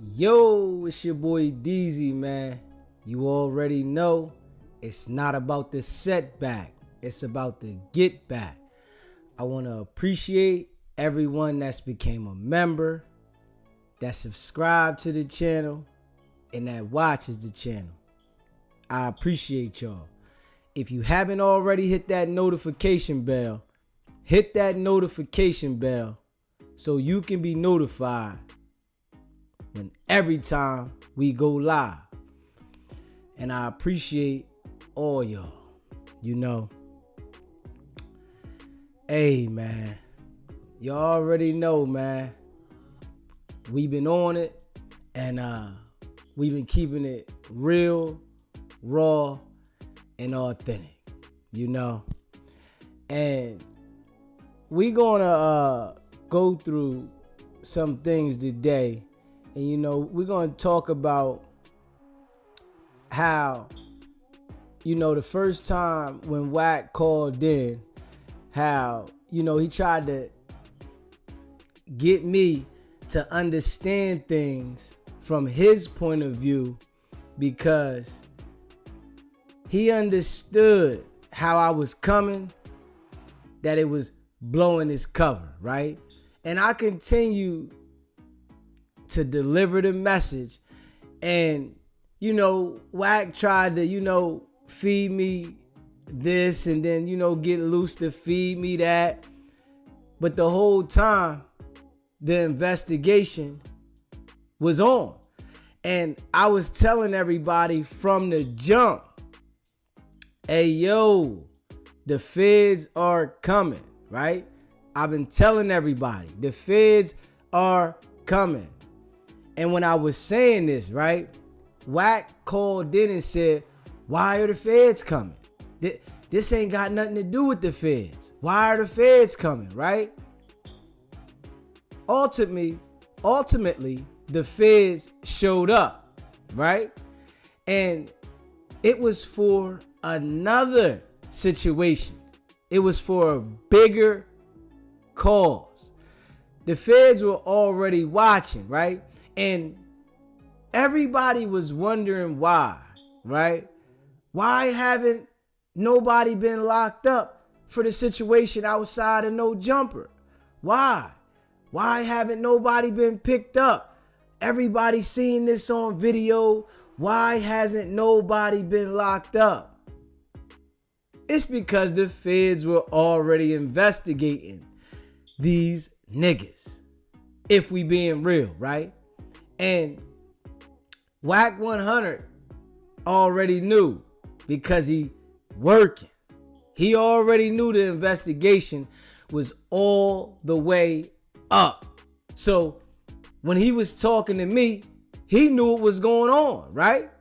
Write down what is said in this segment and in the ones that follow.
Yo, it's your boy DZ, man. You already know it's not about the setback, it's about the get back. I want to appreciate everyone that's became a member, that subscribed to the channel, and that watches the channel. I appreciate y'all. If you haven't already hit that notification bell, hit that notification bell so you can be notified when every time we go live. And I appreciate all y'all. You know, hey man, y'all already know, man, we've been on it, and we've been keeping it real, raw, and authentic, you know. And we gonna go through some things today. And, you know, we're going to talk about how, you know, the first time when Wack called in, how, you know, he tried to get me to understand things from his point of view, because he understood how I was coming, that it was blowing his cover, right? And I continue to deliver the message. And, you know, Wack tried to, you know, feed me this and then, you know, get Luce to feed me that. But the whole time, the investigation was on. And I was telling everybody from the jump, hey, yo, the feds are coming, right? I've been telling everybody, the feds are coming. And when I was saying this, right, Wack called in and said, why are the feds coming? This ain't got nothing to do with the feds. Why are the feds coming, right? Ultimately, the feds showed up, right? And it was for another situation. It was for a bigger cause. The feds were already watching, right? And everybody was wondering why, right? Why haven't nobody been locked up for the situation outside of No Jumper? Why? Why haven't nobody been picked up? Everybody seen this on video. Why hasn't nobody been locked up? It's because the feds were already investigating these niggas. If we being real, right? And Wack 100 already knew, because he working. He already knew the investigation was all the way up. So when he was talking to me, he knew what was going on, right?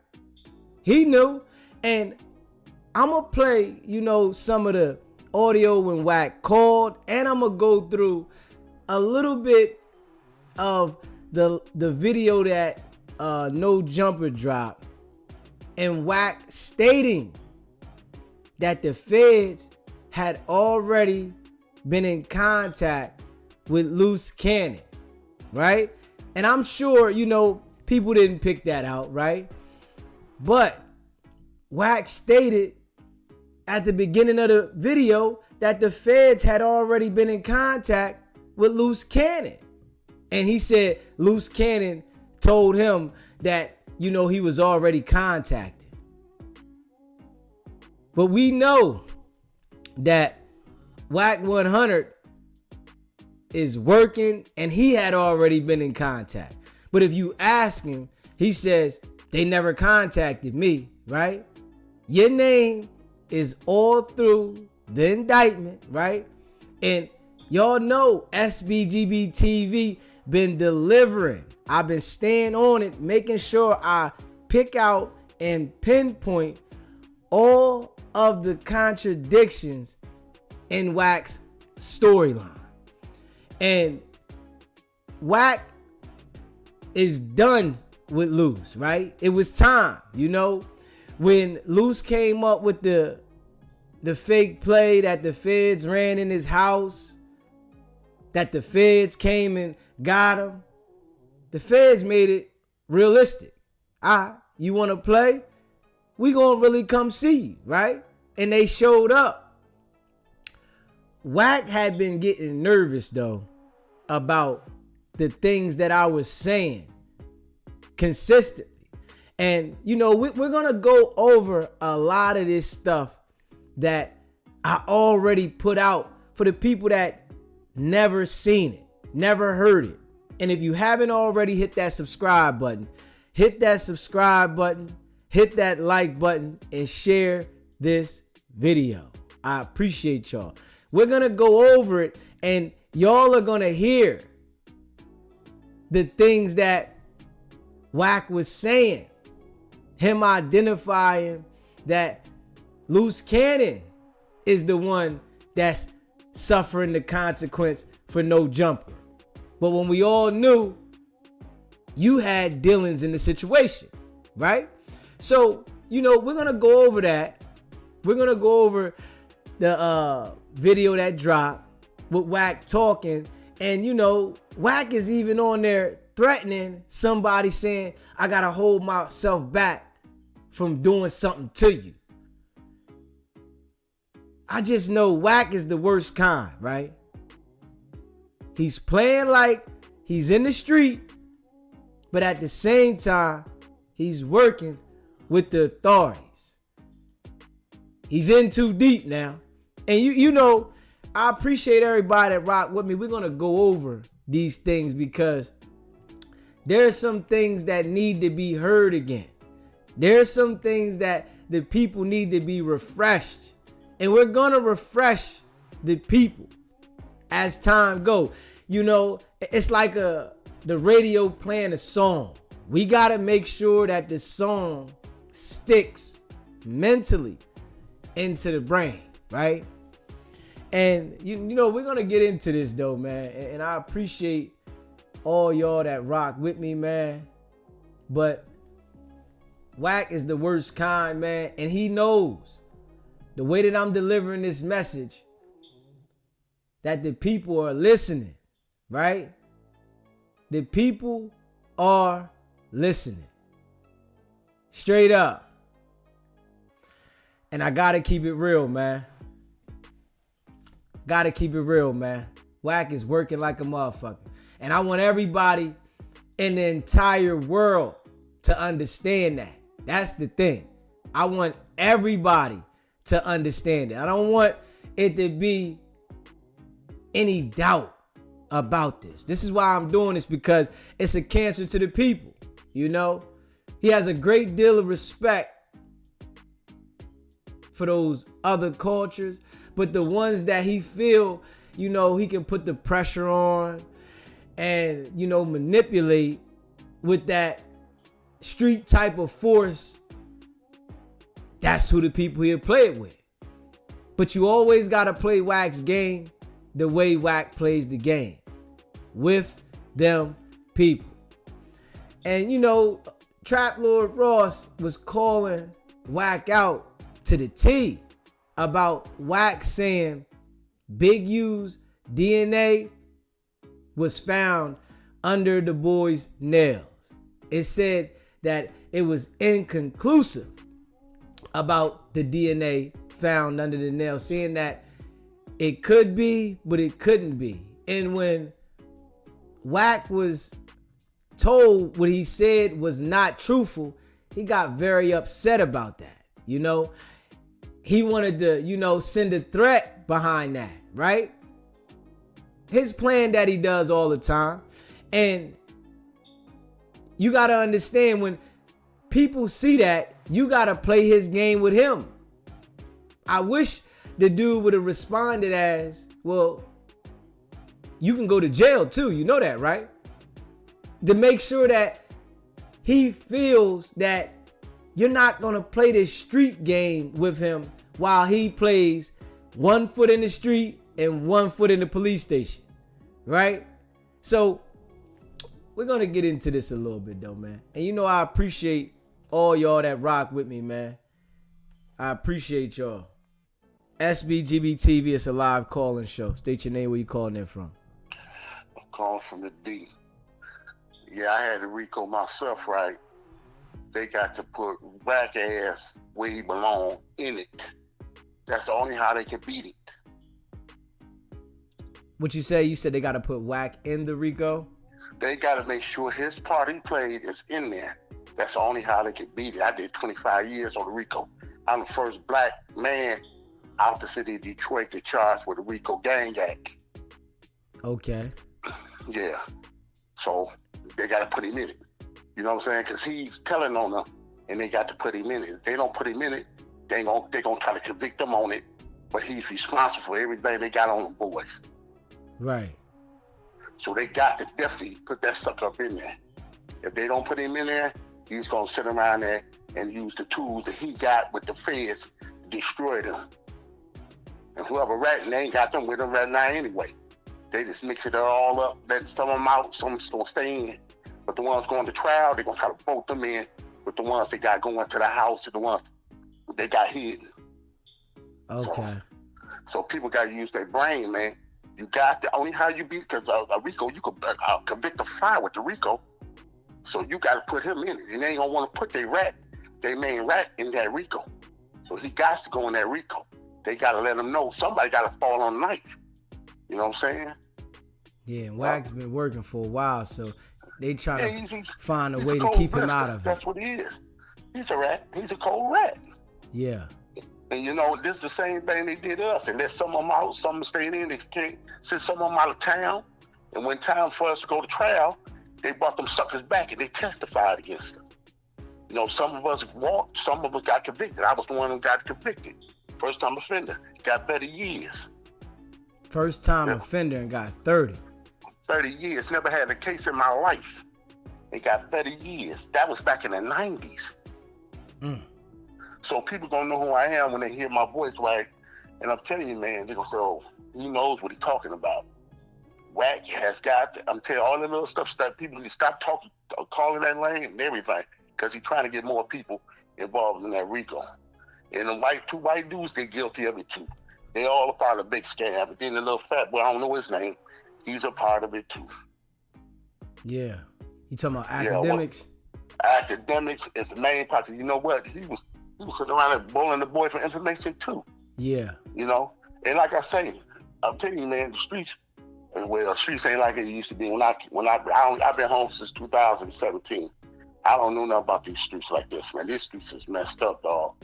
He knew. And I'm going to play, you know, some of the audio when Wack called, and I'm going to go through a little bit of the video that No Jumper dropped, and Wack stating that the feds had already been in contact with Luce Cannon, right? And I'm sure, you know, people didn't pick that out, right? But Wack stated at the beginning of the video that the feds had already been in contact with Luce Cannon. And he said Luce Cannon told him that, you know, he was already contacted. But we know that Wack 100 is working, and he had already been in contact. But if you ask him, he says, they never contacted me, right? Your name is all through the indictment, right? And y'all know Sbgbtv been delivering. I've been staying on it, making sure I pick out and pinpoint all of the contradictions in Wack's storyline. And Wack is done with Luce, right? It was time, you know, when Luce came up with the fake play that the feds ran in his house, that the feds came and got him. The feds made it realistic. You want to play? We gonna really come see you, right? And they showed up. Wack had been getting nervous though about the things that I was saying consistently. And, you know, we're going to go over a lot of this stuff that I already put out for the people that never seen it, never heard it. And if you haven't already, hit that subscribe button, hit that like button, and share this video. I appreciate y'all. We're going to go over it, and y'all are going to hear the things that Wack was saying. Him identifying that Luce Cannon is the one that's suffering the consequence for no jumper. But when we all knew you had dealings in the situation, right? So, you know, we're going to go over that. We're going to go over the video that dropped with Wack talking. And, you know, Wack is even on there threatening somebody, saying, I got to hold myself back from doing something to you. I just know Wack is the worst kind, right? He's playing like he's in the street, but at the same time, he's working with the authorities. He's in too deep now. And you know, I appreciate everybody that rock with me. We're going to go over these things because there's some things that need to be heard again. There's some things that the people need to be refreshed. And we're going to refresh the people as time goes. You know, it's like the radio playing a song. We got to make sure that the song sticks mentally into the brain, right? And, you know, we're going to get into this, though, man. And I appreciate all y'all that rock with me, man. But Wack is the worst kind, man. And he knows the way that I'm delivering this message, that the people are listening, right? The people are listening. Straight up. And I got to keep it real, man. Got to keep it real, man. Wack is working like a motherfucker. And I want everybody in the entire world to understand that. That's the thing. I want everybody to understand it. I don't want it to be any doubt about this. This is why I'm doing this, because it's a cancer to the people. You know, he has a great deal of respect for those other cultures, but the ones that he feel, you know, he can put the pressure on and, you know, manipulate with that street type of force, that's who the people he'll play it with. But you always got to play Wack's game the way Wack plays the game, with them people. And, you know, Trap Lord Ross was calling Wack out to the T about Wack saying Big U's DNA was found under the boy's nails. It said that it was inconclusive about the DNA found under the nail, saying that it could be, but it couldn't be. And when Wack was told what he said was not truthful, he got very upset about that. You know, he wanted to, you know, send a threat behind that, right? His plan that he does all the time. And you got to understand, when people see that, you got to play his game with him. I wish the dude would have responded as, well, you can go to jail too. You know that, right? To make sure that he feels that you're not going to play this street game with him while he plays 1 foot in the street and 1 foot in the police station, right? So we're going to get into this a little bit though, man. And you know, I appreciate all y'all that rock with me, man. I appreciate y'all. Sbgbtv is a live calling show. State your name, where you calling in from. I'm calling from the D. Yeah, I had to RICO myself, right? They got to put Wack ass where he belong in it. That's the only how they can beat it. What you say? You said they got to put Wack in the RICO? They got to make sure his part he played is in there. That's the only how they can beat it. I did 25 years on the RICO. I'm the first black man out the city of Detroit to charge with the RICO Gang Act. Okay. Yeah. So they got to put him in it. You know what I'm saying? Because he's telling on them, and they got to put him in it. If they don't put him in it, they're going to try to convict him on it. But he's responsible for everything they got on them boys. Right. So they got to definitely put that sucker up in there. If they don't put him in there, he's going to sit around there and use the tools that he got with the feds to destroy them. And whoever ratting, they ain't got them with them right now anyway. They just mix it all up, let some of them out, some's going to stay in. But the ones going to trial, they're going to try to vote them in with the ones they got going to the house and the ones they got hidden. Okay. So people got to use their brain, man. You got the only how you beat, because a RICO, you could convict a fire with the RICO. So you got to put him in it. And they ain't going to want to put their main rat in that RICO. So he got to go in that RICO. They got to let him know somebody got to fall on the knife. You know what I'm saying? Yeah, and Wack's been working for a while, so they trying to find a way to keep him out of it. That's what he is. He's a rat. He's a cold rat. Yeah. And you know, this is the same thing they did to us. And let some of them out, some stayed in, they can't send some of them out of town. And when time for us to go to trial, they brought them suckers back and they testified against them. You know, some of us walked, some of us got convicted. I was the one who got convicted. First time offender, got 30 years. First time offender and got 30. 30 years, never had a case in my life. They got 30 years. That was back in the 90s. So people gonna know who I am when they hear my voice, right? And I'm telling you, man, they're gonna say, oh, he knows what he's talking about. Wack has got, I'm telling you, all the little stuff that people need to stop talking, calling that lane and everything, because he's trying to get more people involved in that RICO. And the two white dudes, they're guilty of it too. They all a part of a big scam. And then the little fat boy, I don't know his name, he's a part of it too. Yeah. You talking about academics? Academics is the main part. You know what? He was sitting around there bowling the boy for information too. Yeah. You know? And like I say, I'm telling you, man, the streets ain't like it used to be. I've been home since 2017. I don't know nothing about these streets like this, man. These streets is messed up, dog.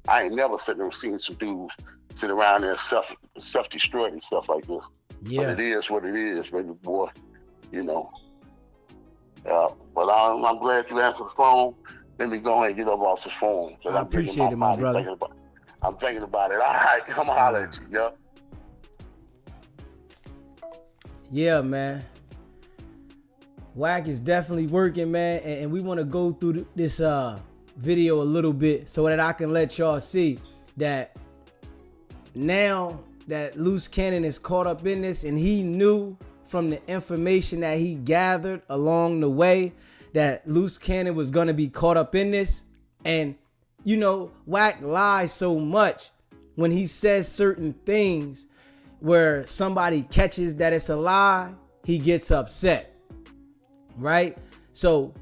I ain't never sitting there seen some dudes sit around there self-destroy and stuff like this. Yeah. But it is what it is, baby boy. You know. But I'm glad you answered the phone. Let me go ahead and get up off this phone. I appreciate it, my brother. I'm thinking about it. All right, I'm going to holler at you, yeah? Yeah, man. Wack is definitely working, man. And we want to go through this video a little bit so that I can let y'all see that now that Luce Cannon is caught up in this, and he knew from the information that he gathered along the way that Luce Cannon was going to be caught up in this. And, you know, Wack lies so much when he says certain things where somebody catches that it's a lie, he gets upset, right? So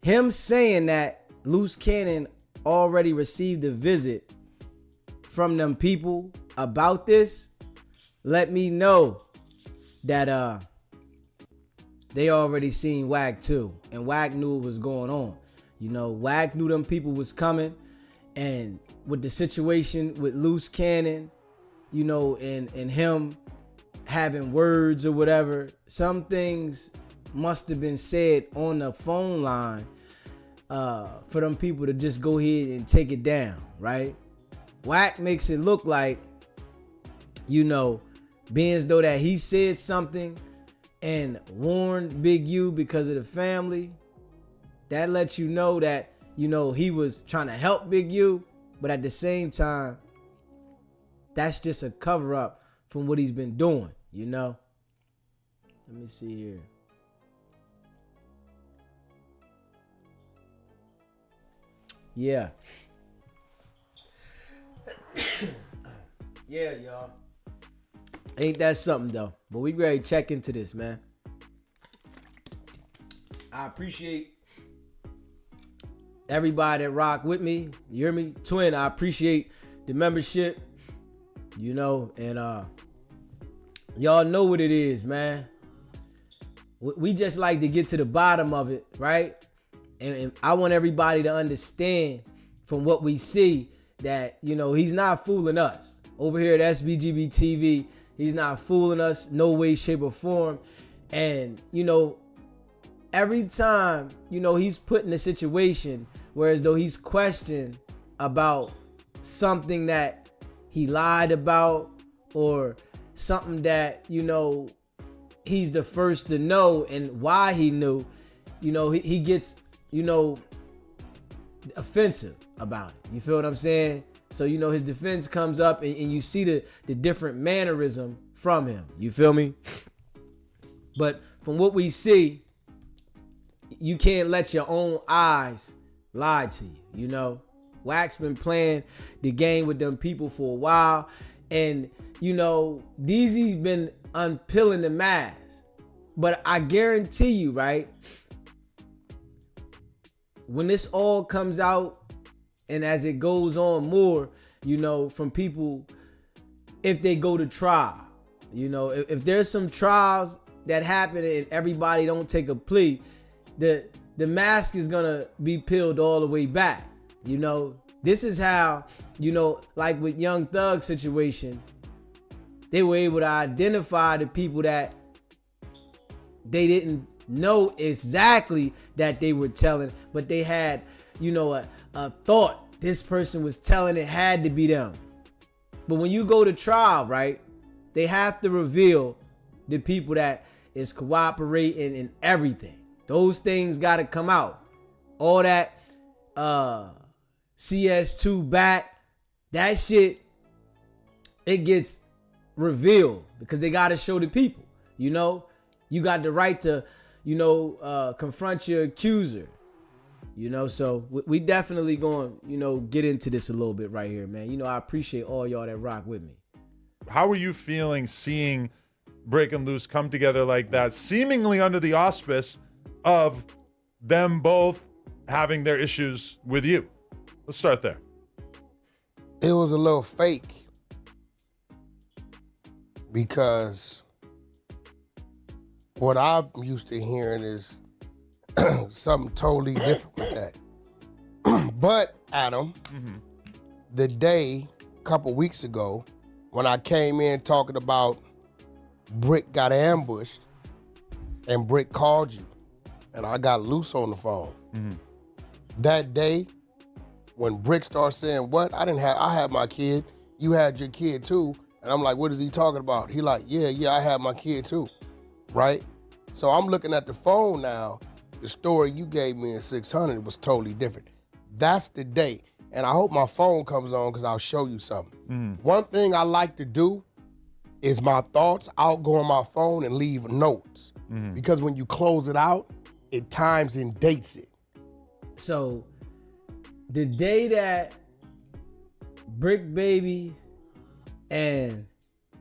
him saying that Luce Cannon already received a visit from them people about this, let me know that they already seen Wack too, and Wack knew what was going on. You know, Wack knew them people was coming, and with the situation with Luce Cannon, you know, and him having words or whatever, some things must have been said on the phone line for them people to just go ahead and take it down, right? Wack makes it look like, you know, being as though that he said something and warned Big U because of the family. That lets you know that, you know, he was trying to help Big U, but at the same time, that's just a cover up from what he's been doing, you know? Let me see here. Yeah. Yeah, y'all. Ain't that something though? But we ready to check into this, man. I appreciate everybody that rock with me. You hear me? Twin, I appreciate the membership. You know, and y'all know what it is, man. We just like to get to the bottom of it, right? And I want everybody to understand from what we see that, you know, he's not fooling us. Over here at Sbgbtv, he's not fooling us, no way, shape, or form. And, you know, every time, you know, he's put in a situation where as though he's questioned about something that he lied about or something that, you know, he's the first to know and why he knew, you know, he gets, you know, offensive about it. You feel what I'm saying? So, you know, his defense comes up and you see the different mannerism from him. You feel me? But from what we see, you can't let your own eyes lie to you, you know? Wack's been playing the game with them people for a while. And, you know, DZ's been unpeeling the mask. But I guarantee you, right? When this all comes out and as it goes on more, you know, from people, if they go to trial, you know, if there's some trials that happen and everybody don't take a plea, the mask is gonna be peeled all the way back. You know, this is how, you know, like with Young Thug situation, they were able to identify the people that they didn't know exactly that they were telling, but they had, you know, a thought this person was telling, it had to be them. But when you go to trial, right, they have to reveal the people that is cooperating and everything. Those things got to come out. All that CS2 back, that shit, it gets revealed because they got to show the people, you know. You got the right to, you know, confront your accuser, you know. So we definitely going, you know, get into this a little bit right here, man. You know, I appreciate all y'all that rock with me. How are you feeling seeing Brick and Luce come together like that, seemingly under the auspice of them both having their issues with you? Let's start there. It was a little fake because what I'm used to hearing is something totally different with that. But, Adam, the day, a couple weeks ago, when I came in talking about Brick got ambushed and Brick called you and I got Luce on the phone. That day, when Brick started saying, what? I had my kid, you had your kid too. And I'm like, what is he talking about? He like, yeah, I had my kid too. Right? So I'm looking at the phone now. The story you gave me in 600 was totally different. That's the day. And I hope my phone comes on because I'll show you something. One thing I like to do is my thoughts, I'll go on my phone and leave notes. Because when you close it out, it times and dates it. So the day that Brick Baby and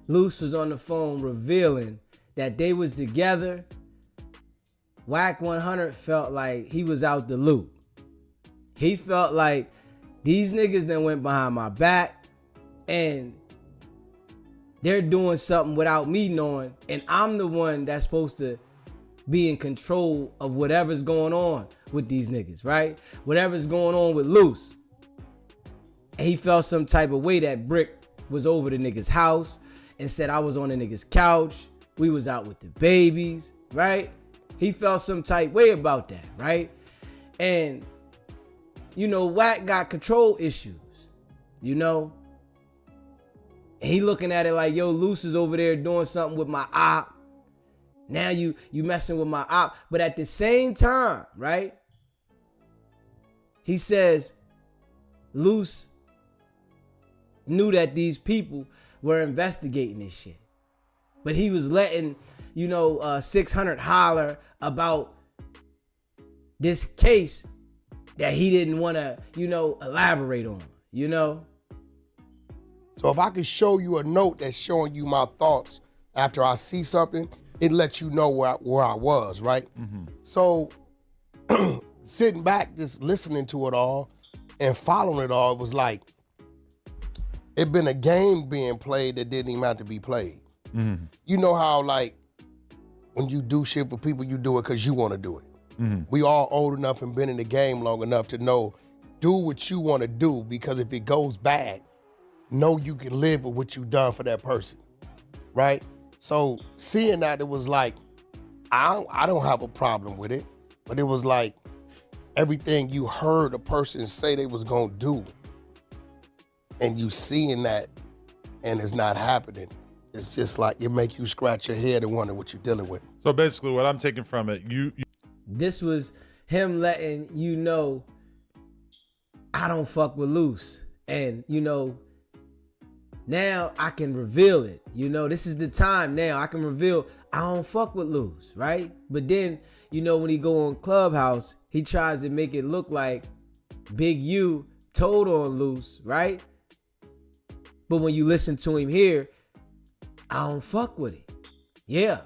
Luce was on the phone revealing that they was together, Wack 100 felt like he was out the loop. He felt like these niggas that went behind my back and they're doing something without me knowing, and I'm the one that's supposed to be in control of whatever's going on with these niggas, right? Whatever's going on with Luce. And he felt some type of way that Brick was over the nigga's house and said I was on the nigga's couch. We was out with the babies, right? He felt some type way about that, right? And, you know, Wack got control issues, you know? And he looking at it like, yo, Luce is over there doing something with my op. Now you messing with my op. But at the same time, right? He says Luce knew that these people were investigating this shit. But he was letting, you know, 600 holler about this case that he didn't want to, you know, elaborate on, you know? So if I could show you a note that's showing you my thoughts after I see something, it lets you know where I was, right? So sitting back, just listening to it all and following it all, it was like, it been a game being played that didn't even have to be played. Mm-hmm. You know how, like, when you do shit for people, you do it because you want to do it. Mm-hmm. We all old enough and been in the game long enough to know, do what you want to do, because if it goes bad, know you can live with what you've done for that person, right? So seeing that, it was like, I don't have a problem with it, but it was like everything you heard a person say they was gonna do, and you seeing that and it's not happening, it's just like it make you scratch your head and wonder what you're dealing with. So basically what I'm taking from it, This was him letting you know, I don't fuck with Luce. And, you know, now I can reveal it. You know, this is the time now I can reveal I don't fuck with Luce, right? But then, you know, when he go on Clubhouse, he tries to make it look like Big U told on Luce, right? But when you listen to him here, I don't fuck with it. Yeah,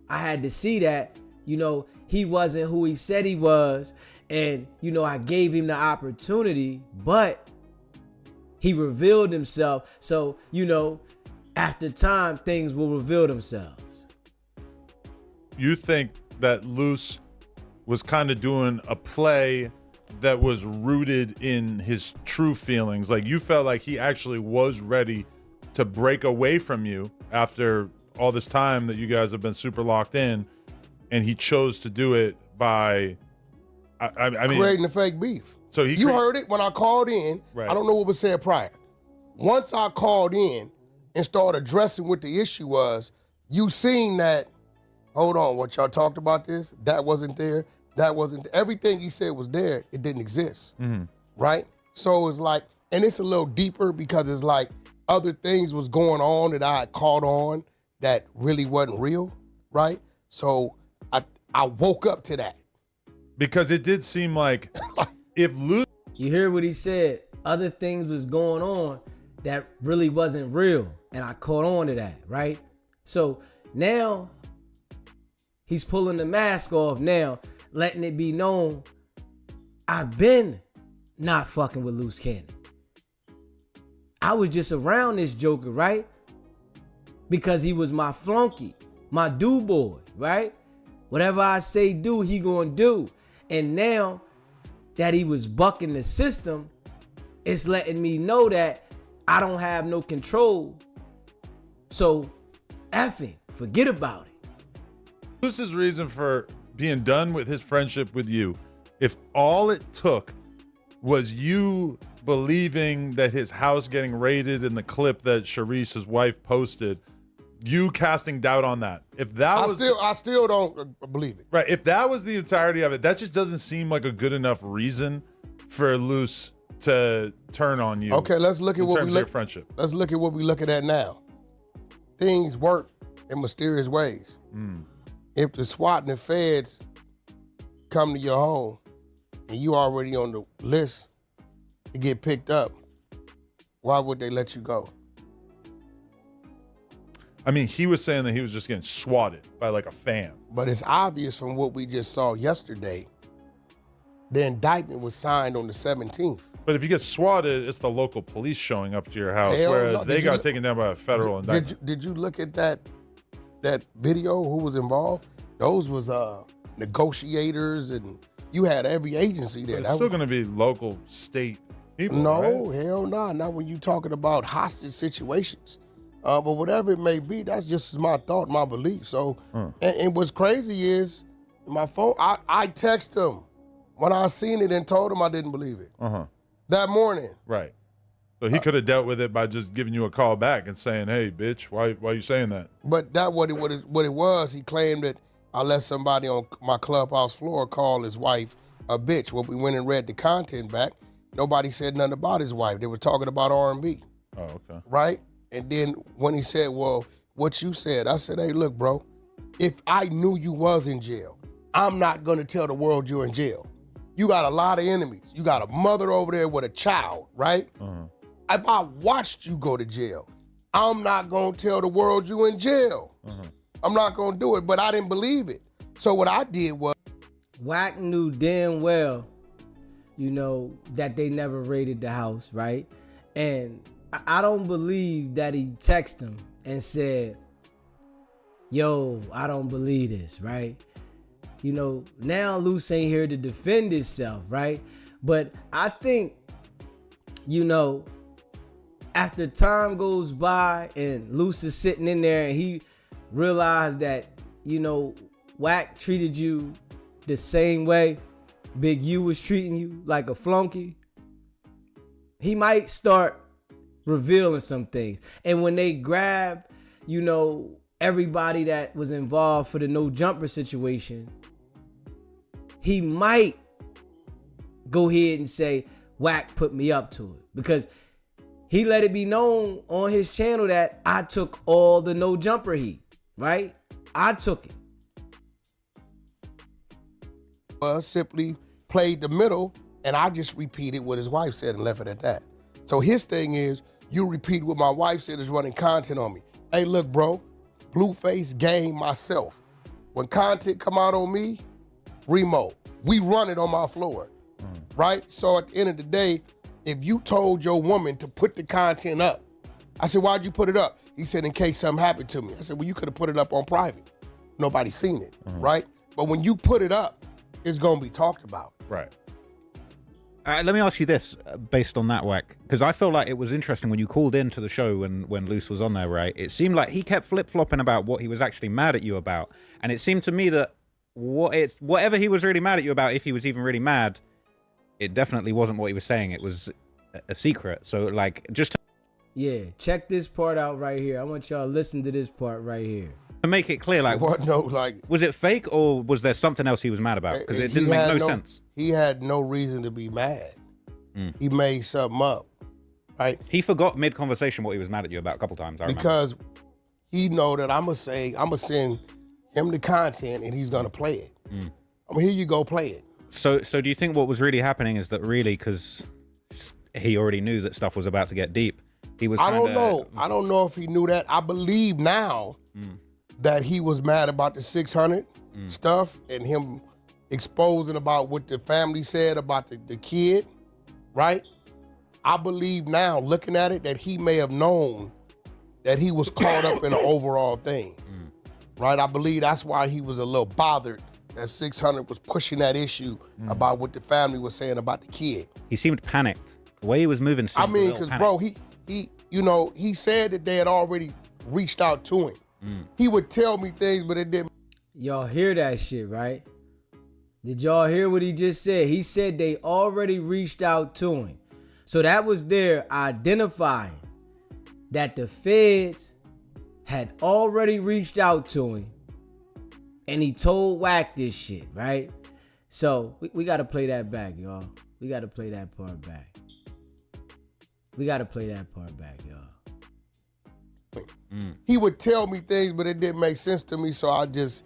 I had to see that, you know, he wasn't who he said he was. And, you know, I gave him the opportunity, but he revealed himself. So, you know, after time, things will reveal themselves. You think that Luce was kind of doing a play that was rooted in his true feelings? Like, you felt like he actually was ready to break away from you after all this time that you guys have been super locked in, and he chose to do it by, I mean, creating the fake beef. So you heard it when I called in. Right. I don't know what was said prior. Once I called in and started addressing what the issue was, you seen that, hold on, what y'all talked about this, that wasn't there, that wasn't there. Everything he said was there, it didn't exist, right? So it's like, and it's a little deeper because it's like other things was going on that I had caught on that really wasn't real, right? So I woke up to that. Because it did seem like if Luce... You hear what he said? Other things was going on that really wasn't real. And I caught on to that, right? So now he's pulling the mask off now, letting it be known I've been not fucking with Luce Cannon. I was just around this joker, right? Because he was my flunky, my do boy, right? Whatever I say do, he gonna do. And now that he was bucking the system, it's letting me know that I don't have no control. So effing, forget about it. Luce's reason for being done with his friendship with you, if all it took was you believing that his house getting raided in the clip that Sharice, his wife, posted, you casting doubt on that. If that I still don't believe it. Right. If that was the entirety of it, that just doesn't seem like a good enough reason for Luce to turn on you. Okay, let's look at what we look friendship. Let's look at what we're looking at now. Things work in mysterious ways. If the SWAT and the feds come to your home and you already on the list to get picked up, why would they let you go? I mean, he was saying that he was just getting swatted by like a fan. But it's obvious from what we just saw yesterday, the indictment was signed on the 17th. But if you get swatted, it's the local police showing up to your house, Hell whereas no. they got taken down by a federal indictment. Did you look at that video, who was involved? Those was negotiators, and you had every agency there. But it's still going to be local, state people, No, right? hell no. Not when you talking about hostage situations. But whatever it may be, that's just my thought, my belief. So, and what's crazy is my phone, I text him when I seen it and told him I didn't believe it. That morning. Right. So he could have dealt with it by just giving you a call back and saying, hey, bitch, why are you saying that? But that what it was, he claimed that I let somebody on my clubhouse floor call his wife a bitch. When we went and read the content back, nobody said nothing about his wife. They were talking about R&B. Oh, okay. Right? And then when he said, well, what you said, I said, hey, look, bro, if I knew you was in jail, I'm not going to tell the world you're in jail. You got a lot of enemies. You got a mother over there with a child, right? If I watched you go to jail, I'm not going to tell the world you in jail. I'm not going to do it, but I didn't believe it. So what I did was, Wack knew damn well, you know, that they never raided the house, right? And I don't believe that he texted him and said, yo, I don't believe this, right? You know, now Luce ain't here to defend himself, right? But I think, you know, after time goes by and Luce is sitting in there and he realized that, you know, Wack treated you the same way Big U was treating you, like a flunky, he might start revealing some things. And when they grab, you know, everybody that was involved for the no jumper situation, he might go ahead and say, Wack put me up to it. Because he let it be known on his channel that I took all the no jumper heat, right? I took it. Simply played the middle, and I just repeated what his wife said and left it at that. So his thing is, you repeat what my wife said is running content on me. Hey, look, bro, Blueface game myself. When content come out on me, Remo, we run it on my floor, right? So at the end of the day, if you told your woman to put the content up, I said, why'd you put it up? He said, in case something happened to me. I said, well, you could have put it up on private. Nobody's seen it, right? But when you put it up, it's gonna be talked about. Right. Let me ask you this, based on that, Wack, because I feel like it was interesting when you called into the show when Luce was on there, right? It seemed like he kept flip-flopping about what he was actually mad at you about. And it seemed to me that whatever he was really mad at you about, if he was even really mad, it definitely wasn't what he was saying. It was a secret. So, like, just Yeah, check this part out right here. I want y'all to listen to this part right here. to make it clear, like, What? No, like, was it fake or was there something else he was mad about? Because it didn't make no sense. He had no reason to be mad. He made something up, right? He forgot mid-conversation what he was mad at you about a couple times. I remember. Because he know that I'm gonna send him the content and he's gonna play it. Here you go, play it. So do you think what was really happening is that really, because he already knew that stuff was about to get deep, he was I don't know. I don't know if he knew that. I believe now that he was mad about the 600 stuff and him exposing about what the family said about the kid, right? I believe now, looking at it, that he may have known that he was caught up in the overall thing, right? I believe that's why he was a little bothered that 600 was pushing that issue about what the family was saying about the kid. He seemed panicked. The way he was moving seemed I mean, because, bro, he you know, he said that they had already reached out to him. He would tell me things, but it didn't. Y'all hear that shit, right? Did y'all hear what he just said? He said they already reached out to him. So that was there identifying that the feds had already reached out to him and he told Wack this shit, right? So we got to play that back, y'all. We got to play that part back. We got to play that part back, y'all. He would tell me things, but it didn't make sense to me, so I just...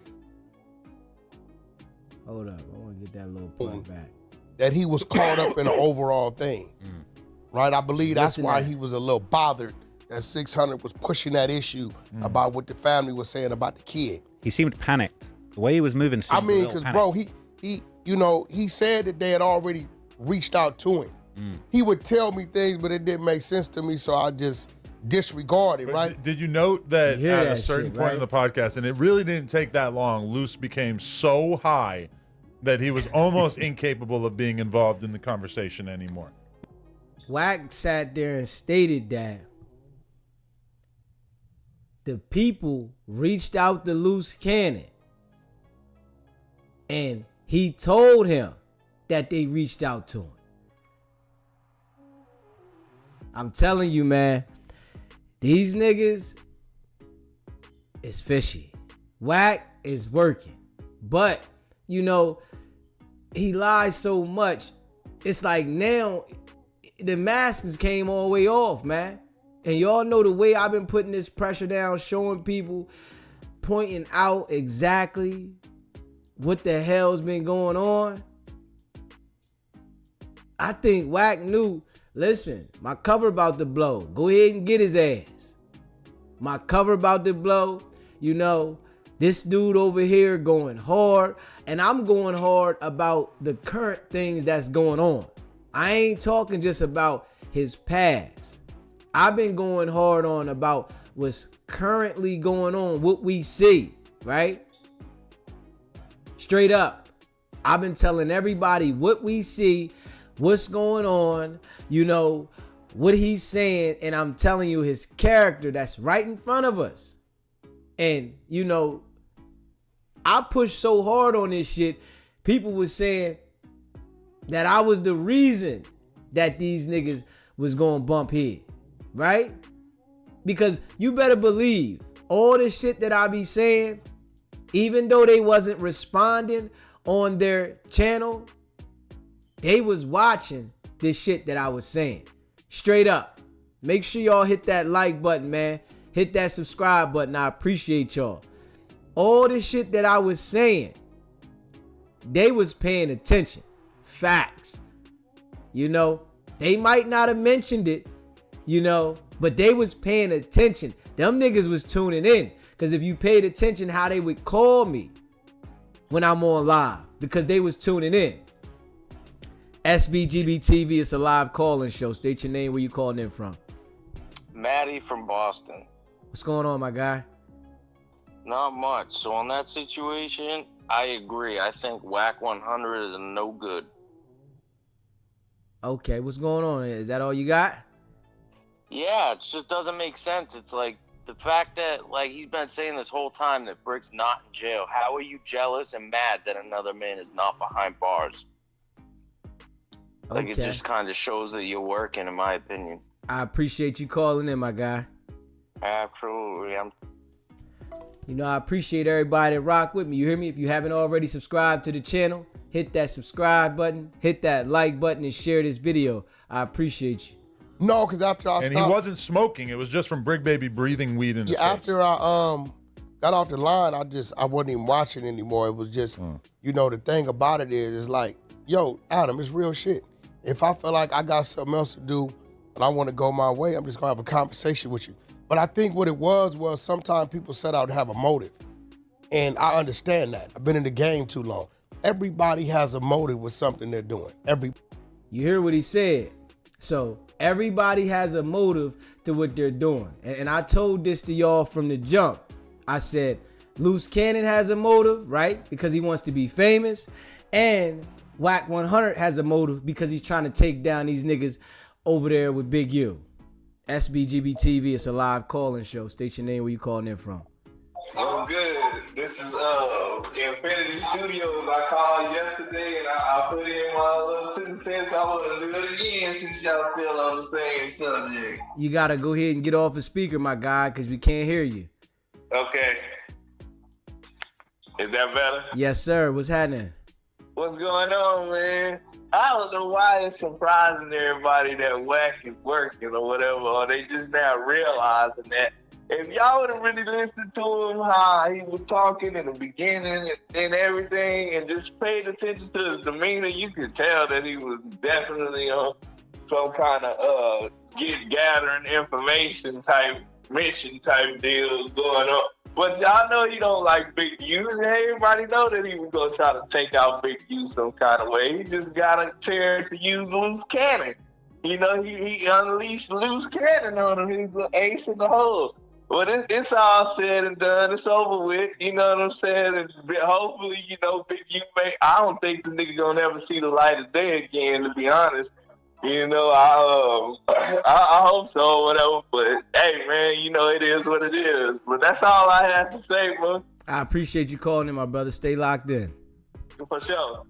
Hold up, I want to get that little part back. That he was caught up in the overall thing, right? I believe that's why he was a little bothered that 600 was pushing that issue about what the family was saying about the kid. He seemed panicked. The way he was moving seemed I mean, because, bro, he you know, he said that they had already reached out to him. He would tell me things, but it didn't make sense to me, so I just disregarded, right? Did you note that You hear at that a certain shit, point right? in the podcast, and it really didn't take that long, Luce became so high that he was almost incapable of being involved in the conversation anymore. Wack sat there and stated that the people reached out to Luce Cannon and he told him that they reached out to him. I'm telling you, man, these niggas is fishy. Wack is working. But, you know, he lies so much. It's like now the masks came all the way off, man. And y'all know the way I've been putting this pressure down, showing people, pointing out exactly what the hell's been going on. I think Wack knew, listen, my cover about to blow. Go ahead and get his ass. My cover about to blow. You know, This dude over here going hard, and I'm going hard about the current things that's going on. I ain't talking just about his past. I've been going hard on about what's currently going on, what we see, right? Straight up. I've been telling everybody what we see, what's going on, you know, what he's saying, and I'm telling you his character that's right in front of us. And, you know, I pushed so hard on this shit, people was saying that I was the reason that these niggas was gonna bump head, right? Because you better believe all the shit that I be saying, even though they wasn't responding on their channel, they was watching this shit that I was saying. Straight up. Make sure y'all hit that like button, man. Hit that subscribe button. I appreciate y'all. All the shit that I was saying, they was paying attention. Facts. You know, they might not have mentioned it, you know, but they was paying attention. Them niggas was tuning in. Because if you paid attention how they would call me when I'm on live, because they was tuning in. Sbgbtv, it's a live calling show. State your name, where you calling in from. Maddie from Boston. What's going on, my guy? Not much. So on that situation, I agree. I think Wack 100 is a no good. Okay, what's going on? Is that all you got? Yeah, it just doesn't make sense. It's like the fact that, like, he's been saying this whole time that Brick's not in jail. How are you jealous and mad that another man is not behind bars? Like, it just kind of shows that you're working, in my opinion. I appreciate you calling in, my guy. Absolutely. You know, I appreciate everybody that rock with me. You hear me? If you haven't already subscribed to the channel, hit that subscribe button, hit that like button, and share this video. I appreciate you. No, because after I And stopped, he wasn't smoking. It was just from Brick Baby breathing weed in his face. after I got off the line, I wasn't even watching anymore. It was just, you know, the thing about it is like, yo, Adam, it's real shit. If I feel like I got something else to do and I want to go my way, I'm just gonna have a conversation with you. But I think what it was sometimes people set out to have a motive. And I understand that. I've been in the game too long. Everybody has a motive with something they're doing. You hear what he said? So everybody has a motive to what they're doing. And I told this to y'all from the jump. I said, Luce Cannon has a motive, right? Because he wants to be famous. And Wack 100 has a motive because he's trying to take down these niggas over there with Big U. Sbgbtv, it's a live calling show. State your name, where you calling in from. I'm good. This is Infinity Studios. I called yesterday and I put in my little 2 cents. I want to do it again since y'all still on the same subject. You gotta go ahead and get off the speaker, my guy, because we can't hear you. Okay. Is that better? Yes, sir. What's happening? What's going on, man? I don't know why it's surprising everybody that Wack is working or whatever, or they just now realizing that. If y'all would have really listened to him, how he was talking in the beginning and everything, and just paid attention to his demeanor, you could tell that he was definitely on some kind of gathering information type, mission type deal going on. But y'all know he don't like Big U, and everybody know that he was gonna try to take out Big U some kind of way. He just got a chance to use Luce Cannon. You know, he unleashed Luce Cannon on him. He's the ace in the hole. Well, it's all said and done. It's over with. You know what I'm saying? And hopefully, you know, Big U I don't think this nigga gonna ever see the light of day again, to be honest. You know, I hope so or whatever. But hey, man, you know, it is what it is. But that's all I have to say, bro. I appreciate you calling in, my brother. Stay locked in. For sure.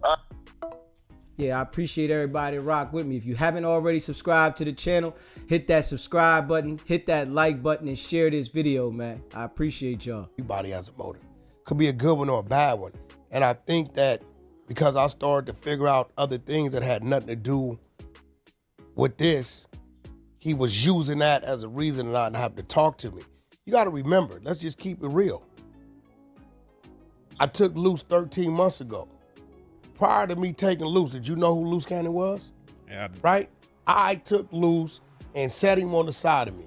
Yeah, I appreciate everybody that rock with me. If you haven't already subscribed to the channel, hit that subscribe button, hit that like button, and share this video, man. I appreciate y'all. Everybody has a motive. Could be a good one or a bad one. And I think that because I started to figure out other things that had nothing to do with this, he was using that as a reason not to have to talk to me. You got to remember, let's just keep it real. I took Luce 13 months ago. Prior to me taking Luce, did you know who Luce Cannon was? Yeah. Right? I took Luce and set him on the side of me.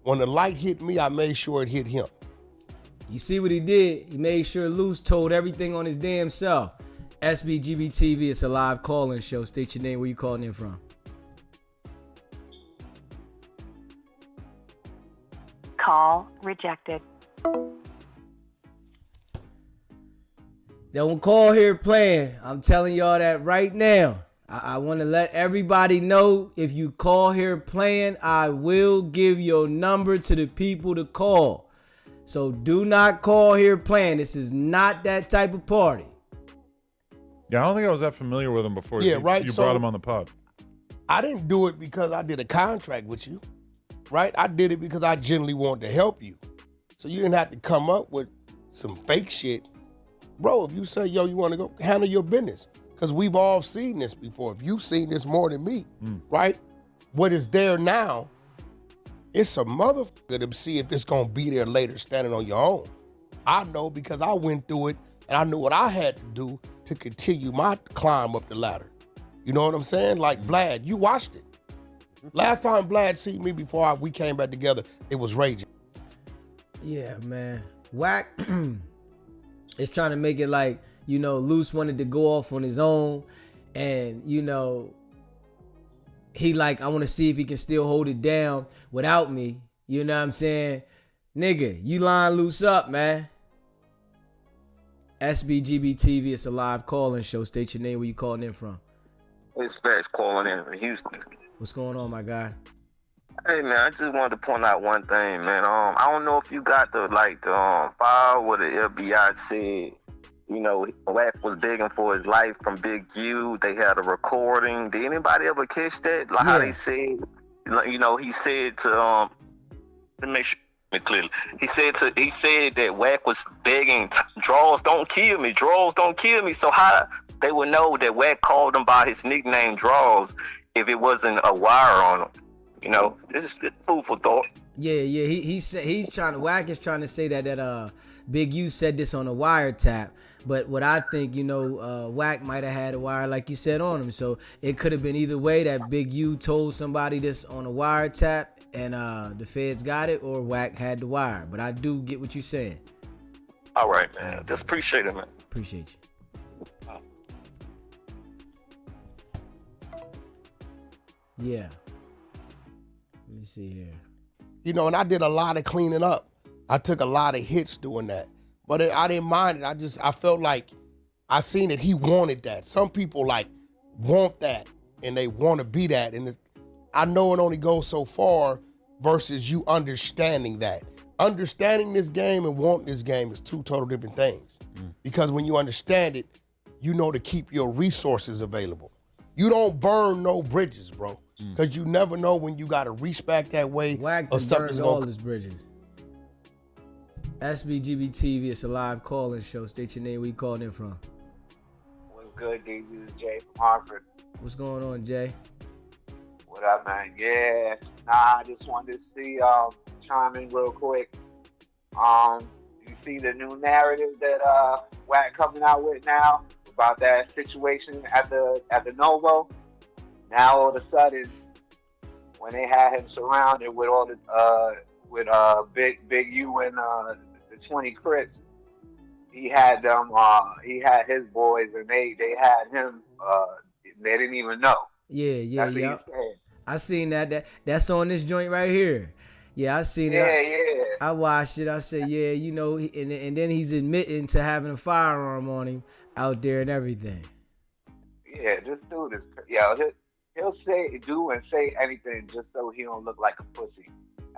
When the light hit me, I made sure it hit him. You see what he did? He made sure Luce told everything on his damn self. Sbgbtv, it's a live call-in show. State your name, where you calling in from. Call rejected. Don't call here playing. I'm telling y'all that right now. I want to let everybody know, if you call here playing, I will give your number to the people to call. So do not call here playing. This is not that type of party. Yeah, I don't think I was that familiar with him before. Yeah, right. You So- brought him on the pod. I didn't do it because I did a contract with you, right? I did it because I genuinely wanted to help you. So you didn't have to come up with some fake shit. Bro, if you say, yo, you want to go, handle your business. Because we've all seen this before. If you've seen this more than me, right? What is there now, it's a motherfucker to see if it's going to be there later standing on your own. I know because I went through it and I knew what I had to do to continue my climb up the ladder. You know what I'm saying? Like Vlad, you watched it. Last time Vlad seen me before we came back together, it was raging. Yeah, man. Wack is trying to make it like, you know, Luce wanted to go off on his own, and, you know, he like, I want to see if he can still hold it down without me. You know what I'm saying? Nigga, you line Luce up, man. Sbgbtv, it's a live call-in show. State your name, where you calling in from. It's Specs calling in from Houston. What's going on, my guy? Hey man, I just wanted to point out one thing, man. I don't know if you got the file where the FBI said, you know, Wack was begging for his life from Big U. They had a recording. Did anybody ever catch that? Like how they said, you know, he said to let me make sure clearly. He said that Wack was begging, draws don't kill me, draws don't kill me. So how they would know that Wack called him by his nickname Draws if it wasn't a wire on him? You know, this is food for thought. Yeah. Wack is trying to say that Big U said this on a wiretap. But what I think, you know, Wack might have had a wire, like you said, on him. So it could have been either way, that Big U told somebody this on a wiretap and the feds got it, or Wack had the wire. But I do get what you're saying. All right, man. Just appreciate it, man. Appreciate you. Yeah. Let me see here. You know, and I did a lot of cleaning up. I took a lot of hits doing that. But I didn't mind it. I felt like I seen that he wanted that. Some people like want that and they want to be that. And I know it only goes so far versus you understanding that. Understanding this game and wanting this game is two total different things. Because when you understand it, you know to keep your resources available. You don't burn no bridges, bro. Because you never know when you got to reach back that way. Wack or something's burned all going his bridges. Sbgbtv, it's a live call-in show. State your name, where you calling in from. What's good, D? This is Jay from Hartford. What's going on, Jay? What up, man? Yeah. I just wanted to see, chime in real quick. You see the new narrative that Wack coming out with now about that situation at the Novo? Now all of a sudden, when they had him surrounded with all the Big U and the 20 Crips, he had them. He had his boys, and they had him. They didn't even know. Yeah. That's what he said. I seen that. That's on this joint right here. Yeah, I seen it. Yeah. I watched it. I said, yeah, you know, and then he's admitting to having a firearm on him out there and everything. Yeah, this dude is. He'll do and say anything just so he don't look like a pussy.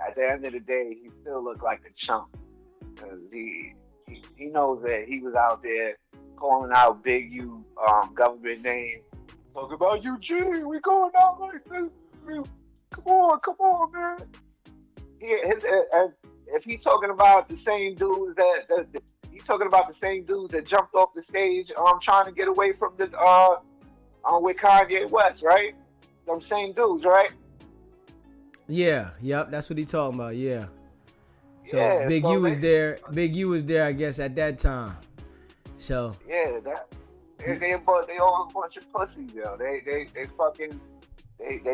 At the end of the day, he still look like a chump because he knows that he was out there calling out Big U government name, talking about Eugene. We going out like this. Come on, man. If he's talking about the same dudes that jumped off the stage, trying to get away from the with Kanye West, right? Those same dudes, right? Yeah, yep, that's what he talking about. Yeah. So Yeah, Big so U was there. Big U was there, I guess, at that time. So yeah, they all a bunch of pussies, yo. They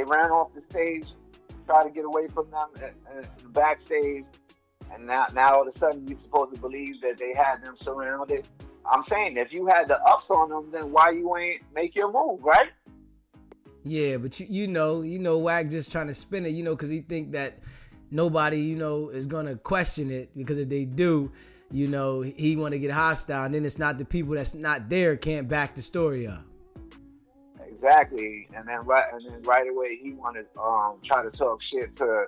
ran off the stage, tried to get away from them in the backstage. and now all of a sudden you're supposed to believe that they had them surrounded. I'm saying if you had the ups on them, then why you ain't make your move, right? Yeah, but you know, Wack just trying to spin it, because he think that nobody, is gonna question it, because if they do, he want to get hostile, and then it's not the people that's not there can't back the story up. Exactly, and then right away he wanted try to talk shit to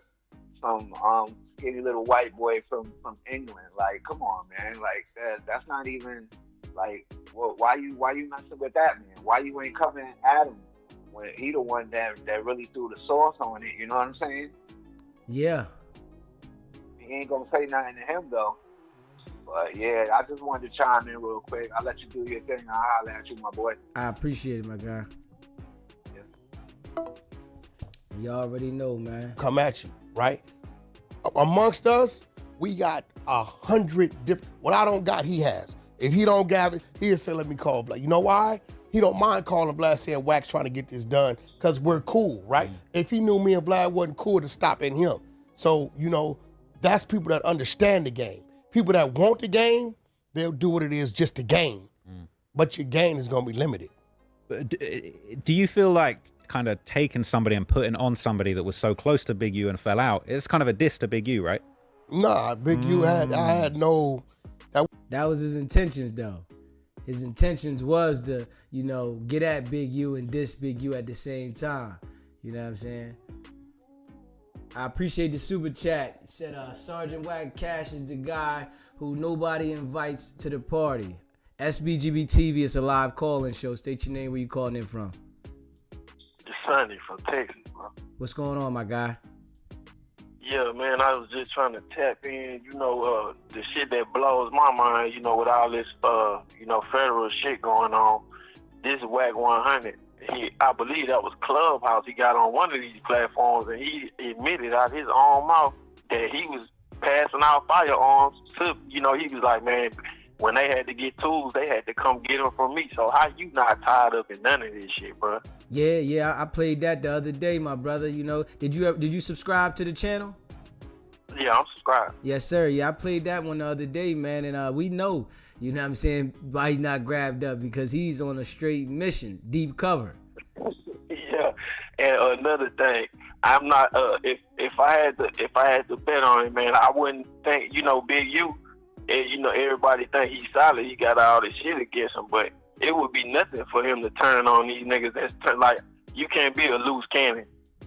some skinny little white boy from England. Like, come on, man, like that's not even like, well, why you messing with that man? Why you ain't coming at him when he the one that really threw the sauce on it? You know what I'm saying? Yeah. He ain't gonna say nothing to him though. But yeah, I just wanted to chime in real quick. I'll let you do your thing. I'll holler at you, my boy. I appreciate it, my guy. Yes. You already know, man. Come at you, right? Amongst us, we got 100 different. What I don't got, he has. If he don't got it, he'll say, let me call Vlad. You know why? He don't mind calling Vlad saying Wack's trying to get this done because we're cool, right? If he knew me and Vlad wasn't cool, to stop in him. So, that's people that understand the game. People that want the game, they'll do what it is just to gain. But your gain is going to be limited. Do you feel like kind of taking somebody and putting on somebody that was so close to Big U and fell out, it's kind of a diss to Big U, right? Nah, Big U I had no... That was his intentions, though. His intentions was to, get at Big U and diss Big U at the same time. You know what I'm saying? I appreciate the super chat. It said Sergeant Wack Cash is the guy who nobody invites to the party. Sbgbtv is a live call-in show. State your name, where you calling in from. It's Sonny from Texas, bro. What's going on, my guy? Yeah, man, I was just trying to tap in, the shit that blows my mind, with all this, federal shit going on. This Wack 100, I believe that was Clubhouse. He got on one of these platforms and he admitted out his own mouth that he was passing out firearms to, he was like, man, when they had to get tools, they had to come get them from me. So how you not tied up in none of this shit, bro? Yeah, I played that the other day, my brother. Did you subscribe to the channel? Yeah, I'm subscribed. Yes, sir. Yeah, I played that one the other day, man, and we know, what I'm saying, why he's not grabbed up, because he's on a straight mission, deep cover. Yeah, and another thing, I'm not. If I had to bet on him, man, I wouldn't think, Big U. And, everybody think he's solid. He got all this shit against him, but it would be nothing for him to turn on these niggas. Like, you can't be a loose cannon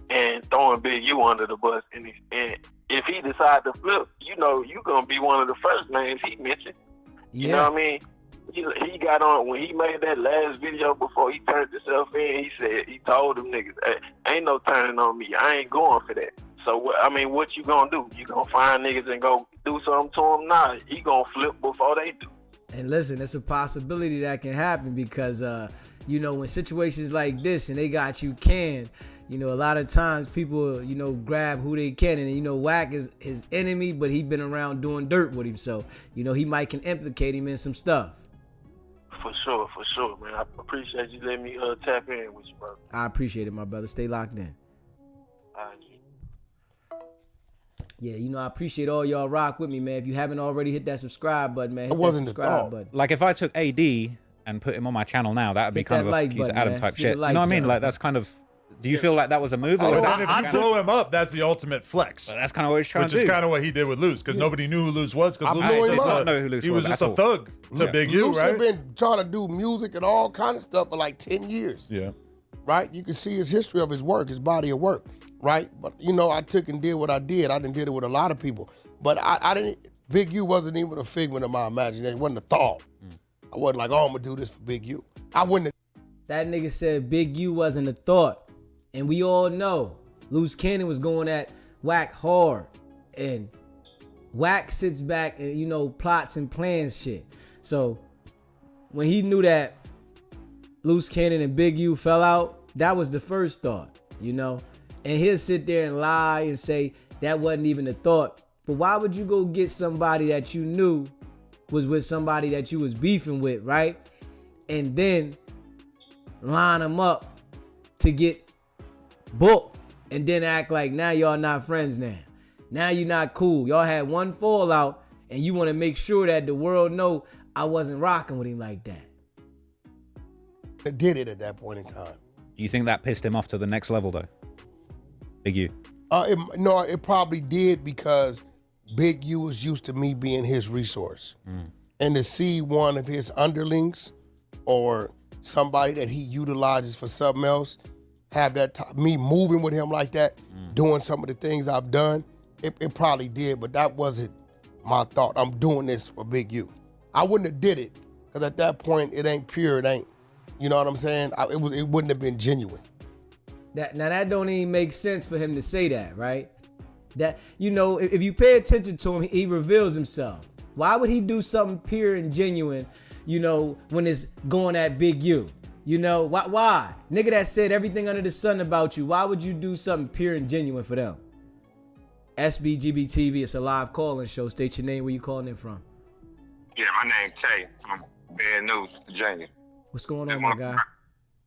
and throwing Big U under the bus. And if he decide to flip, you gonna be one of the first names he mentioned. You know what I mean? He got on when he made that last video before he turned himself in. He told them niggas, hey, ain't no turning on me. I ain't going for that. So, what you gonna do? You gonna find niggas and go do something to him? Nah, he gonna flip before they do. And listen, it's a possibility that can happen because, when situations like this and they got you canned, a lot of times people, grab who they can. And, Wack is his enemy, but he been around doing dirt with him. So, he might can implicate him in some stuff. For sure, man. I appreciate you letting me tap in with you, bro. I appreciate it, my brother. Stay locked in. Yeah, I appreciate all y'all rock with me, man. If you haven't already hit that subscribe button, man, hit that subscribe button. Like if I took AD and put him on my channel now, that would be kind of a like Keith button, Adam man. type Hit shit. the like You know what I mean? button. Like that's kind of. Do you feel like that was a move? Or And that, if you blow him up, that's the ultimate flex. But that's kind of what he's trying Which to do. is kind of what he did with Luce, because nobody knew who Luce was. Because I blew him up. I didn't know who Luce he was was just at a all. thug to Big U, Luce right? had been trying to do music and all kind of stuff for like 10 years. Yeah. Right? You can see his history of his work, his body of work, right? But, I took and did what I did. I didn't did it with a lot of people. But I didn't, Big U wasn't even a figment of my imagination. It wasn't a thought. I wasn't like, I'm going to do this for Big U. I wouldn't have. That nigga said Big U wasn't a thought. And we all know Luce Cannon was going at Wack hard. And Wack sits back and, plots and plans shit. So when he knew that Luce Cannon and Big U fell out, that was the first thought, And he'll sit there and lie and say that wasn't even a thought. But why would you go get somebody that you knew was with somebody that you was beefing with, right? And then line them up to get booked and then act like now y'all not friends now. Now you're not cool. Y'all had one fallout, and you want to make sure that the world know I wasn't rocking with him like that. I did it at that point in time. Do you think that pissed him off to the next level, though? Big U. No, it probably did, because Big U was used to me being his resource. And to see one of his underlings or somebody that he utilizes for something else, have that me moving with him like that, doing some of the things I've done, it probably did, but that wasn't my thought. I'm doing this for Big U. I wouldn't have did it, because at that point, it ain't pure, it ain't, you know what I'm saying? It wouldn't have been genuine. That don't even make sense for him to say that, right? That, you know, if you pay attention to him, he reveals himself. Why would he do something pure and genuine, you know, when it's going at Big U? You know, why? Nigga that said everything under the sun about you, why would you do something pure and genuine for them? Sbgbtv, it's a live call-in show. State your name, where you calling in from. Yeah, my name's Tay from Bad News, Virginia. What's going on, my guy?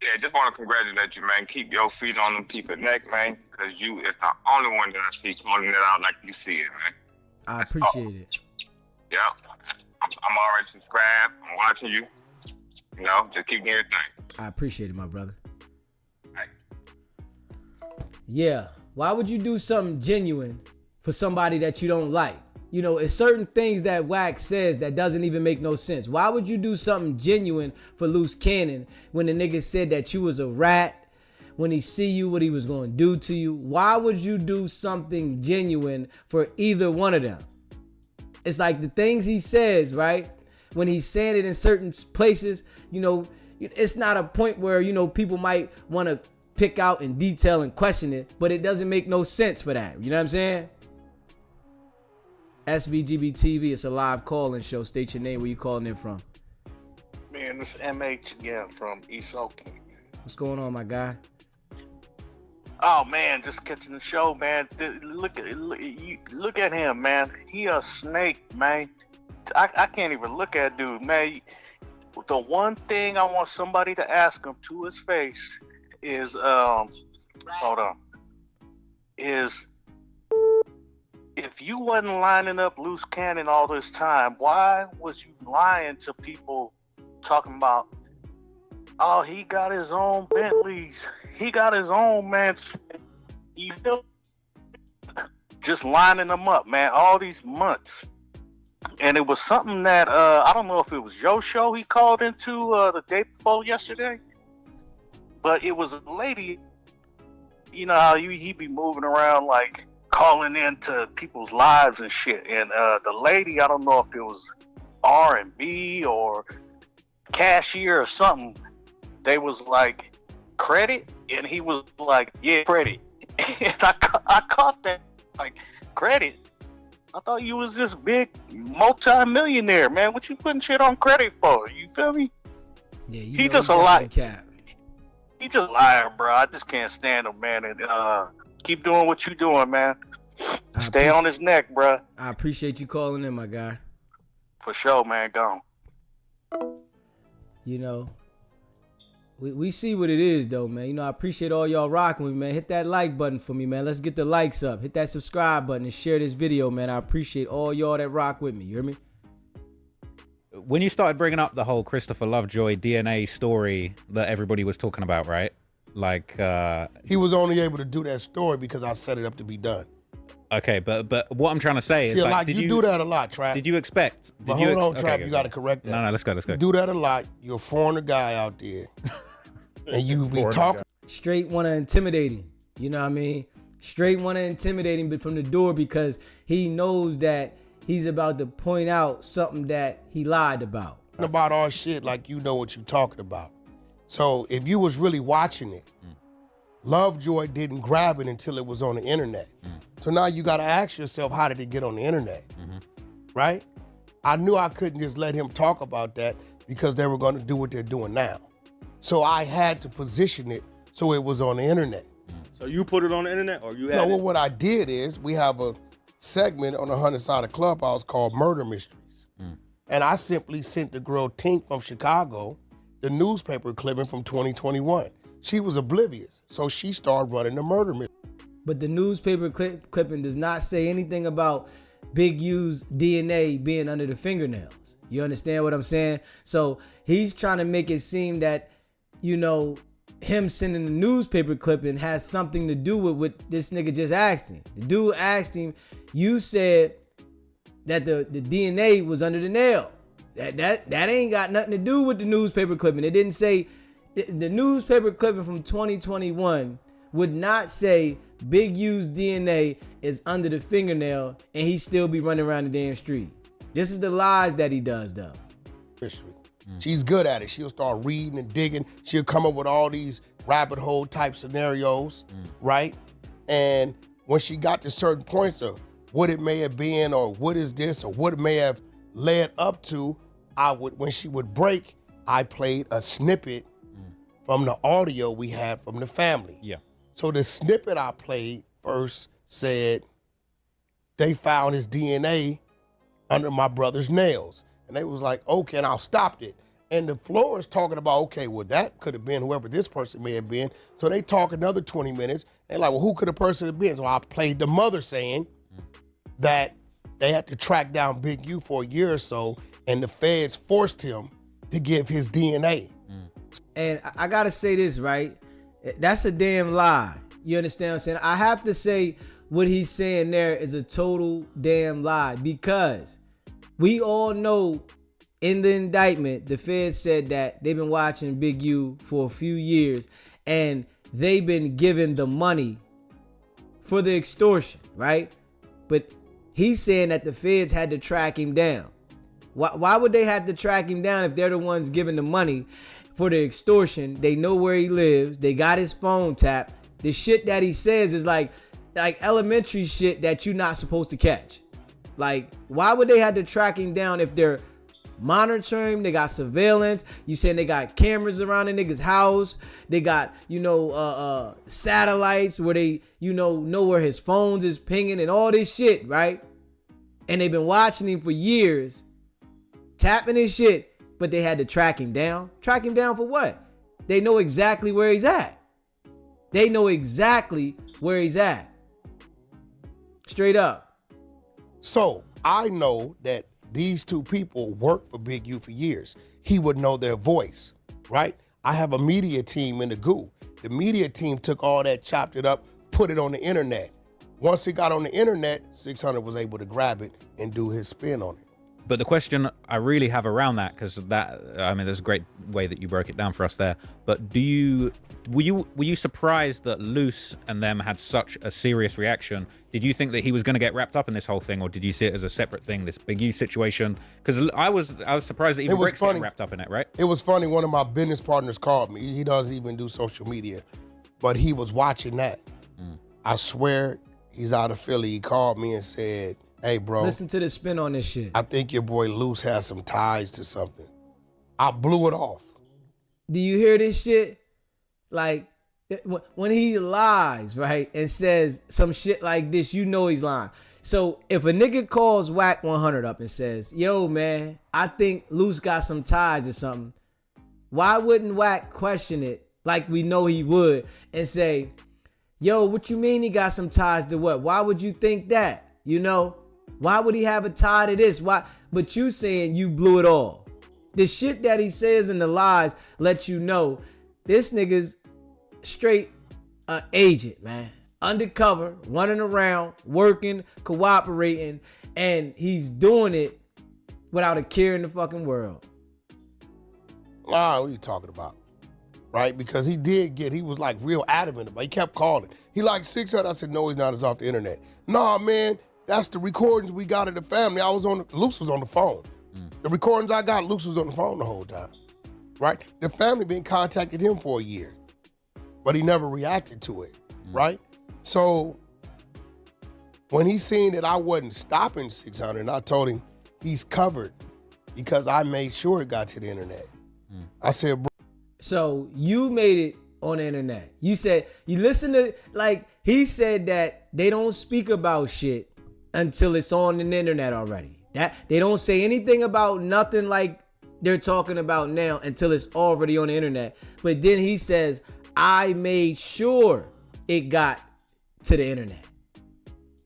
Yeah, just want to congratulate you, man. Keep your feet on them people's neck, man, because you is the only one that I see calling it out like you see it, man. I appreciate it. Yeah, I'm already subscribed. I'm watching you. You know, just keep doing your thing. I appreciate it, my brother. Right. Yeah, why would you do something genuine for somebody that you don't like? You know, it's certain things that Wack says that doesn't even make no sense. Why would you do something genuine for Luce Cannon when the nigga said that you was a rat, when he see you, what he was going to do to you? Why would you do something genuine for either one of them? It's like the things he says, right? When he's saying it in certain places, you know, it's not a point where, you know, people might want to pick out in detail and question it, but it doesn't make no sense for that. You know what I'm saying? Sbgbtv, it's a live call-in show. State your name, where you calling in from. Man, this is MH again from East Oakland. What's going on, my guy? Oh man, just catching the show, man. Look at him, man. He a snake, man. I can't even look at dude, man. The one thing I want somebody to ask him to his face is, is if you wasn't lining up Luce Cannon all this time, why was you lying to people talking about, oh, he got his own Bentleys, he got his own mansion, you know, just lining them up, man, all these months. And it was something that, I don't know if it was your show he called into the day before yesterday, but it was a lady, you know how he be moving around like calling into people's lives and shit. And the lady, I don't know if it was R&B or cashier or something, they was like, credit? And he was like, yeah, credit. And I caught that, like, credit? I thought you was this big multi-millionaire, man. What you putting shit on credit for? You feel me? Yeah, he just a liar. He just lying, bro. I just can't stand him, man. And keep doing what you doing, man. Stay on his neck, bro. I appreciate you calling in, my guy. For sure, man. Gone. You know, we see what it is, though, man. You know, I appreciate all y'all rocking with me, man. Hit that like button for me, man. Let's get the likes up. Hit that subscribe button and share this video, man. I appreciate all y'all that rock with me. You hear me? When you started bringing up the whole Christopher Lovejoy DNA story that everybody was talking about, right? Like, he was only able to do that story because I set it up to be done. Okay, but what I'm trying to say is, like, you do that a lot, Trap. Did you expect? But hold on, Trap. You got to correct that. No, let's go. You do that a lot. You're a foreigner guy out there, and you be talking. Straight want to intimidate him. You know what I mean? Straight want to intimidate him from the door because he knows that he's about to point out something that he lied about. About all shit like you know what you're talking about. So if you was really watching it, Lovejoy didn't grab it until it was on the internet. So now you got to ask yourself, how did it get on the internet? Right? I knew I couldn't just let him talk about that because they were going to do what they're doing now. So I had to position it so it was on the internet. So you put it on the internet, or you had No, well, what I did is we have a segment on the 100 Side of Clubhouse called Murder Mysteries. And I simply sent the girl Tink from Chicago the newspaper clipping from 2021. She was oblivious, so she started running the murder mystery. but the newspaper clipping does not say anything about Big U's DNA being under the fingernails. You understand what I'm saying? So he's trying to make it seem that, you know, him sending the newspaper clipping has something to do with what this nigga just asked him. The dude asked him, you said that the DNA was under the nail. That ain't got nothing to do with the newspaper clipping. It didn't say, the newspaper clipping from 2021 would not say Big U's DNA is under the fingernail and he still be running around the damn street. This is the lies that he does, though. She's good at it. She'll start reading and digging. She'll come up with all these rabbit hole type scenarios, right? And when she got to certain points of what it may have been or what is this or what it may have led up to, when she would break, I played a snippet from the audio we had from the family. Yeah. So the snippet I played first said they found his DNA under my brother's nails. And they was like, okay, and I stopped it. And the floor is talking about, okay, well, that could have been whoever this person may have been. So they talk another 20 minutes. And like, well, who could the person have been? So I played the mother saying that they had to track down Big U for a year or so, and the feds forced him to give his DNA. And I gotta say this, right? That's a damn lie. You understand what I'm saying? I have to say what he's saying there is a total damn lie, because we all know in the indictment, the Fed said that they've been watching Big U for a few years and they've been given the money for the extortion, right? But he's saying that the feds had to track him down. Why would they have to track him down if they're the ones giving the money for the extortion? They know where he lives. They got his phone tapped. The shit that he says is like elementary shit that you're not supposed to catch. Like, why would they have to track him down if they're monitoring him? They got surveillance. You saying they got cameras around the nigga's house. They got, satellites where they, know where his phones is pinging and all this shit, right? And they've been watching him for years, tapping his shit, but they had to track him down. Track him down for what? They know exactly where he's at. They know exactly where he's at. Straight up. So I know that these two people worked for Big U for years. He would know their voice, right? I have a media team in the GOO. The media team took all that, chopped it up, put it on the internet. Once it got on the internet, 600 was able to grab it and do his spin on it. But the question I really have around that, because there's a great way that you broke it down for us there. But were you surprised that Luce and them had such a serious reaction? Did you think that he was going to get wrapped up in this whole thing, or did you see it as a separate thing, this Big U situation? Because I was surprised that even Brick's getting wrapped up in it, right? It was funny. One of my business partners called me. He doesn't even do social media, but he was watching that. I swear, he's out of Philly. He called me and said, hey, bro. Listen to the spin on this shit. I think your boy Luce has some ties to something. I blew it off. Do you hear this shit? Like, when he lies, right, and says some shit like this, you know he's lying. So if a nigga calls Wack 100 up and says, yo, man, I think Luce got some ties or something, why wouldn't Wack question it like we know he would and say, yo, what you mean he got some ties to what? Why would you think that? Why would he have a tie to this? Why? But you saying you blew it all. The shit that he says in the lies let you know this nigga's straight agent, man. Undercover, running around, working, cooperating, and he's doing it without a care in the fucking world. What are you talking about? Right? Because he was like real adamant about it. He kept calling. He like 600. I said, no, he's not. It's off the internet. Nah, man. That's the recordings we got of the family. Luce was on the phone. The recordings I got, Luce was on the phone the whole time, right? The family been contacting him for a year, but he never reacted to it, right? So when he seen that I wasn't stopping 600, I told him he's covered because I made sure it got to the internet. I said, bro. So you made it on the internet. You said, you listen to, he said that they don't speak about shit until it's on the internet already. That they don't say anything about nothing like they're talking about now until it's already on the internet. But then he says, I made sure it got to the internet.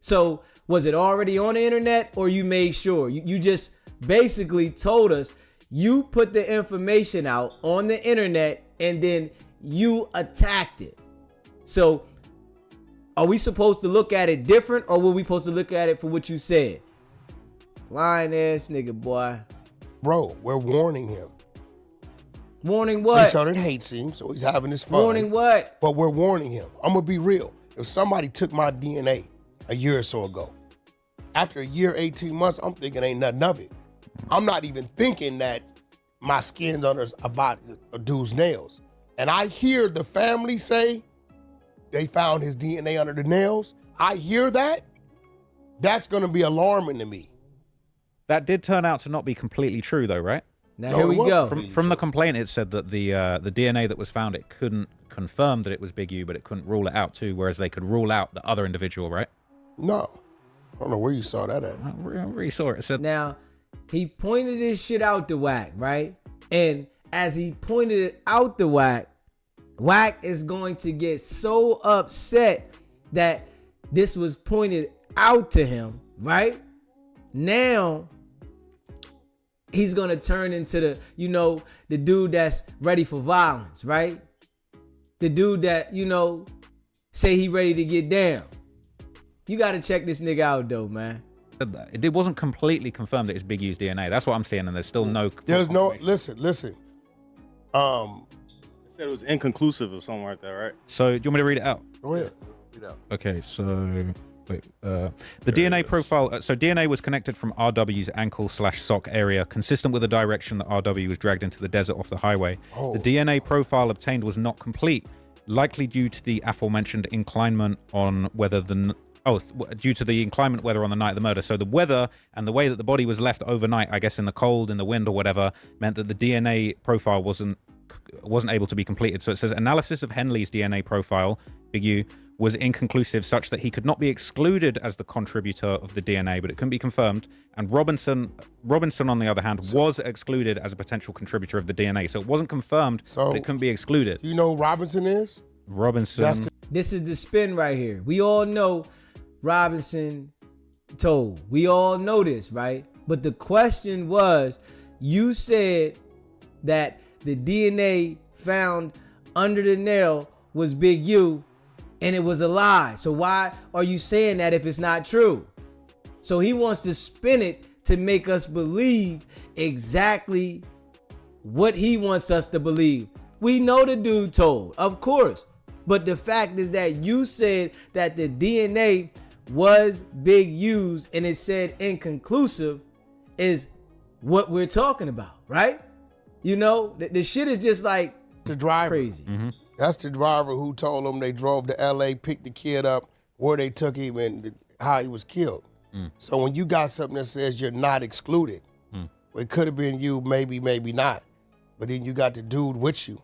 So was it already on the internet, or you made sure? You just basically told us you put the information out on the internet and then you attacked it. So are we supposed to look at it different, or were we supposed to look at it for what you said? Lying ass nigga, boy. Bro, we're warning him. Warning what? He started hate him, so he's having his fun. Warning what? But we're warning him. I'm gonna be real. If somebody took my DNA a year or so ago, after a year, 18 months, I'm thinking ain't nothing of it. I'm not even thinking that my skin's under a dude's nails. And I hear the family say they found his DNA under the nails. I hear that. That's gonna be alarming to me. That did turn out to not be completely true, though, right? Now here we go. From the complaint, it said that the DNA that was found, it couldn't confirm that it was Big U, but it couldn't rule it out too. Whereas they could rule out the other individual, right? No, I don't know where you saw that at. Where you saw it. It said now he pointed this shit out to Wack, right? And as he pointed it out to Wack, Wack is going to get so upset that this was pointed out to him, right? Now he's gonna turn into the dude that's ready for violence, right? The dude that, say he ready to get down. You gotta check this nigga out though, man. It wasn't completely confirmed that it's Big U's DNA. That's what I'm saying, and there's still no. There's no. Listen. It said it was inconclusive or something like that, right? So, do you want me to read it out? Go ahead. Read it out. Okay, so wait. The DNA profile. So DNA was connected from RW's ankle/sock area, consistent with the direction that RW was dragged into the desert off the highway. Oh. The DNA profile obtained was not complete, likely due to the aforementioned inclination on whether the. Due to the inclement weather on the night of the murder. So the weather and the way that the body was left overnight, I guess in the cold, in the wind or whatever, meant that the DNA profile wasn't able to be completed. So it says analysis of Henley's DNA profile, Big U, was inconclusive such that he could not be excluded as the contributor of the DNA, but it couldn't be confirmed. And Robinson, on the other hand, was excluded as a potential contributor of the DNA. So it wasn't confirmed, but it couldn't be excluded. You know who Robinson is? Robinson. This is the spin right here. We all know Robinson told. We all know this, right? But the question was, you said that the DNA found under the nail was Big U, and it was a lie. So why are you saying that if it's not true? So he wants to spin it to make us believe exactly what he wants us to believe. We know the dude told, of course. But the fact is that you said that the DNA was Big U's and it said inconclusive is what we're talking about, right? The shit is just like the driver. Crazy. Mm-hmm. That's the driver who told them they drove to LA, picked the kid up, where they took him, and how he was killed. So when you got something that says you're not excluded, well, it could have been you, maybe not. But then you got the dude with you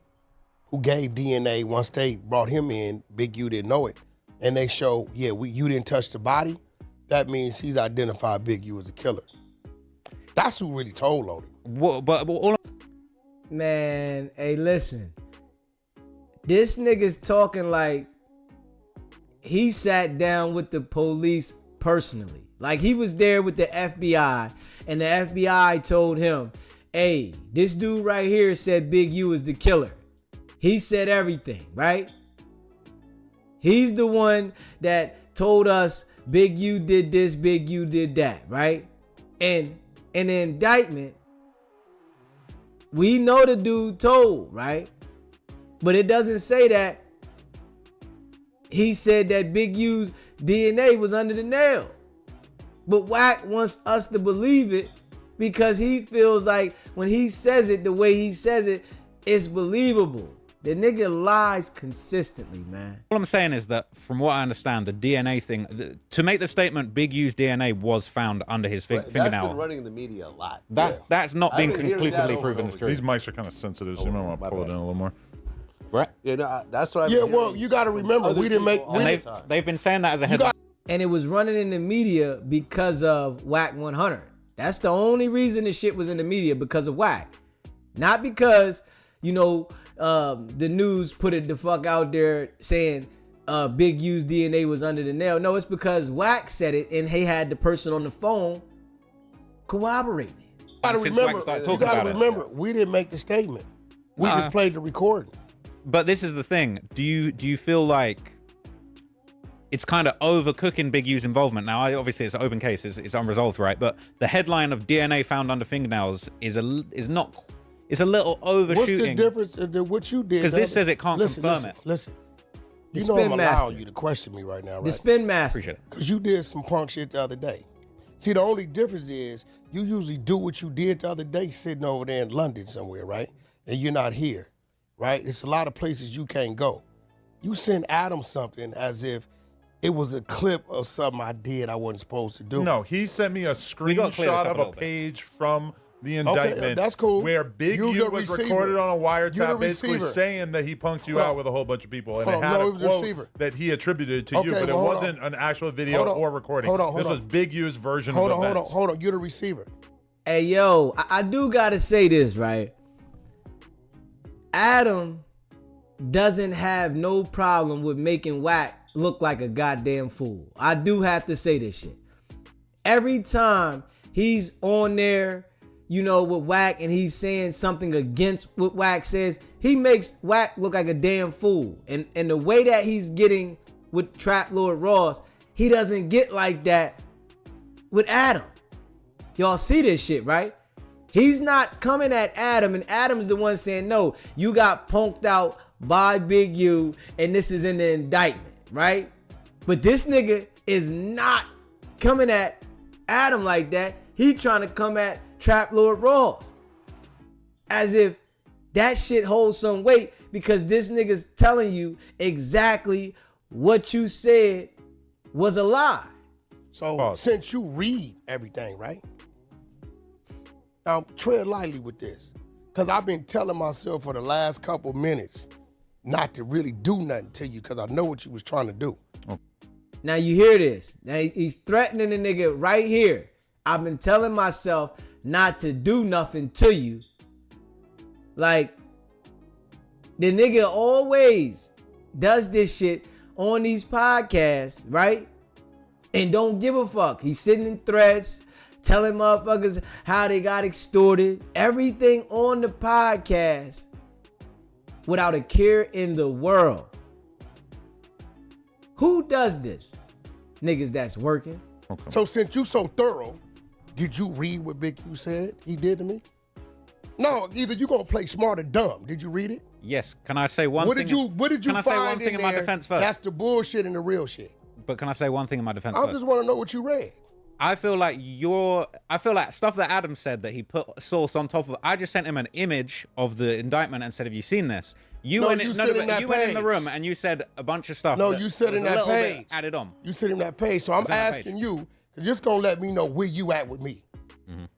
who gave DNA once they brought him in. Big U didn't know it. And they show, you didn't touch the body. That means he's identified Big U as a killer. That's who really told on him. Man, hey, listen. This nigga's talking like he sat down with the police personally. Like he was there with the FBI, and the FBI told him, hey, this dude right here said Big U is the killer. He said everything, right? He's the one that told us Big U did this, Big U did that, right? And in the indictment, we know the dude told, right? But it doesn't say that he said that Big U's DNA was under the nail. But Wack wants us to believe it because he feels like when he says it the way he says it, it's believable. The nigga lies consistently, man. All I'm saying is that, from what I understand, the DNA thing, to make the statement Big U's DNA was found under his fingernail. That's been running in the media a lot. That's not been conclusively proven as true. These mics are kind of sensitive, so you might want to pull it in a little more. Right? Yeah, no, that's what you got to remember, we didn't make... They've been saying that as a headline. And it was running in the media because of Wack 100. That's the only reason the shit was in the media, because of Wack. Not because, the news put it the fuck out there saying Big U's DNA was under the nail. No, it's because Wack said it and he had the person on the phone corroborate it. You gotta remember, we didn't make the statement. We just played the recording. But this is the thing. Do you feel like it's kind of overcooking Big U's involvement? Now, obviously, it's an open case. It's unresolved, right? But the headline of DNA found under fingernails is a little overshooting. What's the difference in what you did? Because this says it can't confirm it. Listen. You The know I'm spin allowing master. you to question me right now, right? The spin master. Appreciate it. Because you did some punk shit the other day. See, the only difference is you usually do what you did the other day sitting over there in London somewhere, right? And you're not here, right? It's a lot of places you can't go. You send Adam something as if it was a clip of something I did I wasn't supposed to do. No, he sent me a gotta clear this screenshot up a of a little bit. page from the indictment. that's cool. Where Big You U the was receiver. recorded on a You the wiretap, basically receiver. saying that he punked you Hold on. out with a whole bunch of people, and Hold it on. had No, a it was the quote receiver. that he attributed to Okay, you, but it well, hold wasn't an actual video Hold on. or recording. Hold on, this hold was on. Big U's version Hold of on, events. hold on. You're the receiver. Hey, yo, I do gotta say this, right? Adam doesn't have no problem with making Wack look like a goddamn fool. I do have to say this shit. Every time he's on there, you know, with Wack and he's saying something against what Wack says, he makes Wack look like a damn fool. And the way that he's getting with Trap Lord Ross, he doesn't get like that with Adam. Y'all see this shit, right? He's not coming at Adam, and Adam's the one saying, no, you got punked out by Big U, and this is in the indictment, right? But this nigga is not coming at Adam like that. He trying to come at Trap Lord Ross as if that shit holds some weight, because this nigga's telling you exactly what you said was a lie. So since you read everything, right? Tread lightly with this. Because I've been telling myself for the last couple minutes not to really do nothing to you because I know what you was trying to do. Now you hear this. Now he's threatening the nigga right here. I've been telling myself not to do nothing to you. Like, the nigga always does this shit on these podcasts, right? And don't give a fuck. He's sitting in threads, telling motherfuckers how they got extorted. Everything on the podcast without a care in the world. Who does this? Niggas that's working. Okay. So since you so thorough, did you read what Big U said he did to me? No, either you gonna play smart or dumb. Did you read it? Yes. Can I say one What thing? did you Can I say one find thing in my there defense first? That's the bullshit and the real shit. But can I say one thing in my defense I first? just want to know what you read. I feel like stuff that Adam said that he put source on top of. I just sent him an image of the indictment and said, "Have you seen this?" You No, went you in, said in that you went in the page. room and you said a bunch of stuff. No, that you said was in a that little bit page. added on. You said in that page. So I'm It's in that asking you, just gonna let me know where you at with me. Mhm.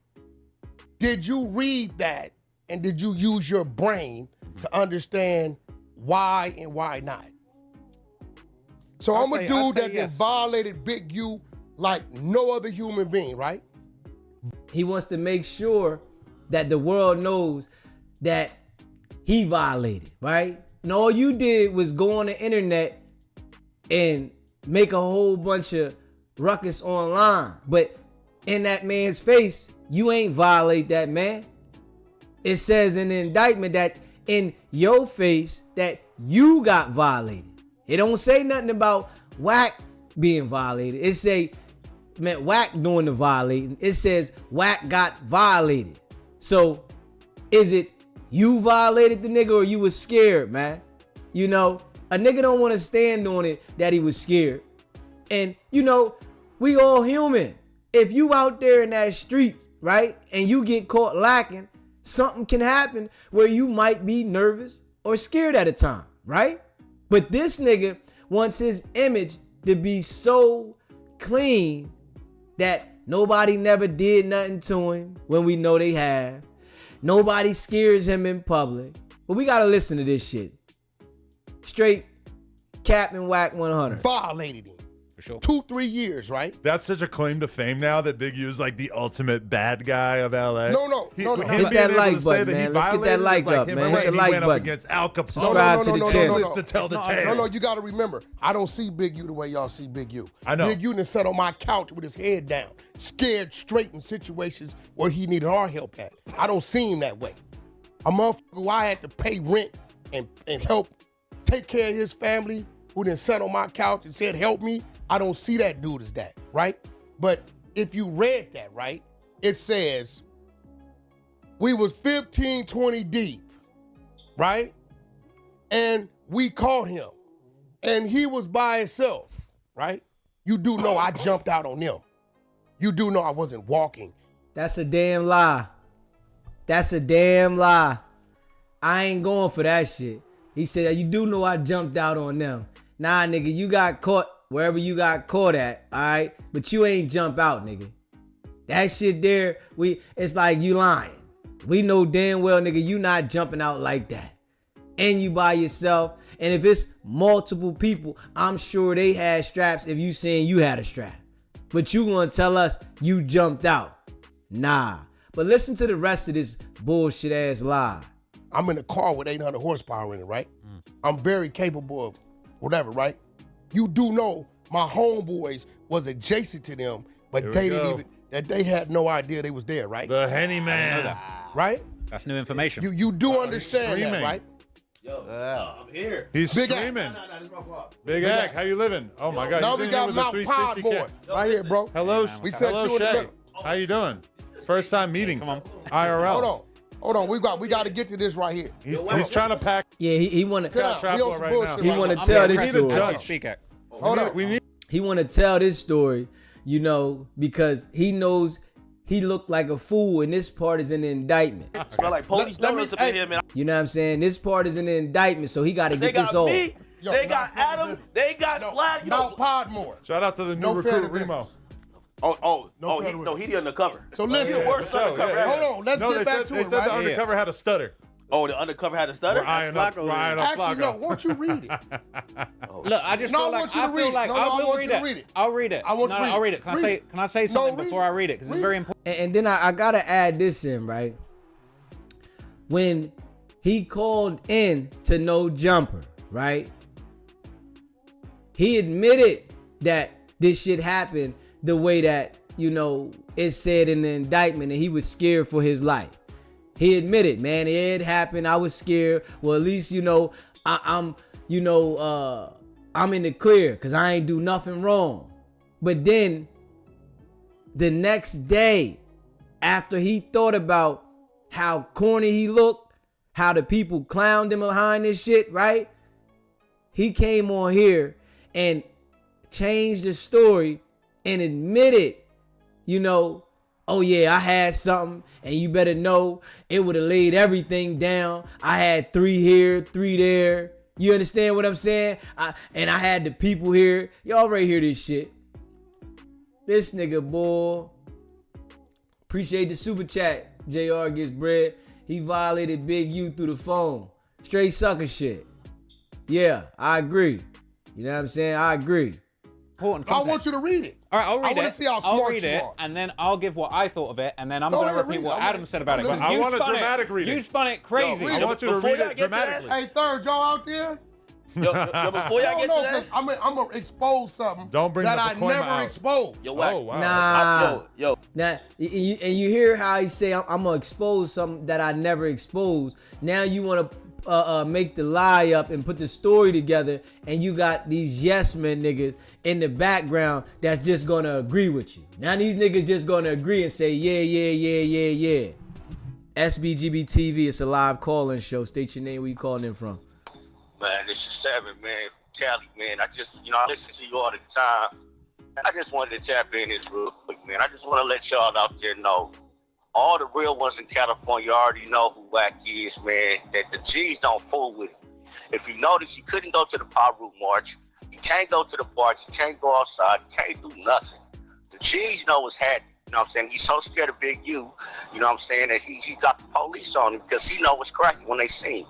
Did you read that and did you use your brain to understand why and why not? So I'm a dude that yes. violated Big U like no other human being, right? He wants to make sure that the world knows that he violated, right? And all you did was go on the internet and make a whole bunch of ruckus online. But in that man's face, you ain't violate that man. It says in the indictment that in your face that you got violated. It don't say nothing about Wack being violated. It say Wack doing the violating. It says Wack got violated. So is it you violated the nigga or you was scared, man? You know, a nigga don't want to stand on it that he was scared. And you know, we all human. If you out there in that street, right, and you get caught lacking, something can happen where you might be nervous or scared at a time, right? But this nigga wants his image to be so clean that nobody never did nothing to him when we know they have. Nobody scares him in public. But we gotta listen to this shit. Straight Captain Wack 100. Violated him. For sure. 2-3 years, right? That's such a claim to fame now that Big U is like the ultimate bad guy of LA. No. Hit that like button, man. Let's get that like up, man. Hit the like went button. up against Al Capone. Subscribe to the channel. To tell the tale. No, you got to remember, I don't see Big U the way y'all see Big U. I know. Big U done sat on my couch with his head down, scared straight in situations where he needed our help at. I don't see him that way. A motherfucker who I had to pay rent and help take care of his family, who then sat on my couch and said, help me, I don't see that dude as that, right? But if you read that, right, it says we was 15, 20 deep, right? And we caught him. And he was by himself, right? You do know I jumped out on them. You do know I wasn't walking. That's a damn lie. That's a damn lie. I ain't going for that shit. He said, you do know I jumped out on them. Nah, nigga, you got caught wherever you got caught at, all right? But you ain't jump out, nigga. That shit there, it's like you lying. We know damn well, nigga, you not jumping out like that. And you by yourself. And if it's multiple people, I'm sure they had straps if you saying you had a strap. But you gonna tell us you jumped out. Nah. But listen to the rest of this bullshit ass lie. I'm in a car with 800 horsepower in it, right? I'm very capable of whatever, right? You do know my homeboys was adjacent to them, but they had no idea they was there, right? The Henny Man. Right? That's new information. You do understand that, right? Yo, I'm here. He's Big screaming. No, Big Egg, how you living? Oh my God. Now he's we in here got with a Mount 360 Podmore right here, bro. Hello, We set hello, you in the Shay. middle. How you doing? First time meeting. Come on. IRL. Hold on. We got to get to this right here. He's trying to pack. Yeah, he want to. He want to now. tell this We need a story. judge. Hold on. He want to tell this story, you know, because he knows he looked like a fool, and this part is in the indictment. Smell like police donuts up in here, man. You know what I'm saying? This part is in the indictment, so he got to get this off. Me, they got Adam. They got Vlad. You know, Mount Podmore. Shout out to the new recruit, Remo. He the undercover. So listen. He the worst undercover. Hold on, let's get back to they it, said right? the undercover had a stutter. Oh, the undercover had a stutter? We're eyeing up Actually, no. Flacco. Won't you read it? Look, I just No, feel I like want you to I read feel it. like No, I I will want read you to it. read it. I'll read it. I want you to read it. I'll read it. Can I say something read before it. I read it? Because it's Read very it. important. And then I gotta add this in, right? When he called in to No Jumper, right? He admitted that this shit happened the way that, you know, it said in the indictment, and he was scared for his life. He admitted, man, it happened. I was scared. Well, at least, you know, I'm in the clear because I ain't do nothing wrong. But then the next day, after he thought about how corny he looked, how the people clowned him behind this shit, right? He came on here and changed the story and admitted, you know, oh yeah, I had something, and you better know it would have laid everything down. I had 3 here, 3 there. You understand what I'm saying? And I had the people here. Y'all already hear this shit. This nigga, boy. Appreciate the super chat. JR gets bread. He violated Big U through the phone. Straight sucker shit. Yeah, I agree. You know what I'm saying? I agree. Important I context. want you to read it. All right, I'll read it. I want to see how I'll smart read you it, are. and then I'll give what I thought of it, and then I'm Go going to ahead, repeat read it. what I Adam want- said about it. But Because I you want a spun dramatic it. reading. You spun it crazy. I want you to read it dramatically. Hey, third, y'all out there? Yo, before y'all get to that, I'm gonna expose something Don't bring that the I Pacoima never out. exposed. yo, Wack. Oh, wow. Nah. Yo. Now, and you hear how he say, I'm gonna expose something that I never exposed. Now you want to make the lie up and put the story together, and you got these yes men niggas in the background that's just gonna agree with you. Now these niggas just gonna agree and say, yeah. Sbgbtv, it's a live call-in show. State your name, where you calling in from. Man, this is Seven, man, from Cali, man. I listen to you all the time. I just wanted to tap in this real quick, man. I just want to let y'all out there know, all the real ones in California already know who Wack is, man, that the G's don't fool with him. If you notice, he couldn't go to the Paru March. He can't go to the park. He can't go outside. He can't do nothing. The G's know what's happening. You know what I'm saying? He's so scared of Big U, you know what I'm saying, that he got the police on him because he know what's cracking when they see him.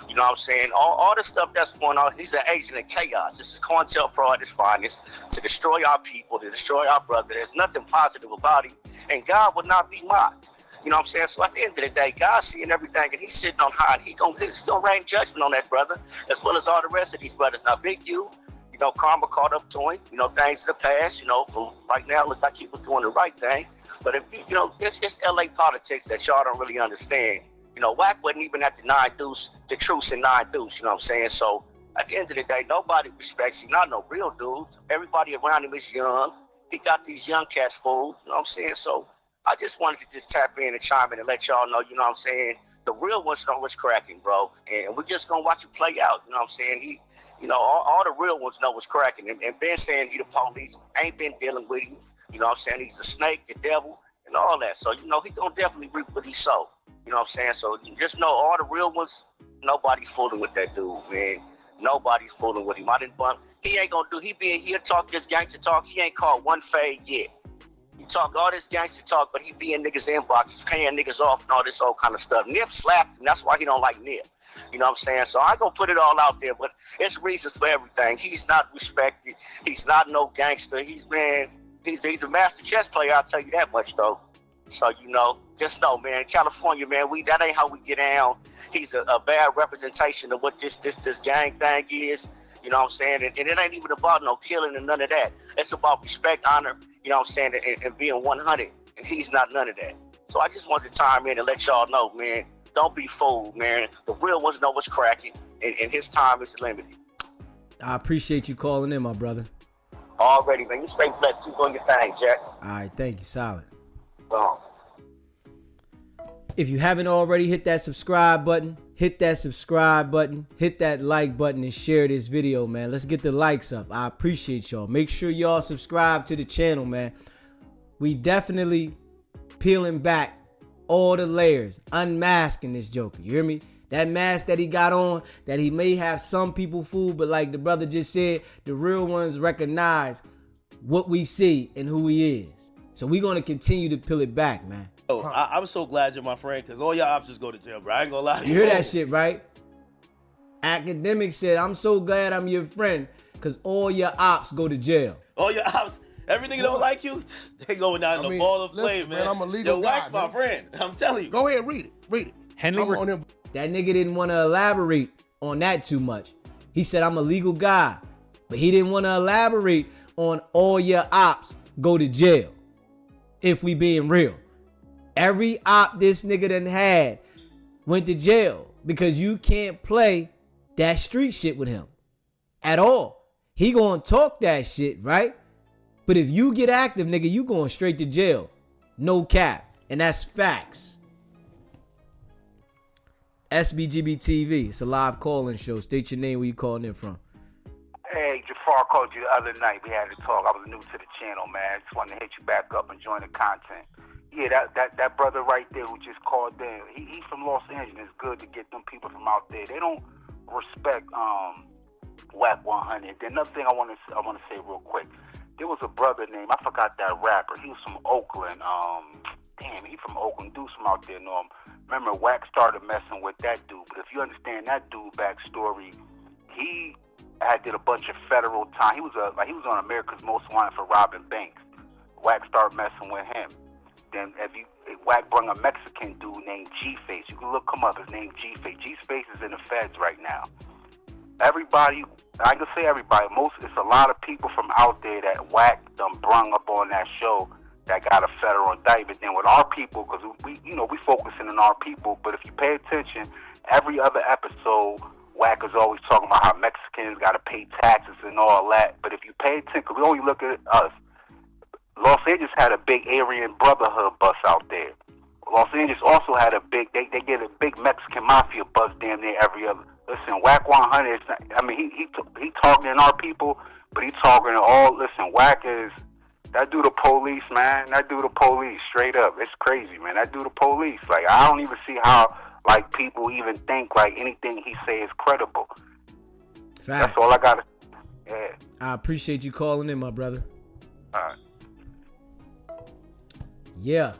You know what I'm saying? All the stuff that's going on, he's an agent of chaos. This is COINTELPRO at its finest, to destroy our people, to destroy our brother. There's nothing positive about him, and God would not be mocked. You know what I'm saying? So at the end of the day, God's seeing everything, and he's sitting on high, and he's gonna rain judgment on that brother, as well as all the rest of these brothers. Now, Big U, you know, karma caught up to him. You know, things in the past, you know, from right now, look like he was doing the right thing. But if you know, it's LA politics that y'all don't really understand. You know, Wack wasn't even at the 9 Deuce, the truce in 9 Deuce, you know what I'm saying? So at the end of the day, nobody respects him, not no real dudes. Everybody around him is young. He got these young cats fooled, you know what I'm saying? So I just wanted to just tap in and chime in and let y'all know, you know what I'm saying? The real ones know what's cracking, bro. And we're just gonna watch it play out, you know what I'm saying? He, you know, all the real ones know what's cracking. And Ben saying he the police, ain't been dealing with him. You know what I'm saying? He's a snake, the devil, and all that. So, you know, he gonna definitely reap what he sowed. You know what I'm saying? So you just know all the real ones, nobody's fooling with that dude, man. Nobody's fooling with him. I didn't bump. He ain't gonna do, he'll talk this gangster talk. He ain't caught one fade yet. He talk all this gangster talk, but he be in niggas' inboxes, paying niggas off and all this old kind of stuff. Nip slapped him. That's why he don't like Nip. You know what I'm saying? So I ain't gonna put it all out there, but it's reasons for everything. He's not respected. He's not no gangster. He's a master chess player, I'll tell you that much though. So, you know, just know, man, California, man, that ain't how we get down. He's a bad representation of what this gang thing is. You know what I'm saying? And it ain't even about no killing and none of that. It's about respect, honor, you know what I'm saying, and being 100. And he's not none of that. So I just wanted to chime in and let y'all know, man, don't be fooled, man. The real ones know what's cracking, and his time is limited. I appreciate you calling in, my brother. Already, man. You stay blessed. Keep doing your thing, Jack. All right, thank you. Solid. If you haven't already, hit that subscribe button, hit that like button, and share this video, man. Let's get the likes up. I appreciate y'all. Make sure y'all subscribe to the channel, man. We definitely peeling back all the layers, unmasking this Joker. You hear me? That mask that he got on, that he may have some people fooled, but like the brother just said, the real ones recognize what we see and who he is. So we're going to continue to peel it back, man. Oh, I'm so glad you're my friend, because all your options go to jail, bro. I ain't gonna lie to you. You hear that shit, right? Academic said, I'm so glad I'm your friend, because all your ops go to jail. All your ops, everything don't like you, they going down in the ball of flame, man. I'm a legal Yo, guy, Wack's my friend. I'm telling you. Go ahead, read it. That nigga didn't want to elaborate on that too much. He said, I'm a legal guy, but he didn't want to elaborate on all your ops go to jail. If we being real. Every op this nigga done had went to jail because you can't play that street shit with him at all. He gonna talk that shit, right? But if you get active, nigga, you going straight to jail. No cap. And that's facts. Sbgbtv. It's a live call-in show. State your name, where you calling in from. Hey, Jafar called you the other night. We had to talk. I was new to the channel, man. Just wanted to hit you back up and join the content. Yeah, that brother right there who just called in, he's from Los Angeles. It's good to get them people from out there. They don't respect Wack 100. Then another thing I want to say real quick. There was a brother named, I forgot that rapper. He was from Oakland. He from Oakland. Dudes from out there know him. Remember, Wack started messing with that dude. But if you understand that dude backstory, he did a bunch of federal time. He was on America's Most Wanted for robbing banks. Wack started messing with him. Then Wack brought a Mexican dude named G-Face. You can look him up. His name G-Face. G-Face is in the feds right now. Everybody, I can say everybody, it's a lot of people from out there that Wack done brung up on that show that got a federal indictment. Then with our people, because we focusing on our people, but if you pay attention, every other episode, Wack is always talking about how Mexicans got to pay taxes and all that. But if you pay attention, because we only look at us, Los Angeles had a big Aryan Brotherhood bus out there. Los Angeles also had a big, they get a big Mexican mafia bus damn near every other. Listen, Wack 100, he talking to our people, but he talking to all, listen, Wack is, that dude the police, man. That dude the police, straight up. It's crazy, man. That dude the police. Like, I don't even see how, like, people even think, like, anything he say is credible. Fact. That's all I got to say. Yeah. I appreciate you calling in, my brother. All right. Yeah.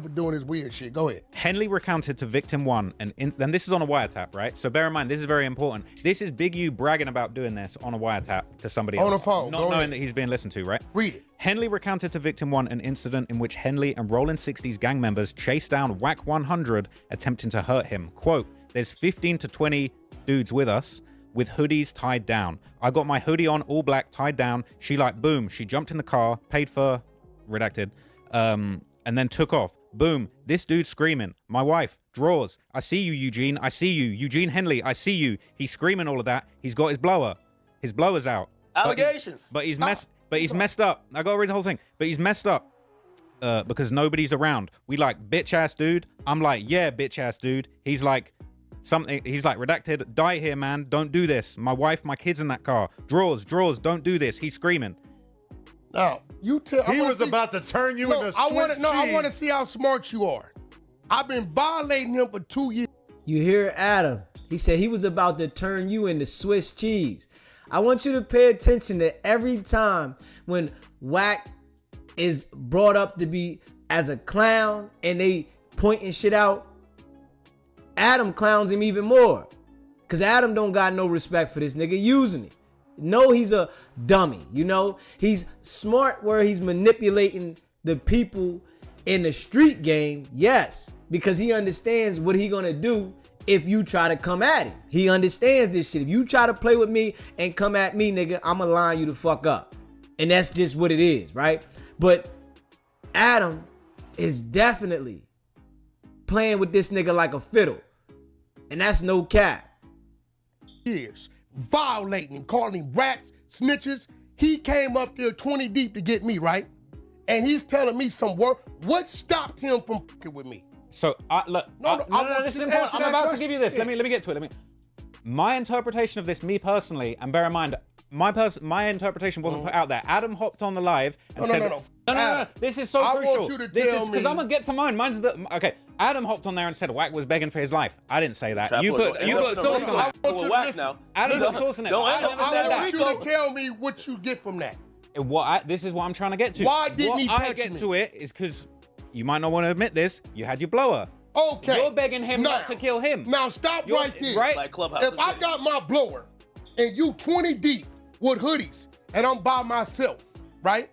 for doing this weird shit. Go ahead. Henley recounted to victim one, and then this is on a wiretap, right? So bear in mind, this is very important. This is Big U bragging about doing this on a wiretap to somebody else. On the phone. Not knowing that he's being listened to, right? Read it. Henley recounted to victim one an incident in which Henley and Rollin 60's gang members chased down Wack 100, attempting to hurt him. Quote, there's 15 to 20 dudes with us with hoodies tied down. I got my hoodie on, all black, tied down. She like, boom. She jumped in the car, paid for, redacted, and then took off. Boom, this dude screaming. My wife, drawers. I see you, Eugene. I see you. Eugene Henley, I see you. He's screaming all of that. He's got his blower. His blower's out. Allegations. But he's messed up. I gotta read the whole thing. But he's messed up because nobody's around. We like, bitch ass dude. I'm like, yeah, bitch ass dude. He's like, something. He's like, redacted. Die here, man. Don't do this. My wife, my kids in that car. Drawers. Don't do this. He's screaming. Now, you tell. He was about to turn you into Swiss cheese. I want to see how smart you are. I've been violating him for 2 years. You hear Adam? He said he was about to turn you into Swiss cheese. I want you to pay attention to every time when Wack is brought up to be as a clown and they pointing shit out. Adam clowns him even more. Because Adam don't got no respect for this nigga using it. No, he's a dummy, you know? He's smart where he's manipulating the people in the street game, yes. Because he understands what he gonna do if you try to come at him. He understands this shit. If you try to play with me and come at me, nigga, I'ma line you the fuck up. And that's just what it is, right? But Adam is definitely playing with this nigga like a fiddle. And that's no cap. Years violating and calling him rats, snitches. He came up there 20 deep to get me, right? And he's telling me some word. What stopped him from fucking with me? So, look, no, this is important. I'm about to give you this. Yeah. Let me get to it. My interpretation of this, me personally, and bear in mind, my interpretation wasn't put out there. Adam hopped on the live and said, No. This is so crucial. I want you to tell me. Because I'm gonna get to mine. Mine's okay. Adam hopped on there and said Wack was begging for his life. I didn't say that. You put source on that. I want you to listen. Adam put source on it. I want you to tell me what you get from that. This is what I'm trying to get to. Why didn't he touch me? I get to it is because you might not want to admit this. You had your blower. Okay. You're begging him not to kill him. Now stop right there. Right? Like Clubhouse. If I got my blower and you 20 deep with hoodies and I'm by myself, right?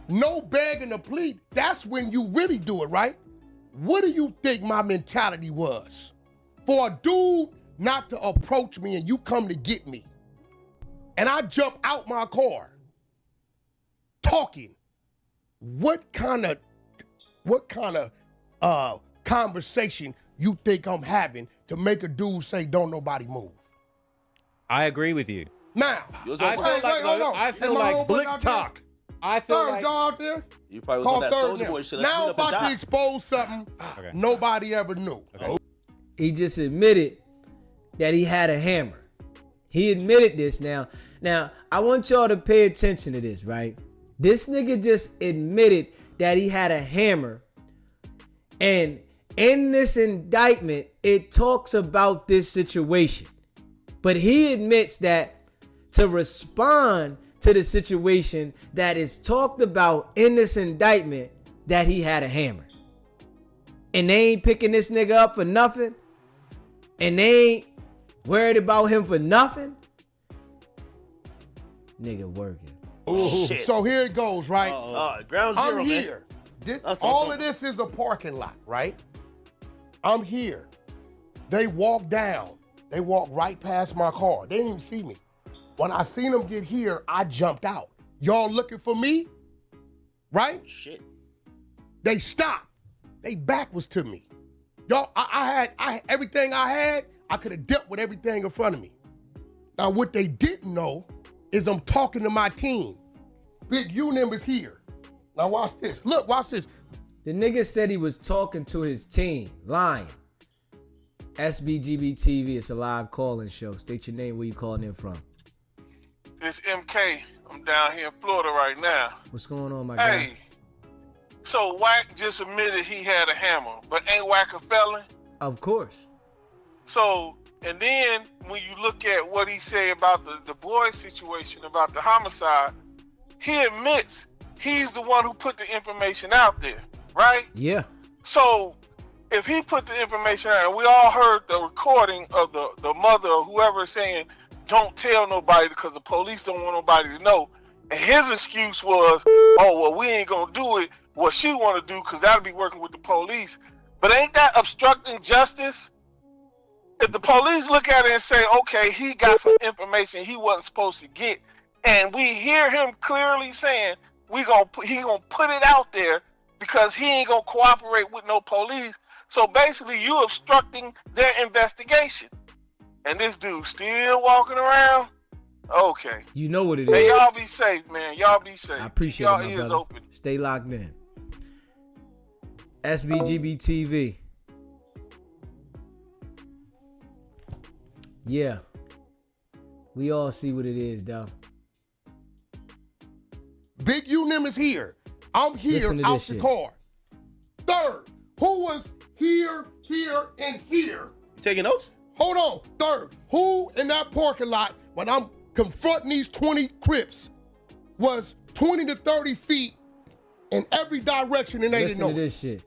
No begging to plead. That's when you really do it, right? What do you think my mentality was? For a dude not to approach me and you come to get me, and I jump out my car talking, what kind of conversation you think I'm having to make a dude say don't nobody move? I agree with you. Now, I feel like Blick talk. I feel third like y'all out there. You probably Call was on that third Soulja Boy shit. now I'm about to expose something nobody ever knew. Okay. He just admitted that he had a hammer. He admitted this now. Now, I want y'all to pay attention to this, right? This nigga just admitted that he had a hammer. And in this indictment, it talks about this situation. But he admits that to respond to the situation that is talked about in this indictment, that he had a hammer. And they ain't picking this nigga up for nothing. And they ain't worried about him for nothing. Nigga working. Ooh, shit. So here it goes, right? Ground zero, I'm man. here. All of this is a parking lot, right? I'm here. They walk down. They walk right past my car. They didn't even see me. When I seen them get here, I jumped out. Y'all looking for me? Right? Shit. They stopped. They back was to me. Y'all, I had everything I had, I could have dealt with everything in front of me. Now, what they didn't know is I'm talking to my team. Big U-Nim is here. Now watch this. Look, watch this. The nigga said he was talking to his team. Lying. Sbgbtv, it's a live call-in show. State your name, where you calling in from. It's MK. I'm down here in Florida right now. What's going on, my guy? Hey, so Wack just admitted he had a hammer, but ain't Wack a felon? Of course. So, and then when you look at what he said about the boy situation, about the homicide, he admits he's the one who put the information out there. right? Yeah. So if he put the information out, and we all heard the recording of the mother or whoever saying, don't tell nobody because the police don't want nobody to know. And his excuse was, oh, well, we ain't going to do it what she want to do because that'll be working with the police. But ain't that obstructing justice? If the police look at it and say, okay, he got some information he wasn't supposed to get, and we hear him clearly saying he gonna put it out there because he ain't gonna cooperate with no police. So basically, you obstructing their investigation. And this dude still walking around. Okay. You know what it is. Hey, y'all be safe, man. Y'all be safe. I appreciate Keep y'all it, my ears brother. open. Stay locked in. Sbgbtv. Yeah. We all see what it is, though. Big Unim is here. I'm here out the car. Third, who was here, and here? You taking notes? Hold on. Third, who in that parking lot when I'm confronting these 20 Crips was 20 to 30 feet in every direction and they didn't know? Listen to this shit.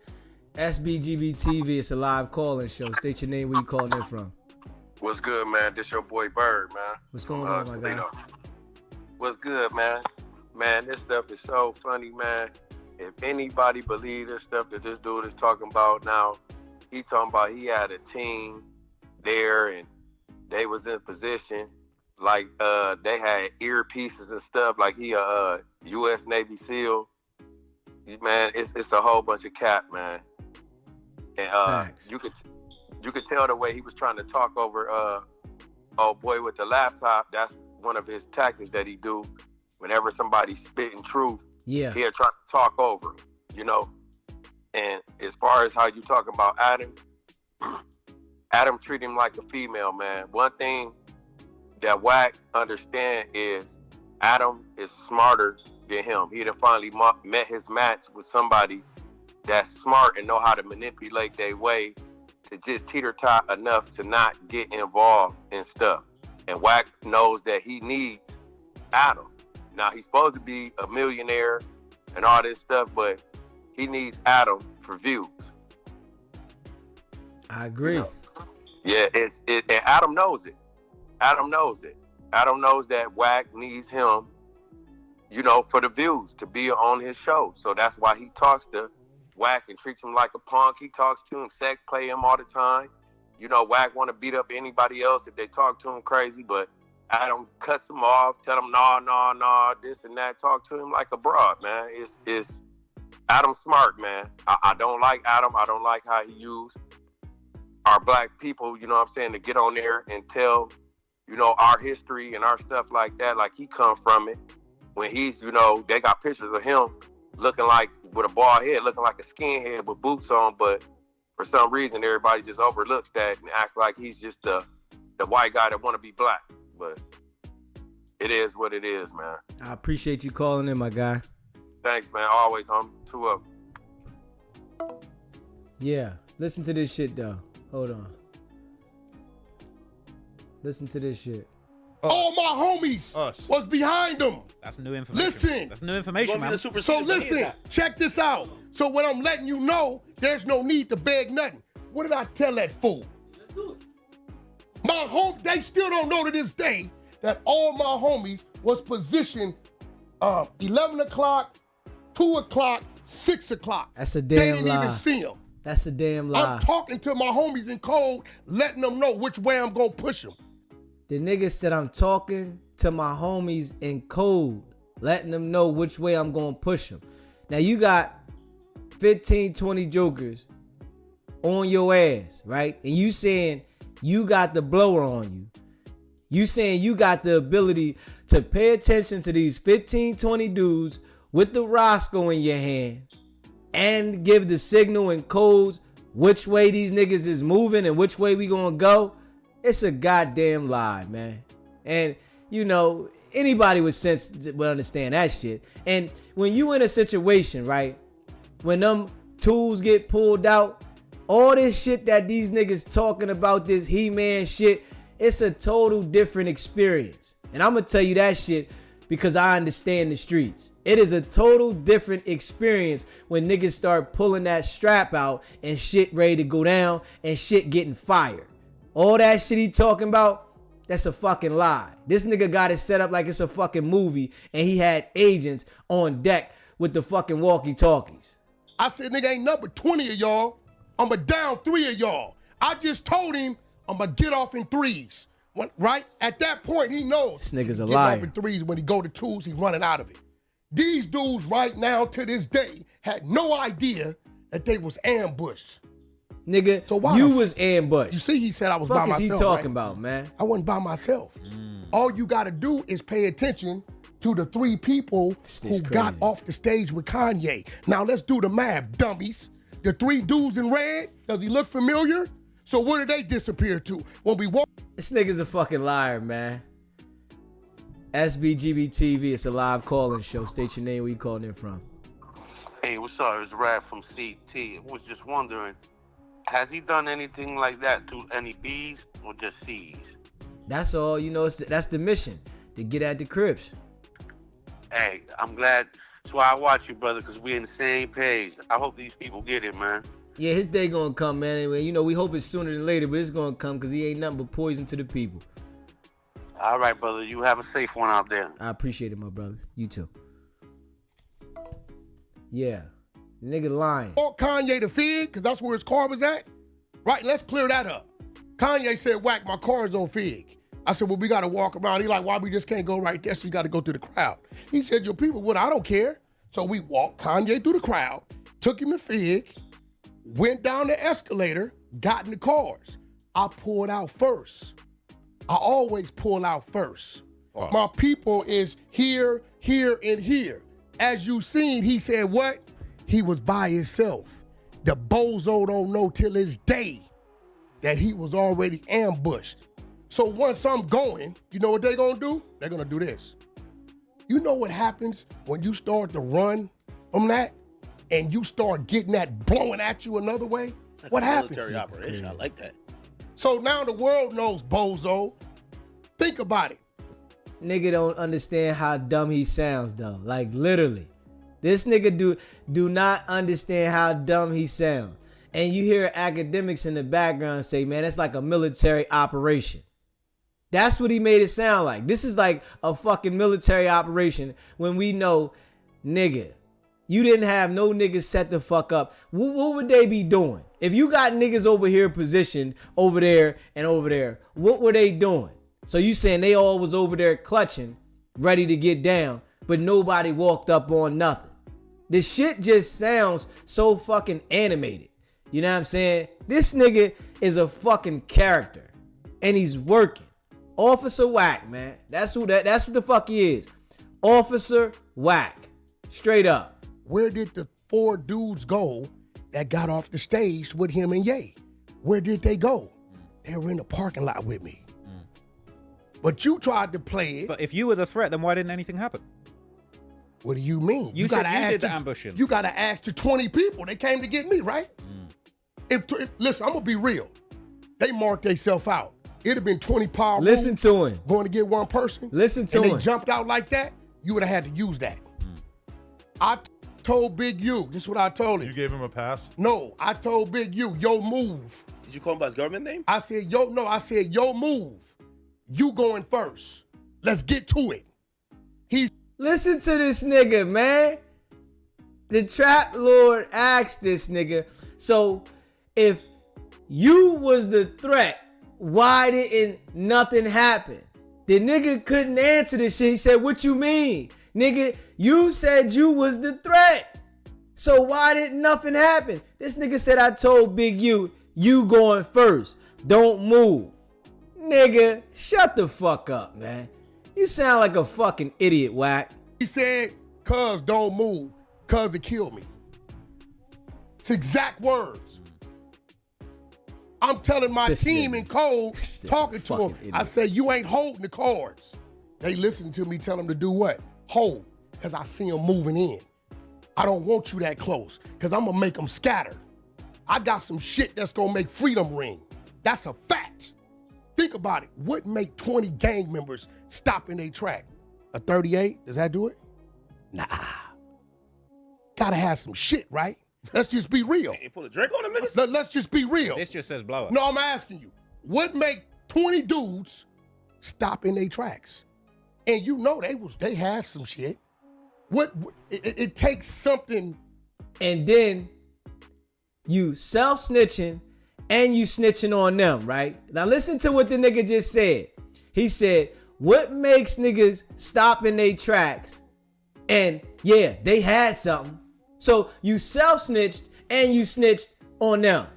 Sbgbtv, it's a live call-in show. State your name, where you calling in from. What's good, man? This your boy Bird, man. What's going on, my guy? What's good, man? Man, this stuff is so funny, man. If anybody believe this stuff that this dude is talking about now, he talking about he had a team there and they was in position, like they had earpieces and stuff, like he a U.S. Navy SEAL. Man, it's a whole bunch of cap, man. And you could tell the way he was trying to talk over old boy with the laptop. That's one of his tactics that he do. Whenever somebody's spitting truth, he'll try to talk over him, you know. And as far as how you talking about Adam, Adam treat him like a female, man. One thing that Wack understand is Adam is smarter than him. He done finally met his match with somebody that's smart and know how to manipulate their way to just teeter-tot enough to not get involved in stuff. And Wack knows that he needs Adam. Now, he's supposed to be a millionaire and all this stuff, but he needs Adam for views. I agree. You know? Yeah, and Adam knows it. Adam knows it. Adam knows that Wack needs him, you know, for the views, to be on his show. So that's why he talks to Wack and treats him like a punk. He talks to him, sex play him all the time. You know, Wack want to beat up anybody else if they talk to him crazy, but Adam cuts him off, tell him, no, this and that. Talk to him like a broad, man. It's Adam smart, man. I don't like Adam. I don't like how he used our black people, you know what I'm saying, to get on there and tell, you know, our history and our stuff like that, like he come from it. When he's, you know, they got pictures of him looking like, with a bald head, looking like a skinhead with boots on, but for some reason, everybody just overlooks that and act like he's just the white guy that want to be black. But it is what it is, man. I appreciate you calling in, my guy. Thanks, man. Always, I'm 2 up. Yeah. Listen to this shit, though. Hold on. Listen to this shit. All my homies was behind them. That's new information. Listen. That's new information, man. So listen, check this out. So when I'm letting you know, there's no need to beg nothing. What did I tell that fool? My home, they still don't know to this day that all my homies was positioned 11 o'clock, 2 o'clock, 6 o'clock. That's a They damn didn't lie. even see them. That's a damn lie. I'm talking to my homies in code, letting them know which way I'm gonna push them. The nigga said I'm talking to my homies in code, letting them know which way I'm gonna push them. Now you got 15, 20 jokers on your ass, right? And you saying you got the blower on you. You saying you got the ability to pay attention to these 15, 20 dudes with the Roscoe in your hand and give the signal and codes which way these niggas is moving and which way we gonna go. It's a goddamn lie, man. And, you know, anybody with sense will understand that shit. And when you in a situation, right, when them tools get pulled out, all this shit that these niggas talking about, this He-Man shit, it's a total different experience. And I'm gonna tell you that shit because I understand the streets. It is a total different experience when niggas start pulling that strap out and shit ready to go down and shit getting fired. All that shit he talking about, that's a fucking lie. This nigga got it set up like it's a fucking movie and he had agents on deck with the fucking walkie-talkies. I said, nigga, ain't nothing but 20 of y'all. I'ma down 3 of y'all. I just told him I'ma get off in 3s. Right? At that point, he knows. This nigga's a get liar. off in 3s. When he go to 2s, he running out of it. These dudes right now to this day had no idea that they was ambushed. Nigga, so why you was ambushed. You see, he said I was Fuck by myself. is he talking right? about, man? I wasn't by myself. All you got to do is pay attention to the 3 people who got off the stage with Kanye. Now let's do the math, dummies. The 3 dudes in red, does he look familiar? So where did they disappear to? When we walk. This nigga's a fucking liar, man. Sbgbtv, it's a live call-in show. State your name, where you calling in from. Hey, what's up? It's Rad from CT. I was just wondering, has he done anything like that to any B's or just C's? That's all, you know, that's the mission, to get at the Crips. Hey, I'm glad. That's why I watch you, brother, because we in the same page. I hope these people get it, man. Yeah, his day gonna come, man. Anyway, you know, we hope it's sooner than later, but it's gonna come because he ain't nothing but poison to the people. All right, brother. You have a safe one out there. I appreciate it, my brother. You too. Yeah. Nigga lying. Or Kanye the Fig, because that's where his car was at. Right, let's clear that up. Kanye said, Wack, my car is on Fig. I said, well, we got to walk around. He like, why we just can't go right there, so you got to go through the crowd. He said, your people would, I don't care. So we walked Kanye through the crowd, took him to Fig, went down the escalator, got in the cars. I pulled out first. I always pull out first. Wow. My people is here, here, and here. As you seen, he said what? He was by himself. The bozo don't know till his day that he was already ambushed. So once I'm going, you know what they're gonna do? They're gonna do this. You know what happens when you start to run from that and you start getting that blowing at you another way? It's like what a happens? military operation. I like that. So now the world knows bozo. Think about it. Nigga don't understand how dumb he sounds though. Like literally. This nigga do not understand how dumb he sounds. And you hear academics in the background say, man, it's like a military operation. That's what he made it sound like. This is like a fucking military operation when we know, nigga, you didn't have no niggas set the fuck up. What would they be doing? If you got niggas over here positioned over there and over there, what were they doing? So you saying they all was over there clutching, ready to get down, but nobody walked up on nothing. This shit just sounds so fucking animated. You know what I'm saying? This nigga is a fucking character. And he's working. Officer Wack, man. That's what the fuck he is. Officer Wack. Straight up. Where did the 4 dudes go that got off the stage with him and Ye? Where did they go? They were in the parking lot with me. But you tried to play it. But if you were the threat, then why didn't anything happen? What do you mean? You said you did the ambushing. You got to ask the 20 people. They came to get me, right? If listen, I'm going to be real. They marked themselves out. It'd have been 20 power. Listen to him. Going to get one person. Listen to him. And they jumped out like that. You would have had to use that. I told Big U. This is what I told him. You gave him a pass? No, I told Big U, yo move. Did you call him by his government name? I said, I said, yo move. You going first. Let's get to it. Listen to this nigga, man. The Trap Lord asked this nigga, so if you was the threat, why didn't nothing happen? The nigga couldn't answer this shit. He said, what you mean? Nigga, you said you was the threat. So why didn't nothing happen? This nigga said, I told Big U, you going first. Don't move. Nigga, shut the fuck up, man. You sound like a fucking idiot, Wack. He said, cuz don't move, cuz it killed me. It's exact words. I'm telling my team in code, talking to them. Idiot. I said, you ain't holding the cards. They listen to me tell them to do what? Hold, because I see them moving in. I don't want you that close, because I'm going to make them scatter. I got some shit that's going to make freedom ring. That's a fact. Think about it. What make 20 gang members stop in their track? A 38? Does that do it? Nah. Gotta have some shit, right? Let's just be real. You put a drink on them niggas? Let's just be real. This just says blow up. No, I'm asking you. What make 20 dudes stop in their tracks? And you know they had some shit. It takes something. And then you self-snitching and you snitching on them, right? Now listen to what the nigga just said. He said, what makes niggas stop in their tracks? And yeah, they had something. So you self-snitched and you snitched on them.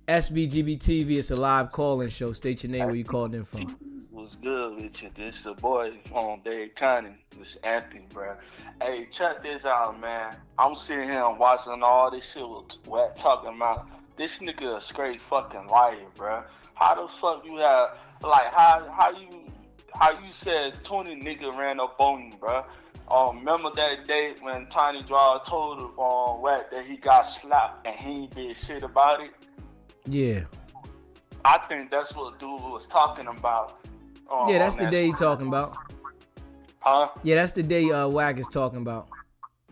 Sbgbtv, it's a live call-in show. State your name, where you called in from. What's good with you? This is a boy on Dade County. This is Anthony, bro. Hey, check this out, man. I'm sitting here and watching all this shit with Wack talking about. This nigga a straight fucking liar, bro. How the fuck you have, like, how you said 20 nigga ran up on you, bro? Remember that day when Tiny Draw told Wack that he got slapped and he ain't did shit about it? Yeah. I think that's what dude was talking about. Yeah, that's the day he talking about. Huh? Yeah, that's the day Wack is talking about.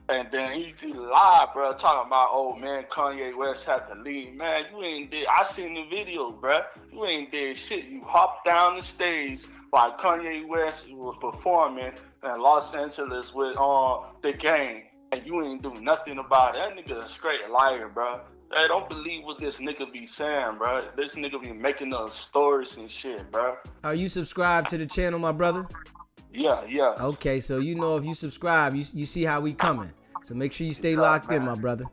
And then he lied, bro, talking about, oh man, Kanye West had to leave. Man, you ain't did. I seen the video, bro. You ain't did shit. You hopped down the stage while Kanye West was performing in Los Angeles with The Game, and you ain't do nothing about it. That nigga a straight liar, bro. Hey, don't believe what this nigga be saying, bro. This nigga be making up stories and shit, bro. Are you subscribed to the channel, my brother? Yeah. Okay, so you know if you subscribe, you see how we coming. So make sure you stay locked in, my brother.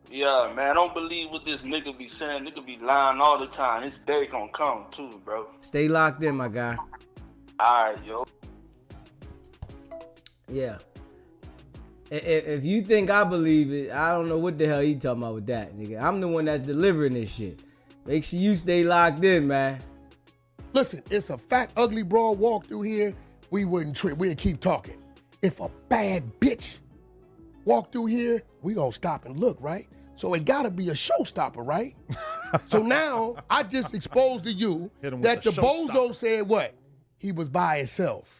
Yeah, man, don't believe what this nigga be saying. Nigga be lying all the time. His day gonna come too, bro. Stay locked in, my guy. All right, yo. Yeah. If you think I believe it, I don't know what the hell he talking about with that, nigga. I'm the one that's delivering this shit. Make sure you stay locked in, man. Listen, it's a fat, ugly broad walk through here. We wouldn't trip. We'd keep talking. If a bad bitch walk through here, we gonna stop and look, right? So it gotta be a showstopper, right? So now I just exposed to you that the bozo said what? He was by himself.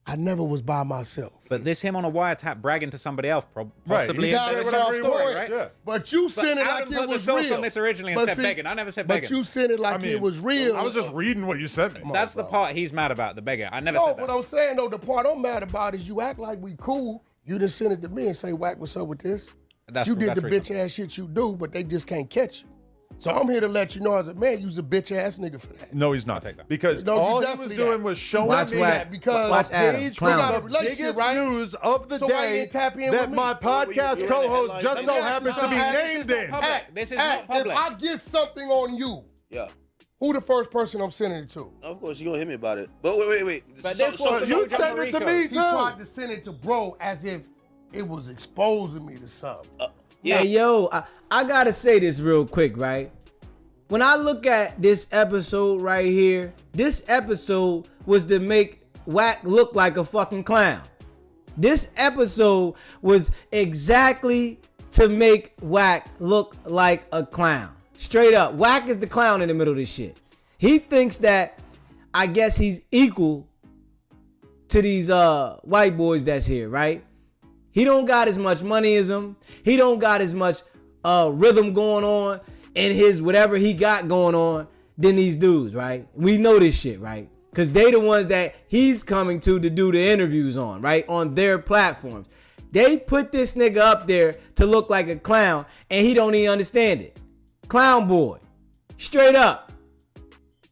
I never was by myself. But this him on a wiretap bragging to somebody else, possibly. Right. He got it story, right? Yeah. But you sent it like it was real. On this originally and said begging. I never said begging. But you sent it like it was real. I was just reading what you sent me. That's the part he's mad about, the begging. I never said that. No, what I'm saying though, the part I'm mad about is you act like we cool. You didn't send it to me and say, Wack, what's up with this? You did the bitch ass shit you do, but they just can't catch you. So I'm here to let you know as a man, you's a bitch ass nigga for that. No, he's not. Because all he was doing was showing me that because a page from the biggest news of the day that my podcast co-host just so happens to be named in. This is not public. If I get something on you, who the first person I'm sending it to? Of course, you're gonna hit me about it. But wait. But you send it to me too. He tried to send it to bro as if it was exposing me to something. Yeah. Hey, yo, I gotta say this real quick, right? When I look at this episode right here, this episode was to make Wack look like a fucking clown. This episode was exactly to make Wack look like a clown. Straight up, Wack is the clown in the middle of this shit. He thinks that, I guess he's equal to these white boys that's here, right? He don't got as much money as them. He don't got as much rhythm going on in his whatever he got going on than these dudes, right? We know this shit, right? Because they the ones that he's coming to do the interviews on, right? On their platforms. They put this nigga up there to look like a clown, and he don't even understand it. Clown boy. Straight up.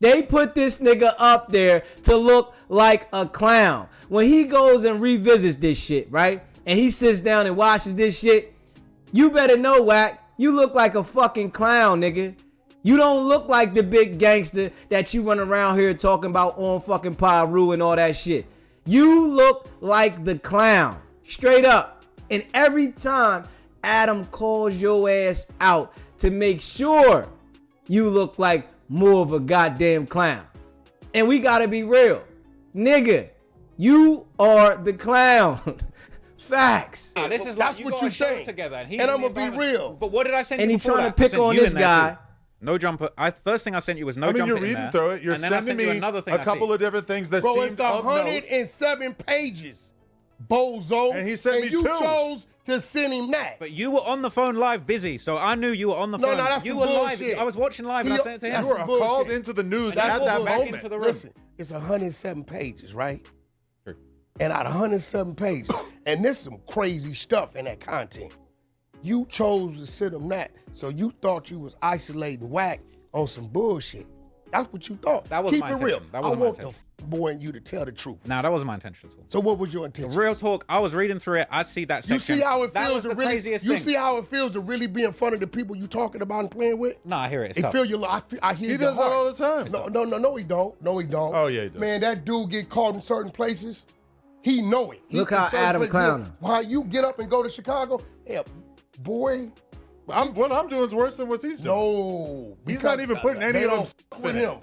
They put this nigga up there to look like a clown. When he goes and revisits this shit, right? And he sits down and watches this shit, you better know, Wack, you look like a fucking clown, nigga. You don't look like the big gangster that you run around here talking about on fucking Paru and all that shit. You look like the clown. Straight up. And every time Adam calls your ass out to make sure you look like more of a goddamn clown. And we gotta be real. Nigga, you are the clown. Facts. Nah, this is that's like, what you think. Together, and I'm gonna be real. But what did I send you? And he trying to pick on this guy. No jumper. First thing I sent you was no jumper. You're reading through it. You're sending me a couple of different things that Bro, seemed it's 107 pages. bozo. And he sent me you two. chose to send him that. But you were on the phone live busy, so I knew you were on the phone. No, that's you some were bullshit. live. I was watching live and I sent it to him. You were called into the news That's at that some moment. into the room. Listen, it's 107 pages, right? And out of 107 pages, and there's some crazy stuff in that content. You chose to send him that, so you thought you was isolating Wack on some bullshit. That's what you thought. That was Keep my it real. intention. That I was my want the intention. boy in you to tell the truth. No, that wasn't my intention at all. So what was your intention? Real talk, I was reading through it. I see that section. You see how it That feels was to the really. craziest You thing. see how it feels to really be in front of the people you talking about and playing with. No, I hear it. It's It tough. feel your. I hear He your does that heart. all the time. No, he don't. No, he don't. Oh, yeah, he does. Man, that dude get caught in certain places. He know it. Look in how certain Adam places. clowned him. Why you get up and go to Chicago? Yeah, boy. What I'm doing is worse than what he's doing. No, He's not even putting any they of them don't stuff with in it. him.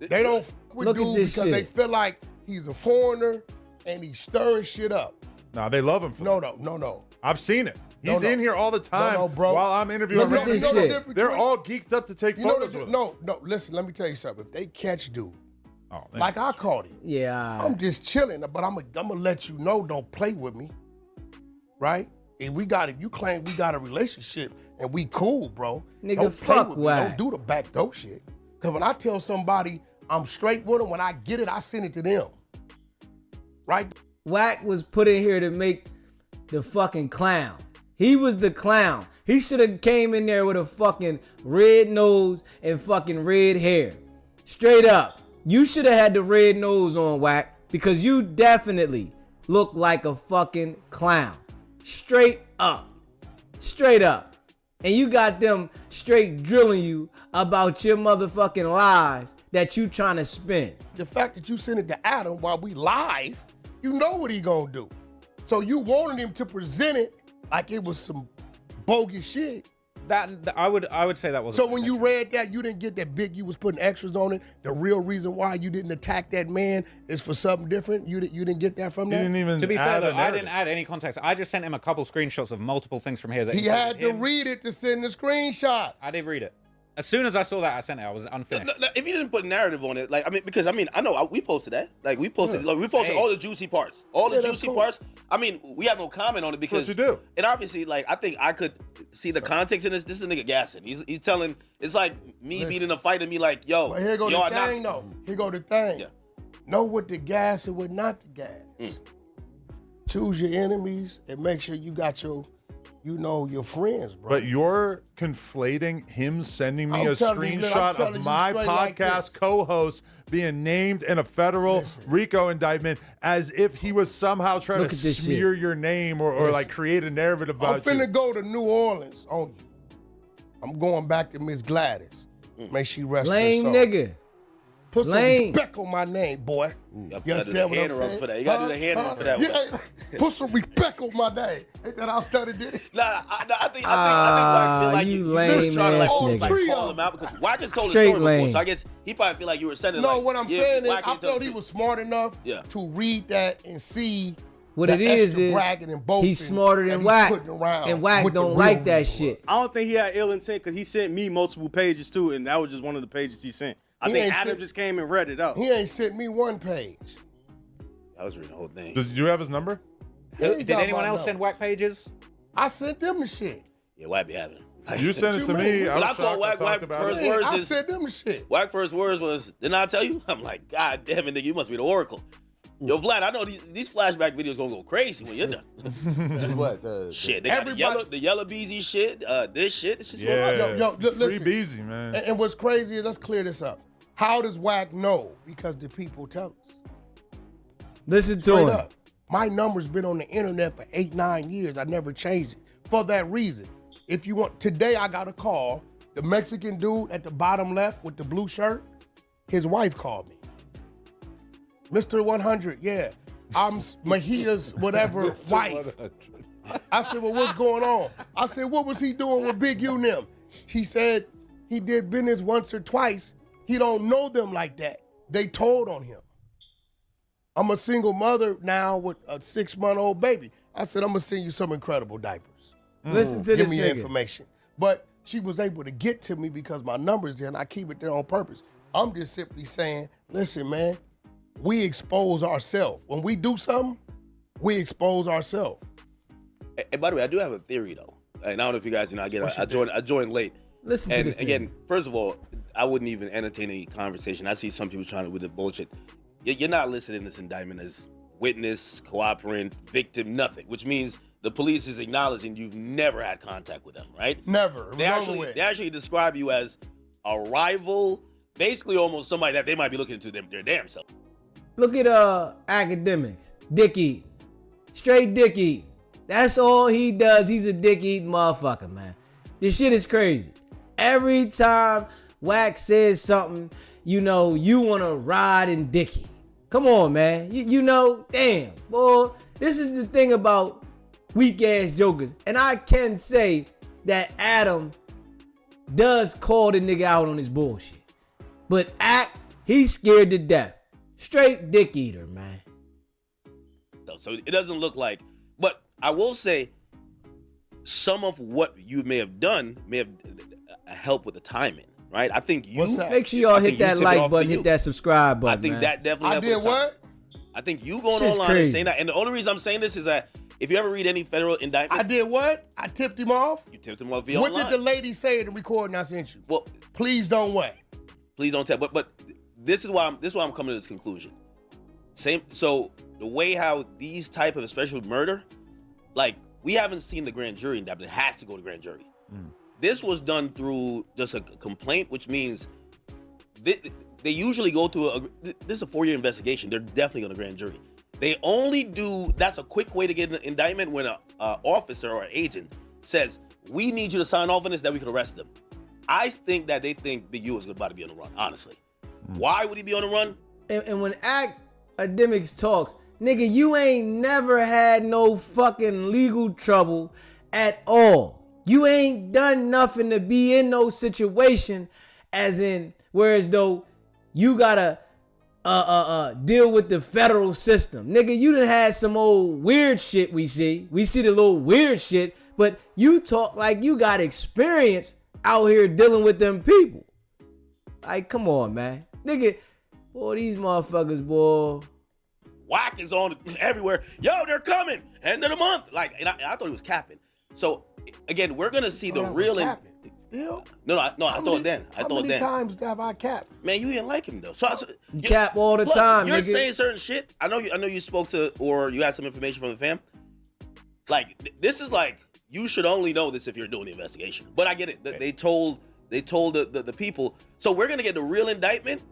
They don't with Look at dude this because they shit. feel like he's a foreigner and he's stirring shit up. Nah, they love him for that. No. I've seen it. He's No. in here all the time bro. while I'm interviewing. Look at this shit. They're all geeked up to take photos with him. No, listen, let me tell you something. If they catch dude, Oh, like I caught him, Yeah. I'm just chilling, but I'm gonna let you know, don't play with me. Right? And you claim we got a relationship and we cool, bro. Nigga, don't play fuck with me. Wack. Don't do the backdoor shit. Cause when I tell somebody I'm straight with them, when I get it, I send it to them. Right? Wack was put in here to make the fucking clown. He was the clown. He should have came in there with a fucking red nose and fucking red hair. Straight up. You should have had the red nose on, Wack, because you definitely look like a fucking clown. Straight up. Straight up. And you got them straight drilling you about your motherfucking lies that you trying to spin. The fact that you sent it to Adam while we live, you know what he gonna do. So you wanted him to present it like it was some bogus shit. That I would say that was. So when you read that, you didn't get that big. You was putting extras on it. The real reason why you didn't attack that man is for something different. You didn't get that from He that. didn't even To be fair, add though, a I narrative. didn't add any context. I just sent him a couple screenshots of multiple things from here that He had to him. read it to send the screenshot. I did read it. As soon as I saw that, I sent it. I was unfinished. No, if you didn't put narrative on it, because I know we posted that. Like we posted, Hey. all the juicy parts, all the Yeah, that's juicy cool. parts. I mean, we have no comment on it because you do. And obviously, like I think I could see the context in this. This is a nigga gassing. He's telling. It's like me being in a fight and me like, yo, But here go yo, the thing, though. Here go the thing. Yeah. Know what to gas and what not to gas. Choose your enemies and make sure you got your friends, bro. But you're conflating him sending me I'm a telling you, screenshot telling of you my straight like podcast this. co-host being named in a federal RICO indictment as if he was somehow trying Look to at this smear shit. your name or like create a narrative I'm about finna you. go to New Orleans on you. I'm going back to Miss Gladys. May she rest Lame her soul. nigga. Put some Lame. respect on my name, boy. You understand what I'm saying? For that. You gotta do the hand rub for that one. Yeah, put some respect on my name. Ain't that how Study did it? Nah, I think Wack feel like you you lame was trying to ass like nigga. call him out because Wack just told Straight his story lame. before, so I guess he probably feel like you were sending. No, like, what I'm yeah, saying is, Wack I ain't tell felt the he truth. was smart enough Yeah. to read that and see What the it is extra bragging and boasting he's smarter that than he's Wack, putting around and Wack with the don't real like that reason. shit. I don't think he had ill intent because he sent me multiple pages too, and that was just one of the pages he sent. I He think ain't Adam sent- just came and read it out. He ain't sent me one page. I was reading the whole thing. Do you have his number? Yeah, he Did got anyone my else number. send Wack pages? I sent them the shit. Yeah, Wack be having it. You sent it to you me. mean? I When I was called shocked. I Wack, talked about first it. words I is sent them the shit. Wack first words was, didn't I tell you? I'm like, God damn it, nigga, you must be the Oracle. Yo, Vlad, I know these flashback videos gonna go crazy when you're done. What? Shit, they got the yellow beezy shit, this shit. This shit's going on. Yeah, Yo, free listen. Beezy, man. And what's crazy is, let's clear this up. How does Wack know? Because the people tell us. Listen to Straight him. up. My number's been on the internet for 8-9 years. I never changed it for that reason. If you want, today I got a call. The Mexican dude at the bottom left with the blue shirt, his wife called me. Mr. 100, yeah. I'm Mejia's whatever wife. I said, well, what's going on? I said, what was he doing with Big U and them? He said he did business once or twice. He don't know them like that. They told on him. I'm a single mother now with a 6-month-old baby. I said, I'm gonna send you some incredible diapers. Listen to Give this me nigga. information. But she was able to get to me because my number's there and I keep it there on purpose. I'm just simply saying, listen, man, we expose ourselves. When we do something, we expose ourselves. And by the way, I do have a theory though, and I don't know if you guys, I joined late. Listen to this. Again, first of all, I wouldn't even entertain any conversation. I see some people trying to with the bullshit. You're not listed in this indictment as witness, cooperant, victim, nothing, which means the police is acknowledging you've never had contact with them, right? Never. They actually describe you as a rival, basically almost somebody that they might be looking into their damn self. Look at academics. Dick eating. Straight dick eating. That's all he does. He's a dick eating motherfucker, man. This shit is crazy. Every time Wack says something, you want to ride in dicky. Come on, man. Damn, boy. This is the thing about weak ass jokers. And I can say that Adam does call the nigga out on his bullshit. But he's scared to death. Straight dick eater, man. So it doesn't look like, but I will say some of what you may have done may have helped with the timing, right? I think you make sure y'all hit that like button, hit that subscribe button. I think that definitely I did what? I think you going Shit's online crazy. and saying that, and the only reason I'm saying this is that if you ever read any federal indictment, I did what? I tipped him off. You tipped him off via What online. did the lady say in the recording I sent you? Well, please don't what? Please don't tell. But this is why I'm coming to this conclusion. So the way how these type of, especially murder, like we haven't seen the grand jury indictment. It has to go to grand jury. This was done through just a complaint, which means they usually go to this is a 4-year investigation. They're definitely going to grand jury. They only do, that's a quick way to get an indictment when an officer or an agent says, we need you to sign off on this that we can arrest them. I think that they think Big U is about to be on the run, honestly. Why would he be on the run? And when academics talks, nigga, you ain't never had no fucking legal trouble at all. You ain't done nothing to be in no situation as in, whereas though you gotta deal with the federal system. Nigga, you done had some old weird shit we see. We see the little weird shit, but you talk like you got experience out here dealing with them people. Like, come on, man. Nigga, boy, these motherfuckers, boy. Wack is on everywhere. Yo, they're coming. End of the month. Like, and I thought he was capping. So, again, we're going to see the real... Still? No, I thought then. How many times have I capped? Man, you didn't like him, though. So, you cap all the time, you're nigga. saying certain shit. I know you spoke to, or you had some information from the fam. Like, this is like, you should only know this if you're doing the investigation. But I get it. They told the people. So we're going to get the real indictment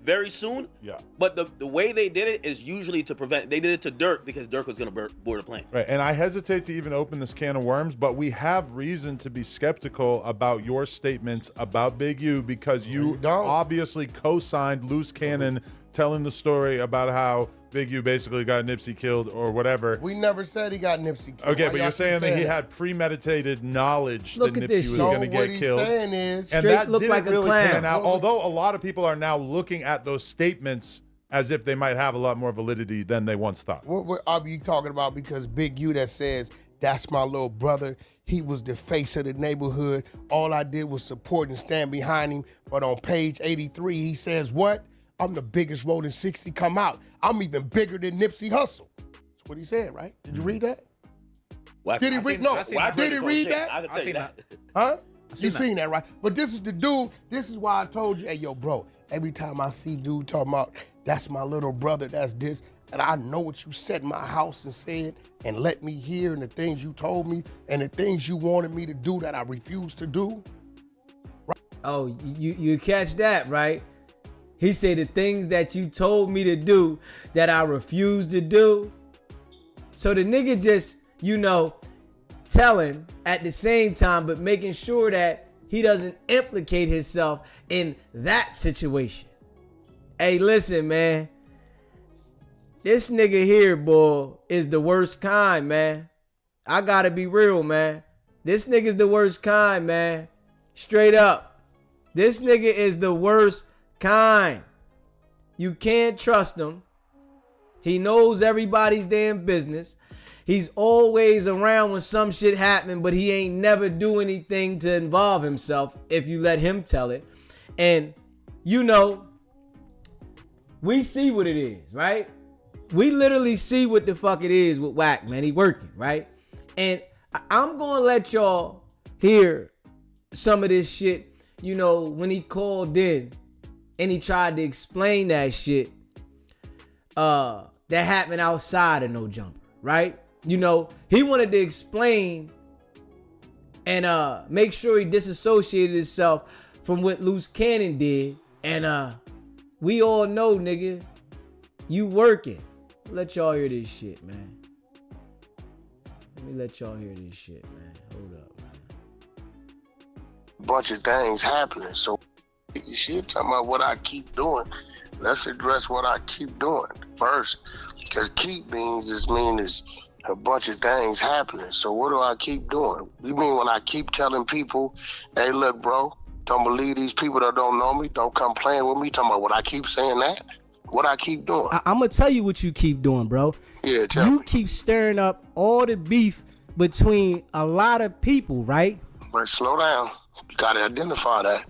very soon. Yeah. But the way they did it is usually to prevent. They did it to Dirk because Dirk was going to board a plane. Right. And I hesitate to even open this can of worms, but we have reason to be skeptical about your statements about Big U because you obviously co-signed Loose Cannon telling the story about how Big U basically got Nipsey killed or whatever. We never said he got Nipsey killed. Okay, but you're saying that he had premeditated knowledge that Nipsey was going to get killed. What he's saying is, and that didn't like really pan out. Although a lot of people are now looking at those statements as if they might have a lot more validity than they once thought. What are you talking about? Because Big U that says, that's my little brother. He was the face of the neighborhood. All I did was support and stand behind him. But on page 83, he says, what? I'm the biggest Rolling 60 come out. I'm even bigger than Nipsey Hussle. That's what he said, right? Did you read that? Well, did he read? No. Did he read that? I can tell you that. Huh? You seen that, right? But this is the dude. This is why I told you, hey, yo, bro, every time I see dude talking about, that's my little brother, that's this, and I know what you said in my house and said and let me hear and the things you told me and the things you wanted me to do that I refused to do. Right? Oh, you catch that, right? He said the things that you told me to do that I refused to do. So the nigga just, telling at the same time, but making sure that he doesn't implicate himself in that situation. Hey, listen, man. This nigga here, boy, is the worst kind, man. I gotta be real, man. This nigga's the worst kind, man. Straight up. This nigga is the worst kind. You can't trust him. He knows everybody's damn business. He's always around when some shit happen, but he ain't never do anything to involve himself if you let him tell it. And we see what it is, right? we literally see what the fuck it is with Wack, man. He working, right? And I'm gonna let y'all hear some of this shit, you know, when he called in and he tried to explain that shit that happened outside of No Jumper, right? You know, he wanted to explain and make sure he disassociated himself from what Luce Cannon did. And we all know, nigga, you working. Let y'all hear this shit, man. Let me let y'all hear this shit, man. Hold up, man. Bunch of things happening. So shit, talking about what I keep doing. Let's address what I keep doing first. Because keep means a bunch of things happening. So what do I keep doing? You mean when I keep telling people, hey, look, bro, don't believe these people that don't know me, don't come playing with me, talking about what I keep saying that? What I keep doing? I'm going to tell you what you keep doing, bro. Yeah, tell me. You keep stirring up all the beef between a lot of people, right? But slow down. You got to identify that.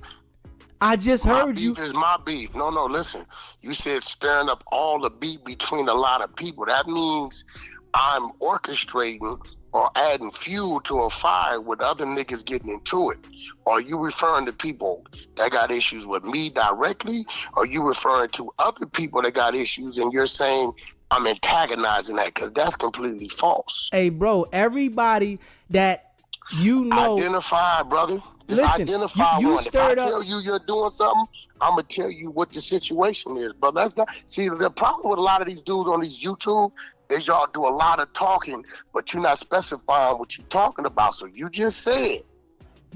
I just heard you. My beef is my beef. No, listen. You said stirring up all the beef between a lot of people. That means I'm orchestrating or adding fuel to a fire with other niggas getting into it. Are you referring to people that got issues with me directly? Or are you referring to other people that got issues and you're saying I'm antagonizing that? Because that's completely false. Hey, bro, everybody that you know. Identify, brother. Just listen, identify you one. If I tell you you're doing something, I'm going to tell you what the situation is, brother. That's not. See, the problem with a lot of these dudes on these YouTube is y'all do a lot of talking, but you're not specifying what you're talking about. So you just said,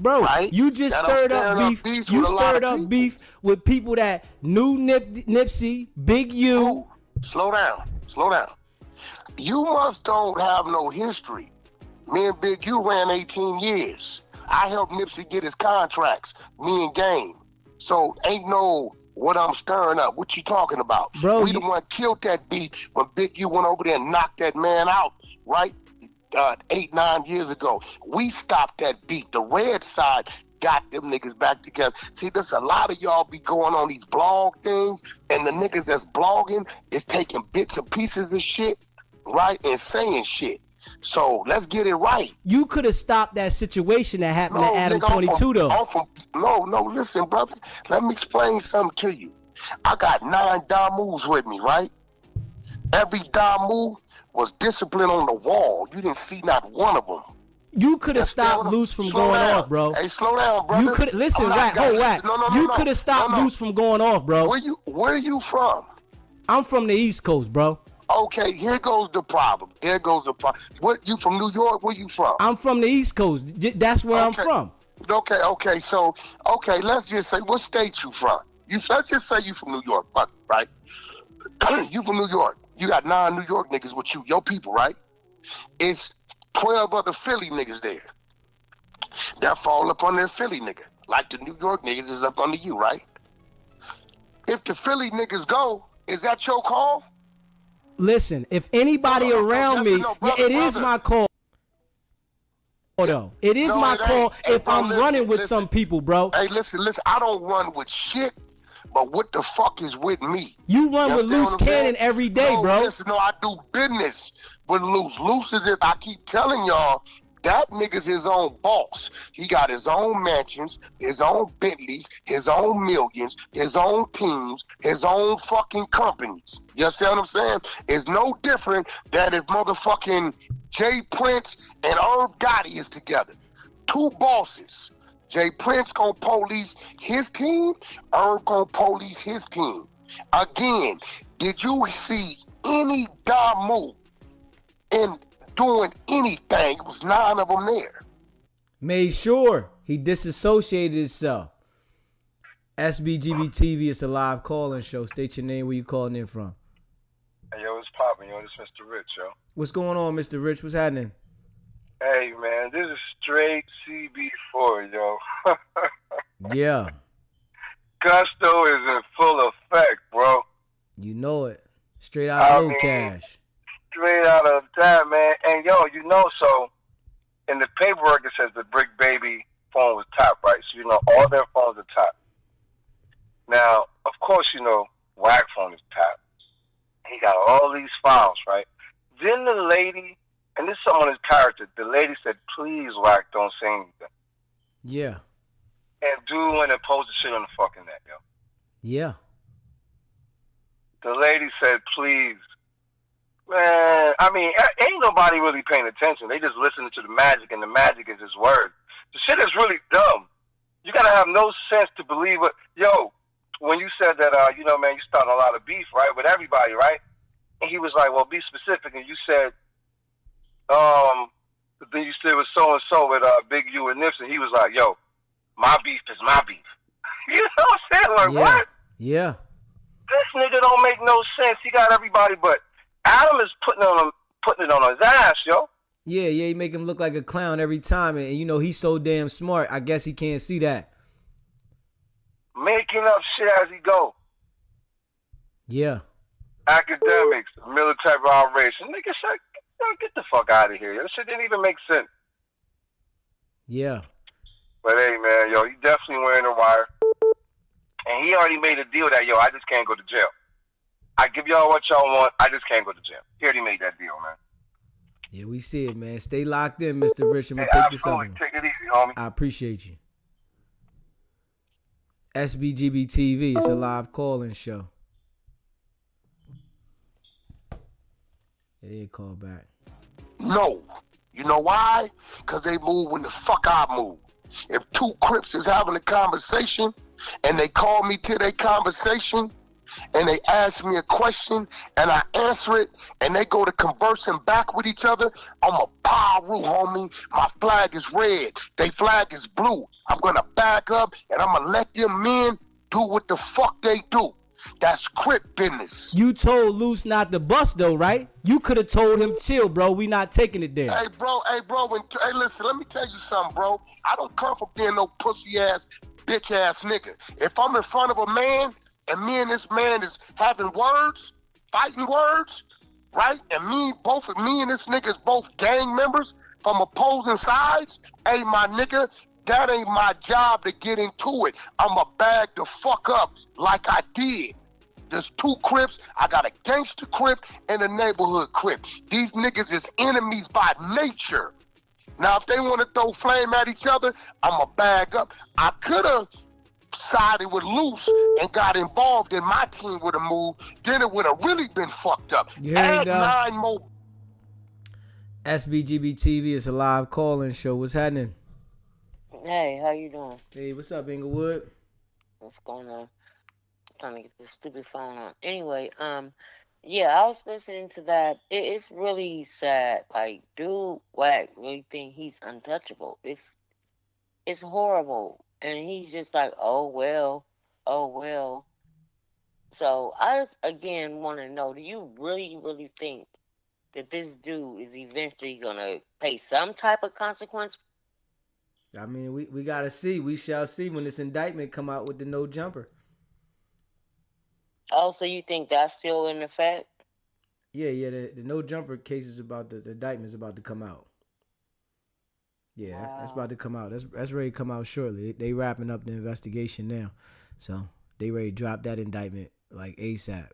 bro, right? You just stirred up beef. You stirred up beef with people that knew Nipsey, Big U. Oh, slow down. You must don't have no history. Me and Big U ran 18 years. I helped Nipsey get his contracts, me and Game. So ain't no what I'm stirring up. What you talking about? Bro, we the one killed that beat when Big U went over there and knocked that man out, right? 8-9 years ago. We stopped that beat. The red side got them niggas back together. See, there's a lot of y'all be going on these blog things, and the niggas that's blogging is taking bits and pieces of shit, right, and saying shit. So let's get it right. You could have stopped that situation that happened at Adam 22, though. No, listen, brother. Let me explain something to you. I got 9 Damus with me, right? Every Damu was disciplined on the wall. You didn't see not one of them. You could have stopped Luce from going off, bro. Hey, slow down, brother. You could listen, Wack. You could have stopped Luce from going off, bro. Where you from? I'm from the East Coast, bro. Okay, here goes the problem. What, you from New York? Where you from? I'm from the East Coast. That's where I'm from. Okay. So, let's just say, what state you from? Let's just say you from New York, right? You from New York. You got 9 New York niggas with you, your people, right? It's 12 other Philly niggas there. That fall up on their Philly nigga. Like the New York niggas is up under you, right? If the Philly niggas go, is that your call? Listen, if anybody around me, it is my call. Though it is my call if I'm running with some people, bro. Hey, listen. I don't run with shit, but what the fuck is with me? You run with Luce Cannon every day, bro. Listen, I do business with Luce. Luce is it. I keep telling y'all. That nigga's his own boss. He got his own mansions, his own Bentleys, his own millions, his own teams, his own fucking companies. You understand what I'm saying? It's no different than if motherfucking Jay Prince and Irv Gotti is together. 2 bosses. Jay Prince gonna police his team, Irv gonna police his team. Again, did you see any Damu in doing anything? It was 9 of them there. Made sure he disassociated himself. Sbgbtv, it's a live call-in show. State your name, where you calling in from. Hey, yo, it's poppin', yo. This is Mr. Rich, yo. What's going on, Mr. Rich? What's happening? Hey, man, this is straight CB4, yo. Yeah. Gusto is in full effect, bro. You know it. Straight out of cash. Straight out of that, man. And, yo, so in the paperwork it says the Brick Baby phone was top, right? So, all their phones are top. Now, of course, Wack phone is top. He got all these files, right? Then the lady, and this is someone his character, the lady said, please, Wack, don't say anything. Yeah. And dude went and posted shit on the fucking net, yo. Yeah. The lady said, please. Man, I mean, ain't nobody really paying attention. They just listening to the magic, and the magic is his word. The shit is really dumb. You gotta have no sense to believe it. Yo, when you said that, you know, man, you started a lot of beef, right, with everybody, right? And he was like, well, be specific. And you said, then you said it was so-and-so with Big U and Nipsey. He was like, yo, my beef is my beef. You know what I'm saying? Like, Yeah. what? Yeah. This nigga don't make no sense. He got everybody, but Adam is putting it on his ass, yo. Yeah, he make him look like a clown every time. And you know, he's so damn smart. I guess he can't see that. Making up shit as he go. Yeah. Academics, military operation. Nigga, shit, get the fuck out of here. This shit didn't even make sense. Yeah. But hey, man, yo, he definitely wearing a wire. And he already made a deal that, yo, I just can't go to jail. I give y'all what y'all want. I just can't go to jail. He already made that deal, man. Yeah, we see it, man. Stay locked in, Mr. Rich. I'm going to take this up. Take it easy, homie. I appreciate you. Sbgbtv, it's a live call-in show. Yeah, they call back. No. You know why? Because they move when the fuck I move. If two Crips is having a conversation and they call me to their conversation and they ask me a question and I answer it and they go to conversing back with each other, I'm a Paru, homie. My flag is red. They flag is blue. I'm going to back up and I'm going to let them men do what the fuck they do. That's Crip business. You told Luce not to bust though, right? You could have told him, chill, bro. We not taking it there. Hey, bro, hey, listen, let me tell you something, bro. I don't come from being no pussy-ass, bitch-ass nigga. If I'm in front of a man and me and this man is having words, fighting words, right? And both me and this nigga is both gang members from opposing sides, hey, my nigga, that ain't my job to get into it. I'ma bag the fuck up like I did. There's two Crips. I got a gangster Crip and a neighborhood Crip. These niggas is enemies by nature. Now, if they want to throw flame at each other, I'ma bag up. I could have sided with Luce and got involved and my team would have moved. Then it would have really been fucked up. Add 9 more. Sbgbtv is a live call-in show. What's happening? Hey, how you doing? Hey, what's up, Inglewood? What's going on? Trying to get this stupid phone on. Anyway, yeah, I was listening to that. It's really sad. Like, dude, Wack really think he's untouchable. It's horrible, and he's just like, oh well. So I just again want to know: do you really think that this dude is eventually gonna pay some type of consequence? I mean, we gotta see. We shall see when this indictment come out with the no jumper. Oh, so you think that's still in effect? Yeah. The no jumper case is about the indictment is about to come out. Yeah, that's about to come out. That's ready to come out shortly. They wrapping up the investigation now, so they ready to drop that indictment like ASAP.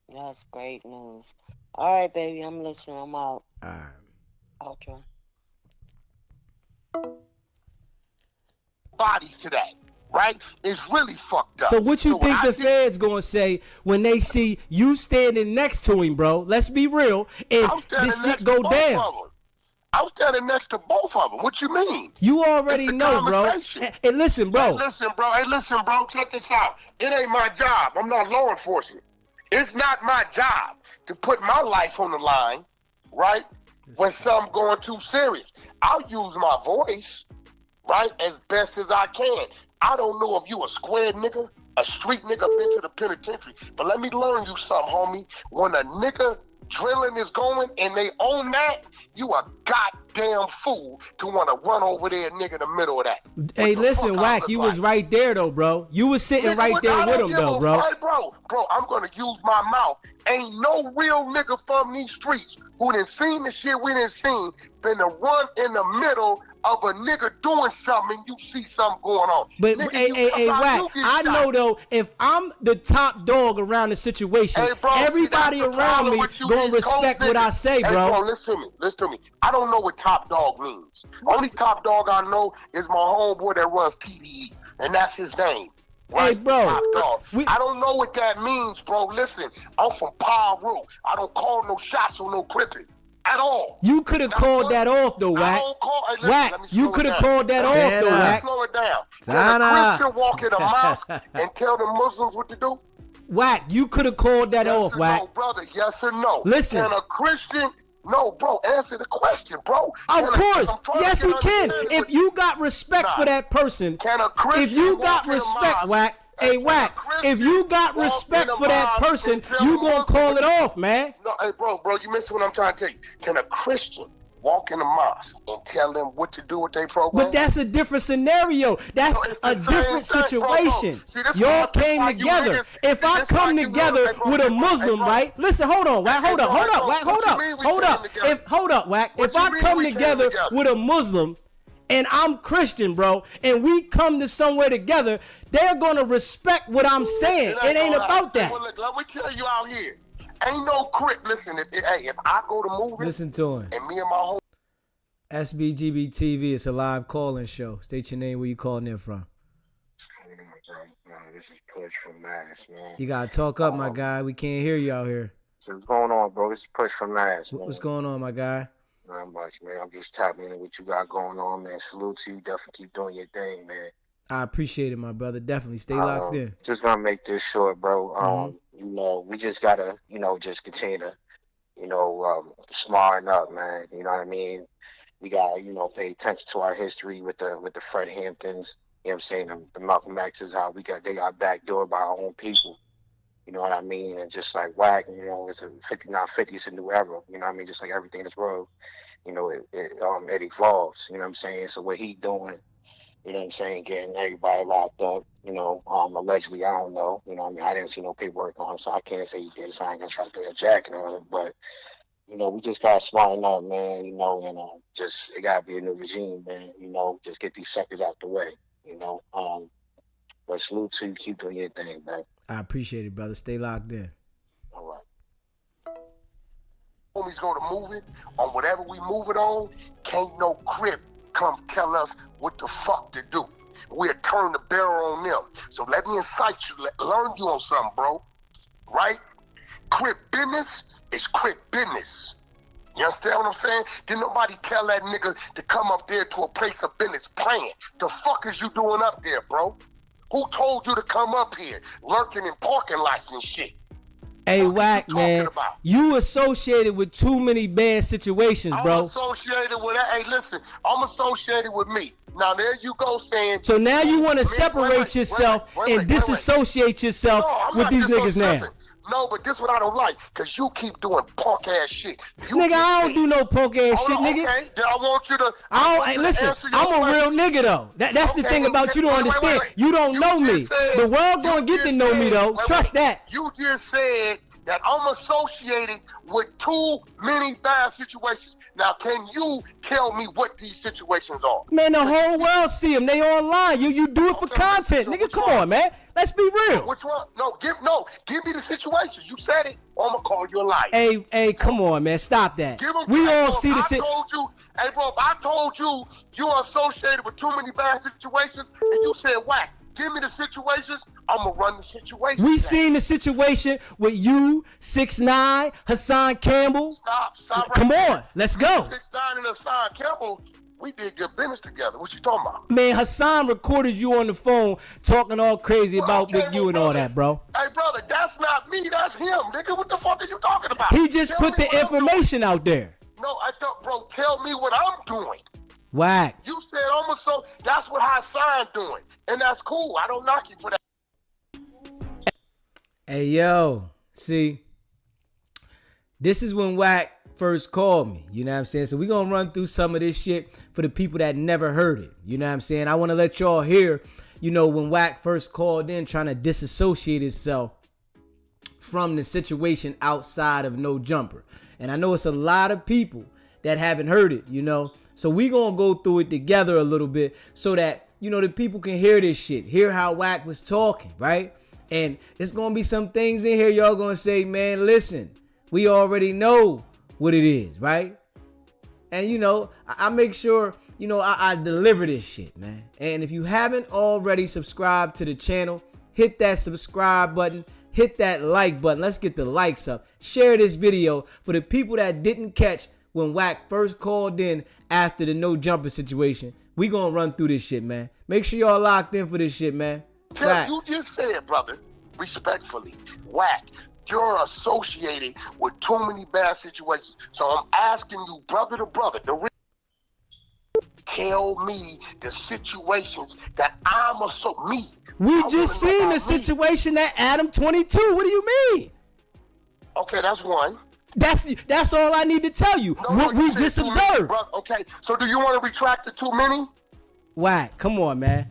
That's great news. All right, baby, I'm listening. I'm out. All right. Ultra. Body to that, right? It's really fucked up. So what you think the feds gonna say when they see you standing next to him, bro? Let's be real. And this shit go down. I was standing next to both of them. What you mean? You already know, bro. Hey, listen, bro. Hey, listen, bro. Check this out. It ain't my job. I'm not law enforcement. It's not my job to put my life on the line, right? When something going too serious. I'll use my voice, right, as best as I can. I don't know if you a square nigga, a street nigga, been to the penitentiary, but let me learn you something, homie. When a nigga drilling is going and they own that, you a goddamn fool to want to run over there, nigga, in the middle of that. Hey, listen, Wack, you was right there, though, bro. You was sitting right there with him, though, bro. Hey, bro, I'm going to use my mouth. Ain't no real nigga from these streets who done seen the shit we done seen, finna run in the middle of a nigga doing something and you see something going on. But nigga, hey, Wack, I know though, if I'm the top dog around the situation, everybody around me gonna respect what I say, bro. Hey, bro, listen to me. I don't know what top dog means. Only top dog I know is my homeboy that runs TDE, and that's his name. Right? Hey, bro. Top dog. I don't know what that means, bro. Listen, I'm from Paru. I don't call no shots or no crippin' at all. You could have called that off, though, Wack. Wack, you could have called that off, though, Wack. Slow it down. Can a Christian walk in a mosque and tell the Muslims what to do? Wack, you could have called that off, Wack. No, brother, yes or no? Listen. Can a Christian... No, bro, answer the question, bro. Of course. Yes, he can. If you got respect for that person, if you got respect, Wack, hey, Wack, if you got respect for that person, you gonna call it off, man. No, hey, bro, you missed what I'm trying to tell you. Can a Christian walk in the mosque and tell them what to do with their program? But that's a different scenario. That's a different situation. Y'all came together. If I come together with a Muslim, right? Listen, hold on, Wack. Hold up, Wack. If I come together with a Muslim and I'm Christian, bro, and we come to somewhere together, they're gonna respect what I'm saying. It ain't about that. Well, look, let me tell you out here. Ain't no crip. Listen, if I go to movies, listen to him. And me and my whole Sbgbtv, it's a live call-in show. State your name, where you calling in from. This is Push from Mass, man. You gotta talk up, my guy. We can't hear you out here. So what's going on, bro? This is Push from Mass, man. What's going on, my guy? Not much, man. I'm just tapping into what you got going on, man. Salute to you. Definitely keep doing your thing, man. I appreciate it, my brother. Definitely stay locked in. Just gonna make this short, bro. You know, we just gotta, just continue to, smarten up, man. You know what I mean? We gotta, pay attention to our history with the Fred Hamptons. You know what I'm saying? The Malcolm X's, how they got backdoored by our own people. You know what I mean? And just like Wack, it's a 5950, it's a new era. You know what I mean? Just like everything in this world, it evolves. You know what I'm saying? So what he doing, you know what I'm saying, getting everybody locked up, allegedly, I don't know. You know what I mean? I didn't see no paperwork on him, so I can't say he did, so I ain't gonna try to throw a jacket on him. But, we just gotta smarten up, man, and just, it gotta be a new regime, man, just get these suckers out the way, But salute to you, keep doing your thing, man. I appreciate it, brother. Stay locked in. All right. Homies go to moving on whatever we move it on. Can't no crip come tell us what the fuck to do. We'll turn the barrel on them. So let me incite you, learn you on something, bro. Right? Crip business is crip business. You understand what I'm saying? Did nobody tell that nigga to come up there to a place of business playing? The fuck is you doing up there, bro? Who told you to come up here lurking in parking lots and shit? Hey, Wack, man, you associated with too many bad situations, bro. I'm associated with that. Hey, listen, I'm associated with me. Now, there you go saying. So now you want to separate yourself and disassociate yourself with these niggas now. No, but this is what I don't like, because you keep doing punk ass shit. Nigga, I don't do no punk ass shit, nigga. Okay, then I want you to. Listen, I'm a real nigga, though. That's the thing about you don't understand. You don't know me. The world gonna get to know me, though. Trust that. You just said that I'm associated with too many bad situations. Now, can you tell me what these situations are? Man, the whole world see them. They online. You do it for content, nigga. Come on, man. Let's be real. Which one? Give me the situation. You said it. Or I'm gonna call you a liar. Hey, come on, man. Stop that. We all see the shit. Hey, bro, if I told you you are associated with too many bad situations, and you said, Wack, give me the situations, I'm gonna run the situation. We seen the situation with you, 6ix9ine, Hassan Campbell. Stop. Come on, let's go. 6ix9ine and Hassan Campbell, we did good business together. What you talking about? Man, Hassan recorded you on the phone talking all crazy about Big U and all that, bro. Hey, brother, that's not me. That's him. Nigga, what the fuck are you talking about? He just put the information out there. No, I don't, bro. Tell me what I'm doing. Wack. You said almost so. That's what Hassan doing, and that's cool. I don't knock you for that. Hey, yo. See, this is when Wack first called me. You know what I'm saying? So we're going to run through some of this shit for the people that never heard it. You know what I'm saying? I want to let y'all hear, when Wack first called in trying to disassociate himself from the situation outside of No Jumper. And I know it's a lot of people that haven't heard it, So we gonna go through it together a little bit so that, you know, the people can hear this shit, hear how Wack was talking, right? And it's gonna be some things in here y'all gonna say, man, listen, we already know what it is, right? And, you know, I make sure, you know, I deliver this shit, man. And if you haven't already subscribed to the channel, hit that subscribe button, hit that like button. Let's get the likes up. Share this video for the people that didn't catch when Wack first called in after the no jumper situation. We gonna run through this shit, man. Make sure y'all locked in for this shit, man. Tell you just said, brother, respectfully, Wack, you're associated with too many bad situations. So I'm asking you, brother to brother, tell me the situations that I'm me. We just seen the situation at Adam 22. What do you mean? Okay, that's one. That's all I need to tell you. What we just observed. Okay, so do you want to retract the too many? Wack, come on, man.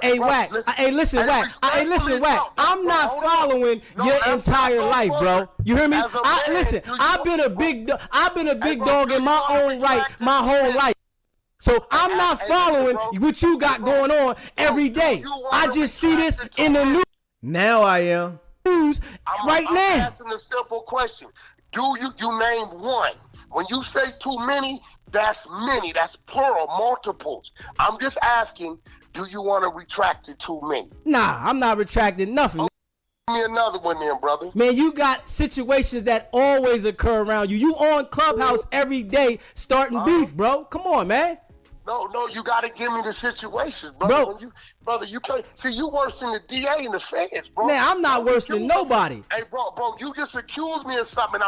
Hey, Wack. Listen, Wack. Listen, Wack. I'm not following your entire life, bro. You hear me? Listen, I've been a big dog in my own right my whole life. So I'm not following what you got going on every day. I just see this in the news. Now I am. News right now. I'm asking a simple question. Do you name one? When you say too many, that's many. That's plural, multiples. I'm just asking, do you want to retract the too many? Nah, I'm not retracting nothing. Give me another one then, brother. Man, you got situations that always occur around you. You on Clubhouse every day starting beef, bro. Come on, man. No, you got to give me the situations, brother. Brother, you can't. See, you worse than the DA and the feds, bro. Man, I'm not worse than nobody. Hey, bro, you just accused me of something.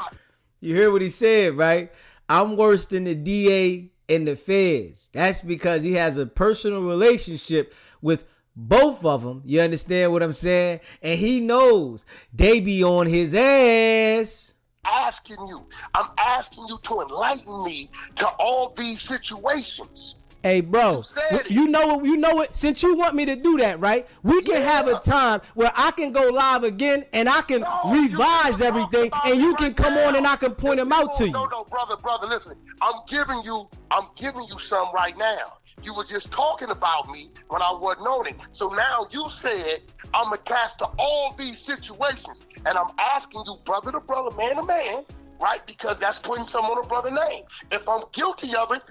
You hear what he said, right? I'm worse than the DA and the feds. That's because he has a personal relationship with both of them. You understand what I'm saying? And he knows they be on his ass. I'm asking you to enlighten me to all these situations. Hey, bro, you know what? Since you want me to do that, right? We can have a time where I can go live again and I can revise everything and you can come on and I can point them out to you. No, brother, listen. I'm giving you some right now. You were just talking about me when I wasn't on it. So now you said I'm attached to all these situations. And I'm asking you, brother to brother, man to man, right? Because that's putting someone on a brother name. If I'm guilty of it,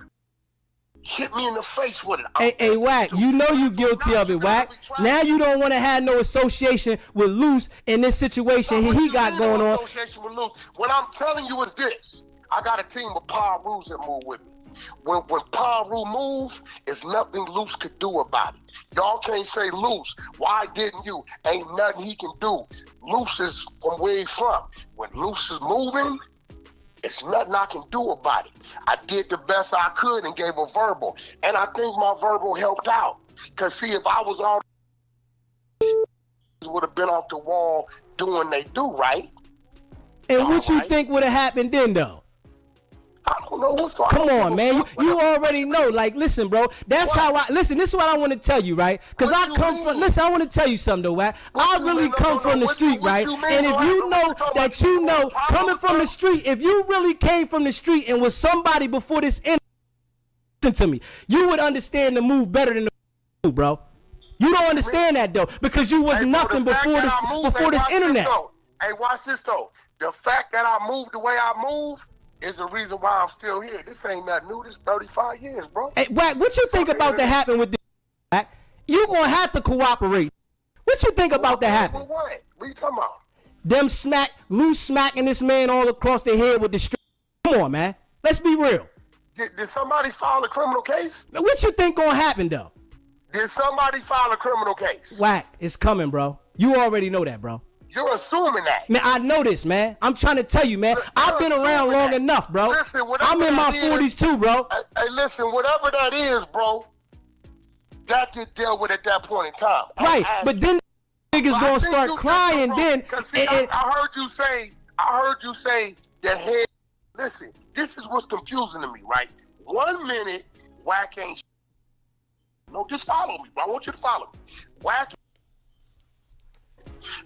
hit me in the face with it. Hey, Wack, you know you guilty of it, Wack. Now you don't want to have no association with Luce in this situation he got going on. Association with Luce. What I'm telling you is this. I got a team of power rules that move with me. When power rule move, there's nothing Luce could do about it. Y'all can't say, Luce, why didn't you? Ain't nothing he can do. Luce is from where he from. When Luce is moving, it's nothing I can do about it. I did the best I could and gave a verbal. And I think my verbal helped out. Because, see, if I was all would have been off the wall doing they do, right? And what you think would have happened then, though? I don't know what's going on. Come on, man. You already know. Like, listen, bro. That's how listen, this is what I want to tell you, right? Because I come from, listen, I want to tell you something, though, Wack. I really come from the street, right? And if you know that you know, coming from the street, if you really came from the street and was somebody before this listen to me, you would understand the move better than the move, bro. You don't understand that, though, because you was nothing before this internet. Hey, watch this, though. The fact that I moved the way I move is the reason why I'm still here. This ain't nothing new. This 35 years, bro. Hey, Wack, what you think about that happen with this, Wack? You gonna have to cooperate. What you think about that happen? What are you talking about? Them Luce smacking this man all across the head with the strap. Come on, man. Let's be real. Did somebody file a criminal case? What you think gonna happen, though? Did somebody file a criminal case? Wack, it's coming, bro. You already know that, bro. You're assuming that. Man, I know this, man. I'm trying to tell you, man. I've been around long enough, bro. Listen, I'm in my 40s too, bro. Hey, listen, whatever that is, bro, that get dealt with at that point in time. Right, but then niggas gonna start crying then. See, I heard you say the head. Listen, this is what's confusing to me, right? 1 minute, Wack ain't. No, just follow me, bro. I want you to follow me. Wack.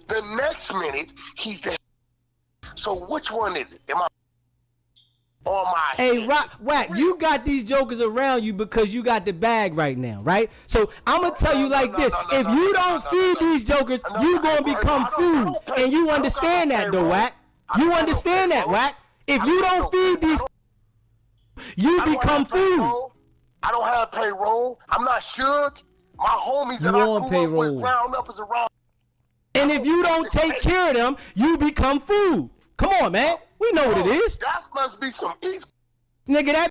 The next minute, he's the. So which one is it? on my Hey, Wack, you got these jokers around you because you got the bag right now, right? So I'm gonna tell you like this: if you don't feed these jokers, you gonna become food, and you understand that, though, Wack. You understand that, Wack. If you don't feed these, you become food. I don't have payroll. I'm not Suge. My homies that I grew up with, round up is around. And if you don't take care of them, you become food. Come on, man. We know what it is. That must be some easy. Nigga, that.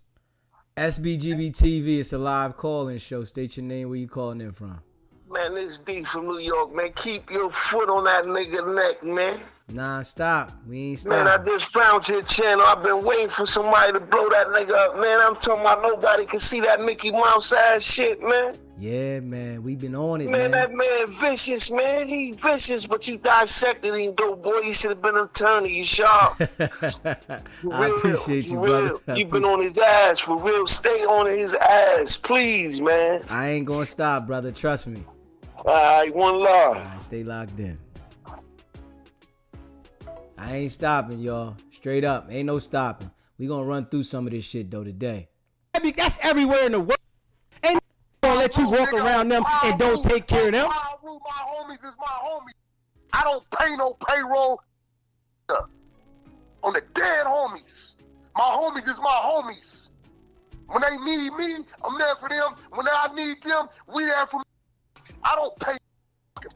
Sbgbtv, it's a live call-in show. State your name, where you calling in from. Man, this D from New York, man. Keep your foot on that nigga neck, man. Nah, stop. We ain't stop. Man, I just found your channel. I've been waiting for somebody to blow that nigga up, man. I'm talking about nobody can see that Mickey Mouse ass shit, man. Yeah, man. We been on it, Man, man. that man vicious, man. He vicious, but you dissected him, though, boy. You should have been an attorney. You sharp. I appreciate you, brother. You've been on his ass, for real. Stay on his ass, please, man. I ain't gonna stop, brother. Trust me. All right, one love. All right, stay locked in. I ain't stopping, y'all. Straight up. Ain't no stopping. We gonna run through some of this shit, though, today. That's everywhere in the world. Ain't gonna let you walk around them and don't take care of them. My homies is my homies. I don't pay no payroll on the dead homies. My homies is my homies. When they need me, I'm there for them. When I need them, we there for me. I don't pay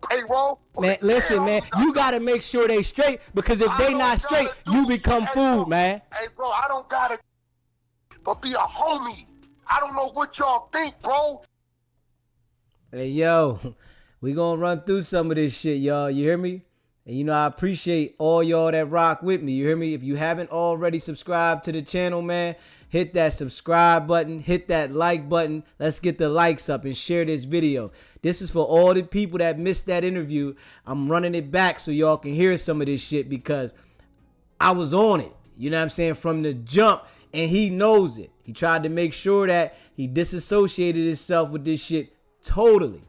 payroll. Man, listen, man, you gotta make sure they straight, because if they not straight, you become food, man. Hey, bro, I don't gotta but be a homie. I don't know what y'all think, bro. Hey, yo, we gonna run through some of this shit, y'all. You hear me? And you know, I appreciate all y'all that rock with me. You hear me? If you haven't already subscribed to the channel, man, hit that subscribe button, hit that like button. Let's get the likes up and share this video. This is for all the people that missed that interview. I'm running it back so y'all can hear some of this shit, because I was on it. You know what I'm saying? From the jump, and he knows it. He tried to make sure that he disassociated himself with this shit totally.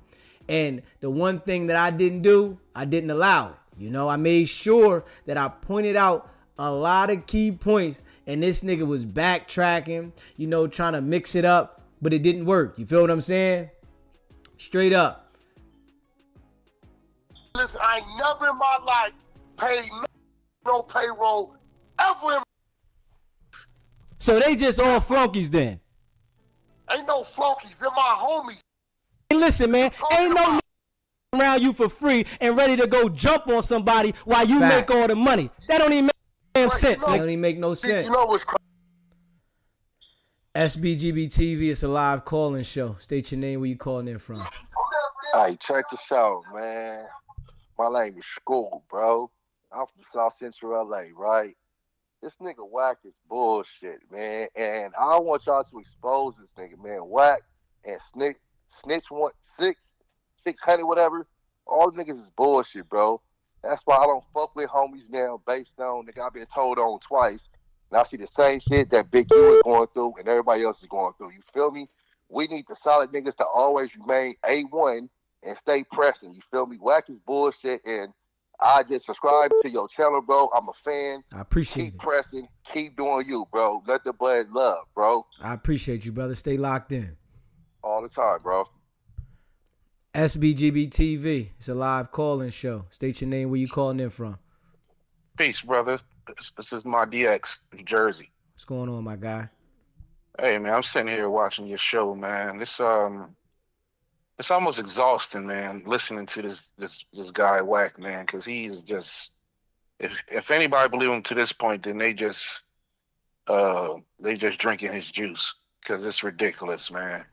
And the one thing that I didn't do, I didn't allow it. You know, I made sure that I pointed out a lot of key points, and this nigga was backtracking, you know, trying to mix it up, but it didn't work. You feel what I'm saying? Straight up. Listen, I ain't never in my life paid no payroll ever in. So they just all flunkies then? Ain't no flunkies. They're my homies. Hey, listen, man, ain't no around you for free and ready to go jump on somebody while you make all the money. That don't even make damn sense. That don't even make no sense. You know what's crazy? Sbgbtv, it's a live call-in show. State your name, where you calling in from. Hey, check this out, man. My name is School, bro. I'm from South Central LA, right? This nigga Wack is bullshit, man. And I don't want y'all to expose this nigga, man. Wack and Snitch 600, whatever. All the niggas is bullshit, bro. That's why I don't fuck with homies now based on nigga I've been told on twice. And I see the same shit that Big U is going through and everybody else is going through. You feel me? We need the solid niggas to always remain A1 and stay pressing. You feel me? Wack is bullshit, and I just subscribe to your channel, bro. I'm a fan. I appreciate it. Keep pressing. Keep doing you, bro. Nothing but love, bro. I appreciate you, brother. Stay locked in. All the time, bro. Sbgbtv, it's a live call-in show. State your name, where you calling in from. Peace, brother. This is my DX, New Jersey. What's going on, my guy? Hey, man, I'm sitting here watching your show, man. It's almost exhausting, man, listening to this guy Wack, man, because he's just, if anybody believe him to this point, then they just drinking his juice, because it's ridiculous, man.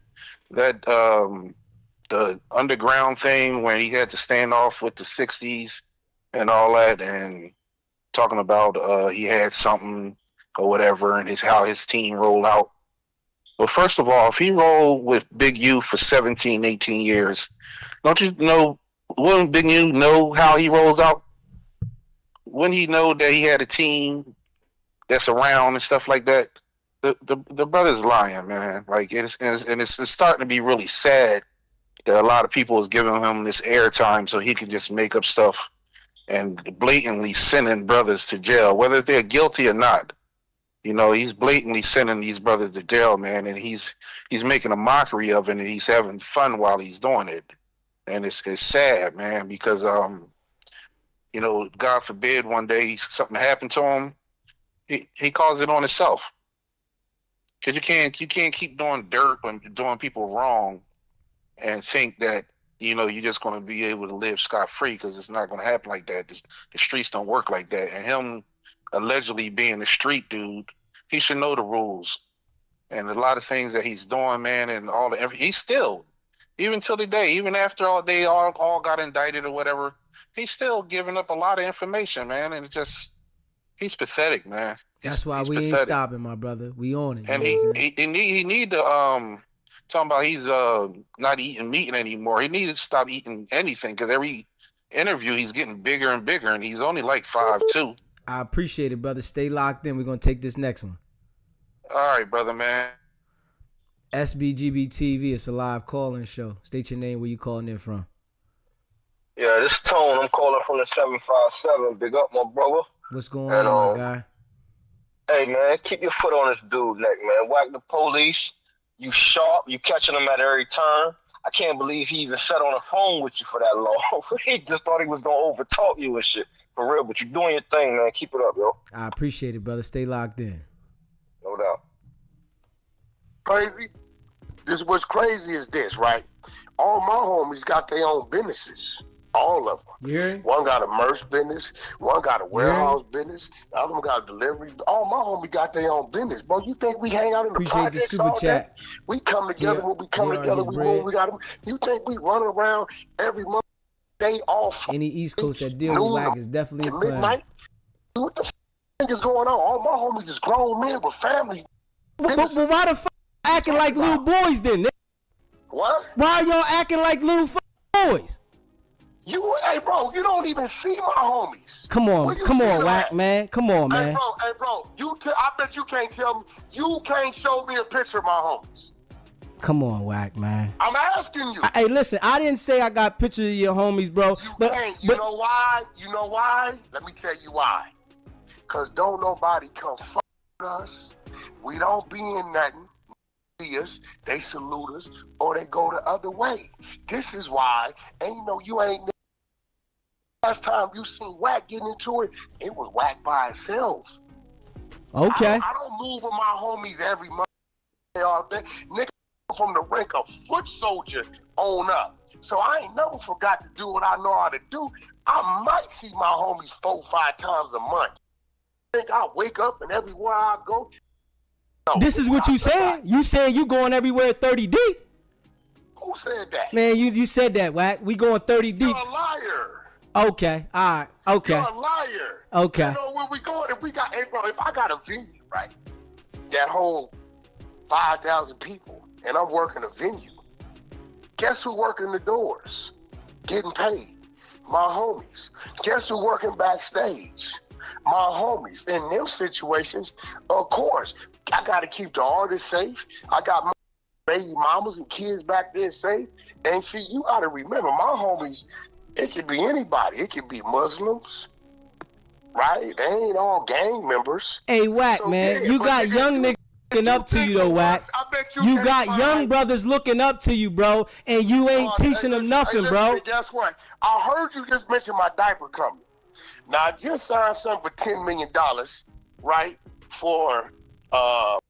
That the underground thing when he had to stand off with the 60s and all that, and talking about he had something or whatever, and how his team rolled out. Well, first of all, if he rolled with Big U for 17, 18 years, don't you know, wouldn't Big U know how he rolls out? Wouldn't he know that he had a team that's around and stuff like that? The brother's lying, man. Like, it's starting to be really sad that a lot of people is giving him this airtime so he can just make up stuff and blatantly sending brothers to jail, whether they're guilty or not. You know, he's blatantly sending these brothers to jail, man, and he's making a mockery of it, and he's having fun while he's doing it. And it's sad, man, because you know, God forbid one day something happened to him, he calls it on himself. Because you can't keep doing dirt and doing people wrong and think that, you know, you're just going to be able to live scot-free, because it's not going to happen like that. The streets don't work like that. And him allegedly being a street dude, he should know the rules. And a lot of things that he's doing, man, and he's still, even till today, even after they all got indicted or whatever, he's still giving up a lot of information, man. And he's pathetic, man. That's why we ain't stopping, my brother. We on it. And he need to talking about he's not eating meat anymore. He needs to stop eating anything, because every interview he's getting bigger and bigger, and he's only like 5'2". I appreciate it, brother. Stay locked in. We're gonna take this next one. All right, brother, man. Sbgbtv, it's a live call-in show. State your name, where you calling in from. Yeah, this is Tone. I'm calling from the 757. Big up, my brother. What's going on, my guy? Hey, man, keep your foot on this dude neck, man. Whack the police. You sharp. You catching them at every turn. I can't believe he even sat on the phone with you for that long. He just thought he was going to overtalk you and shit. For real, but you're doing your thing, man. Keep it up, yo. I appreciate it, brother. Stay locked in. No doubt. Crazy. What's crazy is this, right? All my homies got their own businesses. All of them. Yeah. One got a merch business. One got a warehouse business. The other one got a delivery. All my homies got their own business. Bro, you think we hang out in the projects all day? We come together when we come together. We room. We got them. You think we run around every month, day off? Any East Coast that deal with Wack is definitely a midnight. What the f is going on? All my homies is grown men with families. But why the fuck acting like little boys then? What? Why y'all acting like little boys? Hey, bro, you don't even see my homies. Come on, Wack, man. Come on, man. Hey, bro, I bet you can't tell me. You can't show me a picture of my homies. Come on, Wack, man. I'm asking you. Hey, listen, I didn't say I got pictures of your homies, bro. You can't. You know why? You know why? Let me tell you why. Because don't nobody come fuck with us. We don't be in nothing. Us, they salute us, or they go the other way. This is why you ain't. Last time you seen Wack getting into it, it was Wack by itself. Okay. I don't move with my homies every month all day. Nigga from the rank of foot soldier on up. So I ain't never forgot to do what I know how to do. I might see my homies 4-5 times a month. I think I wake up and everywhere I go. This is what you saying? You saying you going everywhere 30 deep? Who said that? Man, you said that, Wack. We going 30 deep. You're a liar. Okay, all right, okay. You're a liar. Okay. You know where we going? If I got a venue, right? That whole 5,000 people, and I'm working a venue. Guess who working the doors? Getting paid. My homies. Guess who working backstage? My homies. In them situations, of course, I got to keep the artists safe. I got my baby mamas and kids back there safe. And see, you got to remember, my homies, it could be anybody. It could be Muslims, right? They ain't all gang members. Hey, Wack, so, man, you got young niggas looking up to you, though, Wack. You got young brothers looking up to you, bro, and you ain't teaching them nothing, bro. Guess what? I heard you just mention my diaper company. Now, I just signed something for $10 million, right, for... But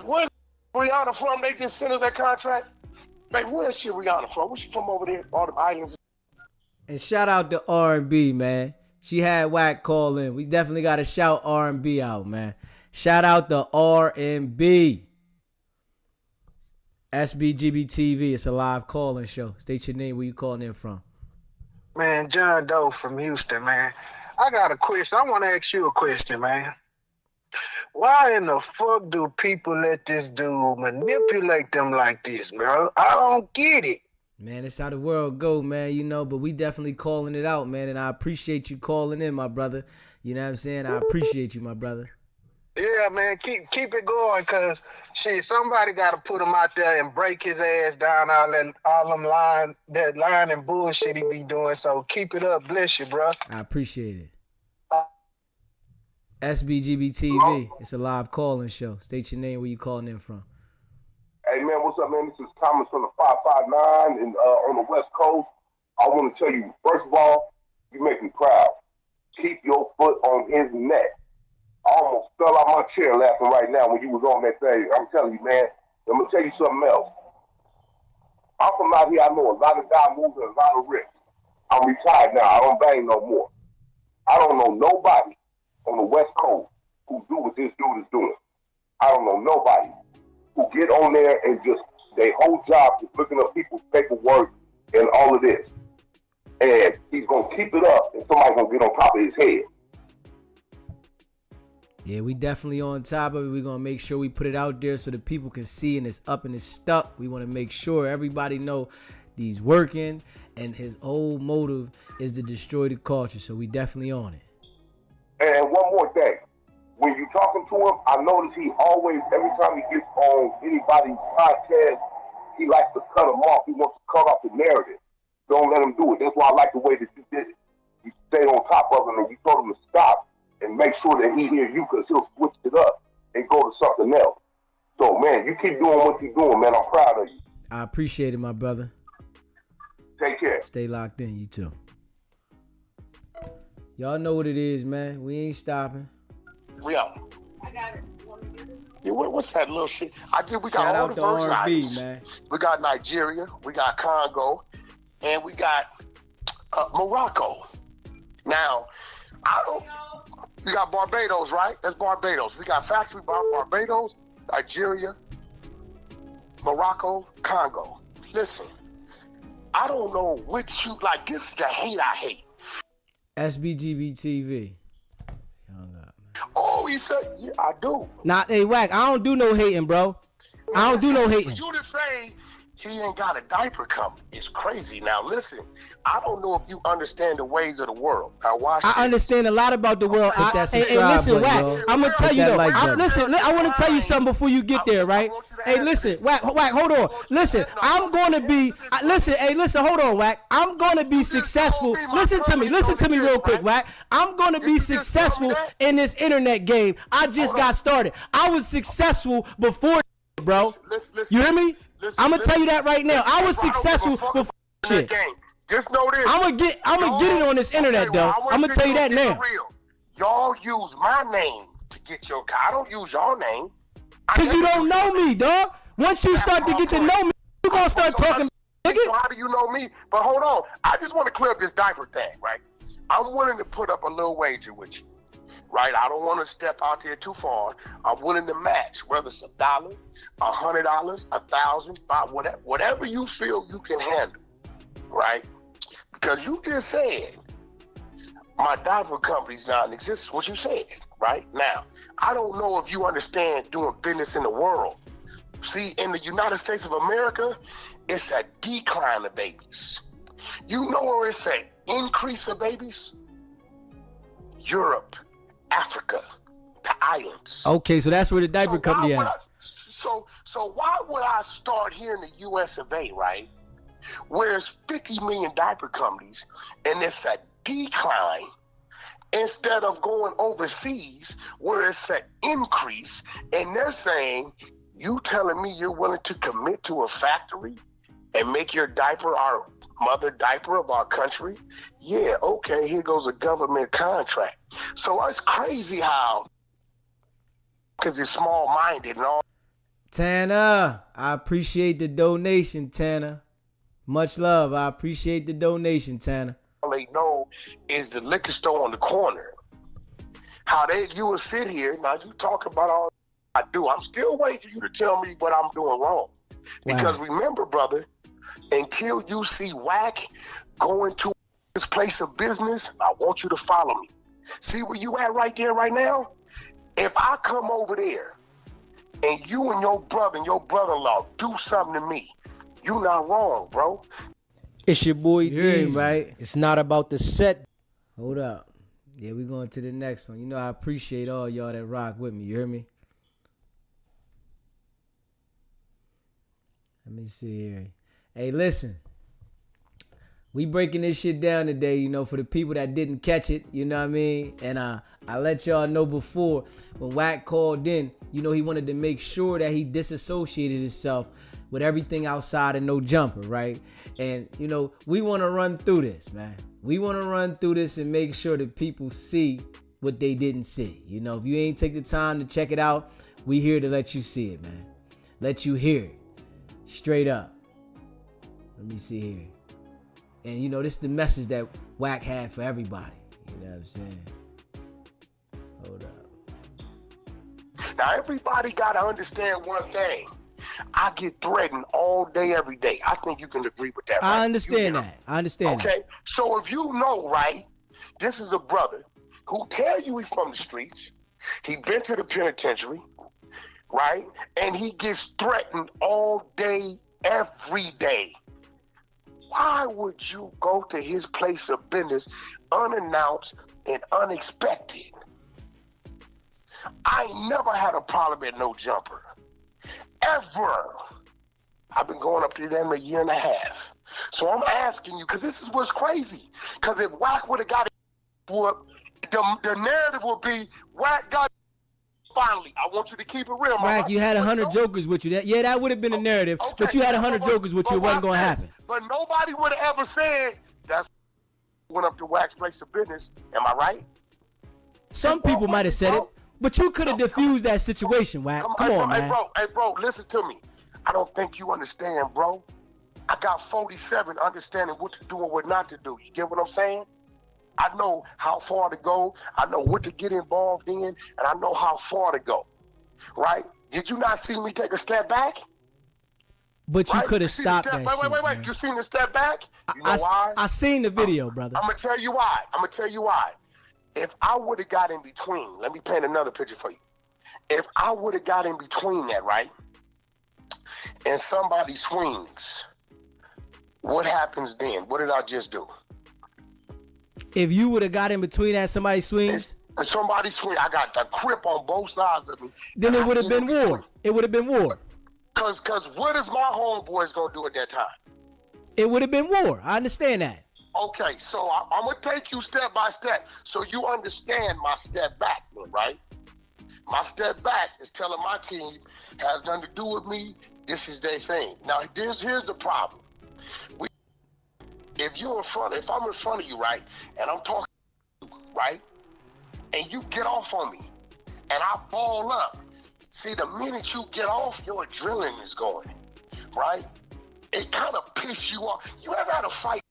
where's Rihanna from? They just sent us that contract. Man, where's she Rihanna from? Where's she from over there? All them islands. And shout out to R&B, man. She had Wack call in. We definitely got to shout R&B out, man. Shout out to R&B. Sbgbtv. It's a live call-in show. State your name, where you calling in from. Man, John Doe from Houston, man. I got a question. I want to ask you a question, man. Why in the fuck do people let this dude manipulate them like this, bro? I don't get it. Man, it's how the world go, man, but we definitely calling it out, man, and I appreciate you calling in, my brother. You know what I'm saying? I appreciate you, my brother. Yeah, man, keep it going, cause somebody got to put him out there and break his ass down all them lying and bullshit he be doing. So keep it up, bless you, bro. I appreciate it. Sbgbtv. It's a live calling show. State your name, where you calling in from. Hey man, what's up, man? This is Thomas from the 559 and on the West Coast. I want to tell you, first of all, you make me proud. Keep your foot on his neck. I almost fell out my chair laughing right now when you was on that thing. I'm telling you, man. I'm gonna tell you something else. I'm from out here. I know a lot of guys moving, a lot of risks. I'm retired now. I don't bang no more. I don't know nobody on the West Coast who do what this dude is doing. I don't know nobody who get on there and just, their whole job is looking up people's paperwork and all of this. And he's going to keep it up and somebody's going to get on top of his head. Yeah, we definitely on top of it. We're going to make sure we put it out there so that people can see, and it's up and it's stuck. We want to make sure everybody know he's working, and his whole motive is to destroy the culture. So we definitely on it. And one more thing. When you talking to him, I notice he always, every time he gets on anybody's podcast, he likes to cut them off. He wants to cut off the narrative. Don't let him do it. That's why I like the way that you did it. You stayed on top of him and you told him to stop and make sure that he hears you, because he'll switch it up and go to something else. So, man, you keep doing what you're doing, man. I'm proud of you. I appreciate it, my brother. Take care. Stay locked in. You too. Y'all know what it is, man. We ain't stopping. We out. I got it. Yeah, what's that little shit? We got Shout all out the to Virgin R&B, Islands. man. We got Nigeria, we got Congo, and we got Morocco. Now, you got Barbados, right? That's Barbados. We got factory Barbados, Nigeria, Morocco, Congo. Listen, I don't know which you like. This is the hate I hate. Sbgbtv. Oh, you said, yeah, I do. Hey, Wack, I don't do no hating, bro. I don't do no hating. For you to say he ain't got a diaper company, it's crazy. Now, listen, I don't know if you understand the ways of the world. Now, watch this. I understand a lot about the world. Hey, listen, Wack, I'm gonna tell you though. I want to tell you something before you get there, right? Hey, listen, Wack, hold on. Listen, I'm gonna be. Listen, hold on, Wack. I'm gonna be successful. Listen to me real quick, Wack. I'm gonna be successful in this internet game. I just got started. I was successful before, bro. You hear me? I'm gonna tell you that right now. I was successful before shit. Just know this. I'm gonna get it on this internet though. I'm gonna tell you that now. Y'all use my name to get your car. I don't use your name. Cause you don't know me, dog. Once you start to get to know me, you gonna start talking. So how do you know me? But hold on. I just want to clear up this diaper thing, right? I'm willing to put up a little wager with you. Right, I don't want to step out there too far. I'm willing to match, whether it's $1, $100, $1,000, whatever you feel you can handle, right? Because you just said my diaper company's not in existence. What you said, right? Now, I don't know if you understand doing business in the world. See, in the United States of America, it's a decline of babies. You know where it's an increase of babies? Europe. Africa, the islands. Okay, so that's where the diaper company is. So why would I start here in the US of A, right? Where there's 50 million diaper companies and it's a decline, instead of going overseas where it's an increase, and they're saying, you telling me you're willing to commit to a factory and make your diaper our mother diaper of our country? Yeah, okay, here goes a government contract. So it's crazy how, because it's small-minded and all. Tanner, I appreciate the donation, Tanner. Much love. I appreciate the donation, Tanner. All they know is the liquor store on the corner. How you will sit here, now you talk about all I do. I'm still waiting for you to tell me what I'm doing wrong. Because remember, brother, until you see Wack going to his place of business, I want you to follow me. See where you at right there right now? If I come over there and you and your brother and your brother-in-law do something to me, you not wrong, bro. It's your boy D, right? It's not about the set. Hold up. Yeah, we going to the next one. You know I appreciate all y'all that rock with me. You hear me? Let me see here. Hey, listen. We breaking this shit down today, you know, for the people that didn't catch it, you know what I mean? And I let y'all know before, when Wack called in, you know, he wanted to make sure that he disassociated himself with everything outside of No Jumper, right? And, you know, we want to run through this, man. We want to run through this and make sure that people see what they didn't see. You know, if you ain't take the time to check it out, we here to let you see it, man. Let you hear it. Straight up. Let me see here. And, you know, this is the message that Wack had for everybody. You know what I'm saying? Hold up. Now, everybody got to understand one thing. I get threatened all day, every day. I think you can agree with that, right? I understand that. I understand Okay, so if you know, right, this is a brother who tell you he's from the streets. He been to the penitentiary, right? And he gets threatened all day, every day. Why would you go to his place of business unannounced and unexpected? I ain't never had a problem at No Jumper. Ever. I've been going up to them a year and a half. So I'm asking you, because this is what's crazy. Because if Wack would have got it, the narrative would be, Wack got it finally. I want you to keep it real, man. Wack, you had 100 jokers with you. That would have been the narrative, but you had 100 jokers with you. It wasn't going to happen. But nobody would have ever said, that's went up to Wack's place of business. Am I right? Some people might have said it, but you could have diffused that situation, Wack. Come on, man. Hey, bro, listen to me. I don't think you understand, bro. I got 47 understanding what to do and what not to do. You get what I'm saying? I know how far to go. I know what to get involved in, and I know how far to go. Right? Did you not see me take a step back? But you could have stopped that Wait. man. You seen the step back? You know why? I seen the video, brother. I'm going to tell you why. If I would have got in between, let me paint another picture for you. If I would have got in between that, right, and somebody swings, what happens then? What did I just do? If you would have got in between that, somebody swings. If somebody swing, I got the grip on both sides of me. Then it would have been war. It would have been war. Cause what is my homeboys gonna do at that time? It would have been war. I understand that. Okay, so I'm gonna take you step by step so you understand my step back, right? My step back is telling my team has nothing to do with me. This is their thing. Now here's the problem. If I'm in front of you, right, and I'm talking to you, right, and you get off on me, and I ball up. See, the minute you get off, your adrenaline is going, right? It kind of pisses you off. You ever had a fight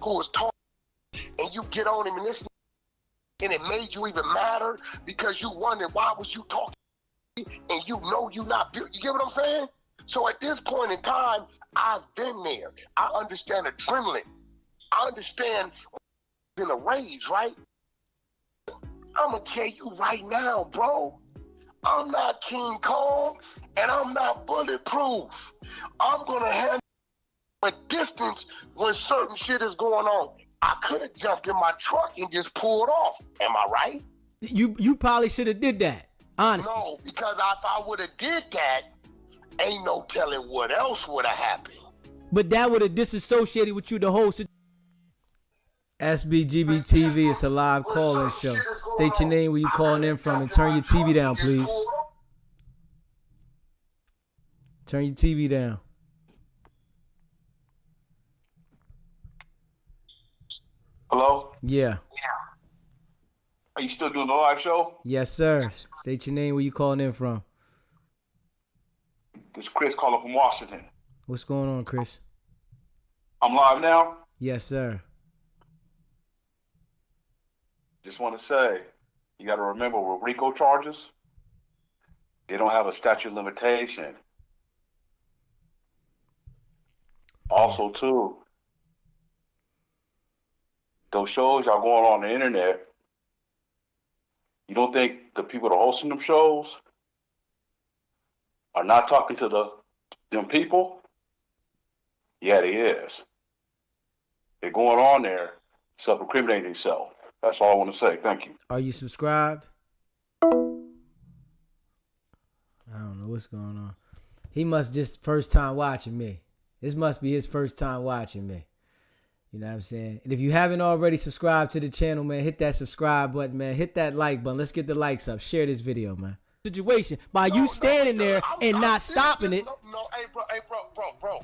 who was talking, and you get on him, and it made you even madder because you wondered why was you talking, and you know you not built. You get what I'm saying? So at this point in time, I've been there. I understand adrenaline. I understand in a rage, right? I'm going to tell you right now, bro. I'm not King Kong, and I'm not bulletproof. I'm going to handle a distance when certain shit is going on. I could have jumped in my truck and just pulled off. Am I right? You probably should have did that, honestly. No, because if I would have did that, ain't no telling what else would have happened. But that would have disassociated with you the whole situation. Sbgbtv, it's a live call-in show. State your name, where you calling in from, and turn your TV down, please. Turn your TV down. Hello? Yeah. Are you still doing the live show? Yes, sir. State your name, where you calling in from. This is Chris calling from Washington. What's going on, Chris? I'm live now. Yes, sir. Just want to say, you got to remember with RICO charges, they don't have a statute of limitation. Also, too, those shows y'all going on the internet, you don't think the people that are hosting them shows are not talking to them people? Yeah, they is. They're going on there, self-incriminating themselves. That's all I want to say. Thank you. Are you subscribed? I don't know what's going on. He must just first time watching me. This must be his first time watching me. You know what I'm saying? And if you haven't already subscribed to the channel, man, hit that subscribe button, man. Hit that like button. Let's get the likes up. Share this video, man. Situation by you standing there and not stopping it. No, hey, bro.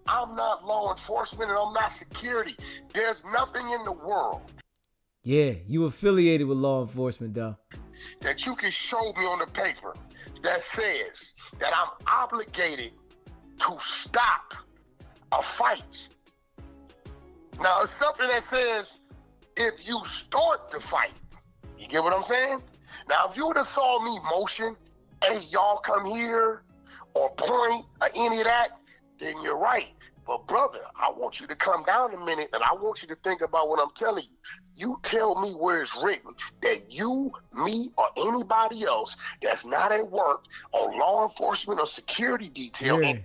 I'm not law enforcement and I'm not security. There's nothing in the world Yeah, you affiliated with law enforcement, though. that you can show me on the paper that says that I'm obligated to stop a fight. Now, it's something that says if you start the fight, you get what I'm saying? Now, if you would have saw me motion, hey, y'all come here, or point, or any of that, then you're right. But brother, I want you to come down a minute, and I want you to think about what I'm telling you. You tell me where it's written that you, me, or anybody else that's not at work on law enforcement or security detail. Yeah.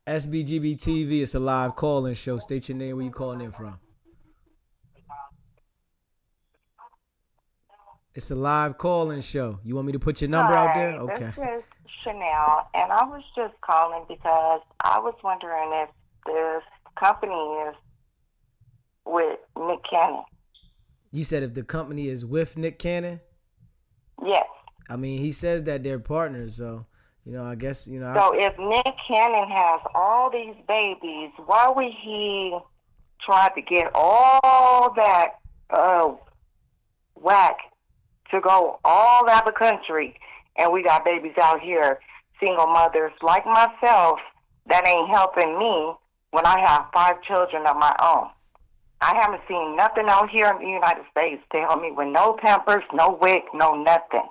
Sbgbtv, it's a live call-in show. State your name, where you calling in from. It's a live call-in show. You want me to put your number out there? Okay. This is Chanel, and I was just calling because I was wondering if this company is with Nick Cannon. You said if the company is with Nick Cannon? Yes. I mean, he says that they're partners, so, you know, I guess, you know. So if Nick Cannon has all these babies, why would he try to get all that Wack to go all out of the country, and we got babies out here, single mothers like myself, that ain't helping me when I have 5 children of my own. I haven't seen nothing out here in the United States to help me with no Pampers, no WIC, no nothing.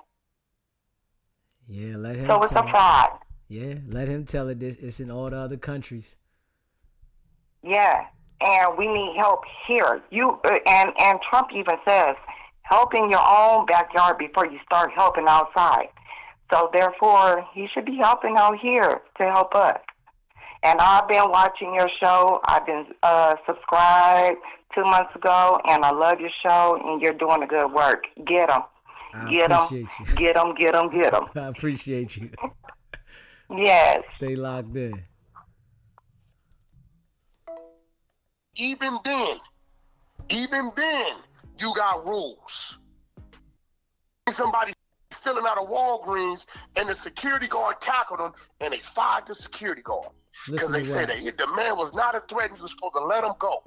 Yeah, let him So it's a fraud. Yeah, let him tell it. It's in all the other countries. Yeah, and we need help here. And Trump even says, help in your own backyard before you start helping outside. So therefore, he should be helping out here to help us. And I've been watching your show. I've been subscribed 2 months ago, and I love your show, and you're doing a good work. Get them. Get them. Get them, get them, get them. I appreciate you. Yes. Stay locked in. Even then, you got rules. Somebody stealing out of Walgreens, and the security guard tackled him, and they fired the security guard because they said that the man was not a threat. You were supposed to let him go.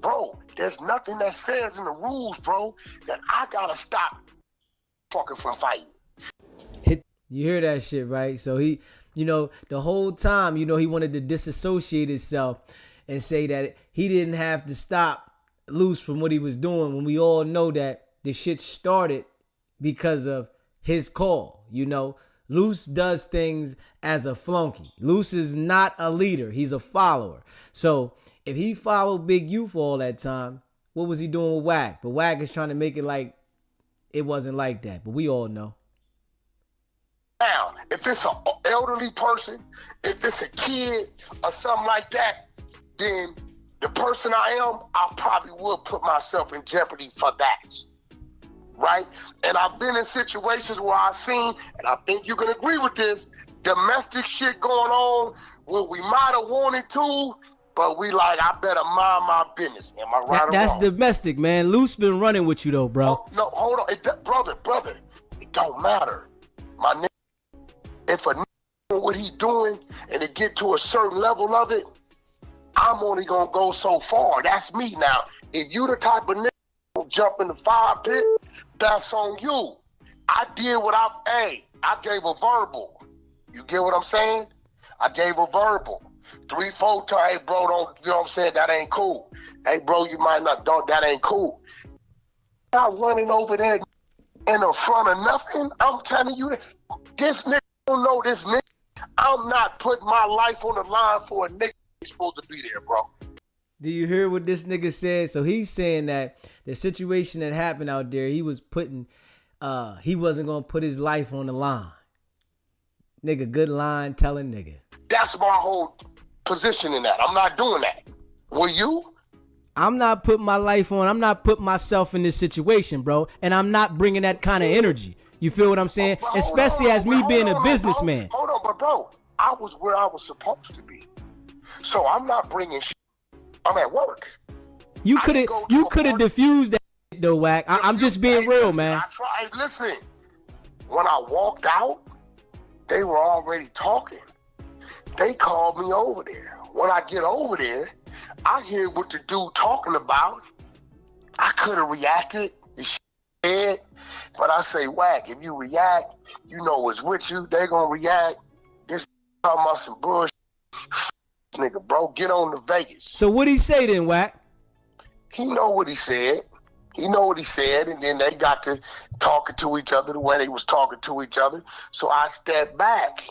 Bro, there's nothing that says in the rules, bro, that I gotta stop fucking from fighting. You hear that shit, right? So he, you know, the whole time, you know, he wanted to disassociate himself and say that he didn't have to stop Luce from what he was doing, when we all know that the shit started because of his call. You know, Luce does things as a flunky. Luce is not a leader. He's a follower. So if he followed Big U for all that time, what was he doing with Wack? But Wack is trying to make it like it wasn't like that. But we all know. Now, if it's an elderly person, if it's a kid or something like that, then the person I am, I probably would put myself in jeopardy for that. Right? And I've been in situations where I've seen, and I think you can agree with this, domestic shit going on where we might have wanted to, but we like, I better mind my business. Am I right or That's wrong? domestic, man. Luce been running with you though, bro. No, hold on. Brother, it don't matter. My nigga, if a nigga doing what he doing and it get to a certain level of it, I'm only gonna go so far. That's me. Now, if you the type of nigga who jump in the fire pit, that's on you. I did what I gave a verbal. You get what I'm saying? I gave a verbal. 3-4 times, hey bro, don't, you know what I'm saying? That ain't cool. Hey bro, you might not, that ain't cool. Not running over there in the front of nothing. I'm telling you that this nigga don't know this nigga. I'm not putting my life on the line for a nigga who's supposed to be there, bro. Do you hear what this nigga said? So he's saying that the situation that happened out there, he was putting, he wasn't gonna put his life on the line. Nigga, good line telling nigga. That's my whole position in that. I'm not doing that. Will you? I'm not putting my life on. I'm not putting myself in this situation, bro. And I'm not bringing that kind of energy. You feel what I'm saying? Especially as me being a businessman. Hold on, but bro, I was where I was supposed to be. So I'm not bringing shit. I'm at work. You could have diffused that shit though, Wack. I'm just being real, man. I tried. Listen, when I walked out, they were already talking. They called me over there. When I get over there, I hear what the dude talking about. I could have reacted, said, but I say, Wack, if you react, you know it's with you. They gonna react. This talking about some bullshit. Nigga, bro, get on to Vegas. So what he say then, Wack? He know what he said. He know what he said, and then they got to talking to each other the way they was talking to each other. So I stepped back.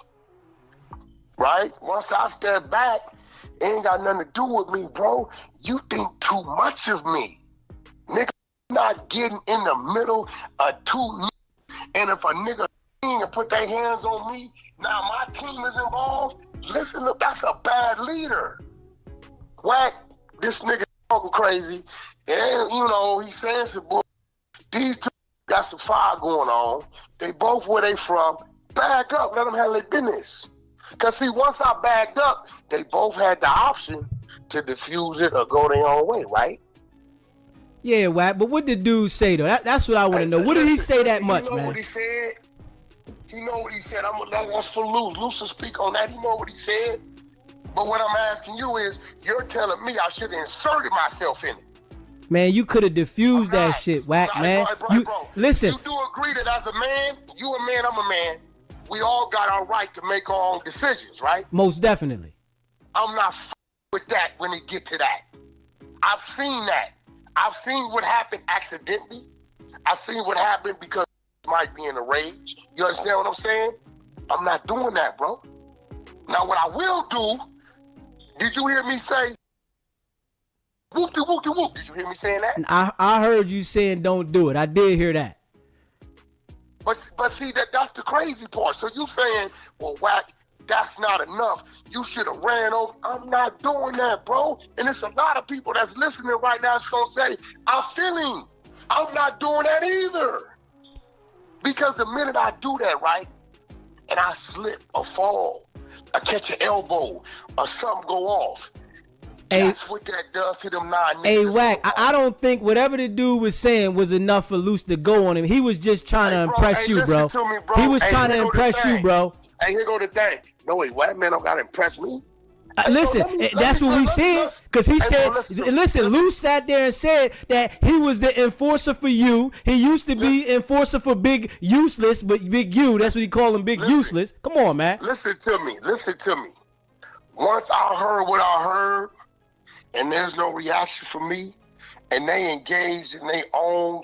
Right? Once I step back, it ain't got nothing to do with me, bro. You think too much of me. Nigga, not getting in the middle of two. And if a nigga and put their hands on me, now my team is involved. Listen, look, that's a bad leader. Wack, this nigga talking crazy. And, you know, he's saying some bull. These two got some fire going on. They both where they from. Back up, let them handle their business. Because, see, once I backed up, they both had the option to diffuse it or go their own way, right? Yeah, Wack, but what did dude say, though? That's what I want to know. What did he say that much, man? You know man? what he said? He know what he said. That's for Luce. Luce will speak on that. He know what he said. But what I'm asking you is, you're telling me I should have inserted myself in it. Man, you could have diffused that shit, Wack, man. Bro. Listen. You do agree that as a man, you a man, I'm a man, we all got our right to make our own decisions, right? Most definitely. I'm not with that when it get to that. I've seen that. I've seen what happened accidentally. I've seen what happened because it might be in a rage. You understand what I'm saying? I'm not doing that, bro. Now, what I will do, did you hear me say, whoop-de-whoop-de-whoop? Did you hear me saying that? I heard you saying don't do it. I did hear that. But see, that's the crazy part. So you saying, well, Wack, that's not enough. You should have ran over. I'm not doing that, bro. And it's a lot of people that's listening right now that's going to say, I'm feeling. I'm not doing that either. Because the minute I do that, right, and I slip or fall, I catch an elbow or something go off, that's what that does to them 9 niggas. Hey, Wack, I don't think whatever the dude was saying was enough for Luce to go on him. He was just trying to impress you, bro. To me, bro. He was trying to impress you, bro. Hey, here go the thing. No, wait, Wack man don't got to impress me. Listen, that's what we said. Because he said, listen, Luce sat there and said that he was the enforcer for you. He used to be enforcer for Big Useless, but Big U, that's what he called him, Big Useless. Come on, man. Listen to me. Once I heard what I heard, and there's no reaction from me, and they engaged in their own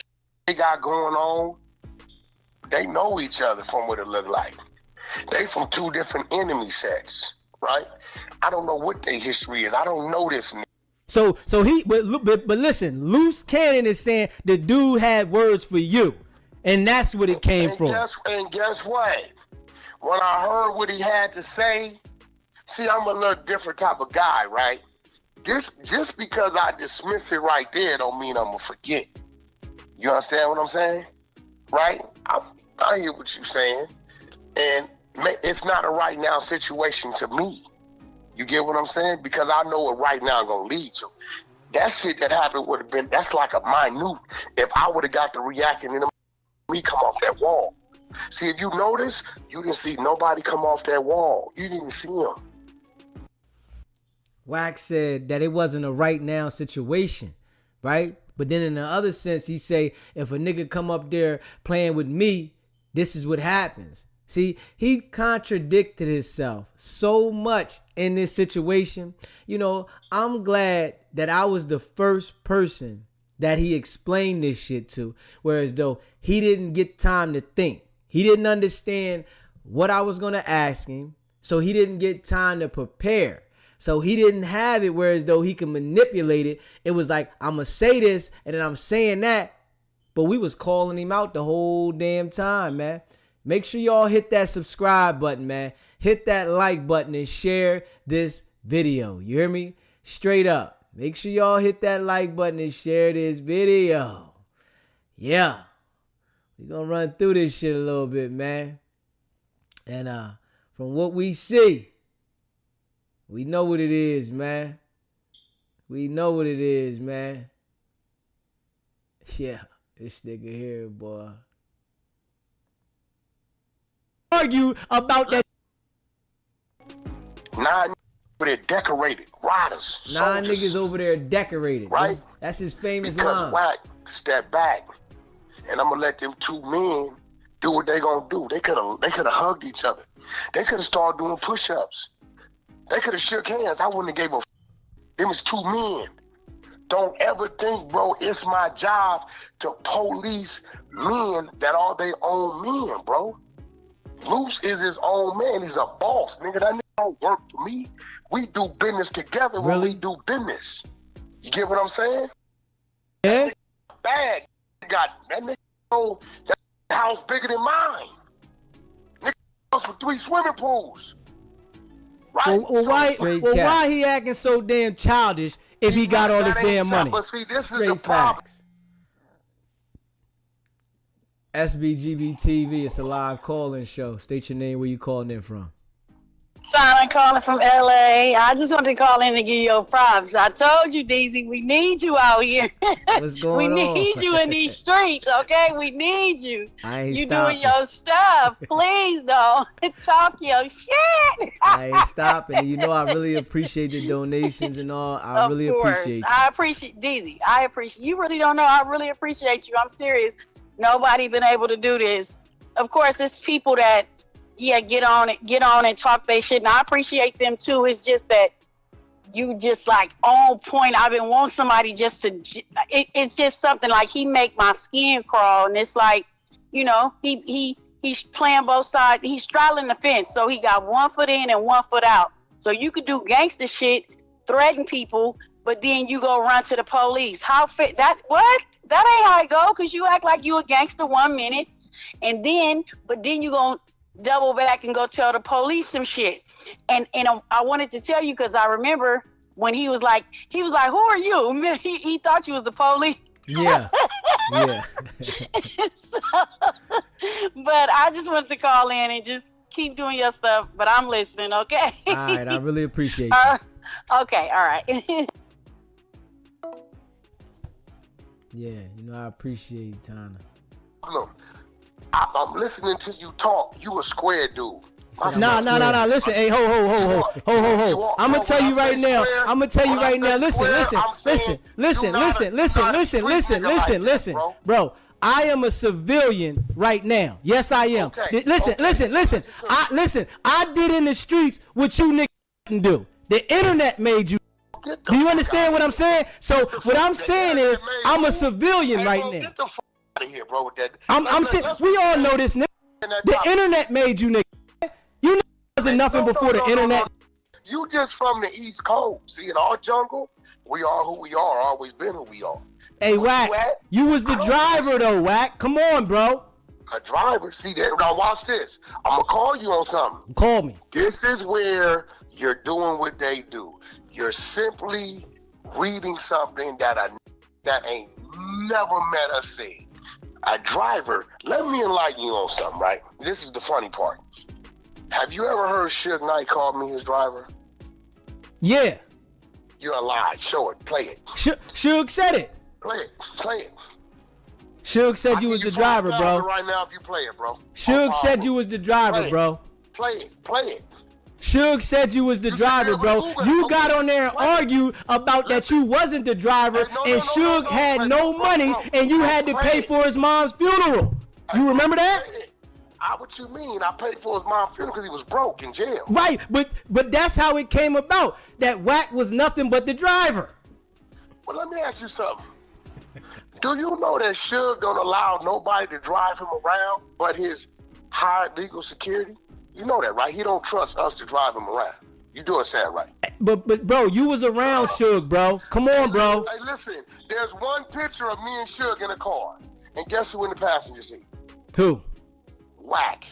they got going on, they know each other from what it look like. They from two different enemy sets, right? I don't know what their history is. I don't know this. So he, but listen, Luce Cannon is saying the dude had words for you, and that's what it came from. Guess what? When I heard what he had to say, see, I'm a little different type of guy, right? Just because I dismiss it right there don't mean I'm gonna forget. You understand what I'm saying? Right? I hear what you're saying. And it's not a right now situation to me. You get what I'm saying? Because I know what right now gonna lead to. That shit that happened would have been, that's like a minute. If I would have got the reaction and me come off that wall. See, if you notice, you didn't see nobody come off that wall. You didn't see him. Wack said that it wasn't a right now situation, right? But then in the other sense, he say, if a nigga come up there playing with me, this is what happens. See, he contradicted himself so much in this situation. You know, I'm glad that I was the first person that he explained this shit to, whereas though he didn't get time to think. He didn't understand what I was going to ask him, so he didn't get time to prepare. So he didn't have it, whereas though he can manipulate it. It was like, I'm going to say this, and then I'm saying that. But we was calling him out the whole damn time, man. Make sure y'all hit that subscribe button, man. Hit that like button and share this video. You hear me? Straight up. Make sure y'all hit that like button and share this video. Yeah. We're going to run through this shit a little bit, man. And from what we see, we know what it is, man. We know what it is, man. Yeah, this nigga here, boy. Argue about that. 9 over there decorated, riders, 9 soldiers, niggas over there decorated. right? That's his famous Because line. Wack stepped back, and I'm gonna let them 2 men do what they gonna do. They could have hugged each other. They could have started doing push-ups. They could have shook hands. I wouldn't have gave a f. Them is 2 men. Don't ever think, bro, it's my job to police men that are their own men, bro. Luce is his own man. He's a boss, nigga. That nigga don't work for me. We do business together when we do business. You get what I'm saying? Yeah. Bag got that nigga. Know that house bigger than mine. Nigga house with 3 swimming pools. Right? Well, why he acting so damn childish if he got all this damn money? But see, this is Straight the problem. facts. Sbgbtv, it's a live call-in show. State your name, where you calling in from. Simon calling from LA. I just want to call in to give you your props. I told you, DZ, we need you out here. What's going we on? need you in these streets, okay? We need you. I ain't You stopping. doing your stuff. Please don't talk your shit. I ain't stopping. And you know I really appreciate the donations and all. I really appreciate you. I appreciate DZ. I appreciate you. Really don't know. I really appreciate you. I'm serious. Nobody been able to do this. Of course, it's people that get on and talk they shit. And I appreciate them too. It's just that you just like on point. I've been wanting somebody just to. It's just something like he make my skin crawl, and it's like, you know, he's playing both sides. He's straddling the fence, so he got 1 foot in and 1 foot out. So you could do gangster shit, threaten people, but then you go run to the police. How fit that? What? That ain't how it go. Cause you act like you a gangster 1 minute, and then you gonna double back and go tell the police some shit. And I wanted to tell you because I remember when he was like, who are you? He thought you was the police. Yeah. Yeah. So, but I just wanted to call in and just keep doing your stuff. But I'm listening, okay? All right, I really appreciate you. Okay, all right. Yeah, you know I appreciate you, Tana. Look, I'm listening to you talk. You a square dude. No. Listen, hey, ho. I'm gonna tell you right now. Listen, bro. I am a civilian right now. Yes, I am. Okay. Listen. I did in the streets what you niggas didn't do. The internet made you. Do you understand what I'm saying? So what I'm saying is, I'm a civilian right now. Get the fuck out of here, bro. With that. I'm saying we all know this, nigga. The internet made you, nigga. You wasn't nothing before the internet. You just from the East Coast. See, in our jungle, we are who we are. Always been who we are. Hey, Wack, you was the driver though, Wack. Come on, bro. A driver. See that? Now watch this. I'm gonna call you on something. Call me. This is where you're doing what they do. You're simply reading something that ain't never met us see. A driver. Let me enlighten you on something, right? This is the funny part. Have you ever heard Suge Knight call me his driver? Yeah. You're a lie. Show it. Play it. Suge said it. Play it. Suge said you was the driver, bro. Right now, if you play it, bro. Suge said you was the driver, bro. Play it. Suge said you was the driver, bro. You got on there and argued about that you wasn't the driver, and Suge had no money, and you had to pay for his mom's funeral. You remember that? What you mean? I paid for his mom's funeral because he was broke in jail. Right, but that's how it came about. That Wack was nothing but the driver. Well, let me ask you something. Do you know that Suge don't allow nobody to drive him around but his hired legal security? You know that, right? He don't trust us to drive him around. You do understand, right? But bro, you was around Suge, bro. Come on, bro. Hey, listen. There's one picture of me and Suge in a car, and guess who in the passenger seat? Who? Wack.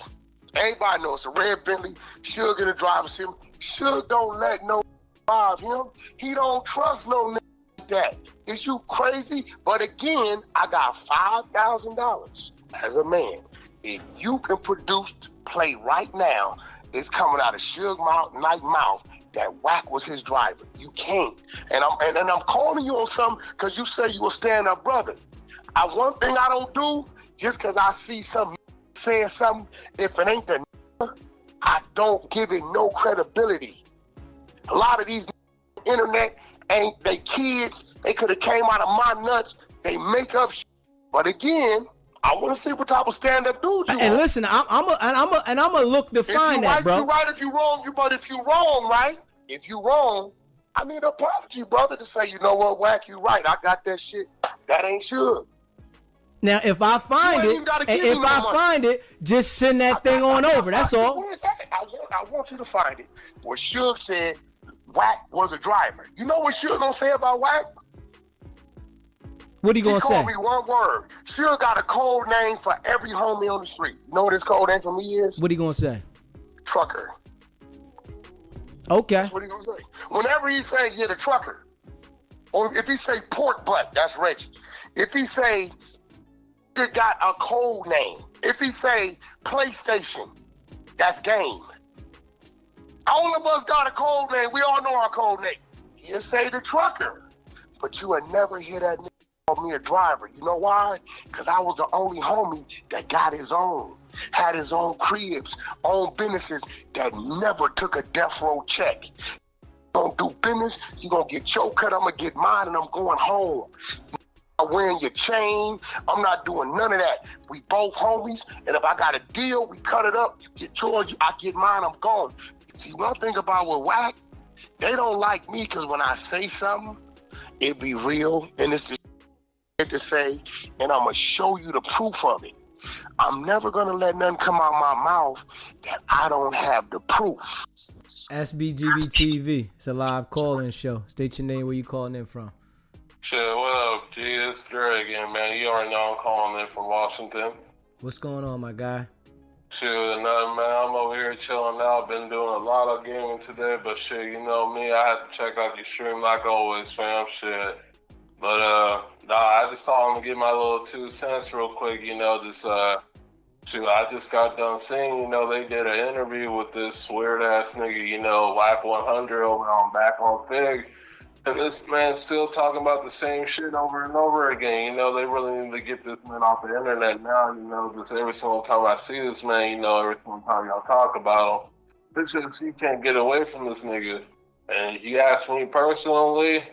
Everybody knows it's a red Bentley. Suge in the driver's seat. Suge don't let no drive him. He don't trust no like that. Is you crazy? But again, I got $5,000 as a man. If you can produce play right now, it's coming out of Suge Knight mouth that Wack was his driver. You can't. And I'm calling you on something because you say you a stand-up brother. One thing I don't do, just because I see something saying something, if it ain't the I don't give it no credibility. A lot of these internet ain't they kids. They could have came out of my nuts. They make up shit. But again, I want to see what type of stand-up dude you And are. listen, I'm a look to find that, bro. If you right, if you wrong, but if you wrong, right? If you wrong, I need an apology, brother, to say, you know what, Wack, you right. I got that shit. That ain't sure. Now, if I find it, just send that thing on over. That's all. Where is that? I want you to find it. Where Suge said Wack was a driver. You know what Suge gonna say about Wack? What he gonna say? He called me one word. Suge got a code name for every homie on the street. You know what his code name for me is? What he gonna say? Trucker. Okay. That's what he gonna say. Whenever he say you're the trucker, or if he say pork butt, that's Reggie. If he say you got a code name, if he say PlayStation, that's Game. All of us got a code name. We all know our code name. He'll say the trucker, but you would never hear that nigga call me a driver. You know why? Because I was the only homie that got his own, had his own cribs, own businesses that never took a death row check. Don't do business, you gonna get your cut, I'm gonna get mine, and I'm going home. I'm wearing your chain, I'm not doing none of that. We both homies, and if I got a deal, we cut it up, you get yours, I get mine, I'm gone. See, one thing about with Wack, they don't like me because when I say something, it be real, and it's the to say, and I'm gonna show you the proof of it. I'm never gonna let nothing come out my mouth that I don't have the proof. Sbgbtv. It's a live call-in show. State your name, where you calling in from. Shit, what up, G? It's Dre again, man. You already know I'm calling in from Washington. What's going on, my guy? Shit, nothing, man. I'm over here chilling out. Been doing a lot of gaming today, but shit, you know me, I had to check out your stream like always, fam. Shit. But, nah, I just thought I'm gonna get my little 2 cents real quick, you know, just, shoot, I just got done seeing, you know, they did an interview with this weird-ass nigga, you know, Wack 100 over on Back on Fig. And this man's still talking about the same shit over and over again. You know, they really need to get this man off the internet now, you know, because every single time I see this man, you know, every single time y'all talk about him, it's just you can't get away from this nigga. And if you ask me personally,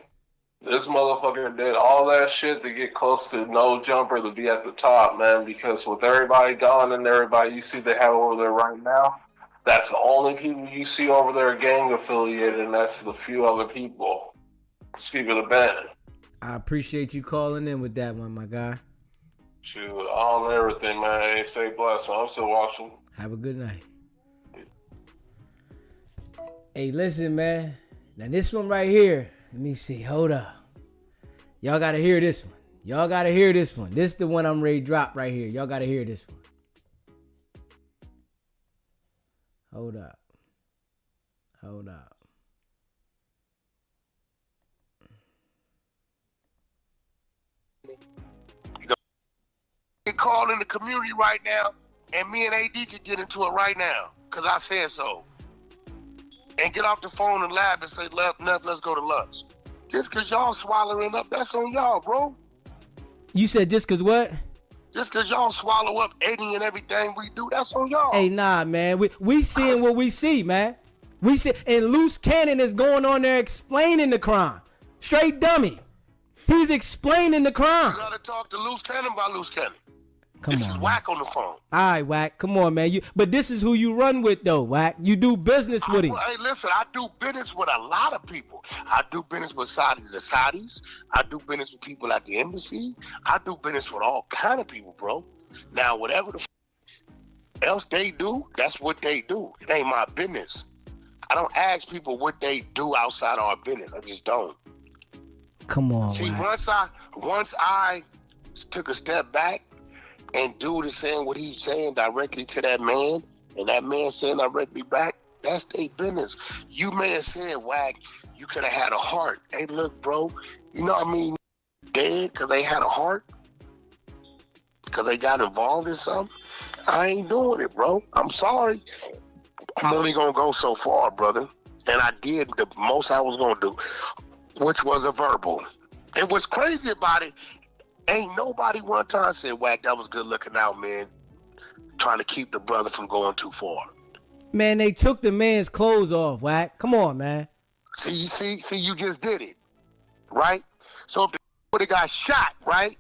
this motherfucker did all that shit to get close to No Jumper to be at the top, man, because with everybody gone and everybody you see they have over there right now, that's the only people you see over there gang affiliated, and that's the few other people. Steve the band. I appreciate you calling in with that one, my guy. Shoot, on everything, man. Hey, stay blessed, man. I'm still watching. Have a good night. Hey, listen, man. Now this one right here, let me see. Hold up. Y'all gotta hear this one. Y'all gotta hear this one. This is the one I'm ready to drop right here. Y'all gotta hear this one. Hold up. Hold up. Call in the community right now, and me and AD could get into it right now, because I said so. And get off the phone and laugh and say, let's go to lunch. Just because y'all swallowing up, that's on y'all, bro. You said just because what? Just because y'all swallow up Eddie and everything we do, that's on y'all. Hey, nah, man. We seeing what we see, man. We see, and Luce Cannon is going on there explaining the crime. Straight dummy. He's explaining the crime. You gotta talk to Luce Cannon by Luce Cannon. Come this on, is Wack on the phone. All right, Wack. Come on, man. But this is who you run with, though, Wack. You do business with him. Hey, listen, I do business with a lot of people. I do business with the Saudis. I do business with people at the embassy. I do business with all kind of people, bro. Now, whatever the else they do, that's what they do. It ain't my business. I don't ask people what they do outside our business. I just don't. Come on, See, Wack. once I took a step back, and dude is saying what he's saying directly to that man, and that man saying directly back, that's their business. You may have said, Wack, you could have had a heart. Hey, look, bro, you know what I mean? Dead because they had a heart? Because they got involved in something? I ain't doing it, bro. I'm sorry. I'm only going to go so far, brother. And I did the most I was going to do, which was a verbal. And what's crazy about it, Ain't nobody one time said, Wack, that was good looking out, man. Trying to keep the brother from going too far. Man, they took the man's clothes off, Wack. Come on, man. See, you just did it, right? So if the would have got shot, right?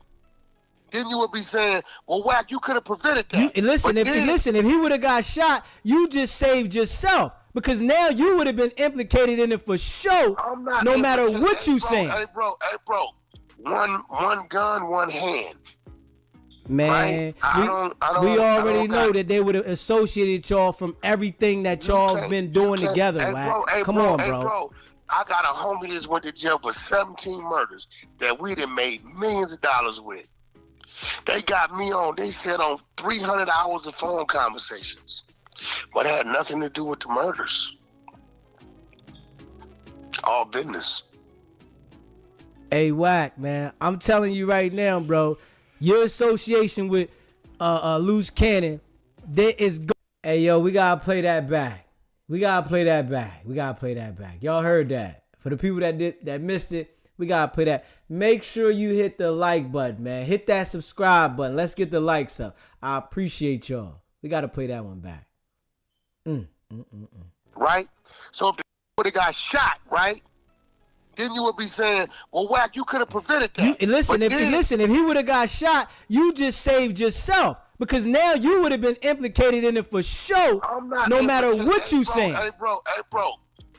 Then you would be saying, well, Wack, you could have prevented that. Listen, if he would have got shot, you just saved yourself. Because now you would have been implicated in it for sure, no matter what you saying. Hey, bro. One gun, one hand. Man, Right? we already know that they would have associated y'all from everything that y'all been doing together, Wack. Come on, bro. I got a homie that's went to jail for 17 murders that we done made millions of dollars with. They got me on, they said on 300 hours of phone conversations. But it had nothing to do with the murders. All business. Hey, Wack, man, I'm telling you right now, bro, your association with Luce Cannon, there is hey, yo, we gotta play that back. Y'all heard that. For the people that missed it, we gotta play that. Make sure you hit the like button, man. Hit that subscribe button. Let's get the likes up. I appreciate y'all. We gotta play that one back. Right? So if the would have got shot, right? Then you would be saying, well, Wack, you could have prevented that. Listen, if he would have got shot, you just saved yourself. Because now you would have been implicated in it for sure, no matter what you saying. Hey, bro.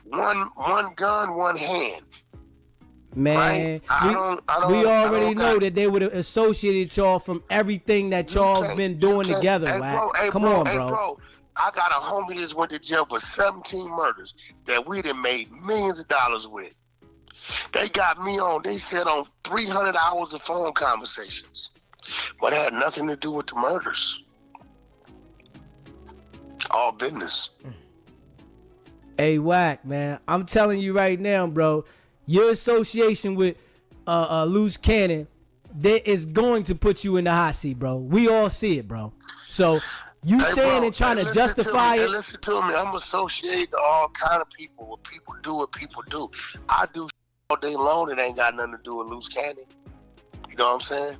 One gun, one hand. Man, right? we already know that they would have associated y'all from everything that y'all been doing together, Wack. Come on, bro. I got a homie that's went to jail for 17 murders that we done made millions of dollars with. They got me on, they said on 300 hours of phone conversations. But it had nothing to do with the murders. All business. Hey, Wack, man, I'm telling you right now, bro, your association with Luce Cannon, there is going to put you in the hot seat, bro. We all see it, bro. So you saying and trying to justify it. Listen to me. I'm associated to all kind of people. What people do, what people do. I do all day long. It ain't got nothing to do with Luce Cannon. You know what I'm saying?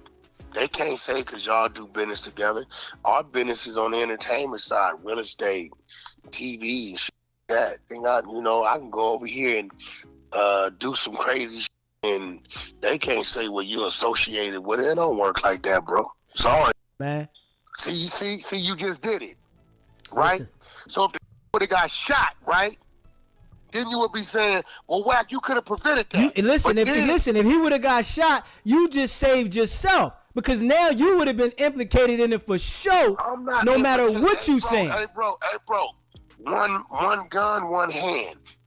They can't say because y'all do business together. Our business is on the entertainment side, real estate, TV, and shit like that. I can go over here and do some crazy shit, and they can't say, well, you're associated with it. It don't work like that, bro. Sorry. Man. See, you just did it, right? Listen. So if the would have got shot, right? Then you would be saying, well, Wack, you could have prevented that. If he would have got shot, you just saved yourself. Because now you would have been implicated in it for sure, no matter what you saying. Hey, bro. One gun, one hand.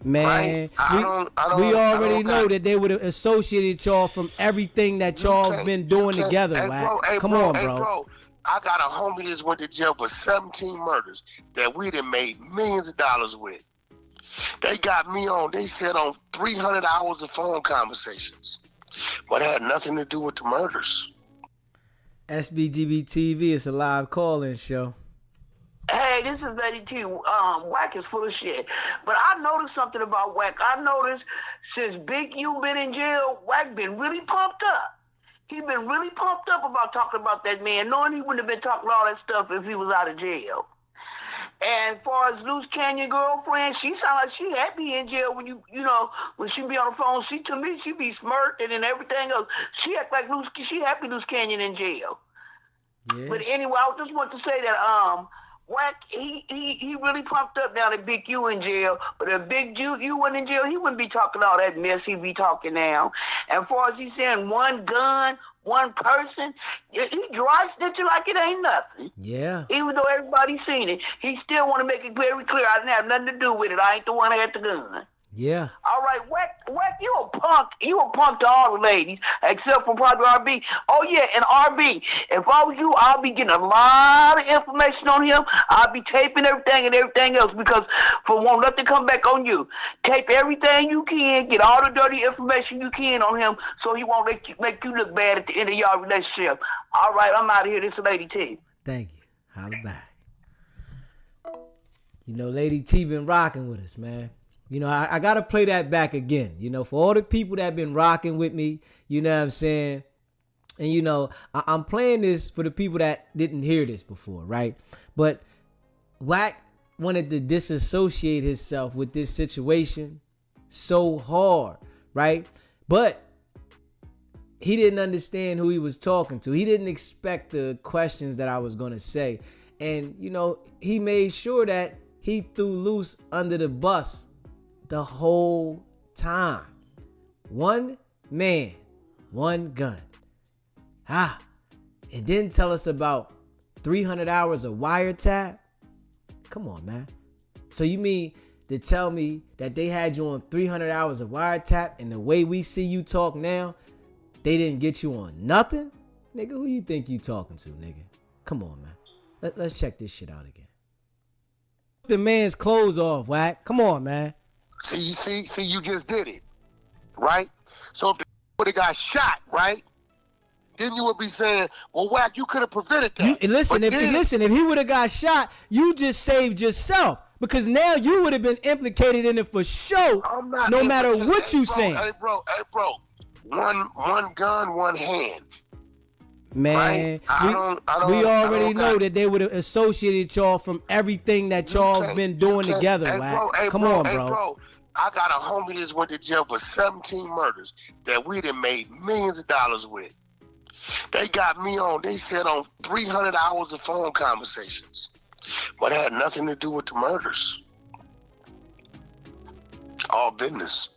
Man, right? we already know that they would have associated y'all from everything that y'all been doing together, Wack. Come on, bro. I got a homie that's went to jail for 17 murders that we done made millions of dollars with. They got me on, they said on 300 hours of phone conversations. But it had nothing to do with the murders. Sbgbtv is a live call-in show. Hey, this is Lady T. Wack is full of shit. But I noticed something about Wack. I noticed since Big U been in jail, Wack been really pumped up. He been really pumped up about talking about that man, knowing he wouldn't have been talking all that stuff if he was out of jail. And as far as Luce Canyon girlfriend, she sound like she happy in jail when when she be on the phone. To me, she be smirking and everything else. She act like she happy Luce Canyon in jail. Yeah. But anyway, I just want to say that Wack, he really pumped up now that Big U in jail. But if Big U wasn't in jail, he wouldn't be talking all that mess he be talking now. And as far as he saying one gun, one person, he dry snitching like it ain't nothing. Yeah. Even though everybody's seen it, he still want to make it very clear I didn't have nothing to do with it. I ain't the one that had the gun. Yeah. All right, Wack, you a punk. You a punk to all the ladies, except for probably RB. Oh, yeah, and RB, if I was you, I'll be getting a lot of information on him. I'll be taping everything and everything else because for won't nothing come back on you. Tape everything you can, get all the dirty information you can on him so he won't make you look bad at the end of your relationship. All right, I'm out of here. This is Lady T. Thank you. Holla back. Lady T been rocking with us, man. I got to play that back again, for all the people that been rocking with me, you know what I'm saying? And you know, I'm playing this for the people that didn't hear this before, right? But Wack wanted to disassociate himself with this situation so hard, right? But he didn't understand who he was talking to. He didn't expect the questions that I was going to say. And, you know, he made sure that he threw Luce under the bus the whole time. One man, one gun. And didn't tell us about 300 hours of wiretap. Come on, man. So you mean to tell me that they had you on 300 hours of wiretap, and the way we see you talk now, they didn't get you on nothing? Nigga, who you think you talking to, nigga? Come on, man. Let's check this shit out again. The man's clothes off, Wack. Come on, man. See, you just did it, right? So if the would have got shot, right? Then you would be saying, well, Wack, you could have prevented that. If he would have got shot, you just saved yourself. Because now you would have been implicated in it for sure, no matter what you saying. Hey, bro. One gun, one hand. Man, right? we already know that they would have associated y'all from everything that y'all been doing together, Wack. Come on, bro. I got a homie that went to jail for 17 murders that we done made millions of dollars with. They got me on, they said on 300 hours of phone conversations. But it had nothing to do with the murders. All business.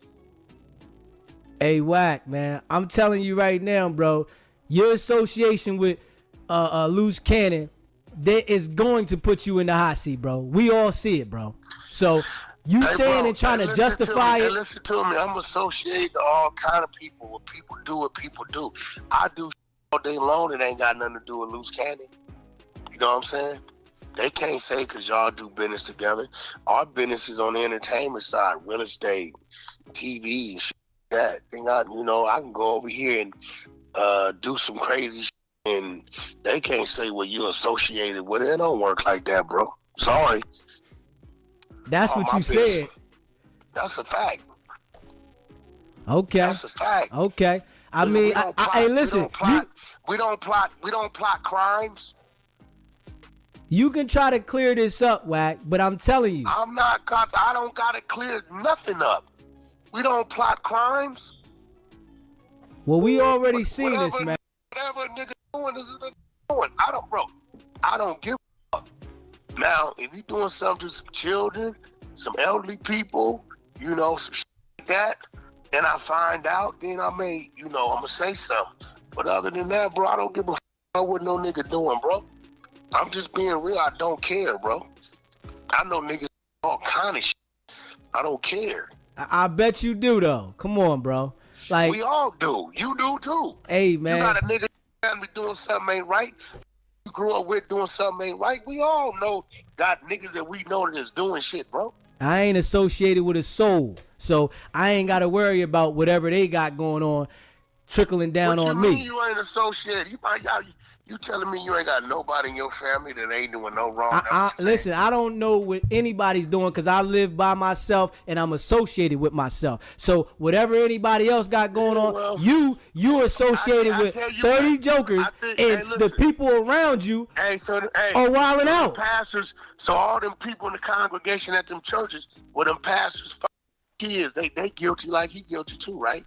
Hey, Wack, man, I'm telling you right now, bro, your association with Luce Cannon, that is going to put you in the hot seat, bro. We all see it, bro. So you saying and trying to justify it. Listen to me. I'm associated to all kind of people. What people do. I do all day long. It ain't got nothing to do with Luce Cannon. You know what I'm saying? They can't say because y'all do business together. Our business is on the entertainment side, real estate, TV, and shit like that. I can go over here and do some crazy shit, and they can't say, well, you're associated with it. It don't work like that, bro. Sorry. That's what you said. That's a fact. Okay. That's a fact. Okay. Listen. We don't plot crimes. You can try to clear this up, Wack, but I'm telling you. I don't gotta clear nothing up. We don't plot crimes. Well, we already seen this, man. Whatever a nigga doing is doing. I don't give a fuck. Now, if you doing something to some children, some elderly people, some shit like that, and I find out, then I may, I'm gonna say something. But other than that, bro, I don't give a fuck what no nigga doing, bro. I'm just being real. I don't care, bro. I know niggas all kind of shit. I don't care. I bet you do, though. Come on, bro. Like we all do. You do too. Hey, man. You got a nigga that be doing something ain't right. You grew up with doing something ain't right. We all know got niggas that we know that is doing shit, bro. I ain't associated with a soul, so I ain't got to worry about whatever they got going on trickling down on me. What you mean you ain't associated? You telling me you ain't got nobody in your family that ain't doing no wrong? Listen, I don't know what anybody's doing because I live by myself and I'm associated with myself. So whatever anybody else got going on, you associated with 30 jokers, and the people around you are wilding out. Pastors, so all them people in the congregation at them churches, where them pastors kids, they guilty like he guilty too, right?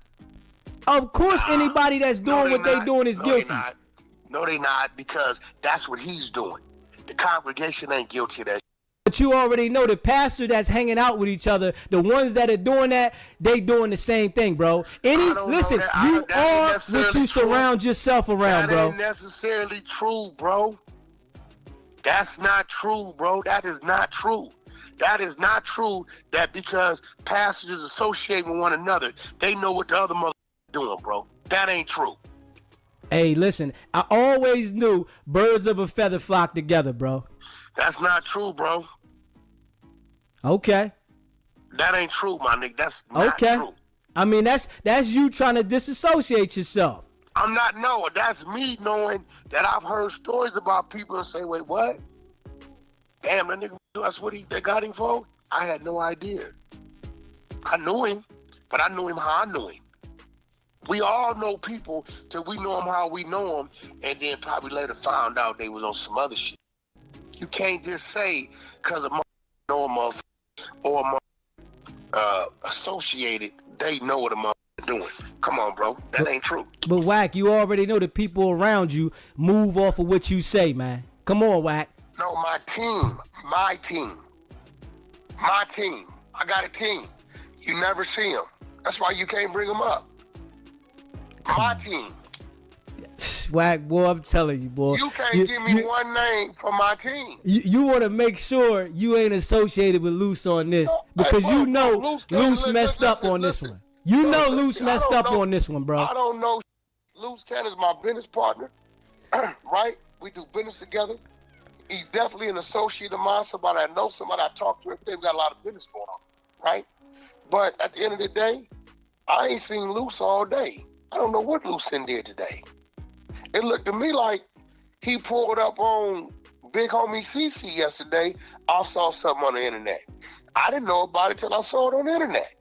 Of course, anybody that's doing what they doing is guilty. No, they not, because that's what he's doing. The congregation ain't guilty of that. But you already know the pastor that's hanging out with each other, the ones that are doing that, they doing the same thing, bro. Listen, you are what you surround yourself around, bro. That ain't necessarily true, bro. That's not true, bro. That is not true. That is not true that because pastors associate with one another, they know what the other mother doing, bro. That ain't true. Hey, listen, I always knew birds of a feather flock together, bro. That's not true, bro. Okay. That ain't true, my nigga. That's not true. I mean, that's you trying to disassociate yourself. I'm not knowing. That's me knowing that I've heard stories about people and say, wait, what? Damn, that nigga, that's what they got him for? I had no idea. I knew him, but I knew him how I knew him. We all know people till we know them how we know them, and then probably later found out they was on some other shit. You can't just say because a motherfucker know a motherfucker or a motherfucker associated, they know what a motherfucker doing. Come on, bro. That ain't true. But Wack, you already know the people around you move off of what you say, man. Come on, Wack. No, my team. I got a team. You never see them. That's why you can't bring them up. My team. Wack, boy, I'm telling you, boy. You can't give me one name for my team. You want to make sure you ain't associated with Luce on this, because you know Luce messed up on this one. You know Luce messed up on this one, bro. I don't know. Luce Ken is my business partner, right? We do business together. He's definitely an associate of mine, somebody I know, somebody I talk to every day. We got a lot of business going on, right? But at the end of the day, I ain't seen Luce all day. I don't know what Luce did today. It looked to me like he pulled up on Big Homie CC yesterday. I saw something on the internet. I didn't know about it till I saw it on the internet.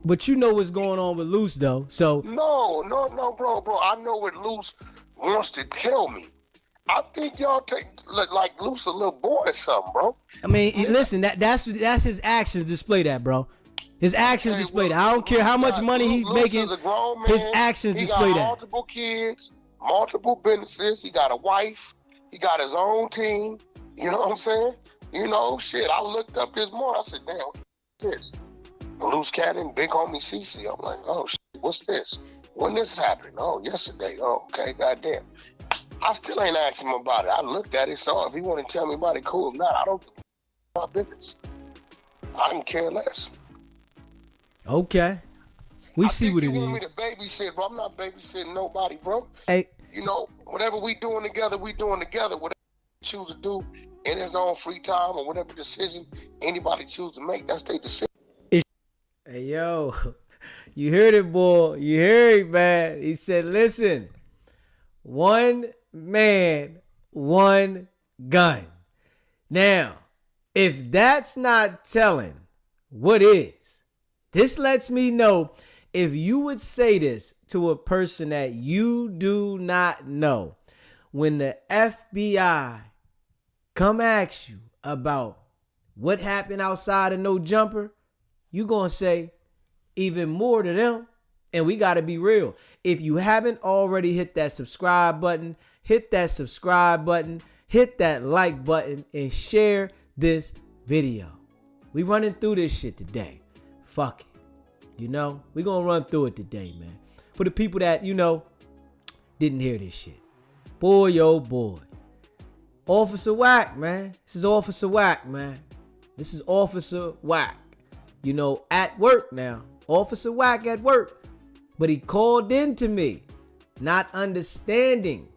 But you know what's going on with Luce, though. So No, bro. I know what Luce wants to tell me. I think y'all take like Luce a little boy or something, bro. I mean, listen, that's his actions display that, bro. His actions display that. I don't care how much money he's making. His actions display He got that. multiple kids, multiple businesses. He got a wife. He got his own team. You know what I'm saying? You know, shit. I looked up this morning. I said, damn, what's this? Luce Cat and Big Homie CC. I'm like, oh, shit, what's this? When this happened? Oh, yesterday. Oh, okay, goddamn. I still ain't asked him about it. I looked at it, saw if he want to tell me about it, cool. If not, I don't give my business. I can care less. Okay. We see what it You want me is. to babysit, but I'm not babysitting nobody, bro. Hey, You know, whatever we doing together, we doing together. Whatever he choose to do in his own free time or whatever decision anybody choose to make, that's their decision. Hey, yo, you heard it, boy. You heard it, man. He said, listen, one man, one gun. Now, if that's not telling, what is? This lets me know if you would say this to a person that you do not know, when the FBI come ask you about what happened outside of No Jumper, you gonna say even more to them. And we gotta be real. If you haven't already hit that subscribe button, hit that subscribe button, hit that like button, and share this video. We running through this shit today. Fuck it. You know, we gonna run through it today, man. For the people that, you know, didn't hear this shit. Boy, oh boy. Officer Wack, man. This is Officer Wack, man. This is Officer Wack. You know, at work now. Officer Wack at work. But he called in to me, not understanding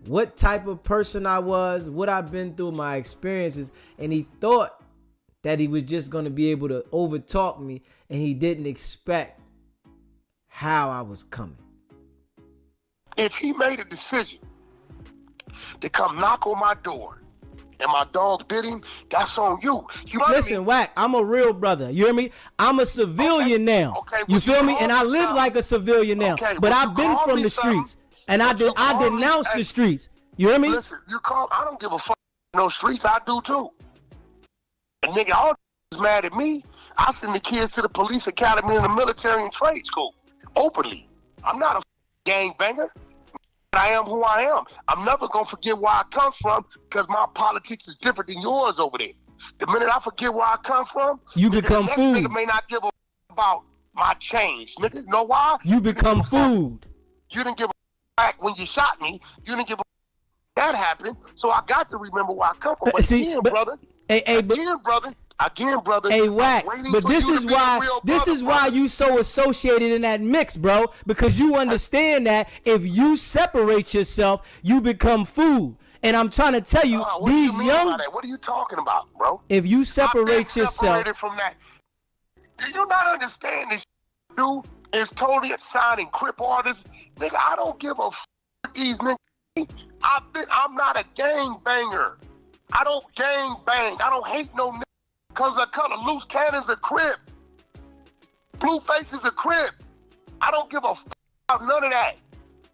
what type of person I was, what I've been through, my experiences, and he thought that he was just going to be able to overtalk me, and he didn't expect how I was coming. If he made a decision to come knock on my door and my dog bit him, that's on you. Listen, Wack, I'm a real brother. You hear me? I'm a civilian now. You feel me? And I live like a civilian now. But I've been from the streets. And I denounce the streets. You hear me? Listen, I don't give a fuck no streets. I do too. And nigga, all is mad at me. I send the kids to the police academy and the military and trade school openly. I'm not a gang banger. I am who I am. I'm never gonna forget where I come from because my politics is different than yours over there. The minute I forget where I come from, you become the next food. nigga may not give a about my change. Nigga, you know why? You become food. You didn't give a back when you shot me. You didn't give a that happened. So I got to remember where I come from. But again, brother. Again, brother. Hey, Wack, but this is why you so associated in that mix, bro. Because you understand that if you separate yourself, you become food. And I'm trying to tell you, what these do you mean young. by that? What are you talking about, bro? If you separate I've been yourself, separated from that. Do you not understand this? Dude is totally signing crip artists. Nigga, I don't give a these niggas. I'm not a gang banger. I don't gang bang. I don't hate no nigga because I cut a loose cannons a crib. Blueface is a crib. I don't give a f about none of that.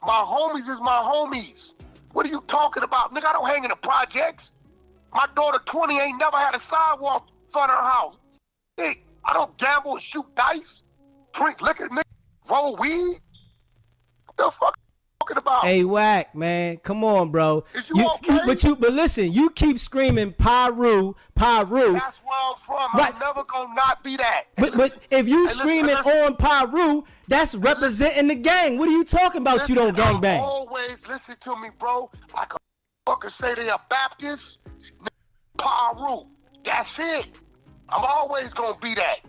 My homies is my homies. What are you talking about? Nigga, I don't hang in the projects. My daughter 20 ain't never had a sidewalk in front of her house. Hey, I don't gamble and shoot dice, drink liquor, nigga, roll weed. What the fuck are you talking about? Hey, Wack, man, come on, bro. Is you okay? But listen, you keep screaming Pyru. That's where I'm from. Right. I'm never gonna not be that. But if you Hey, screaming on Pyru, that's representing the gang. What are you talking about? Listen, You don't gang bang. Always listen to me, bro. Like a fucker say they are Baptist, Paru. That's it. I'm always gonna be that.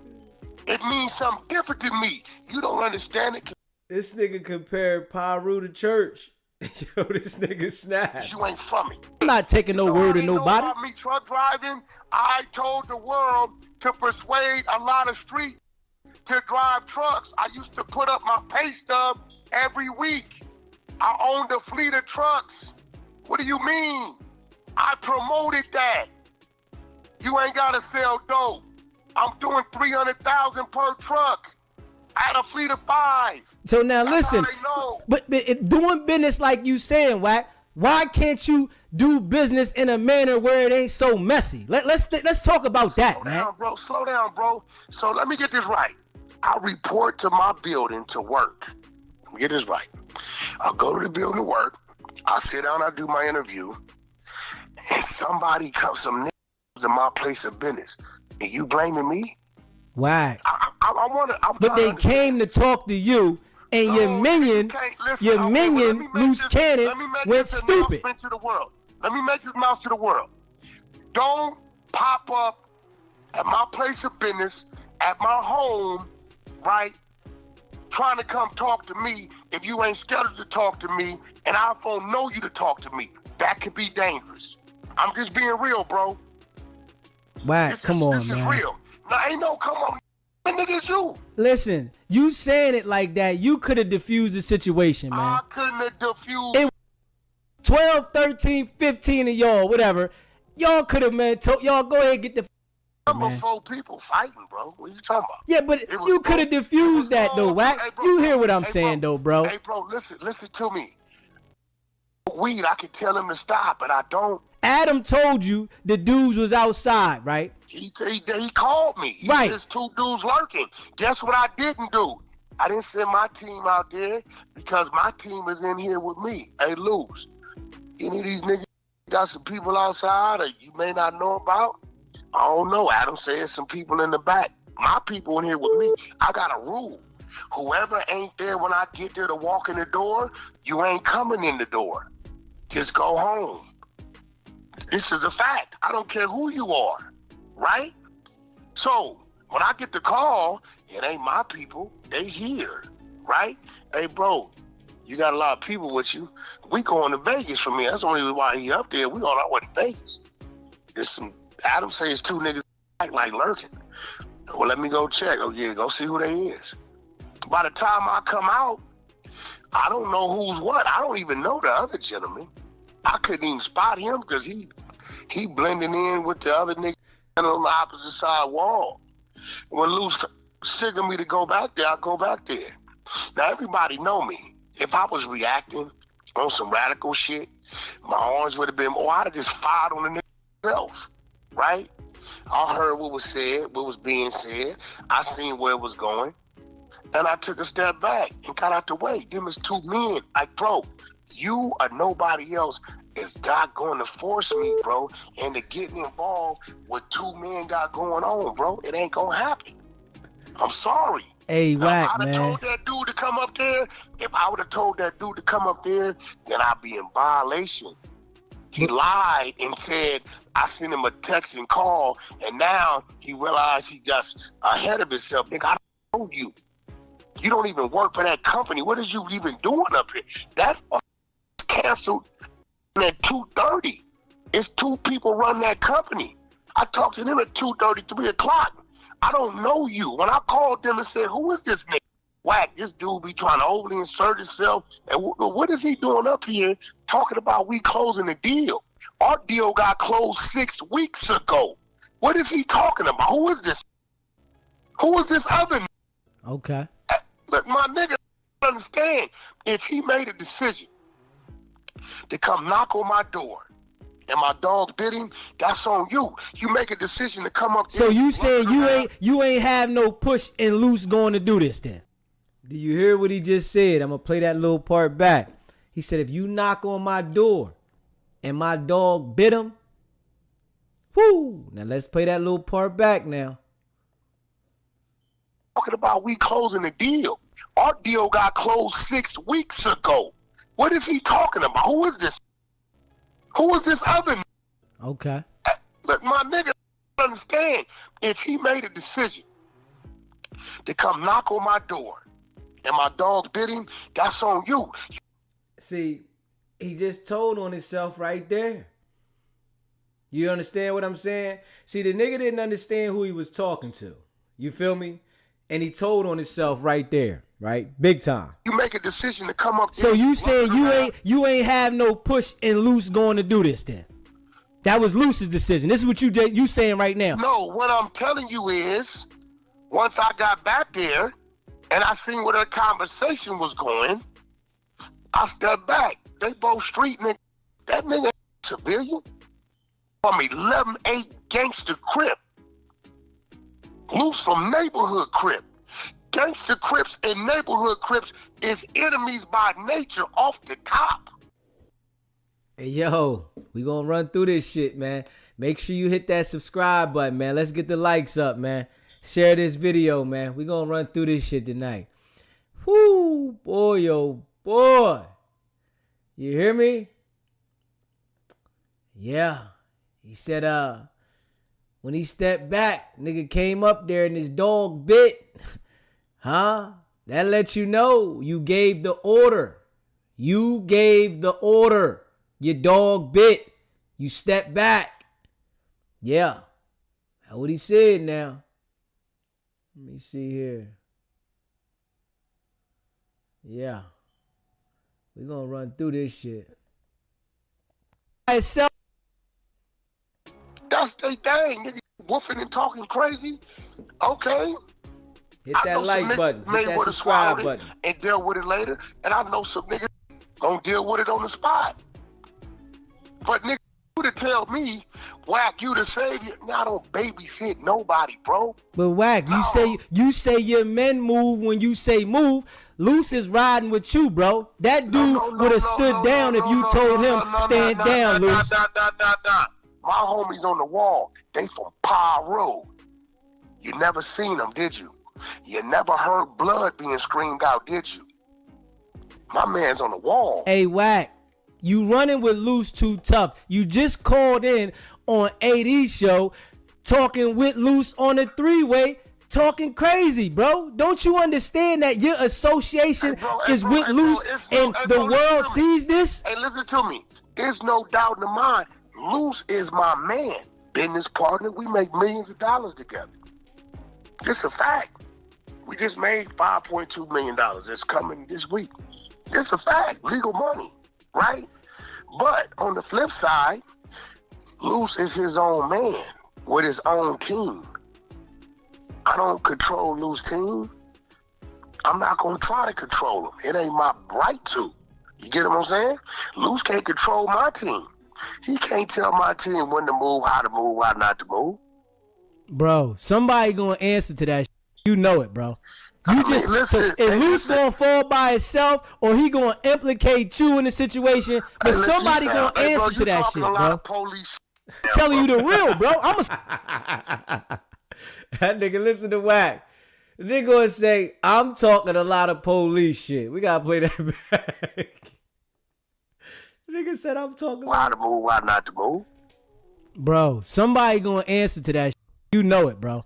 It means something different to me. You don't understand it. This nigga compared Pyru to church. Yo, this nigga snap. You ain't from it. I'm not taking no word of Know nobody. about me truck driving? I told the world to persuade a lot of street to drive trucks. I used to put up my pay stub every week. I owned a fleet of trucks. What do you mean? I promoted that. You ain't gotta sell dope. I'm doing $300,000 per truck. I had a fleet of 5. So now That's listen, how they know. but doing business like you saying, Wack, why can't you do business in a manner where it ain't so messy? Let's talk about that, man. Slow down, bro. So let me get this right. I report to my building to work. Let me get this right. I'll go to the building to work. I sit down, I do my interview, and somebody comes, some niggas in my place of business, and you blaming me? Why? But they came to talk to you, and your minion, Luce Cannon, went stupid. Let me make this mouse to the world. Don't pop up at my place of business, at my home, right? Trying to come talk to me if you ain't scheduled to talk to me, and I don't know you to talk to me. That could be dangerous. I'm just being real, bro. Wack, come on, This is man. real. Now, ain't no come on. The nigga is you. Listen, you saying it like that, you could have diffused the situation, man. I couldn't have diffused. 12, 13, 15 of y'all, whatever. Y'all could have, man, y'all go ahead and get the Number 4 people fighting, bro. What are you talking about? Yeah, but you could have diffused that, though, Wack. You hear what I'm saying, though, bro. Hey, bro, listen to me. Weed, I could tell him to stop, but I don't. Adam told you the dudes was outside, right? He called me. He Right. There's 2 dudes lurking. Guess what I didn't do? I didn't send my team out there because my team is in here with me. Hey, Luce, any of these niggas got some people outside or you may not know about? I don't know. Adam said some people in the back. My people in here with me. I got a rule. Whoever ain't there when I get there to walk in the door, you ain't coming in the door. Just go home. This is a fact. I don't care who you are, right? So when I get the call, it ain't my people. They here, right? Hey, bro, you got a lot of people with you. We going to Vegas from here. That's the only reason why he up there. We on our way to Vegas. There's some, Adam says 2 niggas act like lurking. Well, let me go check. Oh, yeah, go see who they is. By the time I come out, I don't know who's what. I don't even know the other gentleman. I couldn't even spot him because he blending in with the other nigga on the opposite side wall. When Luce signaled me to go back there, I go back there. Now, everybody know me. If I was reacting on some radical shit, my arms would have been, I'd have just fired on the nigga himself, right? I heard what was said, what was being said. I seen where it was going. And I took a step back and got out the way. Them is 2 men. Like, bro, you or nobody else is God going to force me, bro, and to get involved with 2 men got going on, bro. It ain't going to happen. I'm sorry. Hey, Wack, I'd have man. told that dude to come up there. If I would have told that dude to come up there, then I'd be in violation. He lied and said I sent him a text and call, and now he realized he just ahead of himself. Nigga, I don't know you. You don't even work for that company. What is you even doing up here? That canceled at 2:30. It's 2 people run that company. I talked to them at 2:30, 3 o'clock. I don't know you. When I called them and said, who is this nigga? Wack, this dude be trying to overly insert himself. And what is he doing up here talking about we closing the deal? Our deal got closed 6 weeks ago. What is he talking about? Who is this? Who is this other nigga? Okay. Look, my nigga, understand, if he made a decision to come knock on my door and my dog bit him, that's on you. You make a decision to come up. So you saying you ain't have no push and Luce going to do this then? Do you hear what he just said? I'm gonna play that little part back. He said, if you knock on my door and my dog bit him, whoo. Now let's play that little part back now. Talking about we closing the deal. Our deal got closed 6 weeks ago. What is he talking about? Who is this? Who is this other? Okay. Look, my nigga, understand, if he made a decision to come knock on my door and my dog bit him, that's on you. See, he just told on himself right there. You understand what I'm saying? See, the nigga didn't understand who he was talking to. You feel me? And he told on himself right there, right? Big time. You make a decision to come up. So you saying you ain't have no push and Luce going to do this then? That was Luce's decision. This is what you saying right now. No, what I'm telling you is, once I got back there and I seen where the conversation was going, I stepped back. They both street niggas. That nigga civilian from 11-8 gangster crip. Luce from neighborhood crip. Gangster crips and neighborhood crips is enemies by nature off the top. Hey, yo, we gonna run through this shit, man. Make sure you hit that subscribe button, man. Let's get the likes up, man. Share this video, man. We gonna run through this shit tonight. Whoo, boy, oh boy. You hear me? Yeah. He said, when he stepped back, nigga came up there and his dog bit. Huh? That lets you know you gave the order. You gave the order. Your dog bit. You stepped back. Yeah. That's what he said now. Let me see here. Yeah. We're going to run through this shit. Myself. That's their thing, nigga. Woofing and talking crazy. Okay. Hit that like button. Hit that subscribe button. And deal with it later. And I know some niggas gonna deal with it on the spot. But nigga, you to tell me, Wack, you the savior. Now I don't babysit nobody, bro. But Wack, you say your men move when you say move. Luce is riding with you, bro. That dude would have stood down if you told him stand down, Luce. My homies on the wall, they from Pa Road. You never seen them, did you? You never heard blood being screamed out, did you? My man's on the wall. Hey, Wack, you running with Luce too tough. You just called in on AD's show talking with Luce on a three-way, talking crazy, bro. Don't you understand that your association is with Luce and the world sees this? Hey, listen to me. There's no doubt in the mind. Luce is my man. Business partner. We make millions of dollars together. It's a fact. We just made $5.2 million. It's coming this week. It's a fact. Legal money, right? But on the flip side, Luce is his own man with his own team. I don't control Luce's team. I'm not going to try to control him. It ain't my right to. You get what I'm saying? Luce can't control my team. He can't tell my team when to move, how not to move. Bro, somebody going to answer to that. You know it, bro. Listen, if Luce going to fall by himself or he going to implicate you in the situation, but somebody going to answer to that shit, bro. Telling you the real, bro. That nigga listen to Wack. The nigga gonna say, I'm talking a lot of police shit. We gotta play that back. The nigga said, I'm talking how to move, how not to move. Bro, somebody gonna answer to that shit. You know it, bro.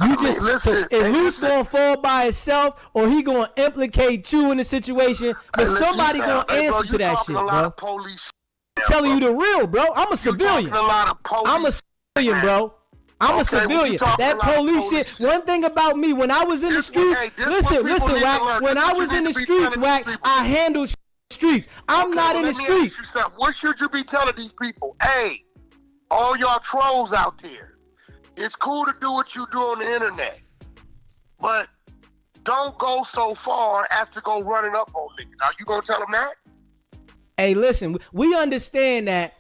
If Luce gonna fall by himself or he gonna implicate you in the situation, but somebody gonna answer to that shit, bro. Telling you the real, bro. I'm a civilian. I'm a civilian, bro. I'm a civilian. That police shit. One thing about me, when I was in the streets, listen, Wack. When I was in the streets, Wack, I handled streets. I'm not in the streets. What should you be telling these people? Hey, all y'all trolls out there, it's cool to do what you do on the internet, but don't go so far as to go running up on niggas. Are you gonna tell them that? Hey, listen, we understand that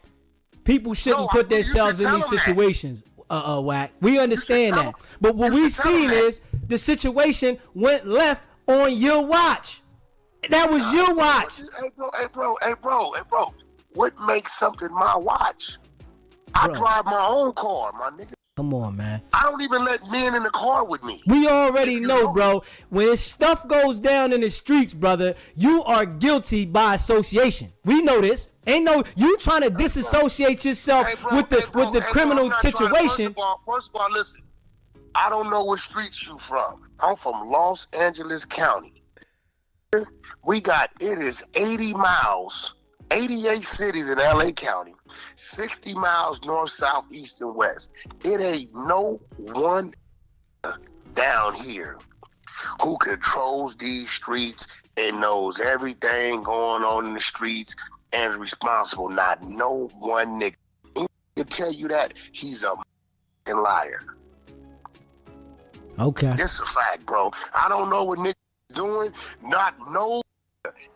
people shouldn't put themselves in these situations. Wack. We understand that. But what we seen is the situation went left on your watch. That was your watch. Hey, bro. What makes something my watch? I drive my own car, my nigga. Come on, man. I don't even let men in the car with me. We already know, bro. When stuff goes down in the streets, brother, you are guilty by association. We know this. Ain't no you trying to disassociate yourself with the criminal situation. First of all, listen. I don't know what streets you from. I'm from Los Angeles County. It is 80 miles, 88 cities in LA County, 60 miles north, south, east, and west. It ain't no one down here who controls these streets and knows everything going on in the streets and is responsible. Not no one nigga. He can tell you that he's a liar. Okay. This is a fact, bro. I don't know what nigga doing. Not no.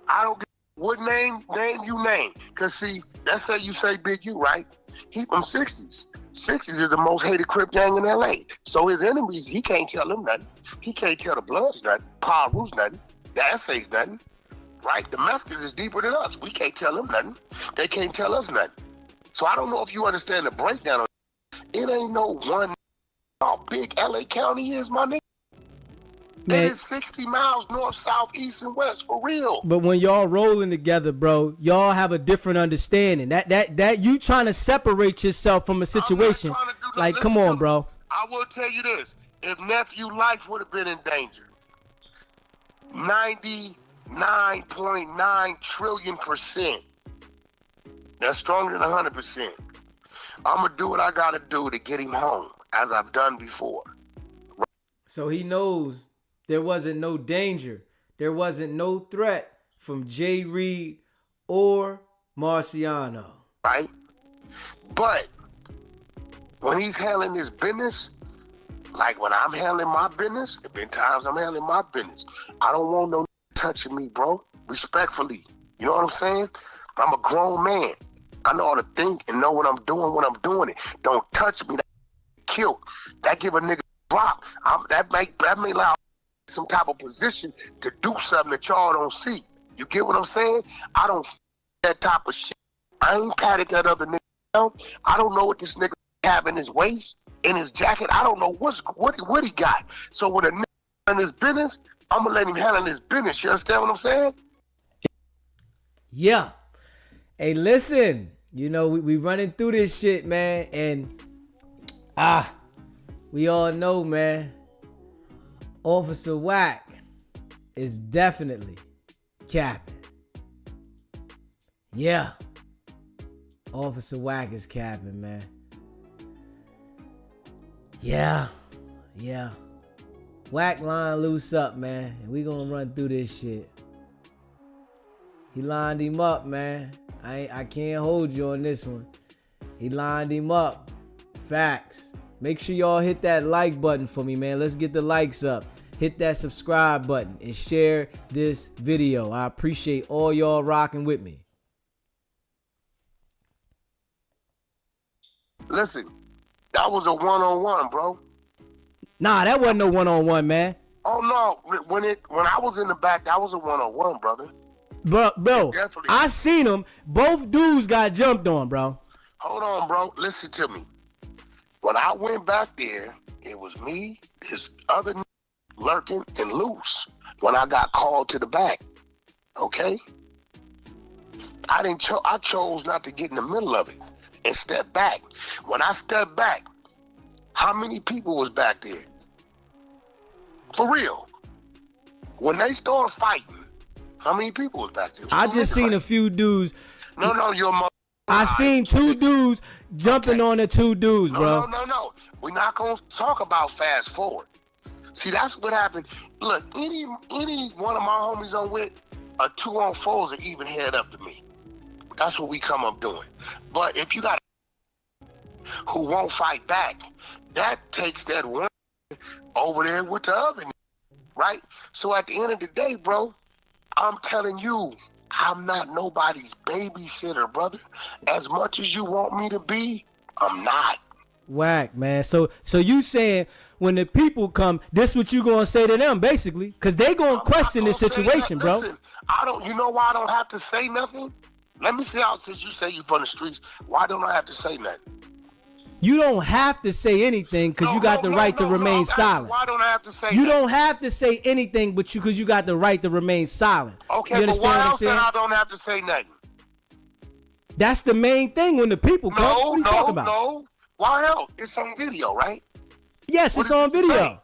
I don't get what name you name. Cause see, let's say you say Big U, right? He from 60s. 60s is the most hated Crip gang in LA. So his enemies, he can't tell them nothing. He can't tell the Bloods nothing. Paul Roos nothing. The essays nothing. Right? The Mexicans is deeper than us. We can't tell them nothing. They can't tell us nothing. So I don't know if you understand the breakdown of it. It ain't no one how big LA County is, my nigga. Man. It is 60 miles north, south, east, and west, for real. But when y'all rolling together, bro, y'all have a different understanding. That you trying to separate yourself from a situation. Like, come on, bro. I will tell you this. If nephew life would have been in danger, 99.9 trillion%. That's stronger than 100%. I'm going to do what I got to do to get him home, as I've done before. So he knows there wasn't no danger. There wasn't no threat from Jay Reed or Marciano. Right? But when he's handling his business, like when I'm handling my business, there been times I'm handling my business. I don't want no touching me, bro. Respectfully. You know what I'm saying? I'm a grown man. I know how to think and know what I'm doing when I'm doing it. Don't touch me. That kill. That give a nigga a drop. That may allow some type of position to do something that y'all don't see. You get what I'm saying? I don't that type of shit. I ain't patted that other nigga down. I don't know what this nigga have in his waist, in his jacket. I don't know what he got. So when a nigga in his business, I'm gonna let him handle his business. You understand what I'm saying? Yeah. Hey, listen. You know, we running through this shit, man, and we all know, man, Officer Wack is definitely capping. Yeah. Officer Wack is capping, man. Yeah. Wack line Luce up, man, and we gonna run through this shit. He lined him up, man. I can't hold you on this one. He lined him up. Facts. Make sure y'all hit that like button for me, man. Let's get the likes up. Hit that subscribe button and share this video. I appreciate all y'all rocking with me. Listen, that was a one-on-one, bro. Nah, that wasn't no one-on-one, man. Oh no, when I was in the back, that was a one-on-one, brother. Bro, I seen them. Both dudes got jumped on, bro. Hold on, bro. Listen to me. When I went back there, it was me, this other lurking, and Luce. When I got called to the back, okay? I chose not to get in the middle of it and step back. When I stepped back, how many people was back there? For real. When they started fighting, how many people was back there? I just seen a few dudes. No, your mother. I seen two dudes jumping on the two dudes, bro. No. We're not gonna talk about fast forward. See, that's what happened. Look, any one of my homies I'm with, a 2-on-4s are even head up to me. That's what we come up doing. But if you got who won't fight back, that takes that one over there with the other. right? So at the end of the day, bro, I'm telling you, I'm not nobody's babysitter, brother. As much as you want me to be, I'm not. Wack, man. So you saying when the people come, this what you gonna say to them, basically? Because they gonna question this situation, bro. Listen, you know why I don't have to say nothing? Let me see how, since you say you from the streets, why don't I have to say nothing? You don't have to say anything because you got the right to remain silent. Why don't I have to say You nothing? don't have to say anything, because you got the right to remain silent. Okay, you but understand why what I'm else saying? that I don't have to say nothing? That's the main thing when the people come. What are you talking about? No. Why else? It's on video, right? Yes, it's on video.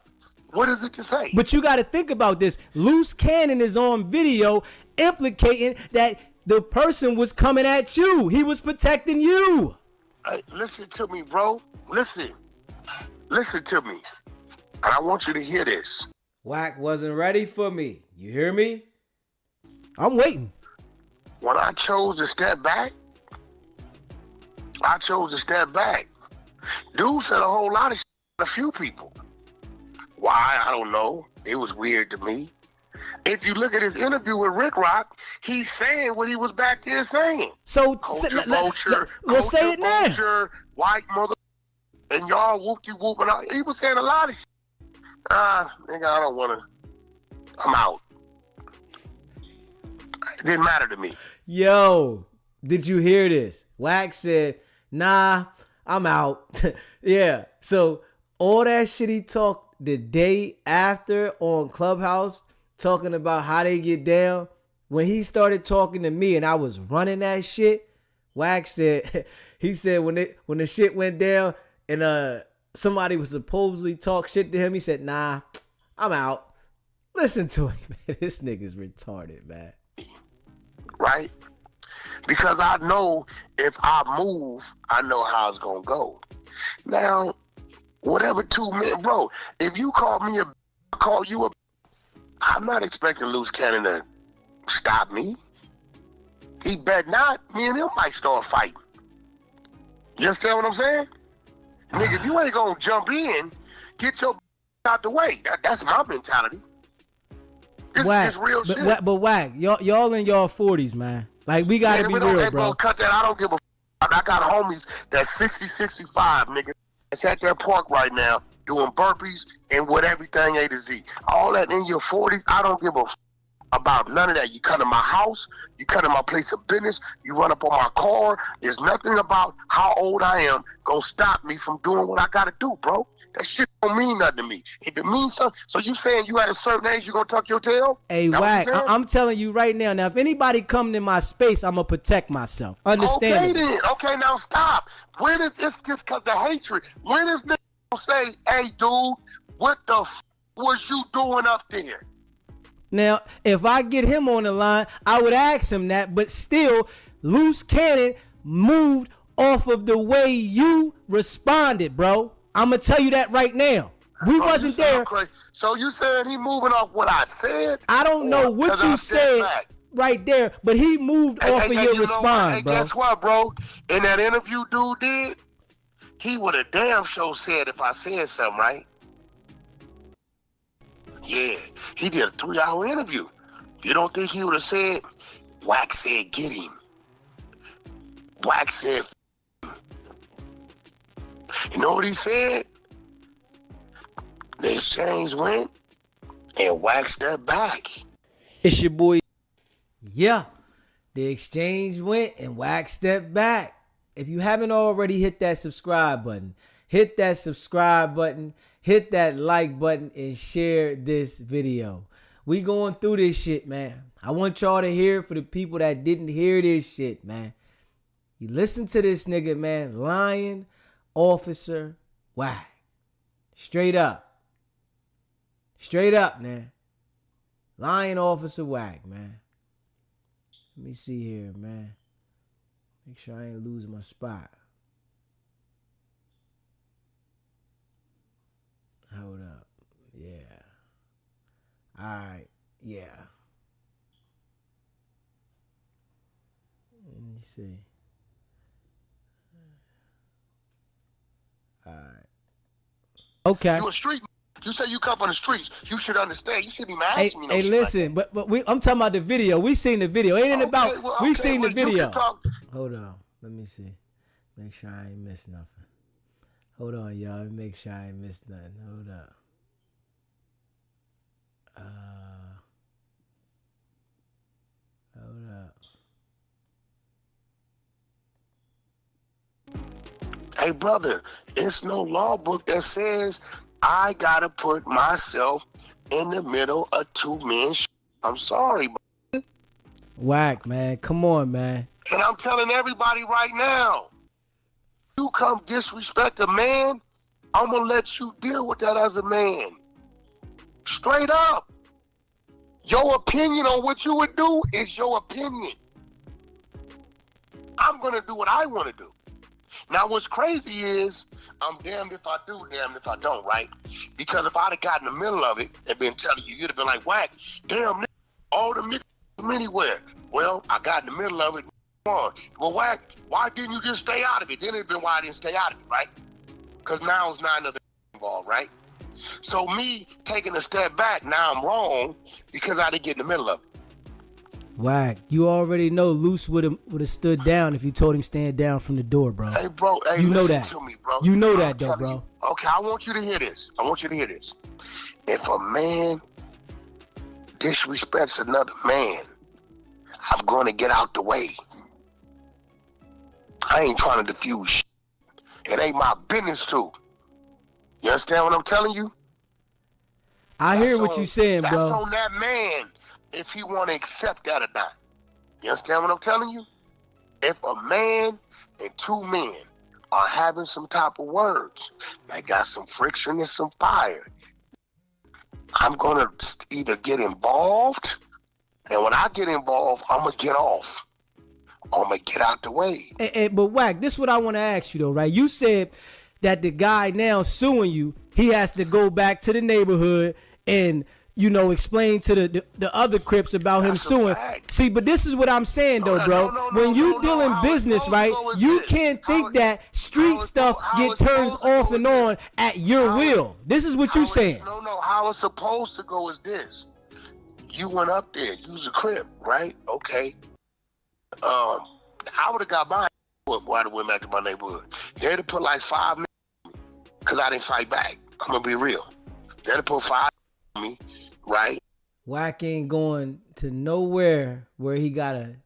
What is it to say? But you got to think about this. Loose Cannon is on video implicating that the person was coming at you. He was protecting you. Listen to me, bro. Listen to me. And I want you to hear this. Wack wasn't ready for me. You hear me? I'm waiting. When I chose to step back, Dude said a whole lot of shit to a few people. Why? I don't know. It was weird to me. If you look at his interview with Rick Rock, he's saying what he was back there saying. So, culture, we'll say it now. White mother, and y'all whoop-de-whoop. And he was saying a lot of shit. Nigga, I don't want to. I'm out. It didn't matter to me. Yo, did you hear this? Wack said, nah, I'm out. Yeah. So all that shit he talked the day after on Clubhouse, talking about how they get down, when he started talking to me and I was running that shit, Wack said, he said when the shit went down and somebody was supposedly talk shit to him, he said, nah, I'm out. Listen to him, man. This nigga's retarded, man. Right? Because I know if I move, I know how it's gonna go. Now, whatever 2 men, bro, if you call me I call you I'm not expecting Luce Cannon to stop me. He bet not. Me and him might start fighting. You understand what I'm saying? Nigga, if you ain't gonna jump in, get your out the way. That's my mentality. It's real shit. But Wack, y'all in y'all 40s, man. Like, we gotta be real, bro. Cut that. I don't give a I got homies that's 60, 65, nigga. It's at that park right now doing burpees and with everything A to Z. All that in your 40s, I don't give a about none of that. You come to my house, you come to my place of business, you run up on my car. There's nothing about how old I am gonna stop me from doing what I gotta do, bro. That shit don't mean nothing to me. If it means something, so you saying you at a certain age, you gonna tuck your tail? Hey, Wack, I'm telling you right now. Now, if anybody come in my space, I'm gonna protect myself. Understand? Okay, then. Okay, now stop. When is this just because the hatred? When is nigga gonna say, hey, dude, what the was you doing up there? Now, if I get him on the line, I would ask him that, but still, Luce Cannon moved off of the way you responded, bro. I'm going to tell you that right now. We wasn't there. Crazy. So you saying he moving off what I said? I don't know what you said right there, but he moved off of your response, bro. Guess what, bro? In that interview dude did, he would have damn sure said if I said something, right? Yeah, he did a 3-hour interview. You don't think he would have said, Wack said get him. Wack said, you know what he said? The exchange went and Wack stepped back. It's your boy. Yeah, the exchange went and Wack stepped back. If you haven't already hit that subscribe button, hit that subscribe button, hit that like button, and share this video. We going through this shit, man. I want y'all to hear it for the people that didn't hear this shit, man. You listen to this nigga, man. Lion Officer Wack. Straight up. Straight up, man. Lion Officer Wack, man. Let me see here, man. Make sure I ain't lose my spot. Hold up. Yeah. All right. Yeah. Let me see. All right. Okay. You a street. You say you come from the streets. You should understand. You shouldn't even ask me no Hey, shit listen, like but I'm talking about the video. We seen the video. Ain't it about? well, We seen the well, you video. can talk. Hold on. Let me see. Make sure I ain't missed nothing. Hold on, y'all. Make sure I ain't missed nothing. Hold up. Hold up. Hey, brother, it's no law book that says I gotta put myself in the middle of two men. I'm sorry, bro. Wack, man. Come on, man. And I'm telling everybody right now, you come disrespect a man, I'm gonna let you deal with that as a man. Straight up. Your opinion on what you would do is your opinion. I'm gonna do what I want to do. Now, what's crazy is I'm damned if I do, damned if I don't, right? Because if I'd have got in the middle of it and been telling you, you'd have been like, Wack, damn, nigga, all the niggas from anywhere. Well, I got in the middle of it. On. Well, Wack, why didn't you just stay out of it? Then it'd been why I didn't stay out of it, right? Because now it's not another involved, right? So me taking a step back, now I'm wrong because I didn't get in the middle of it. Wack, you already know Luce would have stood down if you told him stand down from the door, bro. Hey, bro, hey, you know listen that. to me, bro. You know I'm that, though, telling bro. you. Okay, I want you to hear this. If a man disrespects another man, I'm going to get out the way. I ain't trying to diffuse shit. It ain't my business to. You understand what I'm telling you? I hear what you're saying, bro. That's on that man if he want to accept that or not. You understand what I'm telling you? If a man and two men are having some type of words, they got some friction and some fire, I'm going to either get involved, and when I get involved, I'm going to get off. I'm going to get out the way. But Wack, this is what I want to ask you, though, right? You said that the guy now suing you, he has to go back to the neighborhood and, you know, explain to the other Crips about him suing. See, but this is what I'm saying, though, bro. When you deal in business, right, you can't think that street stuff turns off and on at your will. This is what you're saying. No, how it's supposed to go is this. You went up there, you was a Crip, right? Okay. I would have got mine. Boy, I went back to my neighborhood. They'd have put like 5 niggas because I didn't fight back. I'm going to be real. They'd have put 5 on me, right? Wack ain't going to nowhere where he got to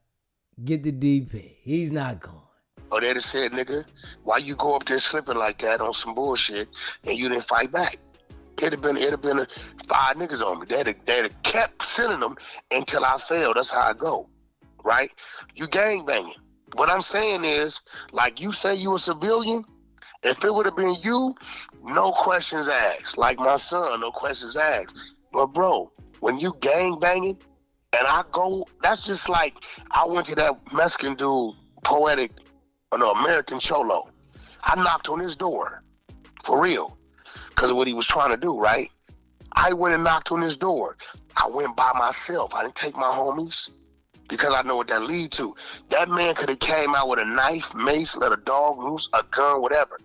get the DP. He's not going. Or they'd have said, nigga, why you go up there slipping like that on some bullshit and you didn't fight back? It'd have been 5 niggas on me. They'd have kept sending them until I failed. That's how I go, right? You gangbanging. What I'm saying is, like you say you a civilian, if it would have been you, no questions asked. Like my son, no questions asked. But bro, when you gangbanging and I go, that's just like I went to that Mexican dude, poetic, American Cholo. I knocked on his door, for real, because of what he was trying to do, right? I went and knocked on his door. I went by myself. I didn't take my homies. Because I know what that lead to. That man could have came out with a knife, mace, let a dog loose, a gun, whatever.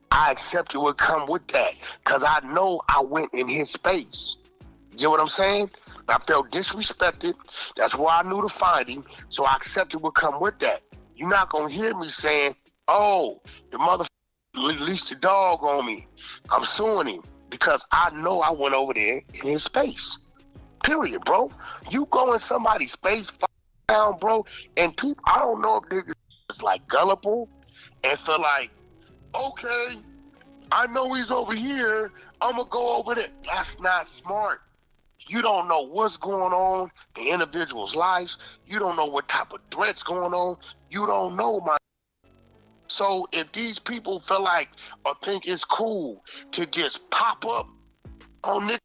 I accepted what come with that. Because I know I went in his space. You get what I'm saying? I felt disrespected. That's why I knew to find him. So I accepted what come with that. You're not going to hear me saying, oh, the motherfucker leased the dog on me. I'm suing him. Because I know I went over there in his space. Period, bro. You go in somebody's space, down, bro, and people, I don't know if niggas is like gullible and feel like, okay, I know he's over here, I'm gonna go over there. That's not smart. You don't know what's going on in individuals' lives. You don't know what type of threats going on. You don't know, my. So if these people feel like or think it's cool to just pop up on niggas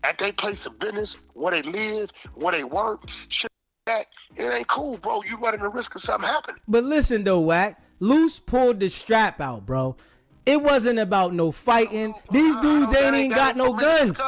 at their place of business, where they live, where they work, shit, that, it ain't cool, bro. You running the risk of something happening. But listen though, Wack, Luce pulled the strap out, bro. It wasn't about no fighting. These dudes ain't even got no guns.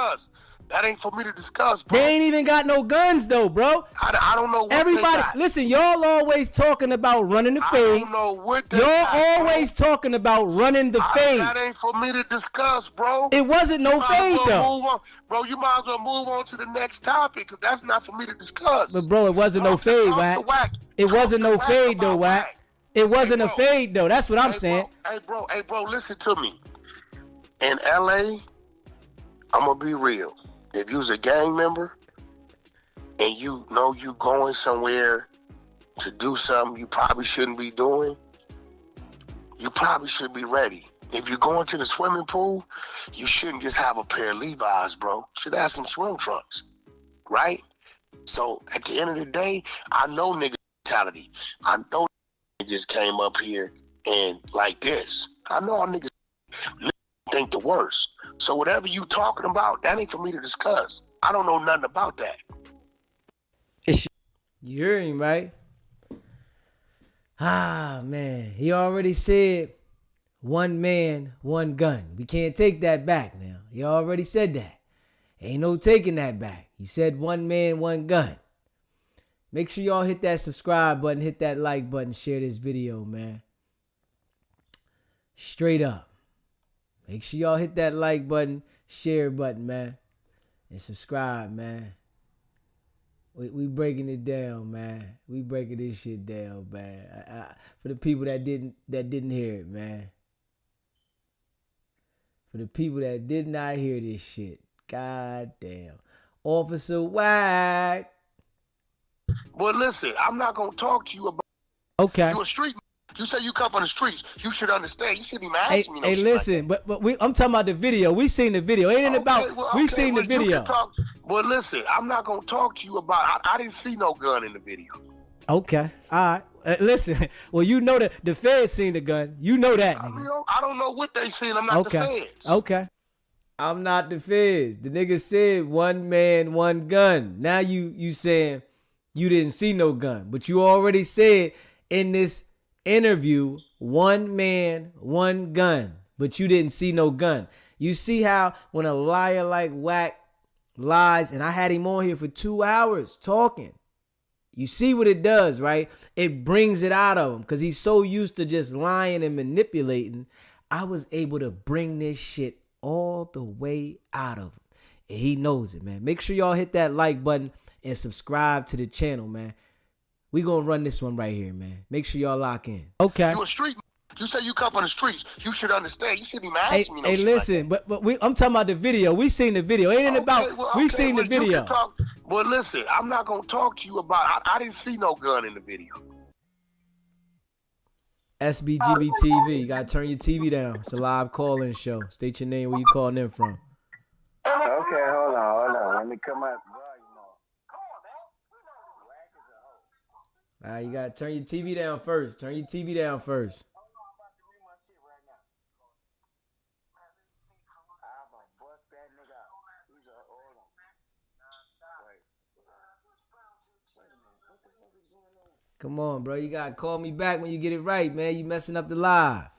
That ain't for me to discuss, bro. They ain't even got no guns though, bro. I don't know what Everybody, they got. listen, y'all always talking about running the fade. I don't know what they Y'all got, always talking about running the fade. That ain't for me to discuss, bro. It wasn't no fade though. Move on. Bro, you might as well move on to the next topic, because that's not for me to discuss. But bro, it wasn't no fade, Wack. It wasn't no fade though, Wack. It wasn't a fade though. That's what I'm saying. Hey, bro, listen to me. In LA, I'm gonna be real. If you was a gang member and you know you going somewhere to do something you probably shouldn't be doing, you probably should be ready. If you're going to the swimming pool, you shouldn't just have a pair of Levi's, bro. You should have some swim trunks, right? So at the end of the day, I know nigga mentality. I know just came up here and like this. I know our niggas think the worst. So whatever you talking about, that ain't for me to discuss. I don't know nothing about that. You hear him, right? Ah, man. He already said one man, one gun. We can't take that back now. He already said that. Ain't no taking that back. You said one man, one gun. Make sure y'all hit that subscribe button, hit that like button, share this video, man. Straight up. Make sure y'all hit that like button, share button, man. And subscribe, man. We breaking it down, man. We breaking this shit down, man. For the people that didn't hear it, man. For the people that did not hear this shit. God damn. Officer Wack. Well, listen, I'm not gonna talk to you about. Okay. You a street. You say you come from the streets. You should understand. You shouldn't even ask me no shit. Hey, listen, like but I'm talking about the video. We seen the video. Ain't it about? We seen the video. Well, listen, I'm not gonna talk to you about. I didn't see no gun in the video. Okay. All right. Listen. Well, you know that the feds seen the gun. You know that. I mean, I don't know what they seen. I'm not the feds. Okay. I'm not the feds. The nigga said one man, one gun. Now you saying you didn't see no gun, but you already said in this interview, one man, one gun, but you didn't see no gun. You see how when a liar like Wack lies, and I had him on here for 2 hours talking. You see what it does, right? It brings it out of him because he's so used to just lying and manipulating. I was able to bring this shit all the way out of him. And he knows it, man. Make sure y'all hit that like button and subscribe to the channel, man. We gonna run this one right here, man. Make sure y'all lock in. Okay. You a street. You say you come from the streets. You should understand. You shouldn't even ask me no shit. Hey, listen, like but I'm talking about the video. We seen the video. Ain't it about? We seen the video. Well, listen, I'm not gonna talk to you about. I didn't see no gun in the video. Sbgbtv. You gotta turn your TV down. It's a live call-in show. State your name, where you calling in from. Okay, hold on. Let me come out. All right, you gotta turn your TV down first. Turn your TV down first. Come on, bro. You gotta call me back when you get it right, man. You messing up the live. Right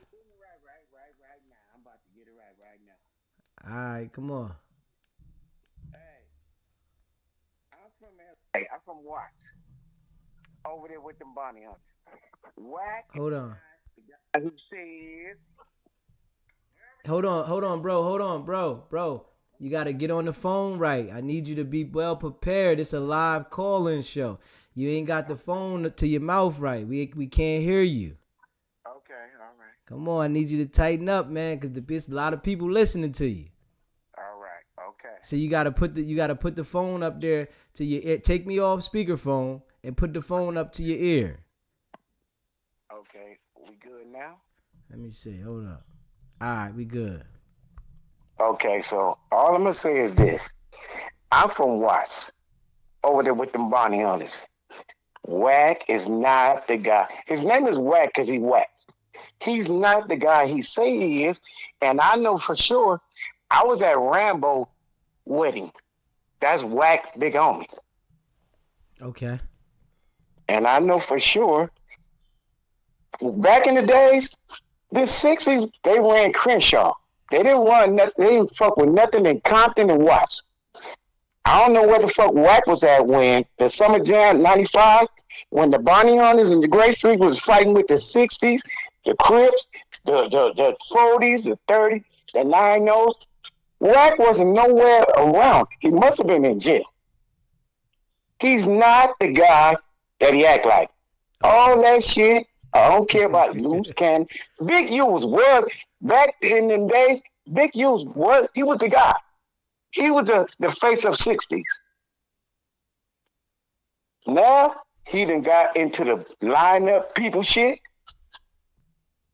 now. I'm about to get it right now. All right, come on. Hey, I'm from Wack. Over there with them Bonnie hunters. Wack. Hold on. Who says? Hold on, bro. You gotta get on the phone right. I need you to be well prepared. It's a live call-in show. You ain't got the phone to your mouth right. We can't hear you. Okay, all right. Come on, I need you to tighten up, man, because there's a lot of people listening to you. All right, okay. So you gotta put the phone up there to your ear. Take me off speakerphone and put the phone up to your ear. Okay, we good now? Let me see. Hold up. All right, we good. Okay, so all I'm gonna say is this: I'm from Watts, over there with them Bonnie hunters. Wack is not the guy. His name is Wack because he whacked. He's not the guy he say he is, and I know for sure. I was at Rambo wedding. That's Wack big homie. Okay. And I know for sure. Back in the days, the 60s, they ran Crenshaw. They didn't fuck with nothing in Compton and Watts. I don't know where the fuck Wack was at when the Summer Jam '95, when the Bonnie Hunters and the Grape Street was fighting with the '60s, the Crips, the 40s, the 30s, the 9-0s. Wack wasn't nowhere around. He must have been in jail. He's not the guy that he act like. All that shit, I don't care about Luce Cannon. Big U was back in them days. Big U was the guy. He was the face of '60s. Now he done got into the lineup people shit.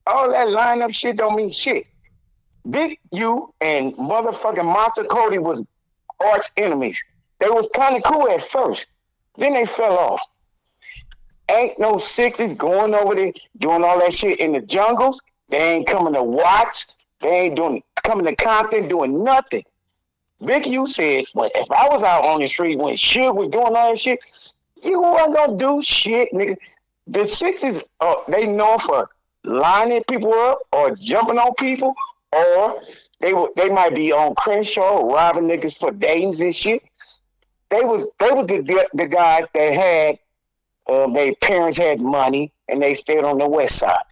All that lineup shit don't mean shit. Big U and motherfucking Monster Cody was arch enemies. They was kind of cool at first. Then they fell off. Ain't no 60s going over there doing all that shit in the jungles. They ain't coming to watch. They ain't coming to Compton doing nothing. Big U said, well, if I was out on the street when shit was doing all that shit, you wasn't gonna do shit, nigga. The 60s, they known for lining people up or jumping on people, or they might be on Crenshaw robbing niggas for days and shit. They was the guys that had their parents had money and they stayed on the west side.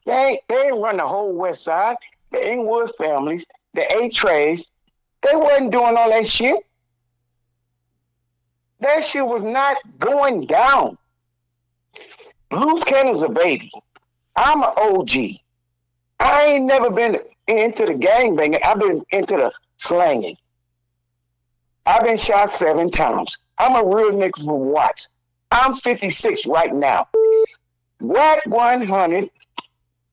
They ain't run the whole west side. The Inglewood families, the A-Trays, they wasn't doing all that shit. That shit was not going down. Luce Cannon's a baby. I'm an OG. I ain't never been into the gangbanging. I've been into the slanging. I've been shot 7 times. I'm a real nigga from Watts. I'm 56 right now. Wack 100.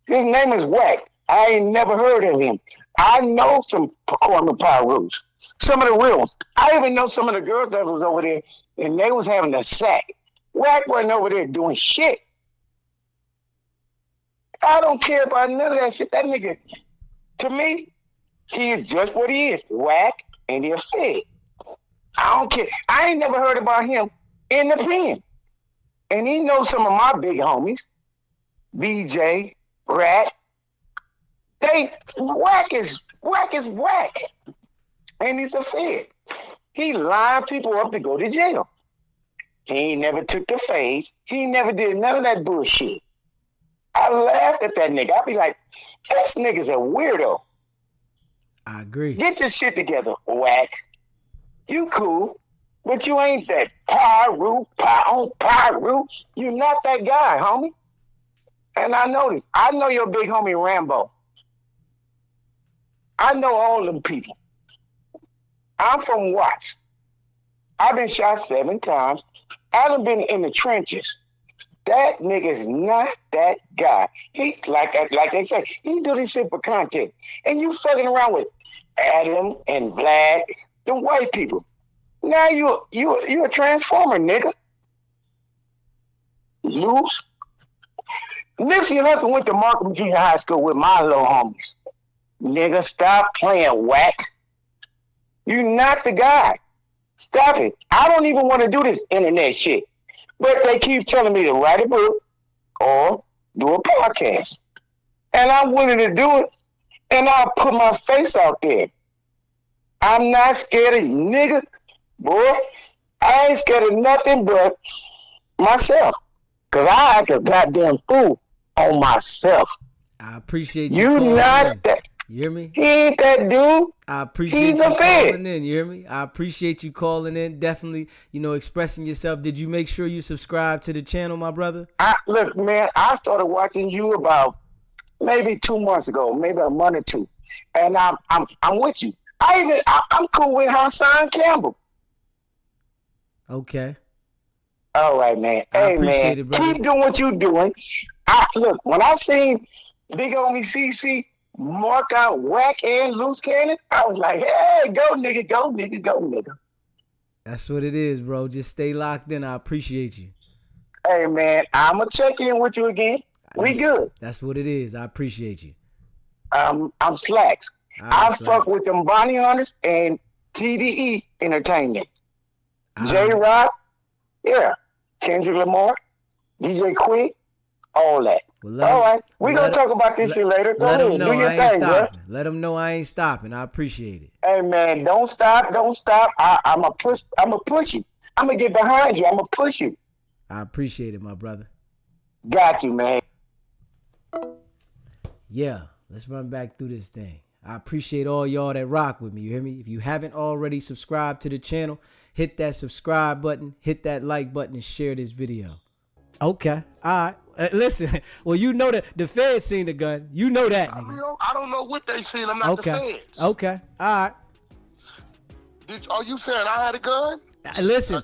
His name is Wack. I ain't never heard of him. I know some Pacoima Pyrus. Some of the real ones. I even know some of the girls that was over there and they was having a sack. Wack wasn't over there doing shit. I don't care about none of that shit. That nigga, to me, he is just what he is. Wack and he'll say it. I don't care. I ain't never heard about him in the pen. And he knows some of my big homies. BJ, Rat. Wack is Wack. And he's a fed. He lined people up to go to jail. He ain't never took the face. He never did none of that bullshit. I laughed at that nigga. I be like, this nigga's a weirdo. I agree. Get your shit together, Wack. You cool, but you ain't that Pyru. You not that guy, homie. And I know this. I know your big homie Rambo. I know all them people. I'm from Watts. I've been shot 7 times. I done been in the trenches. That nigga's not that guy. He like they say, he do this shit for content. And you fucking around with Adam and Vlad, them white people. Now you a transformer, nigga. Luce. Nipsey Hussle went to Markham Junior High School with my little homies. Nigga, stop playing, Wack. You not the guy. Stop it. I don't even want to do this internet shit. But they keep telling me to write a book or do a podcast. And I'm willing to do it. And I'll put my face out there. I'm not scared of you, nigga. Boy, I ain't scared of nothing but myself. Because I act a goddamn fool on myself. I appreciate you. You not that. You hear me? He ain't that dude. I appreciate He's you a fed. calling in. You hear me? I appreciate you calling in. Definitely, expressing yourself. Did you make sure you subscribe to the channel, my brother? Look, man, I started watching you about maybe 2 months ago, maybe a month or two, and I'm with you. I'm cool with Hassan Campbell. Okay. All right, man. I Hey, appreciate man, it, brother. keep doing what you're doing. Look, when I seen Big Homie CC mark out Wack and Luce Cannon, I was like, hey, go nigga, go nigga, go nigga. That's what it is, bro. Just stay locked in. I appreciate you. Hey, man, I'm going to check in with you again. We good. That's what it is. I appreciate you. I'm Slacks. I fuck with them Bonnie Hunters and TDE Entertainment. J-Rock, yeah. Kendrick Lamar, DJ Quick, all that. Well, All right, we gonna talk about this shit later. Go let ahead, him know do your I ain't thing, bro. stopping. Let him know I ain't stopping. I appreciate it. Hey man, don't stop. I'ma push you. I'ma get behind you. I'ma push you. I appreciate it, my brother. Got you, man. Yeah, let's run back through this thing. I appreciate all y'all that rock with me. You hear me? If you haven't already subscribed to the channel, hit that subscribe button, hit that like button, and share this video. Okay, all right. Listen, well, you know that the feds seen the gun. You know that. I mean, I don't know what they seen. I'm not the feds. Okay, all right. Are you saying I had a gun? Listen,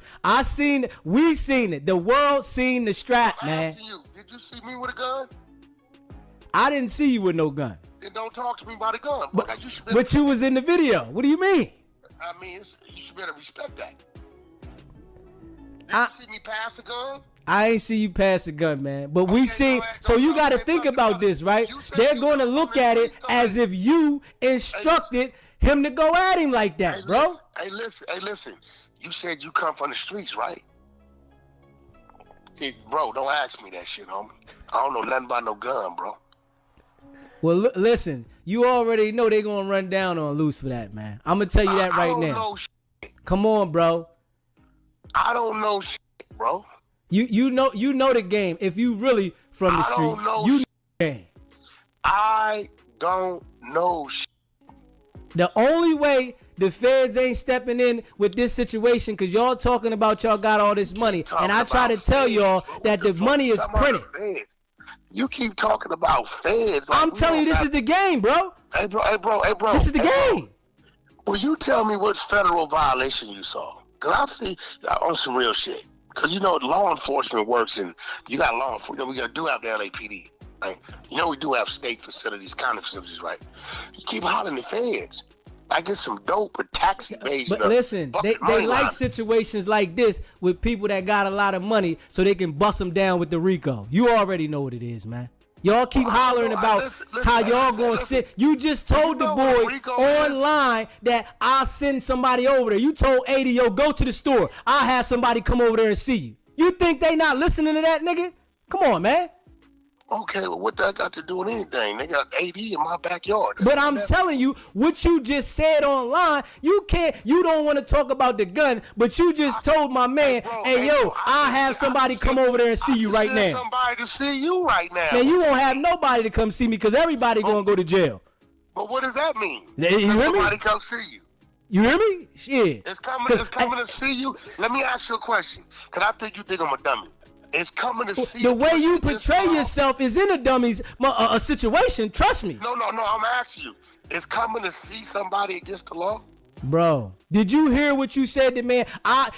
we seen it. The world seen the strap, man. Did you see me with a gun? I didn't see you with no gun. Then don't talk to me about a gun. Bro. But you was in the video. What do you mean? I mean, you should better respect that. Did you see me pass a gun? I ain't see you pass a gun, man. But we seen. So you got to think about this, right? They're going to look at it as if you instructed him to go at him like that, bro. Hey, listen. You said you come from the streets, right? Hey, bro, don't ask me that shit, homie. I don't know nothing about no gun, bro. Well, listen, you already know they gonna run down on Luce for that, man. I'm gonna tell you that right now. Come on, bro. I don't know shit, bro. You know the game. If you really from the street, you know the game. I don't know shit. The only way the feds ain't stepping in with this situation, because y'all talking about y'all got all this money, and I try to tell y'all that the money is printed. You keep talking about feds. Like I'm telling you, this is the game, bro. Hey, bro. This is the game. Well, you tell me what federal violation you saw. Because I see on some real shit. Because, you know, law enforcement works, and you got law enforcement. We do have the LAPD, right? You know, we do have state facilities, kind of facilities, right? You keep hollering the feds. I get some dope or tax evasion. But listen, they like situations like this with people that got a lot of money so they can bust them down with the RICO. You already know what it is, man. Y'all keep hollering about how y'all gonna sit. You just told the boy online that I'll send somebody over there. You told 80, yo, go to the store. I'll have somebody come over there and see you. You think they not listening to that, nigga? Come on, man. Okay, well, what that got to do with anything? They got AD in my backyard. But I'm telling you, what you just said online, you don't want to talk about the gun, but you just told my man, hey, yo, I'll have somebody come over there and see you right now. Somebody to see you right now. Man, you won't have nobody to come see me because everybody going to go to jail. But what does that mean? You hear me? Somebody come see you. You hear me? Shit. It's coming to see you. Let me ask you a question, because I think you think I'm a dummy. It's coming to see the way you portray yourself is in a dummy's a situation. Trust me. No. I'm asking you. It's coming to see somebody against the law. Bro, did you hear what you said to man?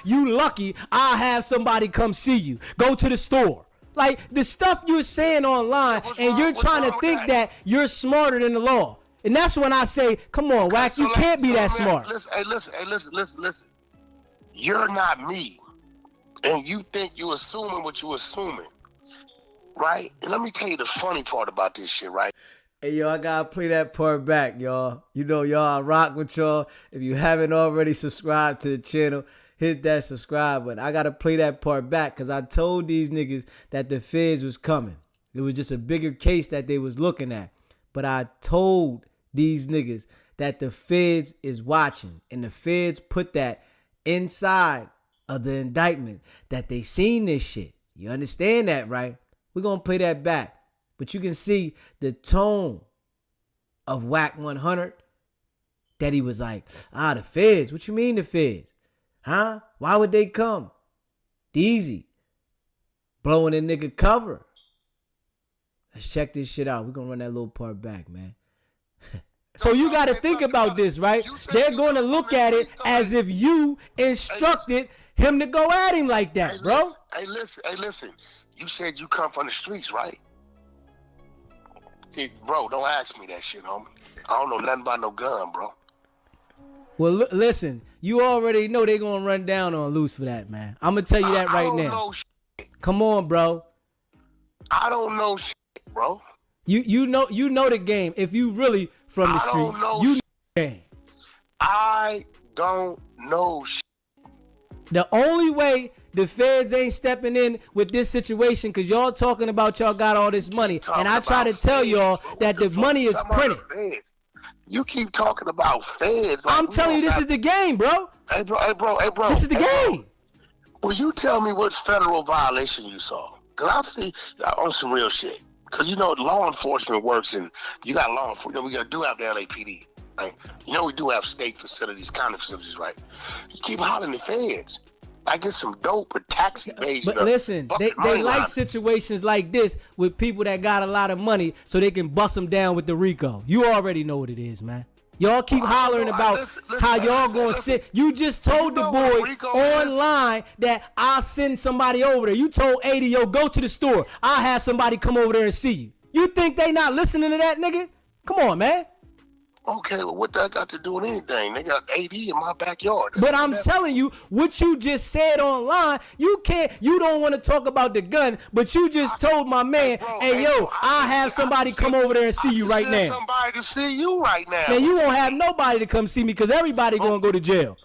You lucky. I'll have somebody come see you. Go to the store. Like the stuff you're saying online, and you're trying to think that you're smarter than the law. And that's when I say, come on, Wack, you can't be that smart. Listen. You're not me. And you think you assuming what you assuming, right? And let me tell you the funny part about this shit, right? Hey, yo, I gotta play that part back, y'all. You know, y'all, I rock with y'all. If you haven't already subscribed to the channel, hit that subscribe button. I gotta play that part back because I told these niggas that the feds was coming. It was just a bigger case that they was looking at. But I told these niggas that the feds is watching, and the feds put that inside of the indictment that they seen this shit. You understand that, right? We're gonna play that back. But you can see the tone of Wack 100 that he was like, the feds. What you mean the feds? Huh? Why would they come? Easy. Blowing a nigga cover. Let's check this shit out. We're gonna run that little part back, man. So you got to think about this, right? They're going to look at it as if you instructed him to go at him like that, bro. Hey, listen. You said you come from the streets, right? Hey, bro, don't ask me that shit, homie. I don't know nothing about no gun, bro. Well, listen, you already know they're going to run down on Luce for that, man. I'm going to tell you that right now. Come on, bro. I don't know shit, bro. You know the game. If you really from the street, you know the game. I don't know shit. The only way the feds ain't stepping in with this situation because y'all talking about y'all got all this money. And I try to tell y'all that the money is printed. You keep talking about feds. I'm telling you, this is the game, bro. Hey, bro. This is the game. Will you tell me what federal violation you saw? Because I see on some real shit. Because, law enforcement works and you got law enforcement. We do have the LAPD, right? We do have state facilities, county facilities, right? You keep hollering the feds. I get some dope or tax evasion. But listen, they like situations like this with people that got a lot of money so they can bust them down with the RICO. You already know what it is, man. Y'all keep hollering about how y'all gonna sit. You just told the boy online that I'll send somebody over there. You told 80, yo, go to the store. I'll have somebody come over there and see you. You think they not listening to that, nigga? Come on, man. Okay, well, what that got to do with anything? They got 80 in my backyard. But I'm telling you, what you just said online, you don't want to talk about the gun, but you just told my man, hey, yo, I'll have somebody come over there and see you right now. Somebody to see you right now. Man, you won't have nobody to come see me because everybody going to go to jail.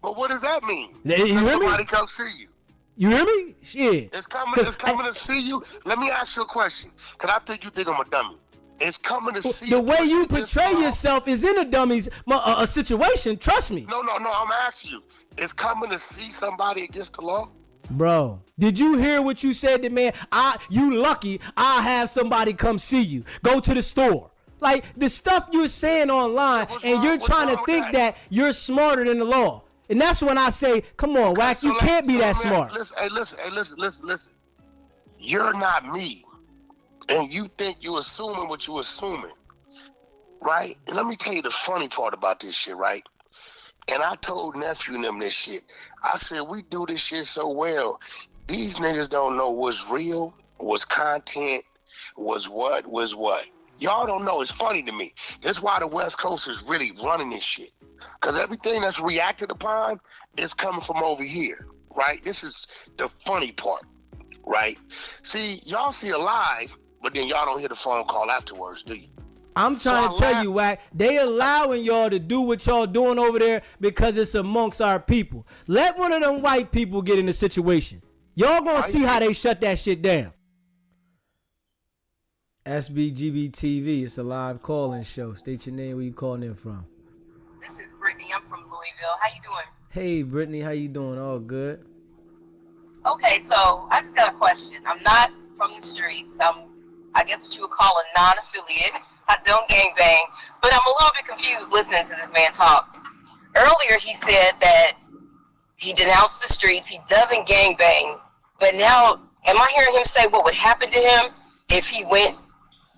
But what does that mean? You hear me? Somebody come see you. You hear me? Shit. It's coming to see you. Let me ask you a question, because I think you think I'm a dummy. It's coming to see the way you portray yourself is in a dummy's a situation. Trust me. No. I'm asking you. It's coming to see somebody against the law. Bro, did you hear what you said to man? You lucky. I'll have somebody come see you. Go to the store. Like the stuff you're saying online, and you're trying to think that you're smarter than the law. And that's when I say, come on, Wack, you can't be that smart. Listen. You're not me. And you think you're assuming what you're assuming, right? And let me tell you the funny part about this shit, right? And I told nephew and them this shit. I said, we do this shit so well. These niggas don't know what's real, what's content, was what. Y'all don't know. It's funny to me. That's why the West Coast is really running this shit. Because everything that's reacted upon is coming from over here, right? This is the funny part, right? See, y'all feel live, but then y'all don't hear the phone call afterwards, do you? I'm trying to tell you, Wack, they allowing y'all to do what y'all doing over there because it's amongst our people. Let one of them white people get in the situation. Y'all gonna see how they shut that shit down. Sbgbtv, it's a live call-in show. State your name, where you calling in from. This is Brittany. I'm from Louisville. How you doing? Hey, Brittany, how you doing? All good. Okay, so I just got a question. I'm not from the streets. I'm, I guess what you would call a non-affiliate. I don't gangbang, but I'm a little bit confused listening to this man talk. Earlier, he said that he denounced the streets. He doesn't gangbang, but now, am I hearing him say what would happen to him if he went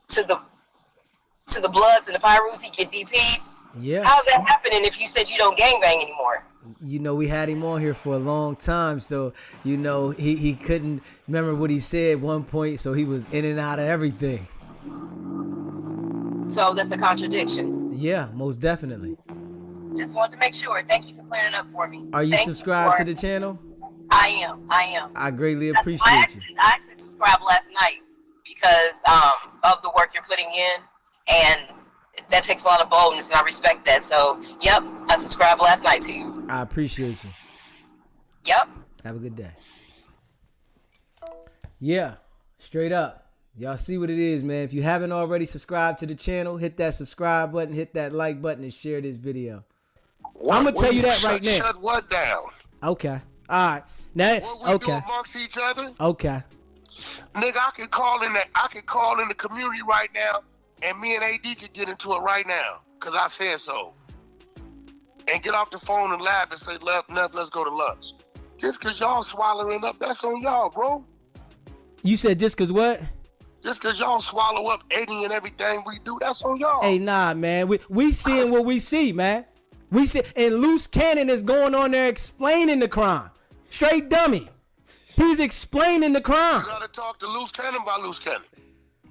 to the Bloods and the Pyrus? He get DP'd. Yeah. How's that happening if you said you don't gangbang anymore? We had him on here for a long time, so he couldn't remember what he said at one point, so he was in and out of everything. So that's a contradiction. Yeah, most definitely. Just wanted to make sure. Thank you for clearing it up for me. Are you subscribed to the channel? I am. I greatly appreciate you. I actually subscribed last night because of the work you're putting in, and that takes a lot of boldness, and I respect that. So, yep, I subscribed last night to you. I appreciate you. Yep. Have a good day. Yeah, straight up. Y'all see what it is, man. If you haven't already subscribed to the channel, hit that subscribe button, hit that like button, and share this video. I'm going to tell you that right now. Shut what down? Okay. All right. Now, what we do amongst each other? Okay. Nigga, I can call in the community right now, and me and AD can get into it right now, because I said so. And get off the phone and laugh and say, let's go to lunch. Just because y'all swallowing up, that's on y'all, bro. You said just because what? Just because y'all swallow up Eddie and everything we do, that's on y'all. Hey, nah, man. We seeing what we see, man. We see, and Luce Cannon is going on there explaining the crime. Straight dummy. He's explaining the crime. You gotta talk to Luce Cannon by Luce Cannon.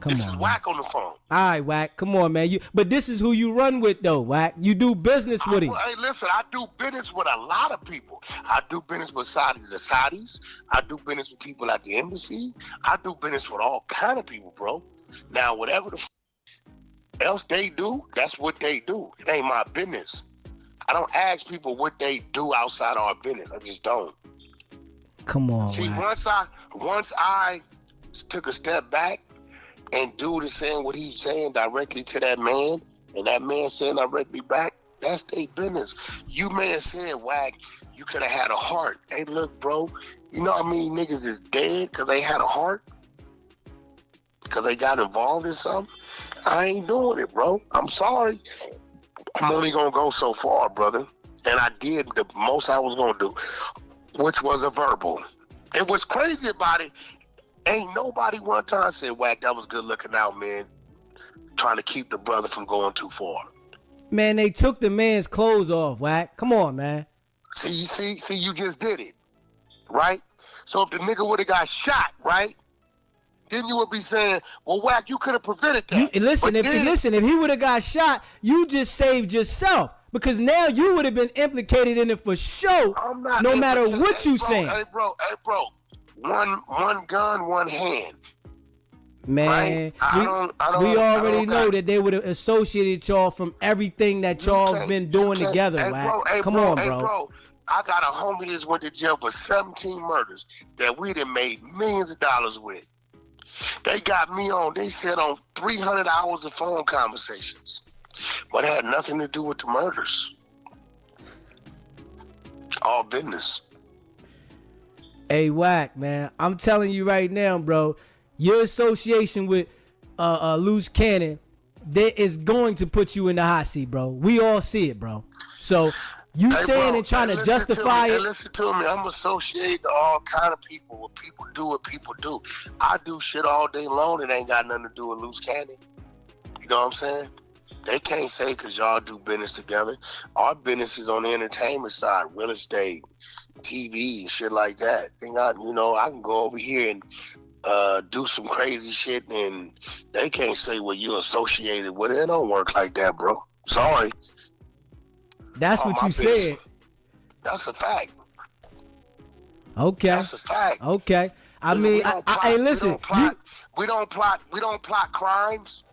This is Wack on the phone. All right, Wack. Come on, man. But this is who you run with, though, Wack. You do business with him. Hey, listen, I do business with a lot of people. I do business with the Saudis. I do business with people at the embassy. I do business with all kind of people, bro. Now, whatever the else they do, that's what they do. It ain't my business. I don't ask people what they do outside our business. I just don't. Come on, See, Wack. once I took a step back, and dude is saying what he's saying directly to that man, and that man saying directly back, that's their business. You may have said, Wack, you could have had a heart. Hey, look, bro, you know how many niggas is dead because they had a heart? Because they got involved in something? I ain't doing it, bro. I'm sorry. I'm only going to go so far, brother. And I did the most I was going to do, which was a verbal. And what's crazy about it, ain't nobody one time said, Wack, that was good looking out, man. Trying to keep the brother from going too far. Man, they took the man's clothes off, Wack. Come on, man. See, you just did it, right? So if the nigga would have got shot, right? Then you would be saying, well, Wack, you could have prevented that. Listen, if he would have got shot, you just saved yourself. Because now you would have been implicated in it for sure, no matter what you saying. Hey, bro. One gun, one hand. Man, right? we already know that they would have associated y'all from everything that y'all been doing together, Wack. Come on, bro. I got a homie that went to jail for 17 murders that we done made millions of dollars with. They got me on, they said on 300 hours of phone conversations. But it had nothing to do with the murders. All business. Hey, Wack, man, I'm telling you right now, bro, your association with Luce Cannon, that is going to put you in the hot seat, bro. We all see it, bro. So you saying and trying to justify it. Listen to me. I'm associated to all kind of people. What people do, what people do. I do shit all day long that ain't got nothing to do with Luce Cannon. You know what I'm saying? They can't say because y'all do business together. Our business is on the entertainment side, real estate, TV, and shit like that. I can go over here and do some crazy shit, and they can't say, well, you're associated with it. It don't work like that, bro. Sorry. That's what you said. That's a fact. Okay. That's a fact. Okay. I mean, hey, listen. We don't plot crimes.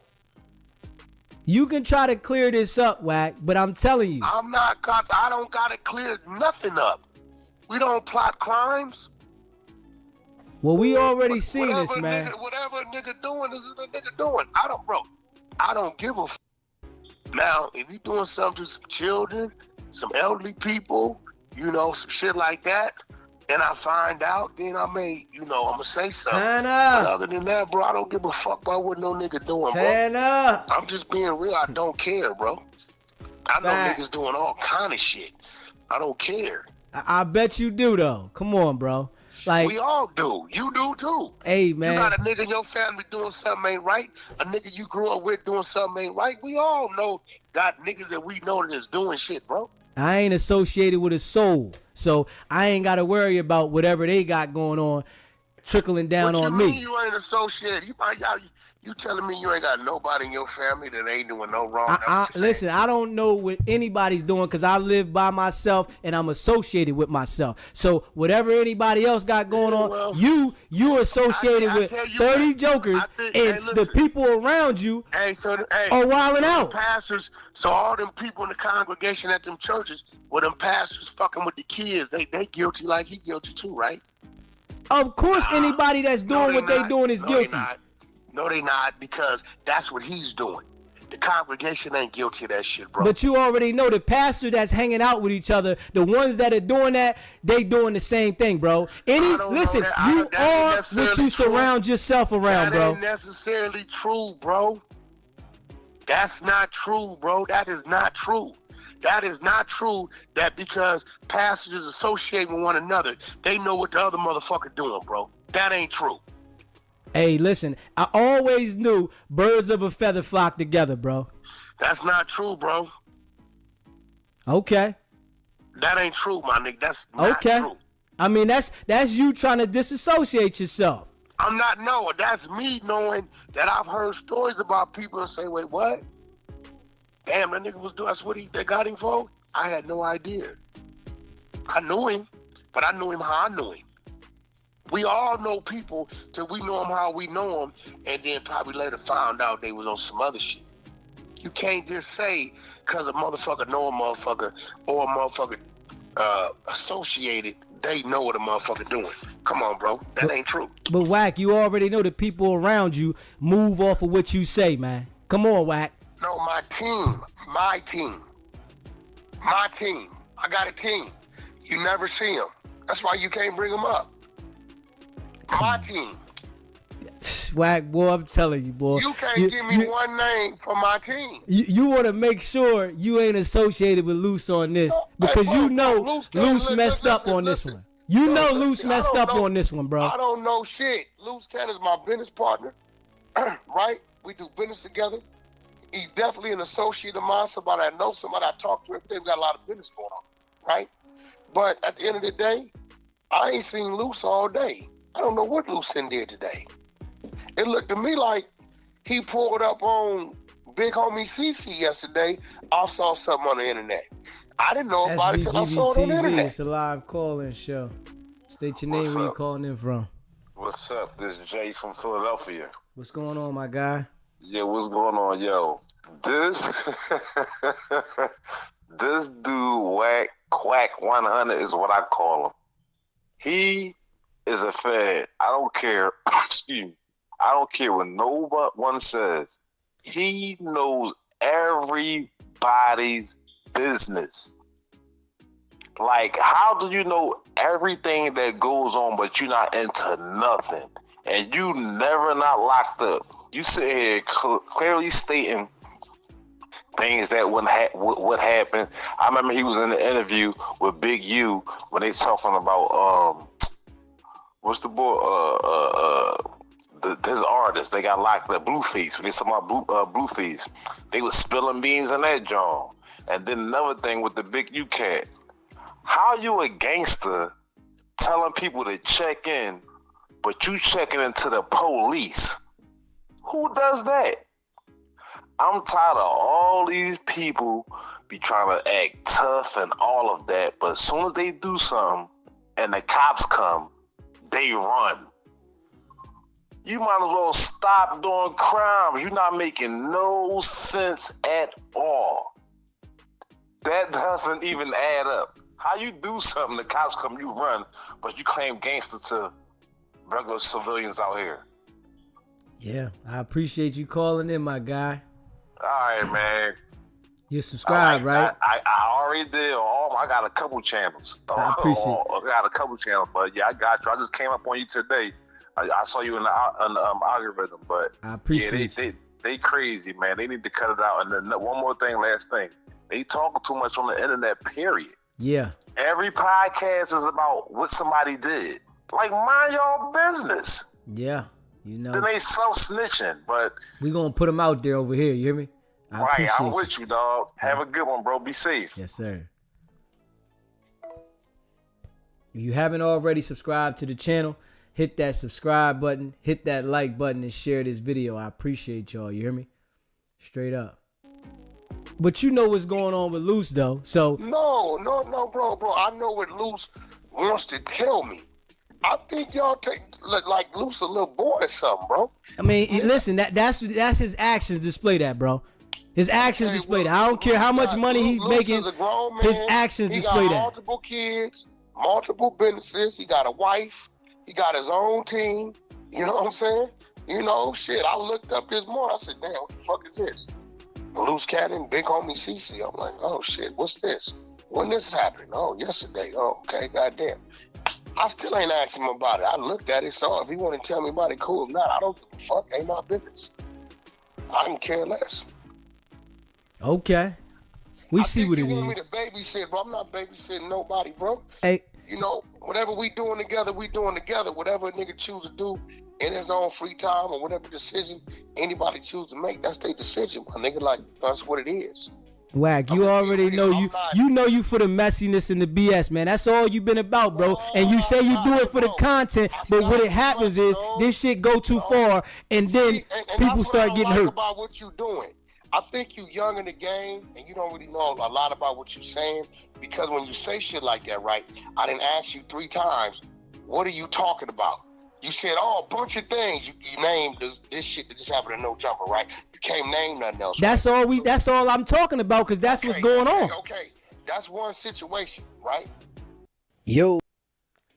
You can try to clear this up, Wack, but I'm telling you. I don't gotta clear nothing up. We don't plot crimes. Well, we already seen this, man. Whatever a nigga doing is a nigga doing. I don't give a Now, if you doing something to some children, some elderly people, some shit like that, and I find out, then I may, I'm gonna say something. But other than that, bro, I don't give a fuck about what no nigga doing, bro. I'm just being real. I don't care, bro. I know niggas doing all kind of shit. I don't care. I bet you do, though. Come on, bro. Like, we all do. You do too. Hey, man. You got a nigga in your family doing something ain't right. A nigga you grew up with doing something ain't right. We all know got niggas that we know that is doing shit, bro. I ain't associated with a soul, so I ain't got to worry about whatever they got going on trickling down on me. What you mean you ain't associated? You telling me you ain't got nobody in your family that ain't doing no wrong? Listen, I don't know what anybody's doing because I live by myself and I'm associated with myself. So whatever anybody else got going on, you associated with 30 jokers, and the people around you are wilding out. Pastors, so all them people in the congregation at them churches, where them pastors fucking with the kids, they guilty like he guilty too, right? Of course, anybody that's doing what they doing is guilty. No, they not, because that's what he's doing. The congregation ain't guilty of that shit, bro. But you already know the pastor that's hanging out with each other, the ones that are doing that, they doing the same thing, bro. Listen, you are what you surround yourself around, bro. That ain't necessarily true, bro. That's not true, bro. That is not true. That is not true that because pastors associate with one another, they know what the other motherfucker doing, bro. That ain't true. Hey, listen, I always knew birds of a feather flock together, bro. That's not true, bro. Okay. That ain't true, my nigga. That's not true. I mean, that's you trying to disassociate yourself. That's me knowing that I've heard stories about people and say, wait, what? Damn, that nigga was doing, that's what they got him for? I had no idea. I knew him, but I knew him how I knew him. We all know people till we know them how we know them, and then probably later found out they was on some other shit. You can't just say because a motherfucker know a motherfucker or a motherfucker associated, they know what a motherfucker doing. Come on, bro. That ain't true. But Wack, you already know the people around you move off of what you say, man. Come on, Wack. No, my team. I got a team. You never see them. That's why you can't bring them up. My team. Wack, boy, I'm telling you, boy. You can't give me one name for my team. You want to make sure you ain't associated with Luce on this, because you know Luce messed up on this one. You know Luce messed up on this one, bro. I don't know shit. Luce Cannon is my business partner, right? We do business together. He's definitely an associate of mine, somebody I know, somebody I talk to every day. We got a lot of business going on, right? But at the end of the day, I ain't seen Luce all day. I don't know what Luce did today. It looked to me like he pulled up on Big Homie CC yesterday. I saw something on the internet. I didn't know about it until I saw it on the internet. It's a live call-in show. State your name, where you calling in from. What's up? This is Jay from Philadelphia. What's going on, my guy? Yeah, what's going on, yo? This this dude, Wack, Quack 100 is what I call him. He is a fed. I don't care. Excuse me. I don't care what one says. He knows everybody's business. Like, how do you know everything that goes on, but you're not into nothing? And you never not locked up. You sit here clearly stating things that would happen. I remember he was in the interview with Big U when they talking about what's the boy his artist. They got locked up, Blueface. When they talking about Blueface, they was spilling beans in that joint. And then another thing with the Big U cat. How you a gangster telling people to check in, but you checking into the police? Who does that? I'm tired of all these people be trying to act tough and all of that, but as soon as they do something and the cops come, they run. You might as well stop doing crimes. You're not making no sense at all. That doesn't even add up. How you do something, the cops come, you run, but you claim gangster to regular civilians out here. Yeah, I appreciate you calling in, my guy. All right, man. You subscribe, right? I already did. I got a couple channels. I appreciate it. I got a couple channels, but yeah, I got you. I just came up on you today. I saw you in the algorithm, but I appreciate they crazy, man. They need to cut it out. And then one more thing, last thing. They talking too much on the internet, period. Yeah. Every podcast is about what somebody did. Like, mind your business. Yeah. You know. Then they self-snitching, but we gonna put them out there over here. You hear me? Right, I'm with you, dog. Have a good one, bro. Be safe. Yes, sir. If you haven't already subscribed to the channel, hit that subscribe button, hit that like button, and share this video. I appreciate y'all. You hear me? Straight up. But you know what's going on with Luce, though. So No, bro. I know what Luce wants to tell me. I think y'all take like Luce a little boy or something, bro. I mean, listen, that's his actions display that, bro. His actions display that. I don't care how much money he's making. His actions display that. He got multiple kids, multiple businesses. He got a wife. He got his own team. You know what I'm saying? You know, shit. I looked up this morning. I said, damn, what the fuck is this? Luce Cannon, Big Homie CC. I'm like, oh shit, what's this? When this happened? Oh, yesterday. Oh, okay, goddamn. I still ain't asked him about it. I looked at it, saw if he want to tell me about it, cool. If not, I don't give a fuck. Ain't my business. I can care less. Okay. We see what it is. You want me to babysit, but I'm not babysitting nobody, bro. Hey. You know, whatever we doing together, we doing together. Whatever a nigga choose to do in his own free time or whatever decision anybody choose to make, that's their decision, my nigga. Like, that's what it is. Wack, you already know you for the messiness and the BS, man. That's all you been about, bro. And you say you do it for the content, but what it happens is this shit go too far, and then people start getting hurt. About what you doing. I think you young in the game, and you don't really know a lot about what you're saying, because when you say shit like that, right, I didn't ask you 3 times, what are you talking about? You said, a bunch of things. You named this shit that just happened to No Jumper, right? You can't name nothing else. That's all I'm talking about, because that's what's going on. Okay. That's one situation, right? Yo.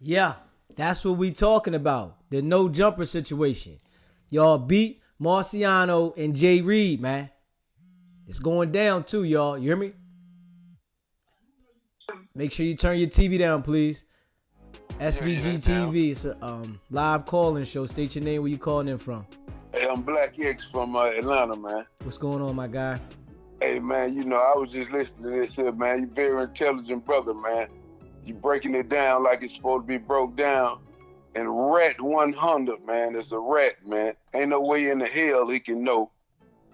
Yeah, that's what we talking about. The no jumper situation. Y'all beat Marciano and Jay Reed, man. It's going down too, y'all. You hear me? Make sure you turn your TV down, please. Sbgbtv. It's a live calling show. State your name, where you calling in from. Hey, I'm Black X from Atlanta, man. What's going on, my guy? Hey, man, you know, I was just listening to this here, man. You very intelligent brother, man. You breaking it down like it's supposed to be broke down. And Rat 100, man, is a rat, man. Ain't no way in the hell he can know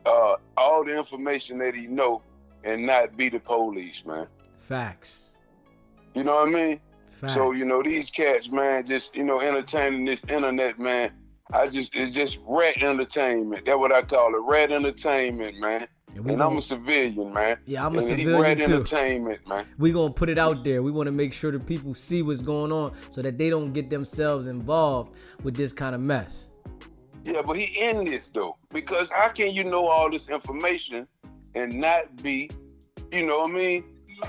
all the information that he know and not be the police, man. Facts. You know what I mean? Facts. So, you know, these cats, man, just, you know, entertaining this internet, man. It's just rat entertainment. That's what I call it, rat entertainment, man. And I'm a civilian, man. Yeah, I'm a and civilian rat too. Entertainment, man. We gonna put it out there. We want to make sure that people see what's going on so that they don't get themselves involved with this kind of mess. Yeah, but he in this though, because how can you know all this information and not be, you know what I mean,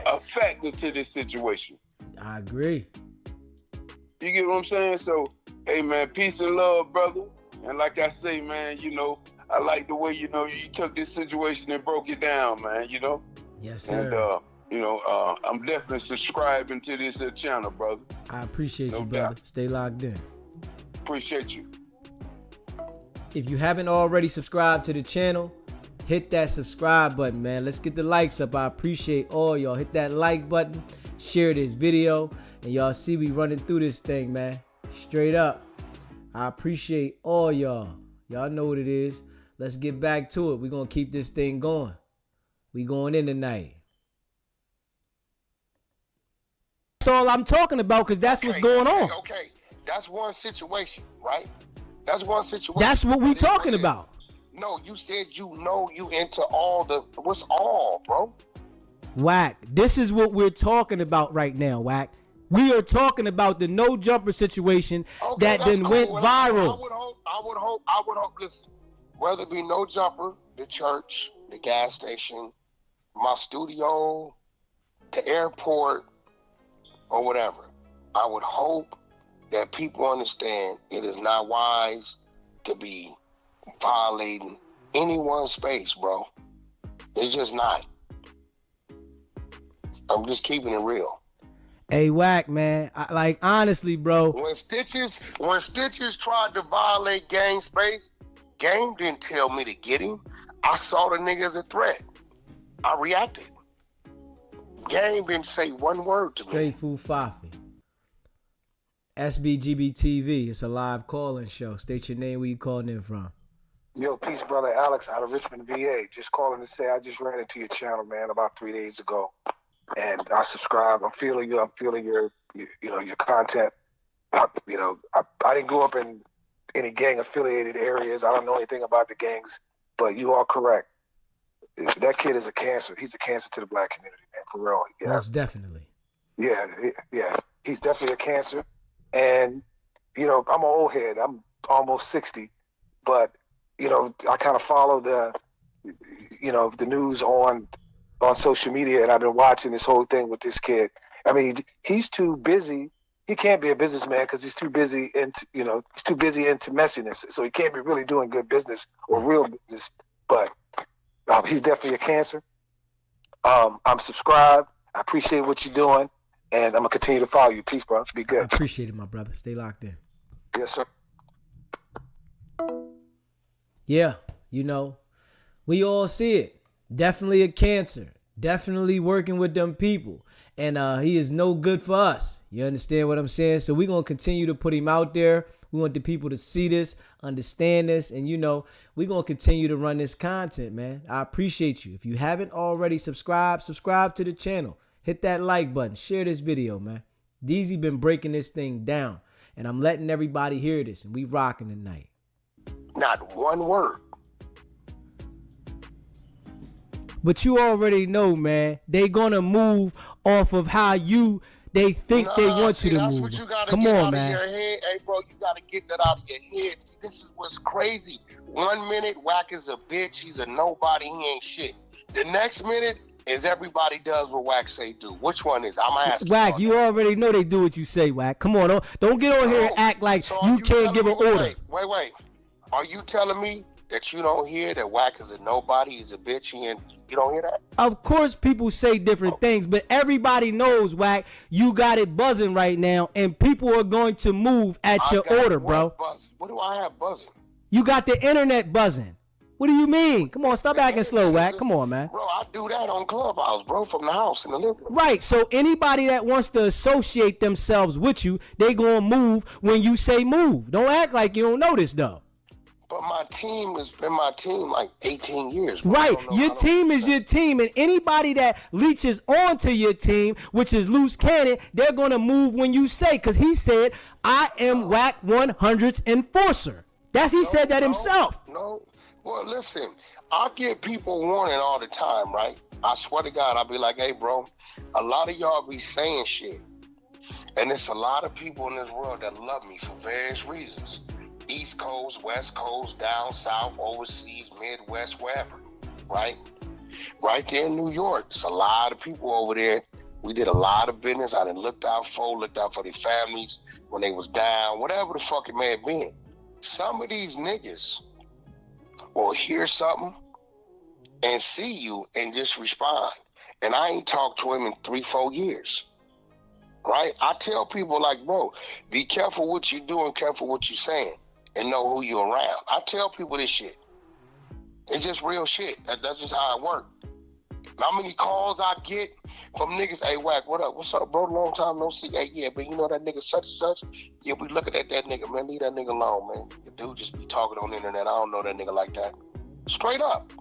a factor to this situation? I agree. You get what I'm saying? So, hey man, peace and love, brother. And like I say, man, you know, I like the way, you know, you took this situation and broke it down, man, you know? Yes, sir. And, you know, I'm definitely subscribing to this channel, brother. I appreciate No you, brother. doubt. Stay locked in. Appreciate you. If you haven't already subscribed to the channel, hit that subscribe button, man. Let's get the likes up. I appreciate all y'all. Hit that like button, share this video, and y'all see we running through this thing, man. Straight up. I appreciate all y'all. Y'all know what it is. Let's get back to it. We're going to keep this thing going. We going in tonight. That's all I'm talking about, because that's what's going on. Okay, that's one situation, right? That's one situation. That's what we talking about. No, you said you know you into all the, what's all, bro? Wack, this is what we're talking about right now, Wack. We are talking about the no jumper situation that then went viral. I would hope, listen, whether it be no jumper, the church, the gas station, my studio, the airport, or whatever, I would hope that people understand it is not wise to be violating anyone's space, bro. It's just not. I'm just keeping it real. Hey, Wack, man. Like, honestly, bro. When Stitches tried to violate Game space, Game didn't tell me to get him. I saw the nigga as a threat. I reacted. Game didn't say one word to me. Straight Food Fafi. Sbgbtv. It's a live call-in show. State your name, where you calling in from. Yo, peace, brother Alex out of Richmond, VA. Just calling to say I just ran into your channel, man, about 3 days ago. And I subscribe. I'm feeling you. I'm feeling your content. I didn't grow up in any gang affiliated areas. I don't know anything about the gangs, but you are correct. That kid is a cancer. He's a cancer to the black community, man, for real. Yeah. Most definitely. Yeah. He's definitely a cancer. And, I'm an old head. I'm almost 60, but, I kind of follow the news on social media, and I've been watching this whole thing with this kid. I mean, he's too busy. He can't be a businessman because he's too busy into messiness. So he can't be really doing good business or real business. But he's definitely a cancer. I'm subscribed. I appreciate what you're doing, and I'm gonna continue to follow you. Peace, bro. Be good. I appreciate it, my brother. Stay locked in. Yes, sir. Yeah, we all see it. Definitely a cancer. Definitely working with them people. And he is no good for us. You understand what I'm saying? So we're going to continue to put him out there. We want the people to see this, understand this. And, we're going to continue to run this content, man. I appreciate you. If you haven't already subscribe to the channel. Hit that like button. Share this video, man. Deezy been breaking this thing down. And I'm letting everybody hear this. And we rocking tonight. Not one word. But you already know, man, they gonna move off of how they think they want you to that's move. What you gotta Come get on, out man. Of your head. Hey, bro, you gotta get that out of your head. See, this is what's crazy. 1 minute, Wack is a bitch. He's a nobody. He ain't shit. The next minute, is everybody does what Wack say do. Which one is? I'm asking. Wack, you already know they do what you say, Wack. Come on, don't get on here and act like you can't give an order. Wait. Are you telling me that you don't hear that Wack is a nobody, he's a bitch, and you don't hear that? Of course people say different things, but everybody knows, Wack, you got it buzzing right now, and people are going to move at your order, bro. What do I have buzzing? You got the internet buzzing. What do you mean? Come on, stop acting slow, Wack. Come on, man. Bro, I do that on Clubhouse, bro, from the house in the living room. Right, so anybody that wants to associate themselves with you, they gonna move when you say move. Don't act like you don't know this, though. But my team has been my team like 18 years. Bro. Right, your team is your team, and anybody that leeches onto your team, which is Luce Cannon, they're gonna move when you say, because he said, I am Wack 100's enforcer. He said that himself. No. Well, listen, I get people warning all the time, right? I swear to God, I'll be like, hey, bro, a lot of y'all be saying shit. And it's a lot of people in this world that love me for various reasons. East Coast, West Coast, down south, overseas, Midwest, wherever, right? Right there in New York, there's a lot of people over there. We did a lot of business. I done looked out for their families when they was down, whatever the fuck it may have been. Some of these niggas will hear something and see you and just respond. And I ain't talked to him in 3-4 years. Right? I tell people like, bro, be careful what you do and careful what you saying and know who you're around. I tell people this shit. It's just real shit. That's just how it works. How many calls I get from niggas, hey, Wack, what up? What's up, bro? Long time no see. Hey, yeah, but you know that nigga such and such? Yeah, we looking at that nigga, man. Leave that nigga alone, man. The dude just be talking on the internet. I don't know that nigga like that. Straight up.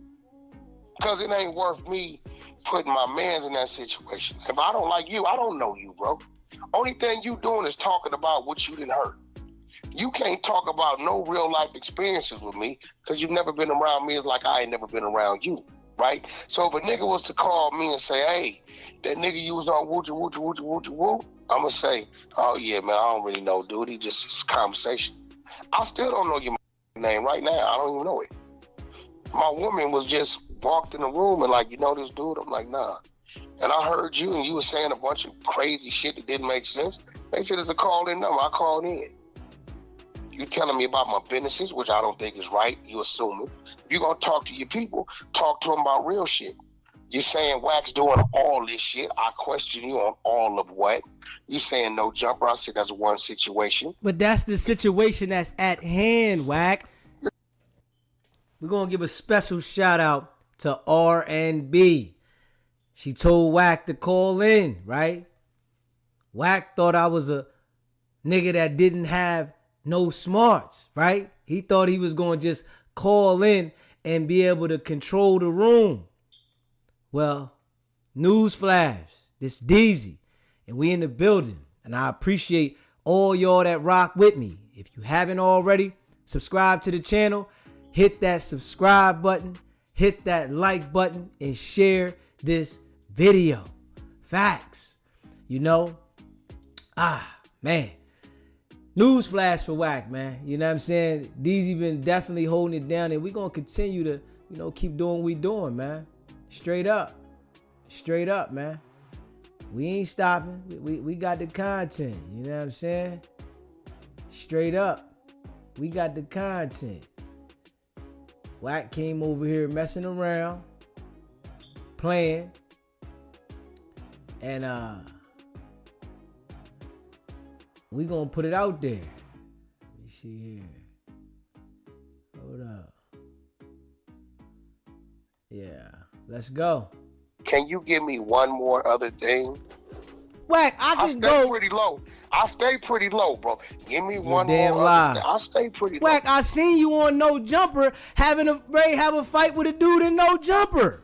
Because it ain't worth me putting my mans in that situation. If I don't like you, I don't know you, bro. Only thing you doing is talking about what you done heard. You can't talk about no real life experiences with me because you've never been around me. It's like I ain't never been around you. Right? So if a nigga was to call me and say, hey, that nigga you was on woo, I'm going to say, oh, yeah, man, I don't really know, dude. It's conversation. I still don't know your name right now. I don't even know it. My woman was just walked in the room and like, you know this dude? I'm like, nah. And I heard you and you were saying a bunch of crazy shit that didn't make sense. They said it's a call-in number. I called in. You telling me about my businesses, which I don't think is right. You assuming. If you're going to talk to your people, talk to them about real shit. You're saying Wack's doing all this shit. I question you on all of what. You saying no jumper. I said that's one situation. But that's the situation that's at hand, Wack. We're going to give a special shout out to R&B. She told Wack to call in, right? Wack thought I was a nigga that didn't have no smarts, right? He thought he was going to just call in and be able to control the room. Well, newsflash, this Deezy, and we in the building, and I appreciate all y'all that rock with me. If you haven't already, subscribe to the channel, hit that subscribe button, hit that like button, and share this video. Facts. You know, man. Newsflash for Wack, man. You know what I'm saying? Deezy been definitely holding it down, and we're going to continue to, keep doing what we doing, man. Straight up. Straight up, man. We ain't stopping. We got the content. You know what I'm saying? Straight up. We got the content. Wack came over here messing around, playing, and we gonna put it out there. Let me see here. Hold up. Yeah, let's go. Can you give me one more other thing? Wack, I stay pretty low. I stay pretty low, bro. Give me one damn more lie. other thing. I stay pretty low. Wack, I seen you on No Jumper have a fight with a dude in No Jumper.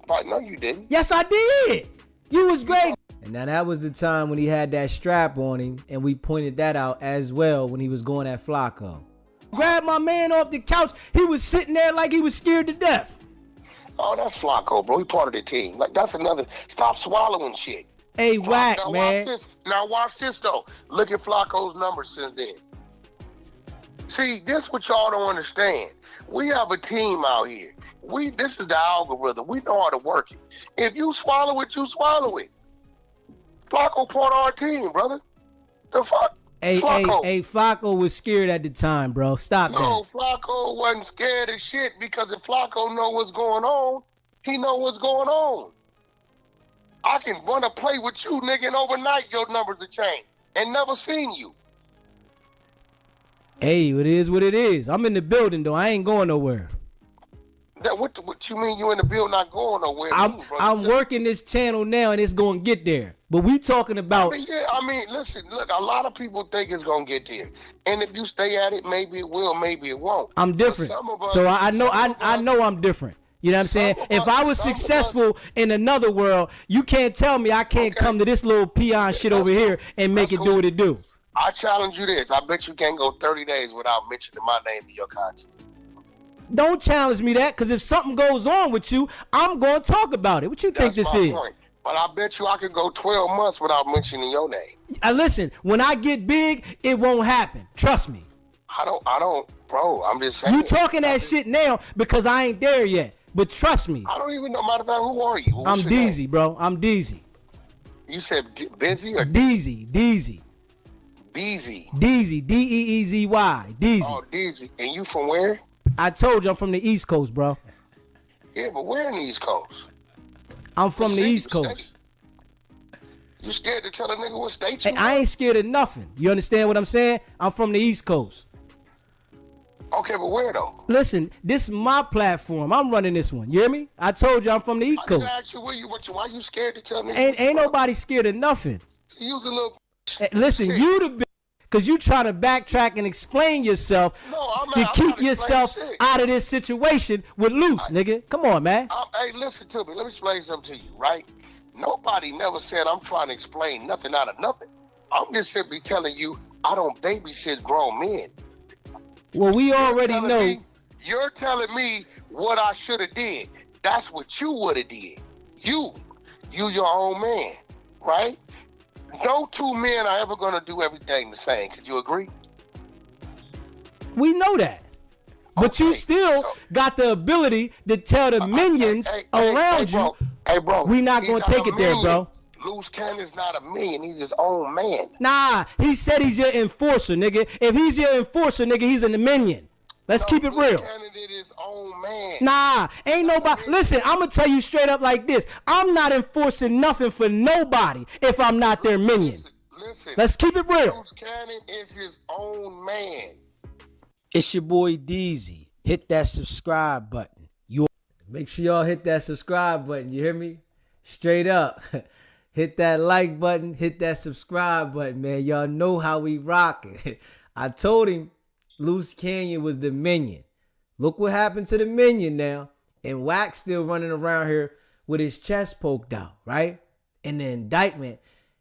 Fight? No, you didn't. Yes, I did. You was great. And now that was the time when he had that strap on him, and we pointed that out as well when he was going at Flacco. Grabbed my man off the couch. He was sitting there like he was scared to death. Oh, that's Flacco, bro. He part of the team. Like, that's another. Stop swallowing shit. Hey, Wack, now man. Now watch this, though. Look at Flacco's numbers since then. See, this what y'all don't understand. We have a team out here. This is the algorithm. We know how to work it. If you swallow it, you swallow it. Flacco part of our team, brother. The fuck? Hey, Flacco was scared at the time, bro. Stop that. No, Flacco wasn't scared of shit because if Flacco know what's going on, he know what's going on. I can run a play with you, nigga, and overnight your numbers will change. And never seen you. Hey, it is what it is. I'm in the building, though. I ain't going nowhere. That what you mean you in the building not going nowhere? I'm working this channel now, and it's going to get there. But we talking about... I mean, listen, look, a lot of people think it's going to get there. And if you stay at it, maybe it will, maybe it won't. I'm different. So I know I'm different. You know what I'm saying? If I was successful in another world, you can't tell me I can't come to this little peon shit over here and make it do what it do. I challenge you this. I bet you can't go 30 days without mentioning my name in your content. Don't challenge me that, because if something goes on with you, I'm going to talk about it. What you think this is? Point. But I bet you I could go 12 months without mentioning your name. Listen, when I get big, it won't happen. Trust me. I don't, bro. I'm just saying. You talking that shit now because I ain't there yet. But trust me. I don't even know. Matter of fact, who are you? I'm Deezy, bro. I'm Deezy. You said busy or Deezy? Deezy. Deezy. D-E-E-Z-Y. Deezy. Oh, Deezy. And you from where? I told you I'm from the East Coast, bro. Yeah, but where in the East Coast? I'm from the East Coast. You scared to tell a nigga what state you Hey, I ain't scared of nothing. You understand what I'm saying? I'm from the East Coast. Okay, but where though? Listen, this is my platform. I'm running this one. You hear me? I told you I'm from the East Coast. I just asked you why you scared to tell niggas? Ain't nobody scared of nothing. You was a little. Hey, listen, you the bitch, because you trying to backtrack and explain yourself to keep yourself out of this situation with Luce, nigga. Come on, man. Hey, listen to me. Let me explain something to you, right? Nobody never said I'm trying to explain nothing out of nothing. I'm just simply telling you I don't babysit grown men. Well, we already know. You're telling me what I should have did. That's what you would have did. You your own man, right? No two men are ever going to do everything the same. Could you agree? We know that. But you still got the ability to tell the minions around you, hey, bro, we not going to take it there, bro. Luce Cannon's not a minion. He's his own man. Nah, he said he's your enforcer, nigga. If he's your enforcer, nigga, he's a minion. Let's keep it real. Cannon is his own man. Nah, ain't nobody. Listen, I'm going to tell you straight up like this. I'm not enforcing nothing for nobody if I'm not their minion. Listen, let's keep it real. Luce Cannon is his own man. It's your boy Deezy. Hit that subscribe button. Make sure y'all hit that subscribe button. You hear me? Straight up. Hit that like button. Hit that subscribe button, man. Y'all know how we rockin'. I told him Luce Canyon was the minion. Look what happened to the minion now. And Wack still running around here with his chest poked out, right? And the indictment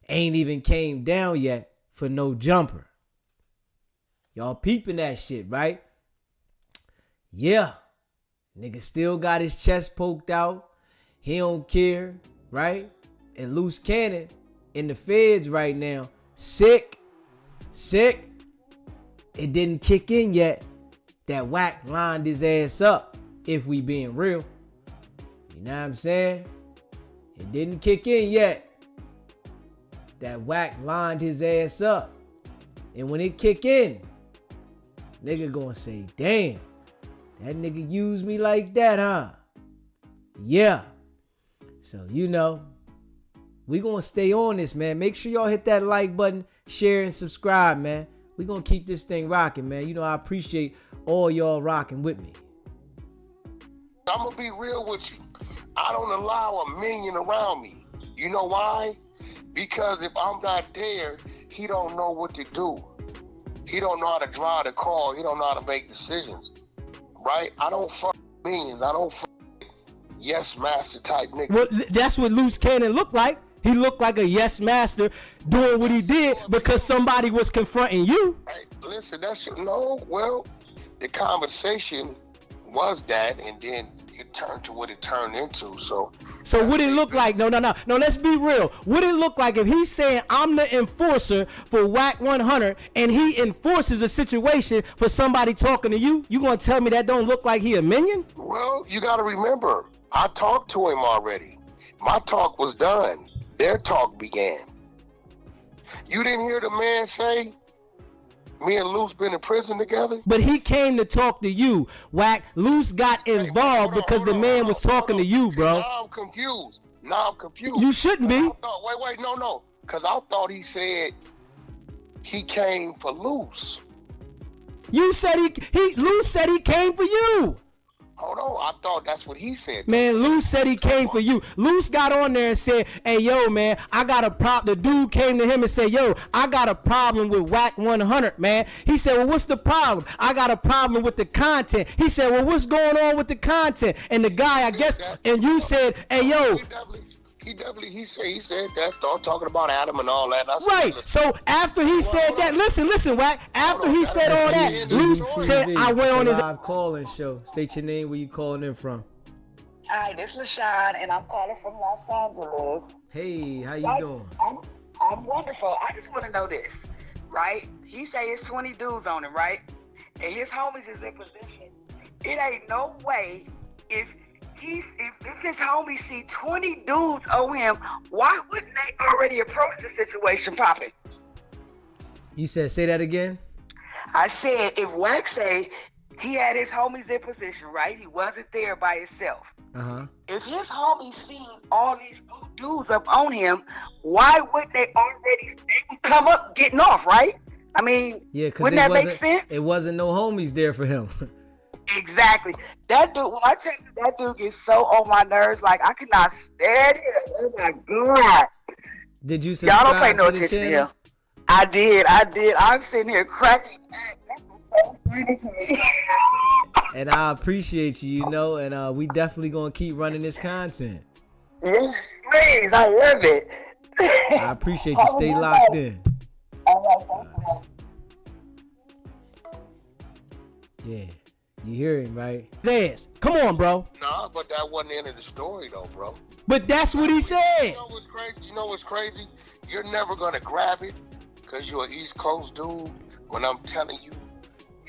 ain't even came down yet for no jumper. Y'all peeping that shit, right? Yeah. Nigga still got his chest poked out. He don't care, right? And Luce Cannon in the feds right now. Sick. It didn't kick in yet. That Wack lined his ass up, if we being real. You know what I'm saying? It didn't kick in yet. That Wack lined his ass up. And when it kick in, nigga gonna say, damn, that nigga used me like that, huh? Yeah. So, you know, we gonna stay on this, man. Make sure y'all hit that like button, share, and subscribe, man. We gonna keep this thing rocking, man. You know, I appreciate all y'all rocking with me. I'm gonna be real with you. I don't allow a minion around me. You know why? Because if I'm not there, he don't know what to do. He don't know how to drive the car. He don't know how to make decisions, right? I don't fuck minions. I don't fuck yes master type nigga. Well, that's what Luce Cannon looked like. He looked like a yes master doing what he did because somebody was confronting you. Hey, listen, well, the conversation was that, and then it turned to what it turned into. So what it look like? No. Let's be real. What it look like if he's saying I'm the enforcer for Wack 100 and he enforces a situation for somebody talking to you? You gonna tell me that don't look like he a minion? Well, you got to remember, I talked to him already. My talk was done. Their talk began. You didn't hear the man say, me and Luce been in prison together? But he came to talk to you, Wack. Luce got involved because the man was talking to you, bro. Now I'm confused. You shouldn't be. Wait, no. Because I thought he said he came for Luce. You said Luce said he came for you. Hold on, I thought that's what he said. Man, Luce said he came for you. Luce got on there and said, hey, yo, man, I got a problem. The dude came to him and said, yo, I got a problem with Wack 100, man. He said, well, what's the problem? I got a problem with the content. He said, well, what's going on with the content? And the guy, I guess, and you said, hey, yo. He said that, start talking about Adam and all that. Right. So after he said that, listen, Wack. After he said all that, Luce said, I went on his live calling show. State your name, where you calling in from. Hi, this is LaShawn, and I'm calling from Los Angeles. Hey, how you doing? I'm wonderful. I just want to know this, right? He say it's 20 dudes on him, right? And his homies is in position. It ain't no way if his homies see 20 dudes on him, why wouldn't they already approach the situation, Poppy? You said, say that again? I said, if Wack say he had his homies in position, right? He wasn't there by himself. Uh-huh. If his homies seen all these dudes up on him, why wouldn't they would come up getting off, right? I mean, wouldn't that make sense? It wasn't no homies there for him. Exactly. That dude, when I tell you, that dude gets so on my nerves, like I cannot stand him. Oh my God. Did you subscribe? Y'all don't pay no attention to him. I did. I'm sitting here cracking. That was so funny to me. And I appreciate you, and we definitely gonna keep running this content. Yes, please. I love it. I appreciate you. Stay locked in. All right. Yeah. You hear him, right? Says, come on, bro. Nah, but that wasn't the end of the story, though, bro. But that's what he said. You know what's crazy? You're never going to grab it because you're an East Coast dude when I'm telling you,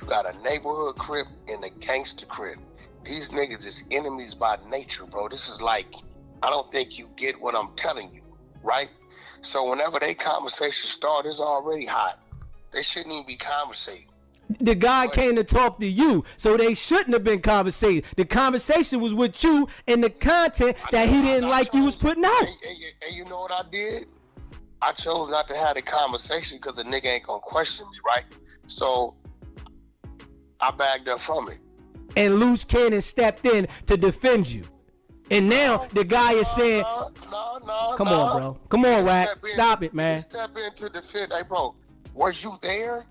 you got a neighborhood crip and a gangster crip. These niggas is enemies by nature, bro. This is like, I don't think you get what I'm telling you, right? So whenever they conversation start, it's already hot. They shouldn't even be conversating. The guy came to talk to you, so they shouldn't have been conversating. The conversation was with you and the content that he didn't like you was putting out. And you know what I did? I chose not to have the conversation because the nigga ain't gonna question me, right? So I backed up from it. And Luce Cannon stepped in to defend you. And now the guy is saying, come on, bro. Come on, Wack. Stop it, man. Step in to defend. Hey, bro, was you there?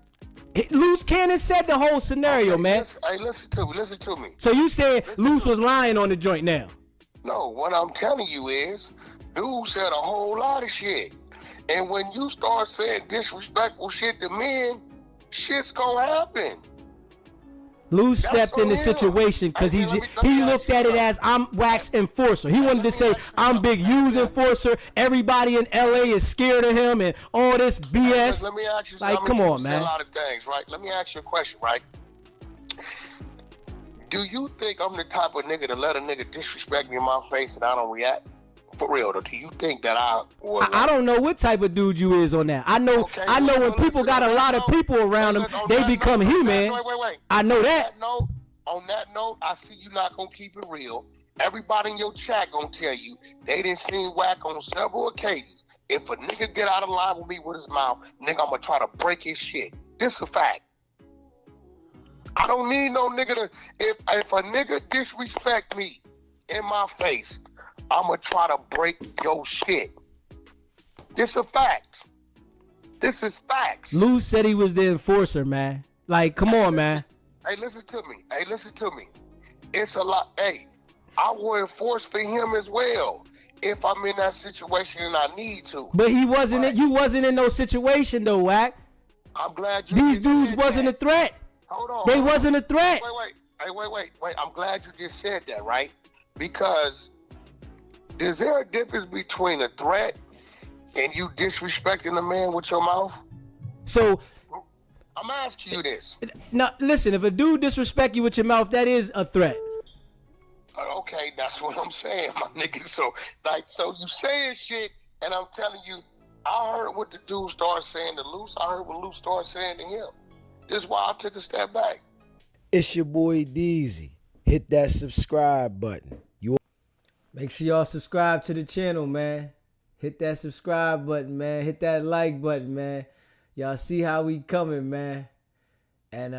Luce Cannon said the whole scenario, man. Listen to me. So you said Luce was lying on the joint now? No, what I'm telling you is, dude said a whole lot of shit. And when you start saying disrespectful shit to men, shit's gonna happen. Luce stepped in the situation because he looked at it as I'm Wack's enforcer. He wanted to say I'm Big U's enforcer. Everybody in LA is scared of him and all this BS. Let me ask you like, come on, man. A lot of things, right? Let me ask you a question, right? Do you think I'm the type of nigga to let a nigga disrespect me in my face and I don't react? For real, though, do you think that I don't know what type of dude you is on that. I know when people got a lot of people around them, they become human. Wait. I know that. On that note, I see you not gonna keep it real. Everybody in your chat gonna tell you they didn't see Wack on several occasions. If a nigga get out of line with me with his mouth, nigga, I'm gonna try to break his shit. This a fact. I don't need no nigga to. If a nigga disrespect me in my face, I'ma try to break your shit. This a fact. This is facts. Luce said he was the enforcer, man. Like, come on, man. Hey, listen to me. It's a lot. Hey, I will enforce for him as well if I'm in that situation and I need to. But he wasn't. Right? You wasn't in no situation though, Wack. I'm glad you. These dudes wasn't a threat. Hold on. They wasn't a threat. Wait. Hey, wait. I'm glad you just said that, right? Because is there a difference between a threat and you disrespecting a man with your mouth? So I'm asking you this. now, listen. If a dude disrespect you with your mouth, that is a threat. Okay, that's what I'm saying, my nigga. So you saying shit, and I'm telling you, I heard what the dude started saying to Luce. I heard what Luce started saying to him. This is why I took a step back. It's your boy Deezy. Hit that subscribe button. Make sure y'all subscribe to the channel, man. Hit that subscribe button, man. Hit that like button, man. Y'all see how we coming, man. And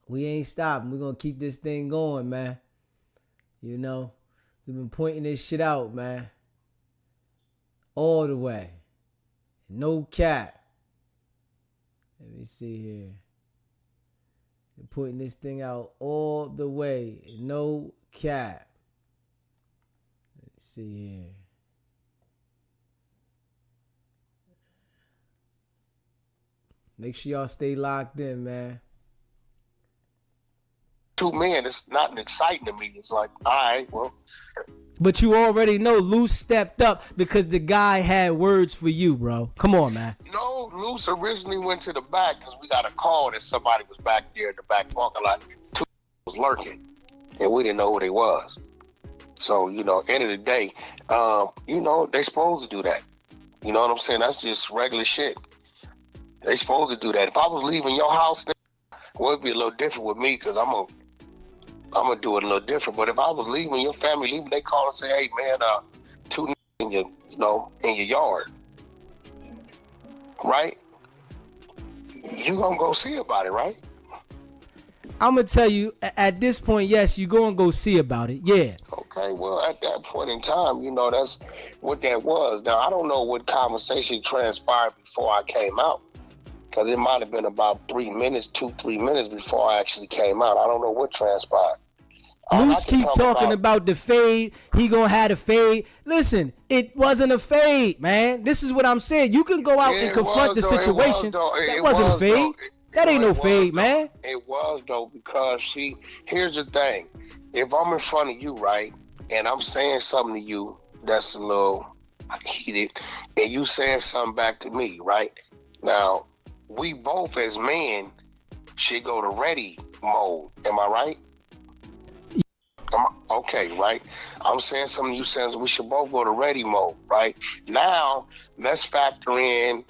we ain't stopping. We're gonna keep this thing going, man. You know, we've been pointing this shit out, man. All the way. No cap. Let me see here. We're putting this thing out all the way. No cap. Let's see here. Make sure y'all stay locked in, man. 2 men, it's nothing exciting to me. It's like, all right, well. But you already know Luce stepped up because the guy had words for you, bro. Come on, man. No, Luce originally went to the back because we got a call that somebody was back there in the back parking lot. 2 was lurking, and we didn't know who they was. So, you know, end of the day, you know, they supposed to do that. You know what I'm saying? That's just regular shit. They supposed to do that. If I was leaving your house, well, it'd be a little different with me because I'm gonna do it a little different. But if I was leaving your family, leaving, they call and say, "Hey, man, 2 in your, in your yard," right? You gonna go see about it, right? I'm gonna tell you at this point, yes, you gonna go see about it, yeah. Okay, well, at that point in time, you know, that's what that was. Now, I don't know what conversation transpired before I came out. Because it might have been about 3 minutes, 2-3 minutes before I actually came out. I don't know what transpired. Luce keep talking about the fade. He gonna have the fade. Listen, it wasn't a fade, man. This is what I'm saying. You can go out and confront the situation. That wasn't a fade. That ain't no fade, man. It was, though, because, see, here's the thing. If I'm in front of you, right, and I'm saying something to you that's a little heated, and you saying something back to me, right? Now, we both as men should go to ready mode. Am I right? Okay, right? I'm saying something, you saying we should both go to ready mode, right? Now, let's factor in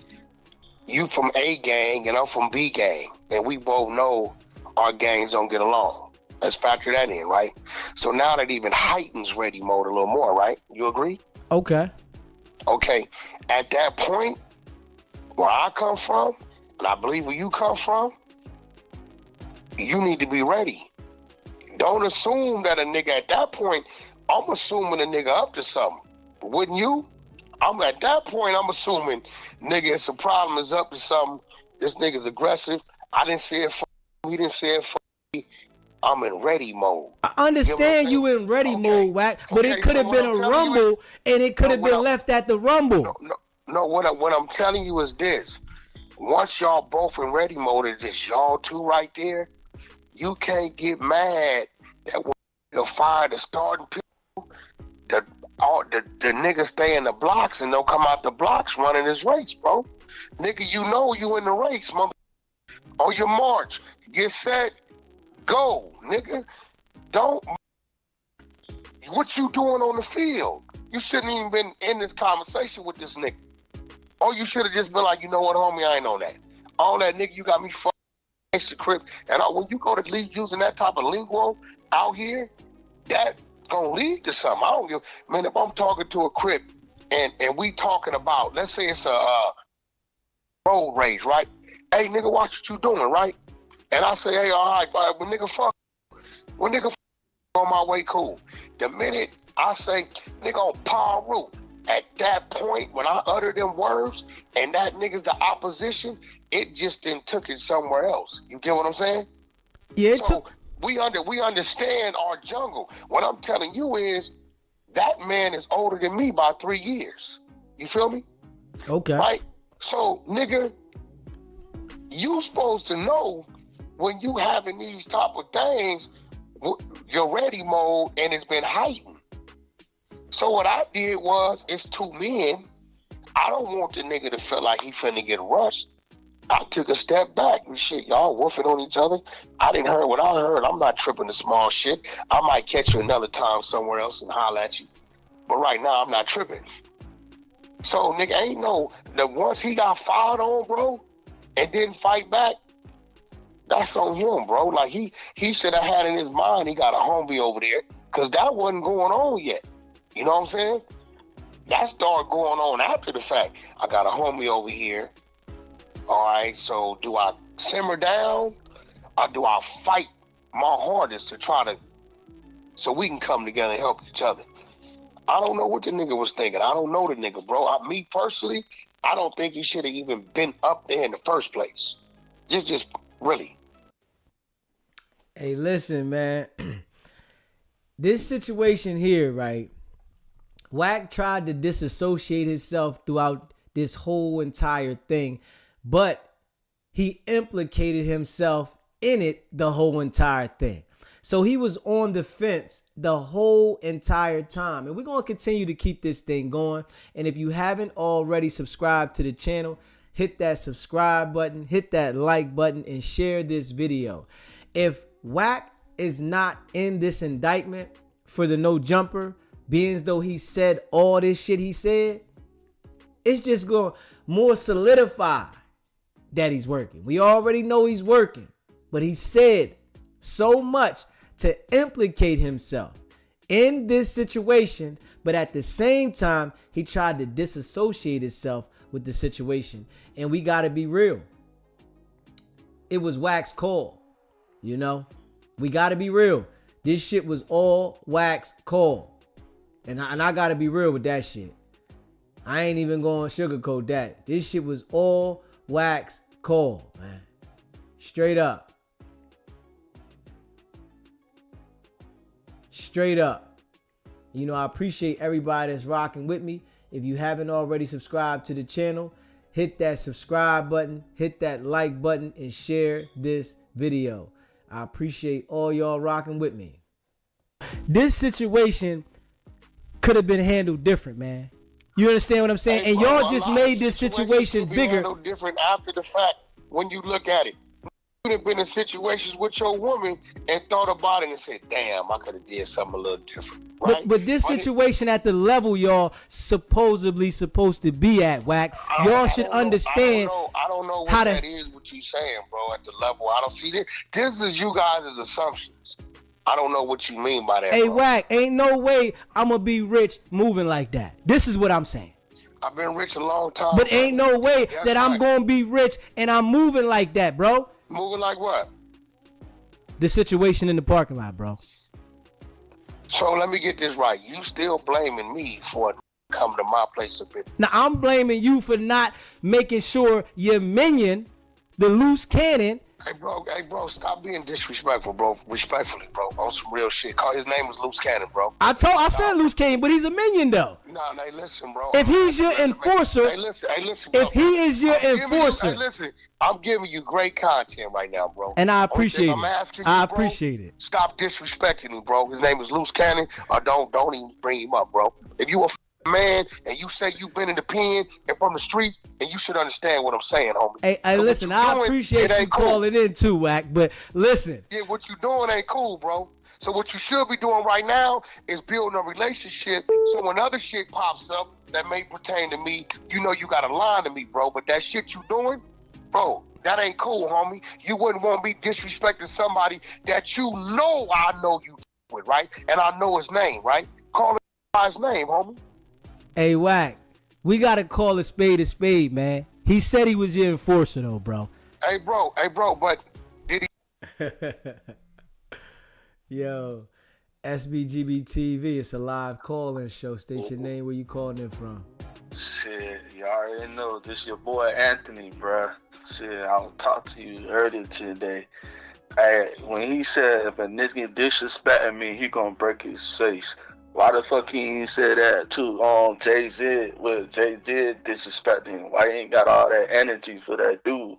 you from A gang and I'm from B gang. And we both know our gangs don't get along. Let's factor that in, right? So now that even heightens ready mode a little more, right? You agree? Okay. Okay. At that point, where I come from, and I believe where you come from, you need to be ready. Don't assume that a nigga at that point, I'm assuming a nigga up to something. Wouldn't you? At that point, I'm assuming nigga, it's a problem, is up to something. This nigga's aggressive. I didn't see it for he didn't see it for me. I'm in ready mode. I understand you in ready mode, Wack, but it could have been a rumble and it could have been left at the rumble. No, what I'm telling you is this. Once y'all both in ready mode, it's just y'all two right there, you can't get mad that when you fire the starting people, the niggas stay in the blocks and don't come out the blocks running this race, bro. Nigga, you know you in the race, mother. On your march, get set, go, nigga. Don't. What you doing on the field? You shouldn't even been in this conversation with this nigga. Or you should have just been like, you know what, homie, I ain't on that. All that nigga, you got me fucking extra crib. And when you go to lead using that type of lingo out here, that gonna lead to something. I don't give, man, if I'm talking to a crib and we talking about, let's say it's a road rage, right? Hey, nigga, watch what you doing, right? And I say, hey, all right, but nigga, fuck. When nigga on my way, cool. The minute I say, nigga, on par route, at that point, when I utter them words, and that nigga's the opposition, it just then took it somewhere else. You get what I'm saying? Yeah. So we understand our jungle. What I'm telling you is, that man is older than me by 3 years. You feel me? Okay. Right? So, nigga, you supposed to know when you having these type of things, you're ready mode and it's been heightened. So what I did was, it's two men. I don't want the nigga to feel like he finna get rushed. I took a step back and shit, y'all woofing on each other. I didn't hear what I heard. I'm not tripping the small shit. I might catch you another time somewhere else and holler at you. But right now, I'm not tripping. So, nigga, ain't no, the once he got fired on, bro, and didn't fight back, that's on him, bro. Like, he should have had in his mind he got a homie over there, because that wasn't going on yet. You know what I'm saying? That started going on after the fact. I got a homie over here. All right, so do I simmer down or do I fight my hardest to try to, so we can come together and help each other? I don't know what the nigga was thinking. I don't know the nigga, bro. Me personally, I don't think he should have even been up there in the first place. Just really. Hey, listen, man. This situation here, right? Wack tried to disassociate himself throughout this whole entire thing, but he implicated himself in it the whole entire thing. So he was on the fence the whole entire time. And we're going to continue to keep this thing going. And if you haven't already subscribed to the channel, hit that subscribe button, hit that like button, and share this video. If Wack is not in this indictment for the no jumper, being as though he said all this shit he said, it's just going to more solidify that he's working. We already know he's working, but he said so much to implicate himself in this situation, but at the same time, he tried to disassociate himself with the situation. And we got to be real. It was Wack's call, you know? We got to be real. This shit was all Wack's call. And I got to be real with that shit. I ain't even going to sugarcoat that. This shit was all Wack's call, man. Straight up. Straight up. You know, I appreciate everybody that's rocking with me. If you haven't already subscribed to the channel, hit that subscribe button, hit that like button, and share this video. I appreciate all y'all rocking with me. This situation could have been handled different, man. You understand what I'm saying? Hey, and bro, y'all just made this situation bigger. No different after the fact when you look at it. You have been in situations with your woman and thought about it and said, damn, I could have did something a little different. Right? But this situation at the level y'all supposedly supposed to be at, Wack, y'all should understand. I don't know what that is, what you saying, bro, at the level. I don't see this. This is you guys' assumptions. I don't know what you mean by that. Hey, bro. Wack, ain't no way I'm going to be rich moving like that. This is what I'm saying. I've been rich a long time. But ain't no way That's that I'm right. going to be rich and I'm moving like that, bro. Moving like what? The situation in the parking lot, bro. So let me get this right. You still blaming me for coming to my place a bit. Now, I'm blaming you for not making sure your minion, the loose cannon. Hey, bro, stop being disrespectful, bro. Respectfully, bro. On some real shit. His name is Luce Cannon, bro. I said loose cannon, but he's a minion, though. Nah, hey, listen, bro. If he's your enforcer, hey, listen, bro. if he is your enforcer. Hey, listen, I'm giving you great content right now, bro. And I appreciate it. I bro, appreciate it. Stop disrespecting him, bro. His name is Luce Cannon, or don't even bring him up, bro. If you a man and you say you've been in the pen and from the streets, and you should understand what I'm saying, homie. Hey, listen, I appreciate you calling in too, Wack, but listen. Yeah, what you doing ain't cool, bro. So what you should be doing right now is building a relationship, so when other shit pops up that may pertain to me, you know you got a line to me, bro. But that shit you doing, bro, that ain't cool, homie. You wouldn't want me disrespecting somebody that you know I know you with, right? And I know his name, right? Call him by his name, homie. Hey, Wack, we got to call a spade, man. He said he was your enforcer, though, bro. Hey, bro, but did he? Yo, Sbgbtv, it's a live call-in show. State your name, where you calling in from. Shit, you already know. This your boy Anthony, bruh. Shit, I'll talk to you earlier today. Hey, when he said if a nigga disrespecting me, he gonna break his face. Why the fuck he ain't said that to Jay-Z with Jay-Z disrespecting him? Why he ain't got all that energy for that dude?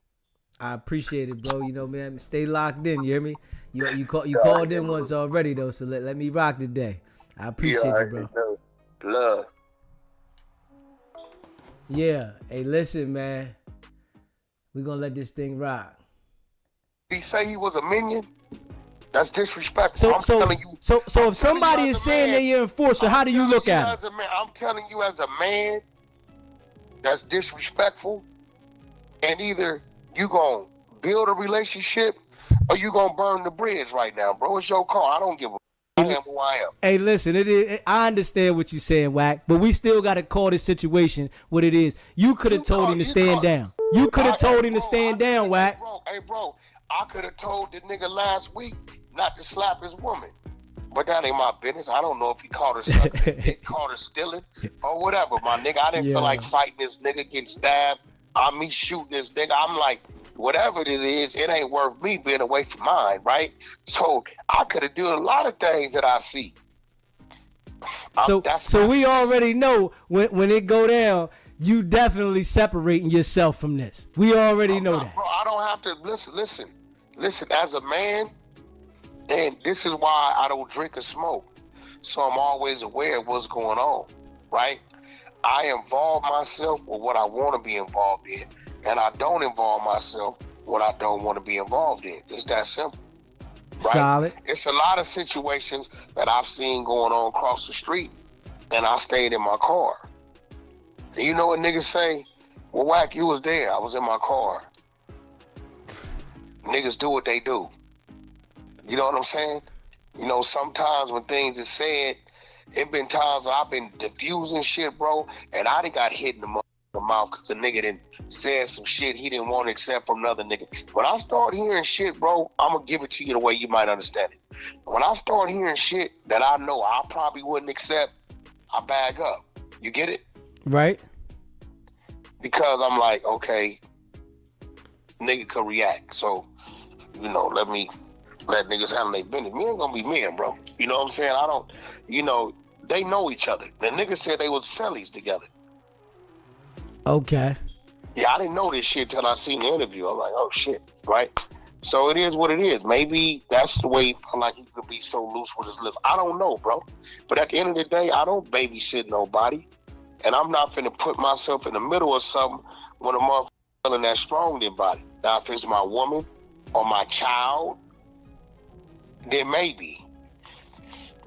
I appreciate it, bro. You know, man, stay locked in. You hear me? You called in once already though, so let me rock today. I appreciate you, bro. Love. Yeah. Hey, listen, man. We gonna let this thing rock. He say he was a minion. That's disrespectful. So if somebody is saying they're your enforcer, how do you look at it? I'm telling you as a man, that's disrespectful. And either you gonna build a relationship or you gonna burn the bridge right now, bro. It's your call. I don't give a I am who I am. Hey, listen, I understand what you're saying, Wack, but we still got to call this situation what it is. You could have told him to stand down. You could have told him to stand down, Wack. Hey, bro, I could have told the nigga last week not to slap his woman. But that ain't my business. I don't know if he caught her sucking dick, caught her stealing, or whatever, my nigga. I didn't feel like fighting this nigga, getting stabbed. Me shooting this nigga. I'm like, whatever it is, it ain't worth me being away from mine, right? So I could have done a lot of things that I see. So we already know when it go down, you definitely separating yourself from this. We already know that. Bro, I don't have to listen. As a man, and this is why I don't drink or smoke. So I'm always aware of what's going on, right? I involve myself with what I want to be involved in, and I don't involve myself what I don't want to be involved in. It's that simple. Right? Solid. It's a lot of situations that I've seen going on across the street, and I stayed in my car. And you know what niggas say? Well, Wack, you was there. I was in my car. Niggas do what they do. You know what I'm saying? You know, sometimes when things are said, it been times where I've been diffusing shit, bro, and I done got hit in the mouth because the nigga done said some shit he didn't want to accept from another nigga. When I start hearing shit, bro, I'm going to give it to you the way you might understand it. When I start hearing shit that I know I probably wouldn't accept, I bag up. You get it? Right. Because I'm like, okay, nigga could react. So, you know, let niggas handle their business. Me ain't gonna be men, bro. You know what I'm saying? I don't, you know, they know each other. The niggas said they was cellies together. Okay. Yeah, I didn't know this shit till I seen the interview. I'm like, oh shit, right? So it is what it is. Maybe that's the way like he could be so loose with his lips. I don't know, bro. But at the end of the day, I don't babysit nobody. And I'm not finna put myself in the middle of something when a motherfucker feeling that strong in body. Now, if it's my woman or my child, then maybe.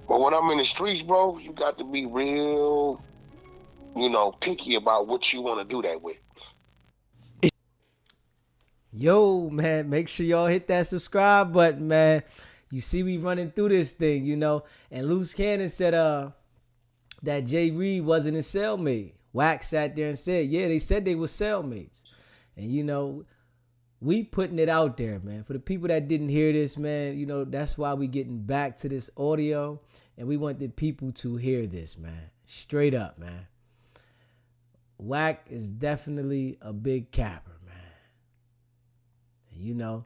But when I'm in the streets, bro, you got to be real, you know, picky about what you want to do that with. Yo, man, make sure y'all hit that subscribe button, man. You see we running through this thing, you know. And Luce Cannon said that Jay Reed wasn't his cellmate. Wack sat there and said, yeah, they said they were cellmates. And, you know, we putting it out there, man. For the people that didn't hear this, man, you know, that's why we getting back to this audio. And we want the people to hear this, man. Straight up, man. Wack is definitely a big capper, man. And, you know,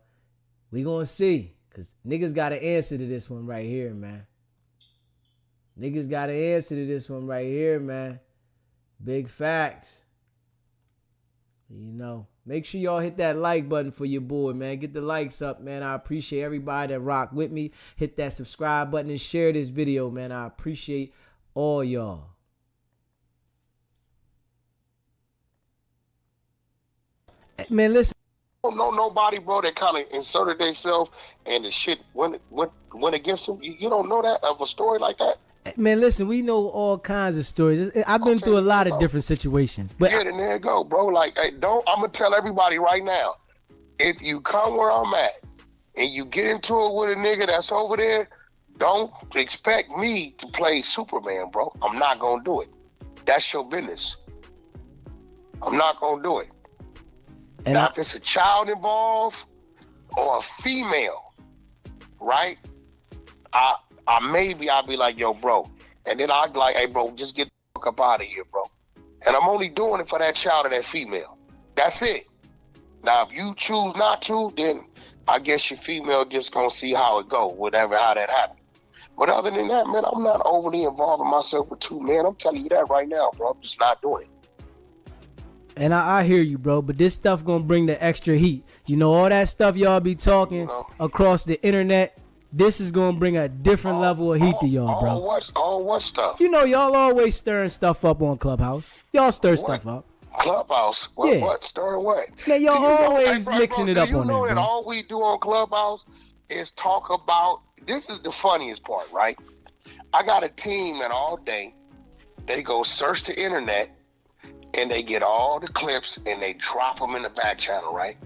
we gonna see. Because niggas got to answer to this one right here, man. Niggas got to answer to this one right here, man. Big facts. You know, make sure y'all hit that like button for your boy, man. Get the likes up, man. I appreciate everybody that rock with me. Hit that subscribe button and share this video, man. I appreciate all y'all. Man, listen. I don't know nobody, bro, that kind of inserted themselves and the shit went against them. You don't know that of a story like that? Man, listen, we know all kinds of stories. I've been through a lot of different situations. But yeah, then there you go, bro. Like, hey, I'm going to tell everybody right now, if you come where I'm at and you get into it with a nigga that's over there, don't expect me to play Superman, bro. I'm not going to do it. That's your business. I'm not going to do it. And now, if it's a child involved or a female, right? I'll be like, yo, bro. And then I'll be like, hey, bro, just get the fuck up out of here, bro. And I'm only doing it for that child or that female. That's it. Now, if you choose not to, then I guess your female just gonna see how it go, how that happens. But other than that, man, I'm not overly involving myself with two men. I'm telling you that right now, bro. I'm just not doing it. And I hear you, bro, but this stuff gonna bring the extra heat. You know, all that stuff y'all be talking across the internet, this is gonna bring a different level of heat to y'all, bro. What stuff? You know, y'all always stirring stuff up on Clubhouse. Y'all stir stuff up. Clubhouse? What? Yeah. What? Stirring what? Man, y'all Do you know- always bro, mixing it do up you on know there, that bro. all we do on Clubhouse is talk about, this is the funniest part, right? I got a team that all day, they go search the internet, and they get all the clips, and they drop them in the back channel, right?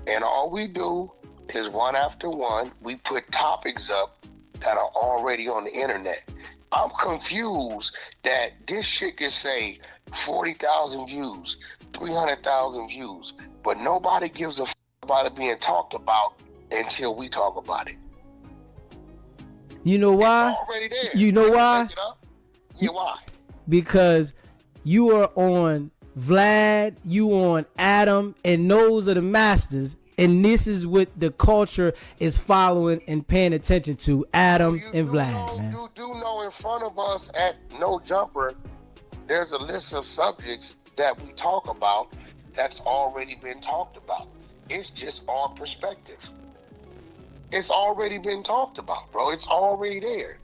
And all we do is one after one, we put topics up that are already on the internet. I'm confused that this shit can say 40,000 views, 300,000 views, but nobody gives a f about it being talked about until we talk about it. You know why? It's already there. You know why? Pick it up. Yeah, why? Because you are on Vlad, you on Adam, and those are the masters. And this is what the culture is following and paying attention to, Adam and Vlad, man. You do know in front of us at No Jumper, there's a list of subjects that we talk about that's already been talked about. It's just our perspective. It's already been talked about, bro. It's already there.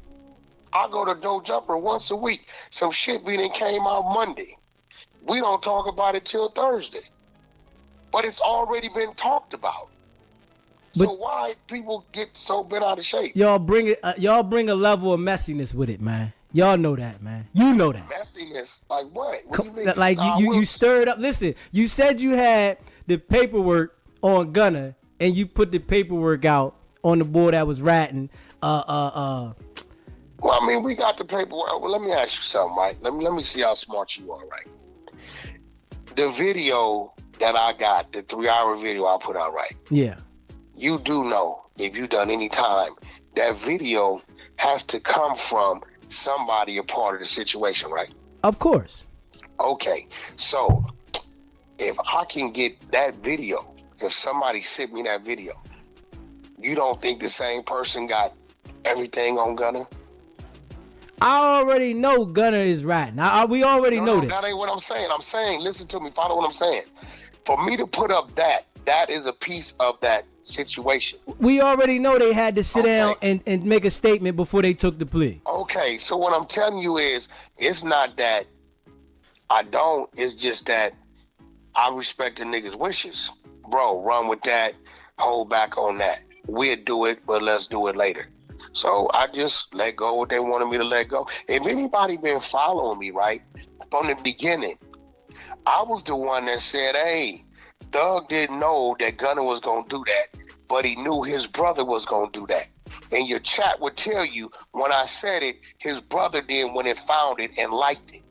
I go to No Jumper once a week. Some shit we done came out Monday. We don't talk about it till Thursday. But it's already been talked about. So why people get so bent out of shape? Y'all bring it. Y'all bring a level of messiness with it, man. Y'all know that, man. You know that. Messiness? Like what? What do you mean? Like you stirred up. Listen, you said you had the paperwork on Gunner, and you put the paperwork out on the board that was ratting. Well, I mean, we got the paperwork. Well, let me ask you something, right? Let me see how smart you are, right? The video that I got, the 3-hour video I put out, right? Yeah. You do know, if you done any time, that video has to come from somebody a part of the situation, right? Of course. Okay, so if I can get that video, if somebody sent me that video, you don't think the same person got everything on Gunner? I already know Gunner is ratting. We already know this. That ain't what I'm saying. I'm saying, listen to me, follow what I'm saying. For me to put up that is a piece of that situation. We already know they had to sit down and make a statement before they took the plea. Okay, so what I'm telling you is, it's not that I don't, it's just that I respect the niggas' wishes. Bro, run with that, hold back on that. We'll do it, but let's do it later. So I just let go what they wanted me to let go. If anybody been following me, right, from the beginning, I was the one that said, hey, Doug didn't know that Gunner was going to do that, but he knew his brother was going to do that. And your chat would tell you, when I said it, his brother did when it found it and liked it.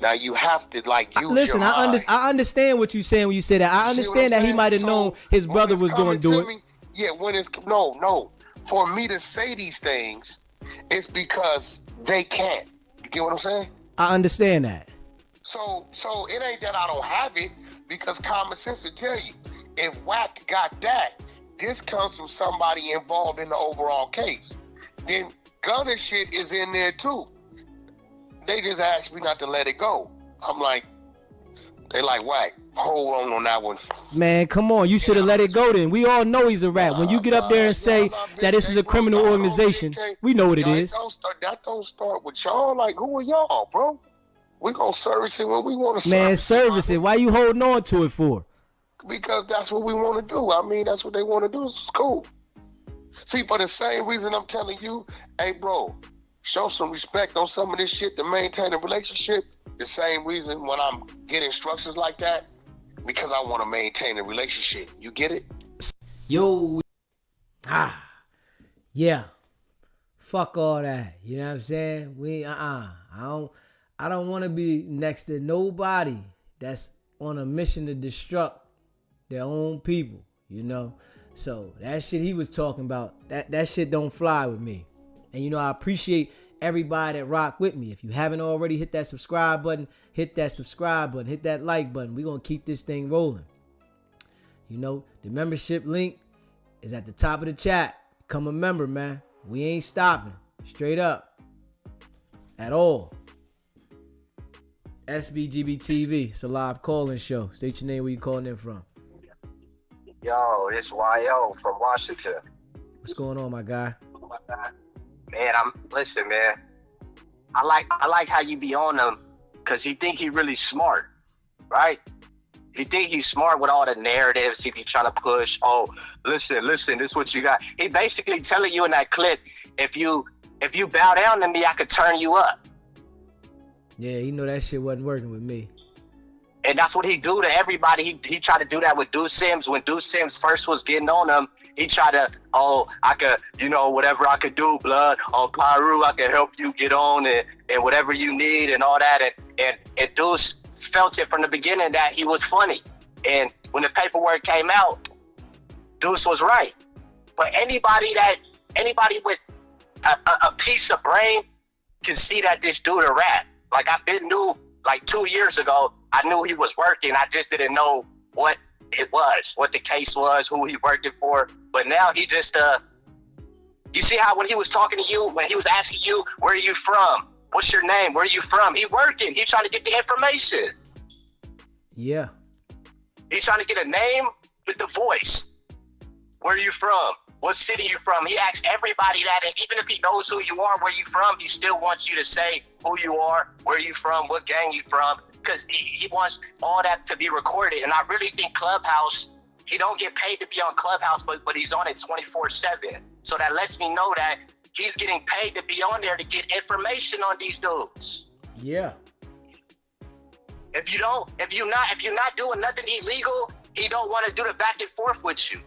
Now you have to use Listen, your mind. I understand what you're saying when you say that. I understand that he might have known his brother was going to do it. Yeah, when it's no. For me to say these things, it's because they can't. You get what I'm saying? I understand that. So it ain't that I don't have it, because common sense will tell you, if Wack got that, this comes from somebody involved in the overall case. Then Gunner shit is in there too. They just asked me not to let it go. I'm like, they like, Wack, hold on that one. Man, come on. You should have let it go then. We all know he's a rat. When you get up there and say that this is a criminal organization, we know what it is. That don't start with y'all. Like, who are y'all, bro? We gonna service it when we want to Man, service it. Why you holding on to it for? Because that's what we want to do. I mean, that's what they want to do. It's cool. See, for the same reason I'm telling you, hey, bro, show some respect on some of this shit to maintain a relationship. The same reason when I'm getting instructions like that, because I want to maintain a relationship. You get it? Yo. Yeah. Fuck all that. You know what I'm saying? I don't want to be next to nobody that's on a mission to destruct their own people, you know? So that shit he was talking about, that shit don't fly with me. And you know, I appreciate everybody that rock with me. If you haven't already, hit that subscribe button, hit that like button. We're going to keep this thing rolling. You know, the membership link is at the top of the chat. Become a member, man. We ain't stopping. Straight up. At all. Sbgbtv. It's a live call-in show. State your name, where you calling in from. Yo, it's YO from Washington. What's going on, my guy? Man, listen, man. I like how you be on him, cause he think he really smart, right? He think he's smart with all the narratives he be trying to push. Oh, listen, this is what you got. He basically telling you in that clip, if you bow down to me, I could turn you up. Yeah, you know that shit wasn't working with me. And that's what he do to everybody. He tried to do that with Deuce Sims. When Deuce Sims first was getting on him, he tried to, I could, whatever I could do, blood. Oh, Pyru, I can help you get on and whatever you need and all that. And Deuce felt it from the beginning that he was funny. And when the paperwork came out, Deuce was right. But anybody with a piece of brain can see that this dude a rat. Like I knew like 2 years ago, I knew he was working. I just didn't know what it was, what the case was, who he working for. But now he just, you see how when he was talking to you, when he was asking you, where are you from? What's your name? Where are you from? He working. He trying to get the information. Yeah. He trying to get a name with the voice. Where are you from? What city you from? He asks everybody that, and even if he knows who you are, where you from, he still wants you to say who you are, where you from, what gang you from, because he wants all that to be recorded. And I really think Clubhouse, he don't get paid to be on Clubhouse, but he's on it 24/7. So that lets me know that he's getting paid to be on there to get information on these dudes. Yeah. If you're not doing nothing illegal, he don't want to do the back and forth with you.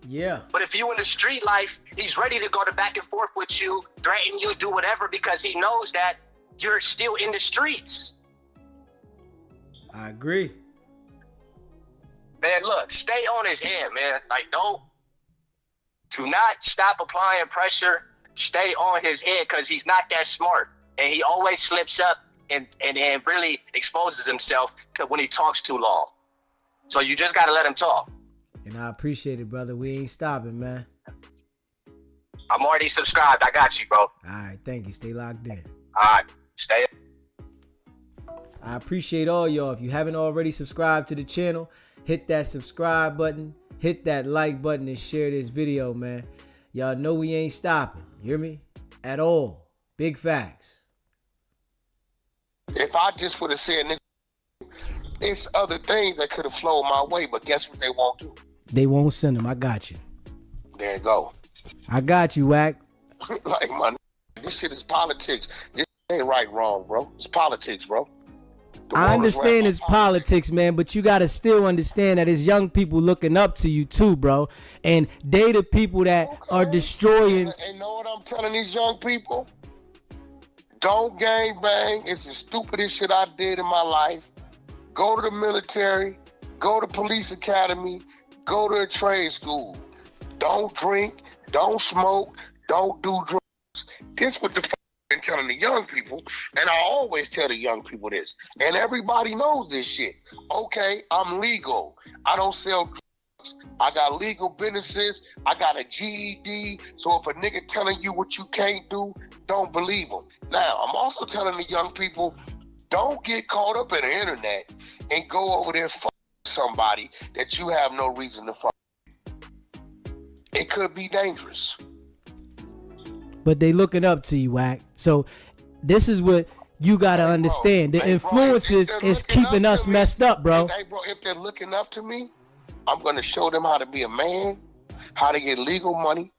Yeah. But if you in the street life, he's ready to go to back and forth with you, threaten you, do whatever, because he knows that you're still in the streets. I agree. Man, look, stay on his head, man. Like, do not stop applying pressure. Stay on his head, because he's not that smart. And he always slips up and really exposes himself when he talks too long. So you just got to let him talk. And I appreciate it, brother. We ain't stopping, man. I'm already subscribed. I got you, bro. All right, thank you. Stay locked in. All right, stay. I appreciate all y'all. If you haven't already subscribed to the channel, hit that subscribe button, hit that like button, and share this video, man. Y'all know we ain't stopping. You hear me? At all. Big facts. If I just would have said, nigga, it's other things that could have flowed my way, but guess what they won't do? They won't send them. I got you. There you go. I got you, Wack. Like, this shit is politics. This ain't right, wrong, bro. It's politics, bro. I understand it's politics, man, but you got to still understand that it's young people looking up to you too, bro. And they the people that are destroying. And know what I'm telling these young people? Don't gang bang. It's the stupidest shit I did in my life. Go to the military. Go to police academy. Go to a trade school. Don't drink. Don't smoke. Don't do drugs. This what the f*** been telling the young people, and I always tell the young people this, and everybody knows this shit. Okay, I'm legal. I don't sell drugs. I got legal businesses. I got a GED. So if a nigga telling you what you can't do, don't believe him. Now, I'm also telling the young people, don't get caught up in the internet and go over there and fuck somebody that you have no reason to fuck. It could be dangerous. But they looking up to you, Wack. So this is what you got to understand. The influences is keeping us messed up, bro. Hey, bro, if they're looking up to me, I'm going to show them how to be a man, how to get legal money,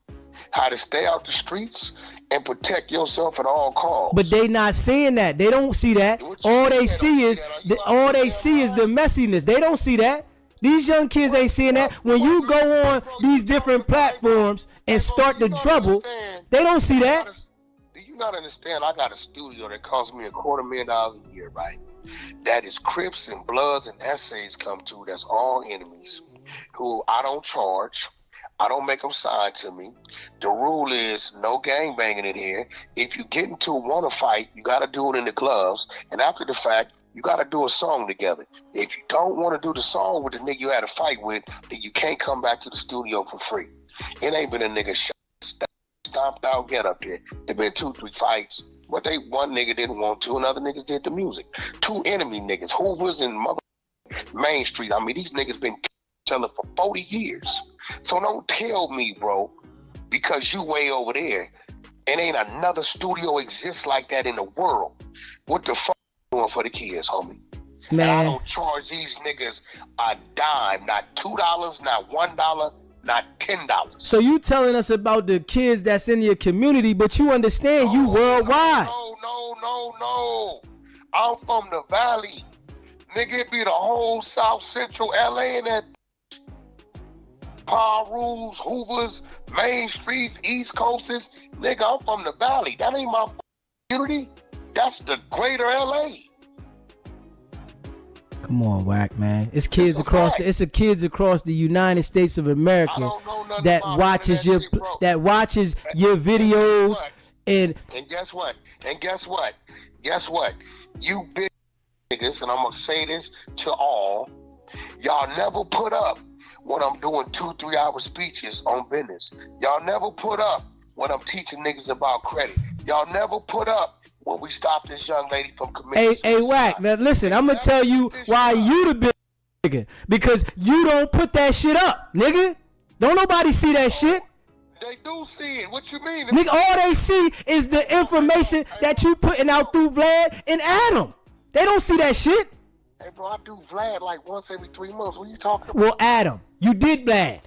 how to stay out the streets, and protect yourself at all costs. But they not seeing that. They don't see that. All they see is the messiness. They don't see that. These young kids ain't seeing that. When you go on these different platforms and start to trouble, they don't see that. Do you not understand? I got a studio that costs me $250,000 a year, right? That is Crips and Bloods and Essays come to. That's all enemies who I don't charge. I don't make them sign to me. The rule is no gang banging in here. If you get into a fight, you got to do it in the gloves. And after the fact, you got to do a song together. If you don't want to do the song with the nigga you had a fight with, then you can't come back to the studio for free. It ain't been a nigga shot, stomped out, get up there. There been 2-3 fights. But one nigga didn't want to, and other niggas did the music. Two enemy niggas, Hoovers and mother Main Street. I mean, these niggas been each other for 40 years. So don't tell me, bro, because you way over there, and ain't another studio exists like that in the world. What the fuck you doing for the kids, homie? Man. And I don't charge these niggas a dime, not $2, not $1, not $10. So you telling us about the kids that's in your community, but you understand you worldwide. No. I'm from the valley. Nigga, it be the whole South Central LA and that Power Rules, Hoovers, Main Streets, East Coasts. Nigga, I'm from the valley. That ain't my community. That's the greater LA. Come on, Wack, man. It's kids across the United States of America that watches your videos and guess what? You big niggas, and I'm gonna say this to all, y'all never put up when I'm doing 2-3 hour speeches on business. Y'all never put up when I'm teaching niggas about credit. Y'all never put up when we stop this young lady from committing suicide. Hey, Wack, now listen, I'm gonna tell you why you the big nigga. Because you don't put that shit up, nigga. Don't nobody see that shit. They do see it. What you mean? Nigga, all they see is the information that you putting out through Vlad and Adam. They don't see that shit. Hey, bro, I do Vlad like once every 3 months. What are you talking about? Well, Adam, you did Vlad.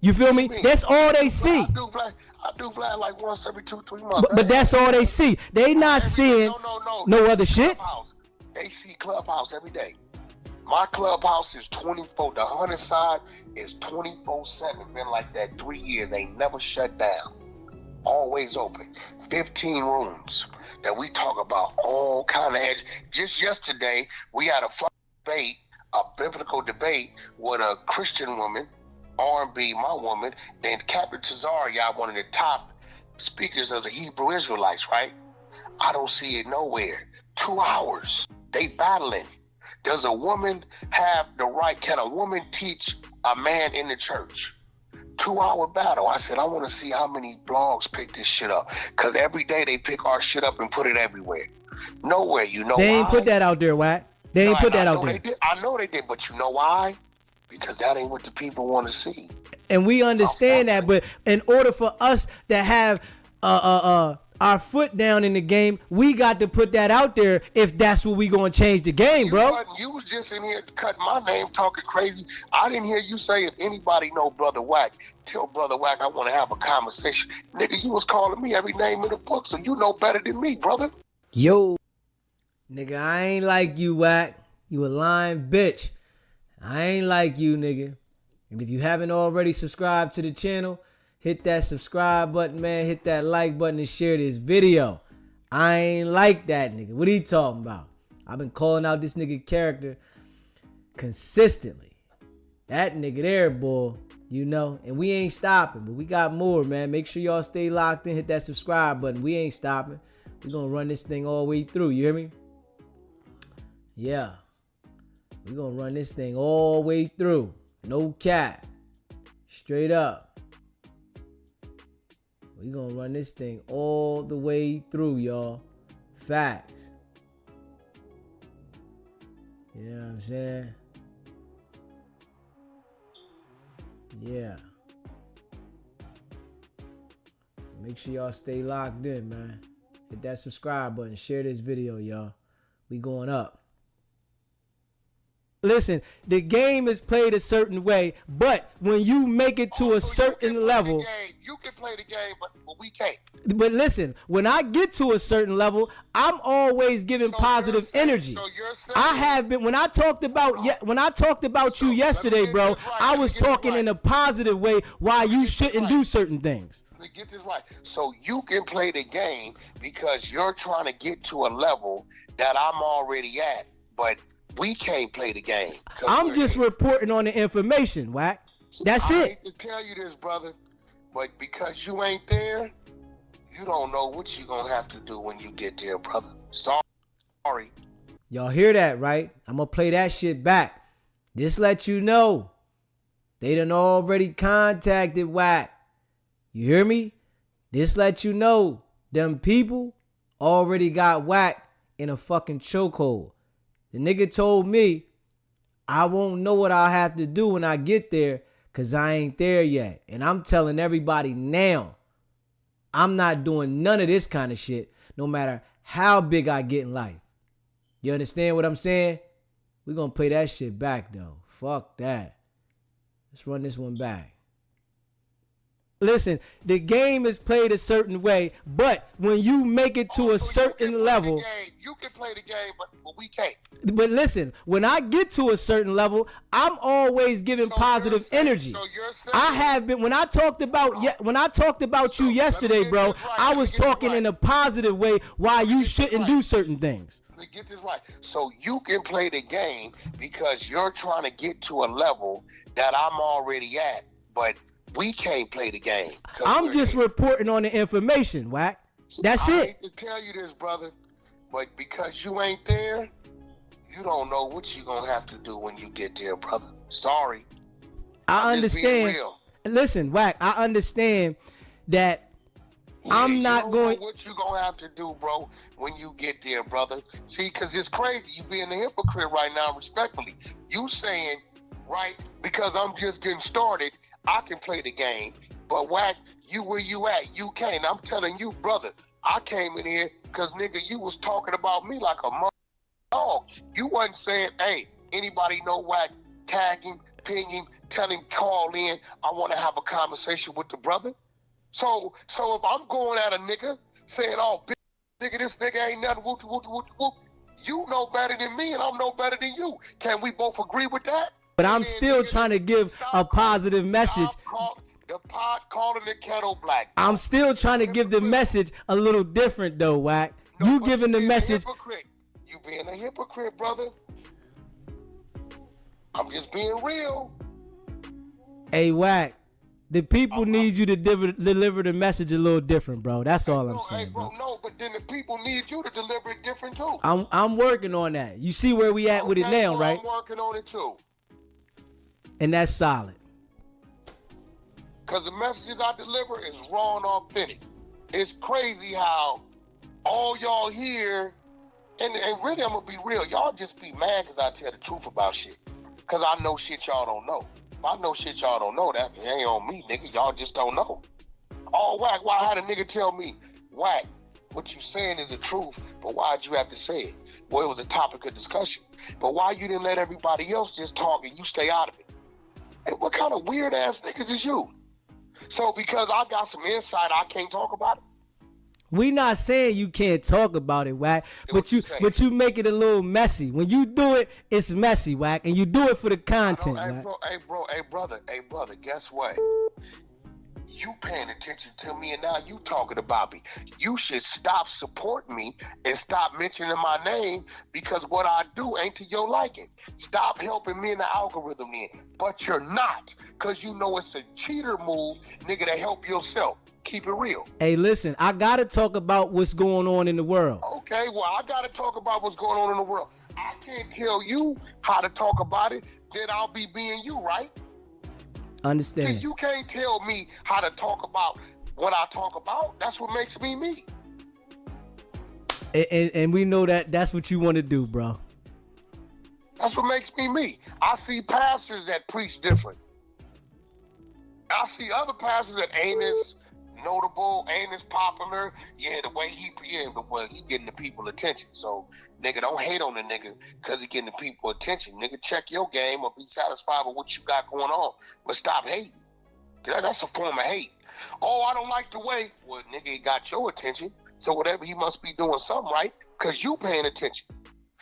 You feel me? That's all they see. I do Vlad like once every 2-3 months. But that's all they see. They not seeing no other shit. They see Clubhouse every day. My Clubhouse is 24. The 100 side is 24/7. Been like that 3 years. Ain't never shut down. Always open. 15 rooms that we talk about all kind of edge. Just yesterday, we had a debate, a biblical debate with a Christian woman, R&B, my woman, and Captain Tazaria, one of the top speakers of the Hebrew Israelites, right? I don't see it nowhere. 2 hours. They battling. Does a woman have the right? Can a woman teach a man in the church? 2 hour battle. I said, I want to see how many blogs pick this shit up. Because every day they pick our shit up and put it everywhere. Nowhere, you know They why? ain't put that out there, Wack. They ain't put that out there. I know they did, but you know why? Because that ain't what the people want to see. And we understand that, but in order for us to have our foot down in the game, we got to put that out there if that's what we gonna change the game, bro. You was just in here cutting my name, talking crazy. I didn't hear you say, if anybody know Brother Wack, tell Brother Wack I want to have a conversation. Nigga, you was calling me every name in the book, so you know better than me, brother. Yo. Nigga, I ain't like you, Wack. You a lying bitch. I ain't like you, nigga. And if you haven't already subscribed to the channel, hit that subscribe button, man. Hit that like button and share this video. I ain't like that nigga. What he talking about? I've been calling out this nigga character consistently. That nigga there, boy. You know, and we ain't stopping, but we got more, man. Make sure y'all stay locked in. Hit that subscribe button. We ain't stopping. We gonna run this thing all the way through. You hear me? Yeah. We gonna run this thing all the way through. No cap. Straight up. We gonna run this thing all the way through, y'all. Facts. You know what I'm saying? Yeah. Make sure y'all stay locked in, man. Hit that subscribe button. Share this video, y'all. We going up. Listen, the game is played a certain way, but when you make it to a certain level, you can play the game, but we can't. But listen, when I get to a certain level, I'm always giving positive energy. I have been when I talked about you yesterday, bro. I was talking in a positive way why you shouldn't do certain things. Get this right. So you can play the game because you're trying to get to a level that I'm already at, but we can't play the game. I'm just reporting on the information, Wack. That's I it. hate to tell you this, brother, but because you ain't there, you don't know what you're going to have to do when you get there, brother. Sorry. Y'all hear that, right? I'm going to play that shit back. This let you know. They done already contacted Wack. You hear me? This let you know. Them people already got Wack in a fucking chokehold. The nigga told me I won't know what I'll have to do when I get there because I ain't there yet. And I'm telling everybody now, I'm not doing none of this kind of shit no matter how big I get in life. You understand what I'm saying? We're going to play that shit back though. Fuck that. Let's run this one back. Listen, the game is played a certain way, but when you make it to a certain level, you can play the game, but we can't. But listen, when I get to a certain level, I'm always giving positive energy. I have been when I talked about you yesterday, bro. I was talking in a positive way why you shouldn't do certain things. Get this right. So you can play the game because you're trying to get to a level that I'm already at, but we can't play the game. I'm just reporting on the information, Wack. That's I it. hate to tell you this, brother, but because you ain't there, you don't know what you're going to have to do when you get there, brother. Sorry. I I'm just being understand. real. Listen, Wack, I understand that I'm not you going. Know what you gonna have to do, bro, when you get there, brother? See, because it's crazy. You being a hypocrite right now, respectfully. You saying, right, because I'm just getting started, I can play the game. But Wack, you where you at? You can't. I'm telling you, brother, I came in here because, nigga, you was talking about me like a mother dog. You wasn't saying, hey, anybody know Wack? Tag him, ping him, tell him, call in. I want to have a conversation with the brother. So if I'm going at a nigga saying, oh, bitch, nigga, this nigga ain't nothing, whoop, whoop, whoop, whoop, you know better than me and I'm no better than you. Can we both agree with that? But I'm still trying to give a positive message. The pot calling the kettle black. I'm still trying to give the message a little different though, Wack. You giving the message. You being a hypocrite, brother. I'm just being real. Hey, Wack. The people need you to deliver the message a little different, bro. That's all I'm saying, bro. No, but then the people need you to deliver it different too. I'm working on that. You see where we at with it now, right? I'm working on it too. And that's solid. Because the messages I deliver is raw and authentic. It's crazy how all y'all hear, and really I'm going to be real, y'all just be mad because I tell the truth about shit. Because I know shit y'all don't know. If I know shit y'all don't know, that ain't on me, nigga. Y'all just don't know. Oh, Wack, why had a nigga tell me, Wack, what you saying is the truth, but why'd you have to say it? Well, it was a topic of discussion. But why you didn't let everybody else just talk and you stay out of it? And what kind of weird ass niggas is you? So because I got some insight, I can't talk about it? We not saying you can't talk about it, Wack, but you make it a little messy. When you do it, it's messy, Wack, and you do it for the content, Wack. Hey, brother, guess what? You paying attention to me and now you talking about me. You should stop supporting me and stop mentioning my name because what I do ain't to your liking. Stop helping me in the algorithm then. But you're not, because you know it's a cheater move, nigga, to help yourself. Keep it real. Hey, listen, I got to talk about what's going on in the world. Okay, well, I got to talk about what's going on in the world. I can't tell you how to talk about it, then I'll be being you, right? Understand. You can't tell me how to talk about what I talk about. That's what makes me me. And we know that that's what you want to do, bro. That's what makes me me. I see pastors that preach different. I see other pastors that ain't as notable, ain't as popular. Yeah, the way he's getting the people attention. So, nigga, don't hate on the nigga because he's getting the people attention. Nigga, check your game or be satisfied with what you got going on. But stop hating. That's a form of hate. Oh, I don't like the way. Well, nigga, he got your attention. So whatever, he must be doing something right because you paying attention.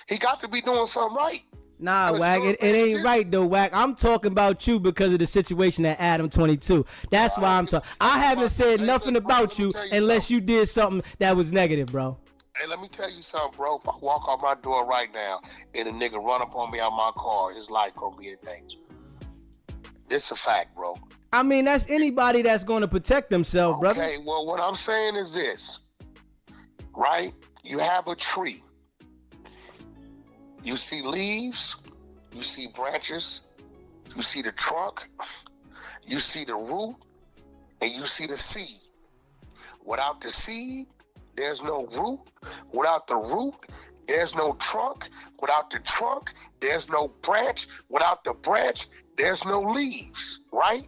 He got to be doing something right. Nah, Wack, it ain't right though, Wack. I'm talking about you because of the situation at Adam 22. That's why I'm talking. I haven't said nothing about you unless you did something that was negative, bro. Hey, let me tell you something, bro. If I walk out my door right now and a nigga run up on me out my car, his life gonna be in danger. This a fact, bro. I mean, that's anybody that's gonna protect themselves, brother. Okay, well, what I'm saying is this, right? You have a tree. You see leaves, you see branches, you see the trunk, you see the root, and you see the seed. Without the seed, there's no root. Without the root, there's no trunk. Without the trunk, there's no branch. Without the branch, there's no leaves, right?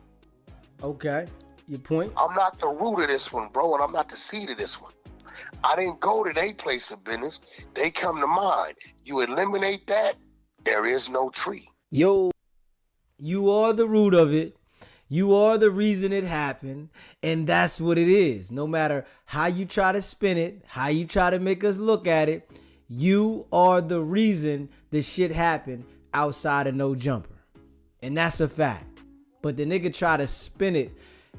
Okay, your point. I'm not the root of this one, bro, and I'm not the seed of this one. I didn't go to their place of business. They come to mine. You eliminate that, there is no tree. Yo, you are the root of it. You are the reason it happened. And that's what it is. No matter how you try to spin it, how you try to make us look at it, you are the reason the shit happened outside of No Jumper. And that's a fact. But the nigga try to spin it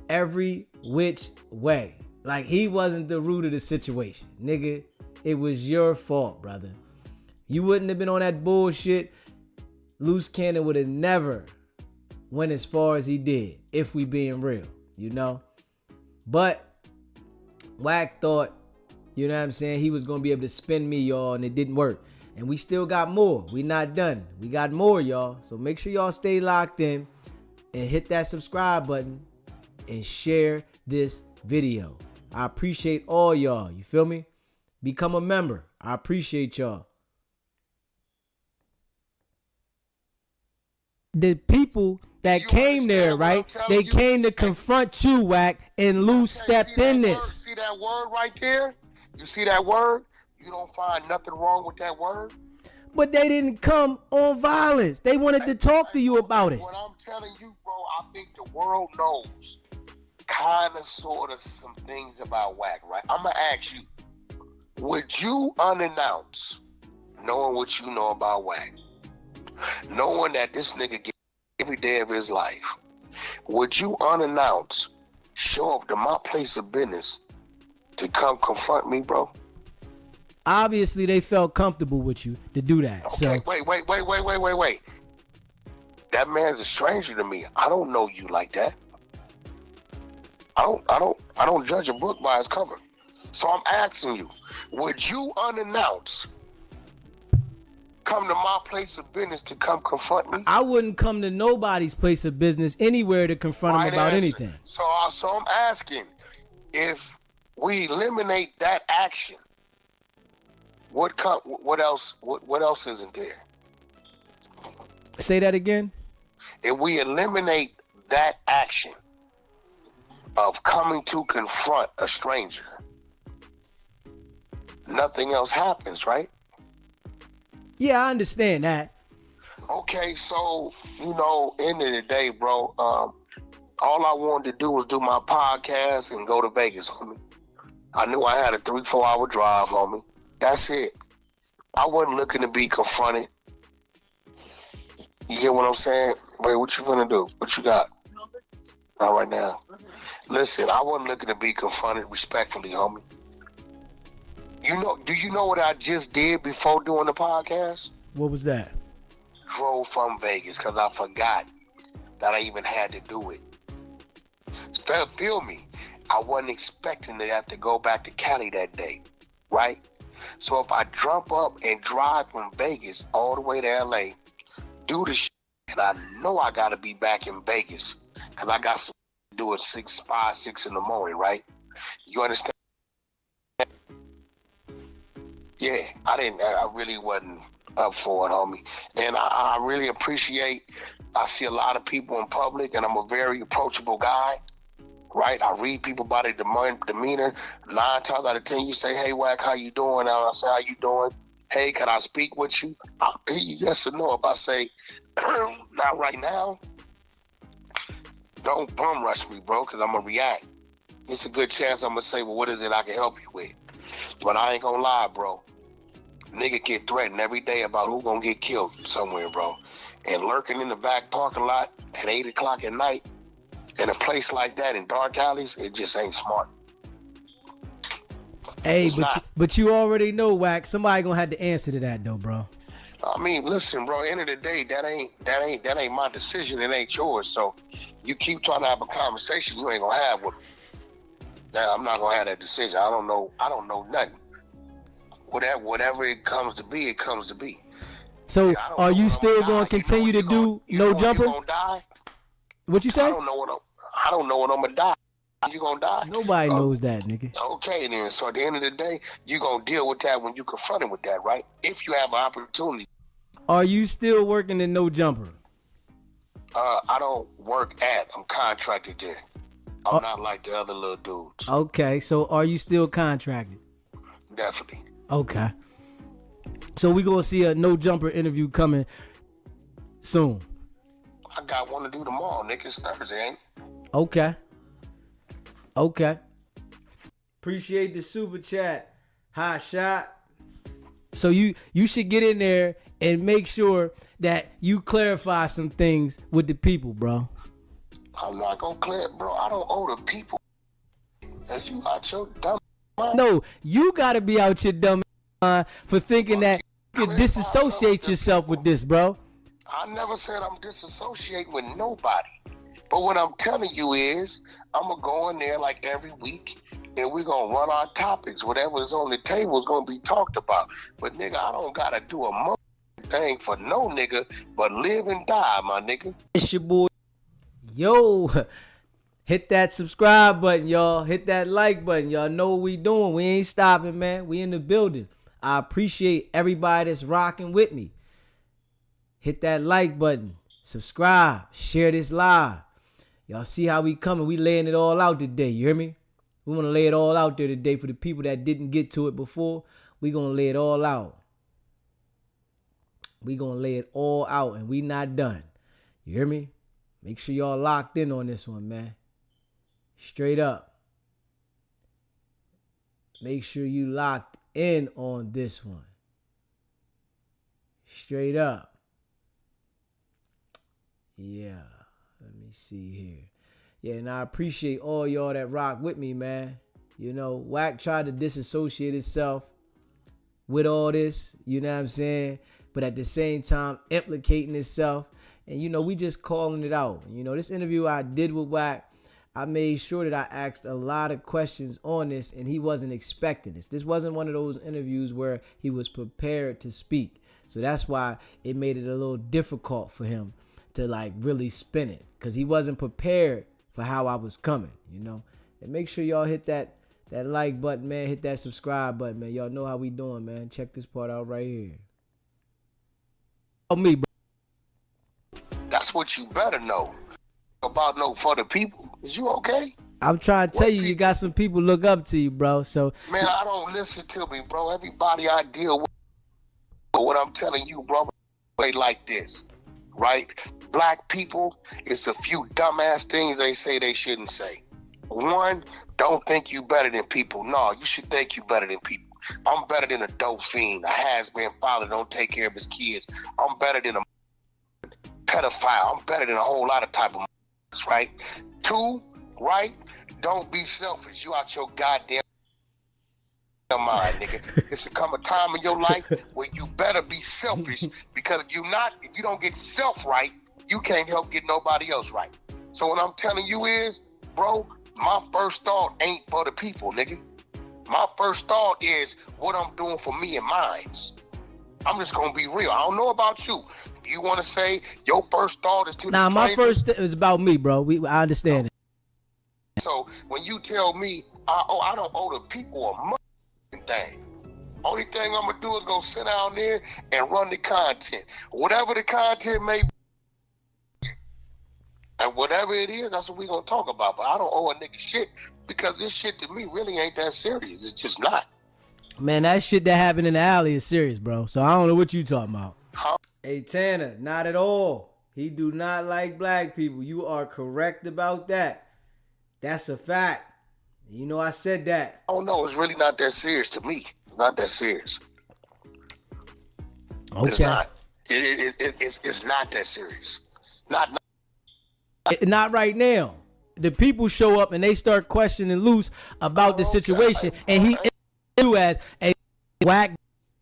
every which way. Like he wasn't the root of the situation. Nigga, it was your fault, brother. You wouldn't have been on that bullshit. Luce Cannon would have never went as far as he did, if we being real, you know? But Wack thought, you know what I'm saying, he was going to be able to spin me, y'all, and it didn't work. And we still got more. We not done. We got more, y'all. So make sure y'all stay locked in and hit that subscribe button and share this video. I appreciate all y'all. You feel me? Become a member. I appreciate y'all. The people that came there, right? They came to confront you, Wack, and Luce stepped in this. See that word right there? You see that word? You don't find nothing wrong with that word? But they didn't come on violence. They wanted to talk to you about it. What I'm telling you, bro, I think the world knows kind of, sort of some things about Wack, right? I'm going to ask you, would you unannounce, knowing what you know about Wack, knowing that this nigga gets every day of his life, would you unannounced show up to my place of business to come confront me, bro? Obviously, they felt comfortable with you to do that. Okay, so wait. That man's a stranger to me. I don't know you like that. I don't judge a book by its cover. So I'm asking you, would you unannounced come to my place of business to come confront me? I wouldn't come to nobody's place of business anywhere to confront them about anything. So I'm asking, if we eliminate that action, what else isn't there? Say that again. If we eliminate that action of coming to confront a stranger, nothing else happens, right? Yeah, I understand that. Okay, so, end of the day, bro, all I wanted to do was do my podcast and go to Vegas, homie. I knew I had a 3-4 hour drive, homie. That's it. I wasn't looking to be confronted. You get what I'm saying? Wait, what you gonna do? What you got? All right now. Listen, I wasn't looking to be confronted respectfully, homie. Do you know what I just did before doing the podcast? What was that? Drove from Vegas because I forgot that I even had to do it. Feel me? I wasn't expecting to have to go back to Cali that day, right? So if I jump up and drive from Vegas all the way to LA, do the shit, and I know I gotta be back in Vegas because I got some to do at 6 in the morning, right? You understand? Yeah, I really wasn't up for it, homie. And I really appreciate, I see a lot of people in public, and I'm a very approachable guy, right? I read people by their demeanor. 9 times out of 10, you say, hey, Wack, how you doing? I say, how you doing? Hey, can I speak with you? I'll hear you yes or no. If I say, not right now, don't bum rush me, bro, because I'm going to react. It's a good chance I'm going to say, well, what is it I can help you with? But I ain't going to lie, bro. Nigga get threatened every day about who gonna get killed somewhere, bro. And lurking in the back parking lot at 8 o'clock at night in a place like that in dark alleys, it just ain't smart. Hey, but you already know, Wack. Somebody gonna have to answer to that, though, bro. I mean, listen, bro. End of the day, that ain't my decision. It ain't yours. So you keep trying to have a conversation you ain't gonna have with them. Now, I'm not gonna have that decision. I don't know nothing. Whatever it comes to be, it comes to be. So are you still going to continue to do No Jumper? You gonna die? What you say? I don't know when I'm gonna die. You gonna die? Nobody knows that, nigga. Okay, then. So at the end of the day, you gonna deal with that when you confront him with that, right? If you have an opportunity. Are you still working in No Jumper? I don't work at. I'm contracted there. I'm not like the other little dudes. Okay, so are you still contracted? Definitely. Okay. So we gonna see a No Jumper interview coming soon. I got one to do tomorrow, Nick. It's Thursday, ain't it? Okay. Okay. Appreciate the super chat, Hot Shot. So you should get in there and make sure that you clarify some things with the people, bro. I'm not gonna clear it, bro. I don't owe the people. As you out your dumb mind. No, you gotta be out your dumb mind for thinking that you can disassociate yourself with this, bro. I never said I'm disassociating with nobody. But what I'm telling you is, I'm going to go in there like every week, and we're going to run our topics. Whatever is on the table is going to be talked about. But, nigga, I don't got to do a thing for no nigga but live and die, my nigga. It's your boy. Yo, hit that subscribe button, y'all. Hit that like button. Y'all know what we doing. We ain't stopping, man. We in the building. I appreciate everybody that's rocking with me. Hit that like button. Subscribe. Share this live. Y'all see how we coming. We laying it all out today. You hear me? We want to lay it all out there today for the people that didn't get to it before. We going to lay it all out. We going to lay it all out, and we not done. You hear me? Make sure y'all locked in on this one, man. Straight up. Make sure you locked in on this one. Straight up. Yeah. Let me see here. Yeah, and I appreciate all y'all that rock with me, man. You know, Wack tried to disassociate itself with all this, you know what I'm saying? But at the same time, implicating itself. And, you know, we just calling it out. You know, this interview I did with Wack, I made sure that I asked a lot of questions on this, and he wasn't expecting this. This wasn't one of those interviews where he was prepared to speak. So that's why it made it a little difficult for him to like really spin it, because he wasn't prepared for how I was coming, you know. And make sure y'all hit that like button, man. Hit that subscribe button, man. Y'all know how we doing, man. Check this part out right here. Oh, me, bro. That's what you better know about for the people. Is you okay? I'm trying to tell you, you got some people look up to you, bro. So man, I don't listen to me, bro. Everybody I deal with, what I'm telling you, bro, they like this, right? Black people, it's a few dumbass things they say they shouldn't say. One, don't think you better than people. No, you should think you better than people. I'm better than a dope fiend, a has-been father don't take care of his kids. I'm better than a pedophile. I'm better than a whole lot of type of right? Two, right? Don't be selfish. You out your goddamn mind, nigga. It's to come a time in your life where you better be selfish, because if you don't get self right, you can't help get nobody else right. So what I'm telling you is, bro, my first thought ain't for the people, nigga. My first thought is what I'm doing for me and mine. I'm just gonna be real. I don't know about you. If you want to say your first thought is to nah, the my strangers, first is about me, bro. I understand it. So when you tell me, I don't owe the people a thing. Only thing I'm gonna do is go sit down there and run the content. Whatever the content may be, and whatever it is, that's what we gonna talk about. But I don't owe a nigga shit, because this shit to me really ain't that serious. It's just not. Man, that shit that happened in the alley is serious, bro. So I don't know what you talking about. Hey, Tanner, not at all. He do not like black people. You are correct about that. That's a fact. You know I said that. Oh no, it's really not that serious to me. It's not that serious. Okay. It's not. It's not that serious. Not right now. The people show up and they start questioning Luce about the situation, and he as a Wack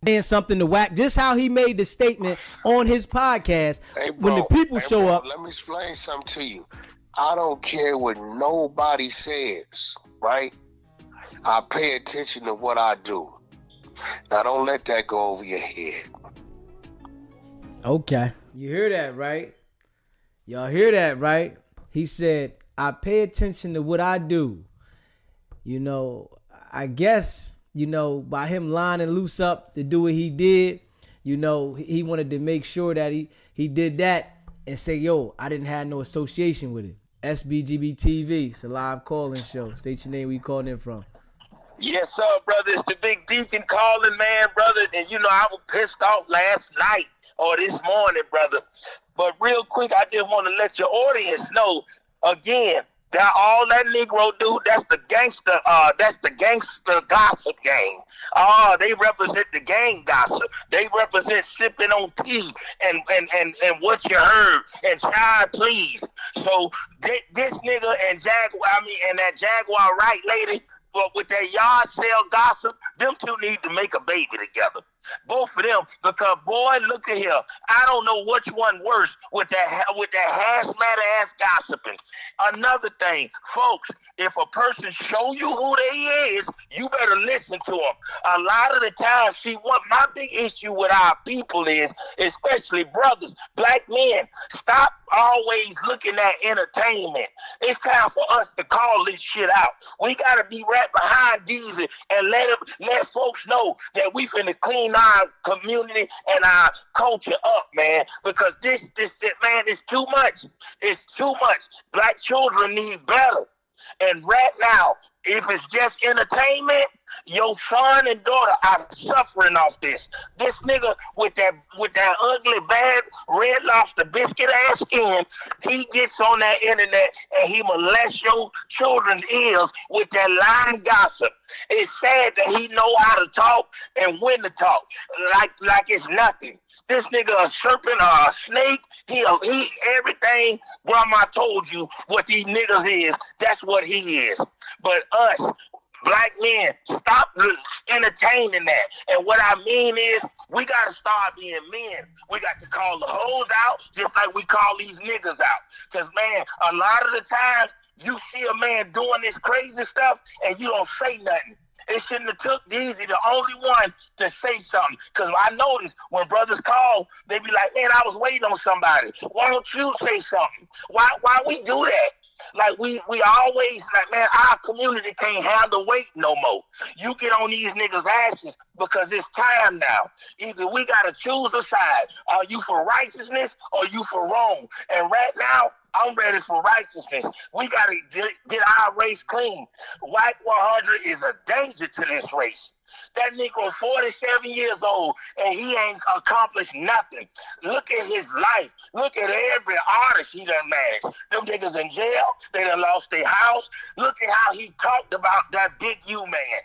saying something to Wack, just how he made the statement on his podcast. Hey, bro, when the people show up, let me explain something to you. I don't care what nobody says, right? I pay attention to what I do. Now don't let that go over your head. Okay. You hear that, right? Y'all hear that, right? He said, I pay attention to what I do. You know, I guess, you know, by him lining Luce up to do what he did, you know, he wanted to make sure that he did that and say, yo, I didn't have no association with it. Sbgbtv, it's a live calling show. State your name, where you calling in from. Yes, sir, brother. It's the big deacon calling, man, brother. And you know, I was pissed off last night or this morning, brother. But real quick, I just want to let your audience know again that all that Negro do, that's the gangster gossip gang. They represent the gang gossip. They represent sipping on tea and what you heard and child please. So this nigga and that Jaguar right lady, but with that yard sale gossip, them two need to make a baby together. Both of them, because boy, look at here. I don't know which one worse with that hazmat ass gossiping. Another thing, folks, if a person show you who they is, you better listen to them. A lot of the time, see, what my big issue with our people is, especially brothers, black men, stop always looking at entertainment. It's time for us to call this shit out. We gotta be right behind these and let folks know that we finna clean our community and our culture up, man. Because this man, is too much. It's too much. Black children need better. And right now, if it's just entertainment, your son and daughter are suffering off this. This nigga with that ugly, bad Red Lobster biscuit ass skin, he gets on that internet and he molests your children's ears with that lying gossip. It's sad that he know how to talk and when to talk, like it's nothing. This nigga a serpent or a snake. He everything grandma told you what these niggas is, that's what he is. But us, black men, stop entertaining that. And what I mean is, we got to start being men. We got to call the hoes out just like we call these niggas out. Because, man, a lot of the times, you see a man doing this crazy stuff and you don't say nothing. It shouldn't have took Deezy, the only one, to say something. Because I noticed when brothers call, they be like, man, I was waiting on somebody. Why don't you say something? Why we do that? Like, we always, like, man, our community can't handle weight no more. You get on these niggas' asses because it's time now. Either we got to choose a side. Are you for righteousness or you for wrong? And right now, I'm ready for righteousness. We got to get our race clean. Wack 100 is a danger to this race. That Negro 47 years old and he ain't accomplished nothing. Look at his life. Look at every artist he done managed. Them niggas in jail. They done lost their house. Look at how he talked about that Big U man.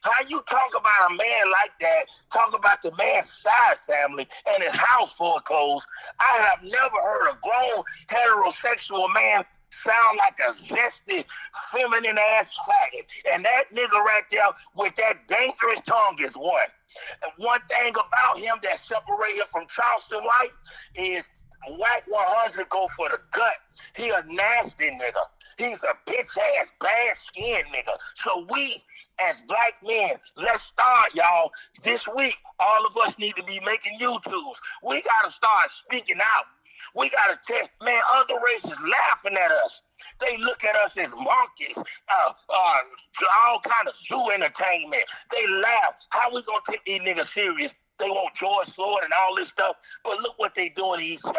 How you talk about a man like that, talk about the man's side family and his house full of clothes. I have never heard a grown heterosexual man sound like a zesty, feminine ass faggot. And that nigga right there with that dangerous tongue is one. And one thing about him that separates him from Charleston White is Wack 100 go for the gut. He a nasty nigga. He's a bitch ass, bad skin nigga. So we, as black men, let's start, y'all. This week, all of us need to be making YouTubes. We gotta start speaking out. We gotta test, man, other races laughing at us. They look at us as monkeys, all kind of zoo entertainment. They laugh. How we gonna take these niggas serious? They want George Floyd and all this stuff, but look what they doing to each other.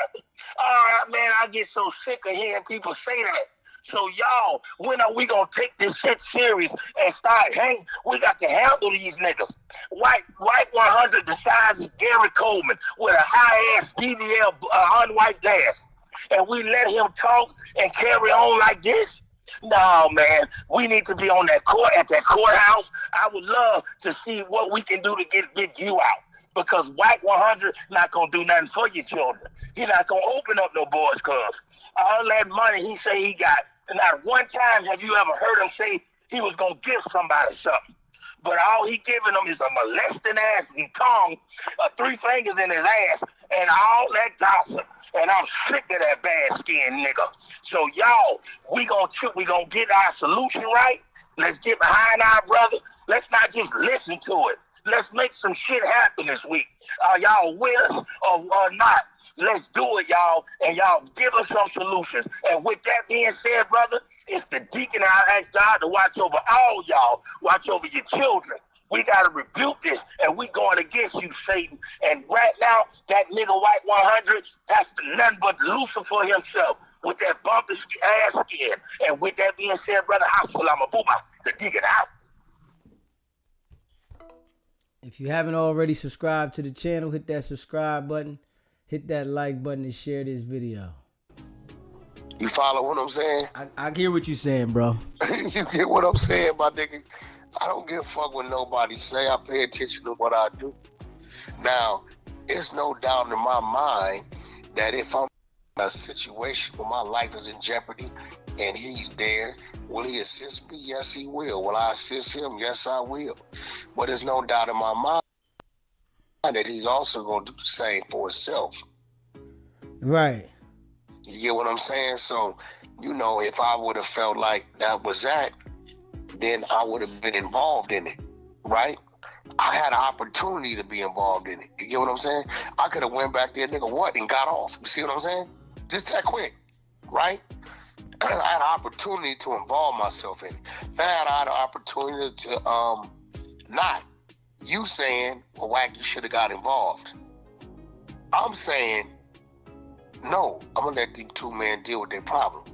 All right, man, I get so sick of hearing people say that. So y'all, when are we gonna take this shit serious and start hanging? We got to handle these niggas. White 100 the size is Gary Coleman with a high ass BBL unwiped ass, and we let him talk and carry on like this? No, man, we need to be on that court at that courthouse. I would love to see what we can do to get Big U out, because Wack 100 not gonna do nothing for your children. He not gonna open up no boys' clubs. All that money he say he got, and not one time have you ever heard him say he was gonna give somebody something. But all he giving them is a molesting ass and tongue, 3 fingers in his ass, and all that gossip. And I'm sick of that bad skin nigga. So y'all, we gonna get our solution right. Let's get behind our brother. Let's not just listen to it. Let's make some shit happen this week. Are y'all with us or not? Let's do it, y'all, and y'all give us some solutions. And with that being said, brother, it's the deacon. I ask God to watch over all y'all, watch over your children. We got to rebuke this, and we going against you, Satan. And right now, that nigga White 100, that's nothing but Lucifer himself with that bumpy ass skin. And with that being said, brother, Hassalama Booba, the deacon out. If you haven't already subscribed to the channel, hit that subscribe button, hit that like button, and share this video. You follow what I'm saying? I hear what you're saying, bro. You get what I'm saying, my nigga? I don't give a fuck what nobody say. I pay attention to what I do. Now, it's no doubt in my mind that if I'm in a situation where my life is in jeopardy and he's there, will he assist me? Yes, he will. Will I assist him? Yes, I will. But there's no doubt in my mind that he's also going to do the same for himself. Right. You get what I'm saying? So, you know, if I would have felt like that was that, then I would have been involved in it, right? I had an opportunity to be involved in it. You get what I'm saying? I could have went back there, nigga, what, and got off. You see what I'm saying? Just that quick, right? I had an opportunity to involve myself in it. Then I had an opportunity to not. You saying, well, Wack, you should have got involved. I'm saying, no, I'm going to let these two men deal with their problem.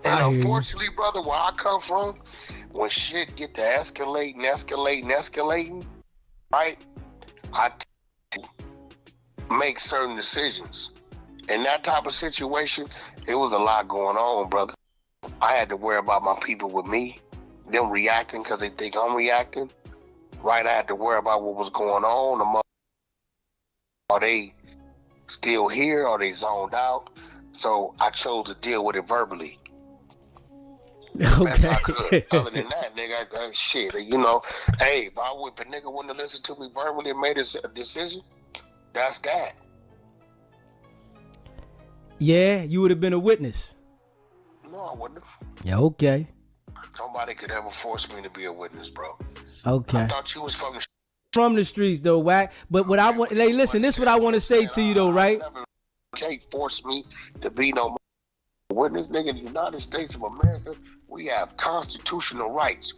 And unfortunately, brother, where I come from, when shit get to escalating, right, I make certain decisions. In that type of situation, it was a lot going on, brother. I had to worry about my people with me, them reacting because they think I'm reacting, right? I had to worry about what was going on. Are they still here? Are they zoned out? So I chose to deal with it verbally. Okay. Best I could. Other than that, nigga, shit, you know, hey, if a nigga wouldn't have listened to me verbally and made a decision, that's that. Yeah, you would have been a witness. No, I wouldn't have. Yeah, okay. Nobody could ever force me to be a witness, bro. Okay. I thought you was from the streets, though, Wack. But what I want, hey, listen, this is what I want to say to you, though, right? Can't force me to be no witness, nigga. In the United States of America, we have constitutional rights.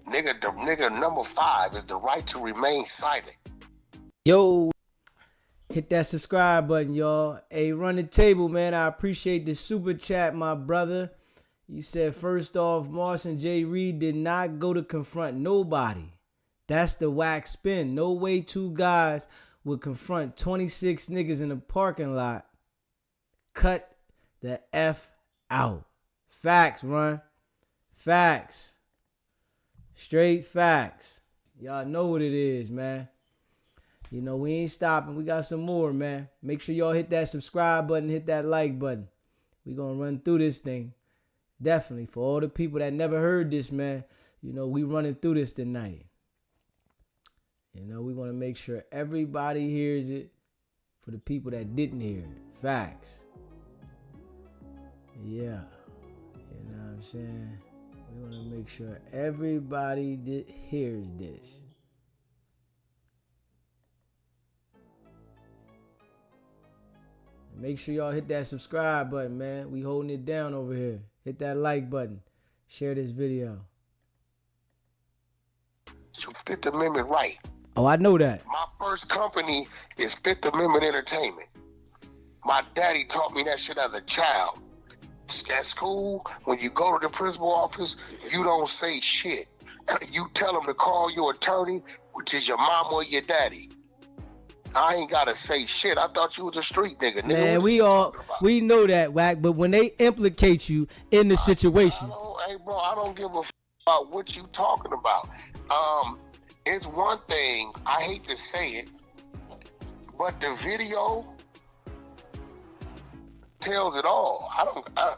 Nigga, number 5 is the right to remain silent. Yo, hit that subscribe button, y'all. Hey, run the table, man. I appreciate the super chat, my brother. You said, first off, Marson J. Reed did not go to confront nobody. That's the Wack spin. No way 2 guys would confront 26 niggas in a parking lot. Cut the F out. Facts, run. Facts. Straight facts. Y'all know what it is, man. You know, we ain't stopping. We got some more, man. Make sure y'all hit that subscribe button, hit that like button. We gonna run through this thing. Definitely. For all the people that never heard this, man, you know, we running through this tonight. You know, we want to make sure everybody hears it for the people that didn't hear it. Facts. Yeah. You know what I'm saying? We want to make sure everybody hears this. Make sure y'all hit that subscribe button, man. We holding it down over here. Hit that like button. Share this video. You Fifth Amendment right. Oh, I know that. My first company is Fifth Amendment Entertainment. My daddy taught me that shit as a child. At school, when you go to the principal office, you don't say shit. You tell them to call your attorney, which is your mom or your daddy. I ain't gotta say shit. I thought you was a street nigga. Man, we know that, Wack. But when they implicate you in the situation, hey, bro, I don't give a about what you talking about. It's one thing. I hate to say it, but the video tells it all.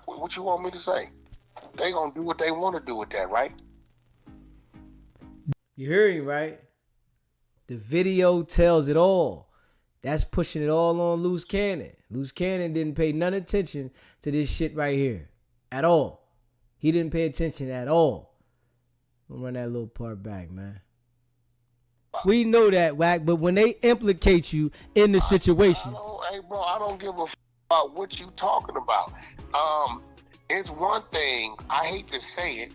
What you want me to say? They gonna do what they want to do with that, right? You hearing, right? The video tells it all. That's pushing it all on Luce Cannon. Luce Cannon didn't pay none attention to this shit right here. At all. He didn't pay attention at all. We'll run that little part back, man. We know that, Wack. But when they implicate you in the situation, Hey, bro, I don't give a about what you talking about. It's one thing. I hate to say it,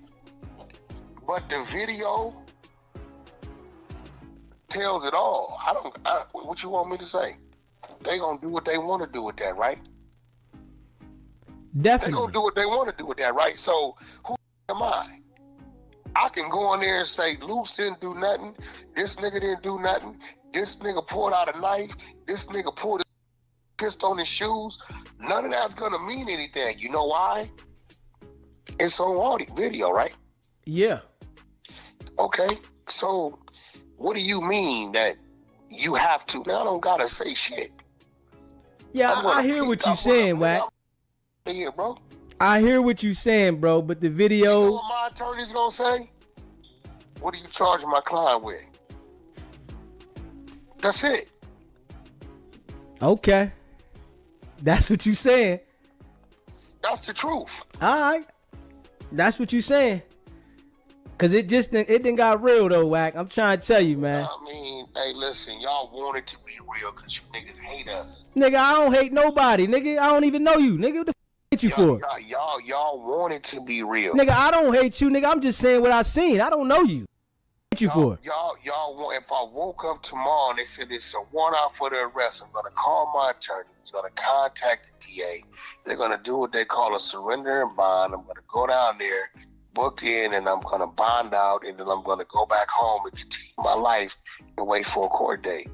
but the video tells it all. What you want me to say? They gonna do what they want to do with that, right? Definitely. They gonna do what they want to do with that, right? So who am I? I can go in there and say, Luce didn't do nothing. This nigga didn't do nothing. This nigga pulled out a knife. This nigga pulled pissed on his shoes. None of that's gonna mean anything. You know why? It's on audio, video, right? Yeah. Okay. So what do you mean that you have to? Now I don't gotta say shit. Yeah, I hear what you're saying, Wack. Yeah, bro. I hear what you're saying, bro, but the video... You know what my attorney's gonna say? What are you charging my client with? That's it. Okay. That's what you saying. That's the truth. All right. That's what you saying. Cause it didn't got real though, Wack. I'm trying to tell you, man. I mean, hey, listen, y'all want it to be real because you niggas hate us. Nigga, I don't hate nobody. Nigga, I don't even know you. Nigga, what the hate you for? Y'all want it to be real. Nigga, I don't hate you. Nigga, I'm just saying what I seen. I don't know you. Hate you for? Y'all want, if I woke up tomorrow and they said it's a warrant for the arrest, I'm gonna call my attorney. He's gonna contact the DA. They're gonna do what they call a surrender and bond. I'm gonna go down there, book in, and I'm gonna bond out, and then I'm gonna go back home and continue my life and wait for a court date.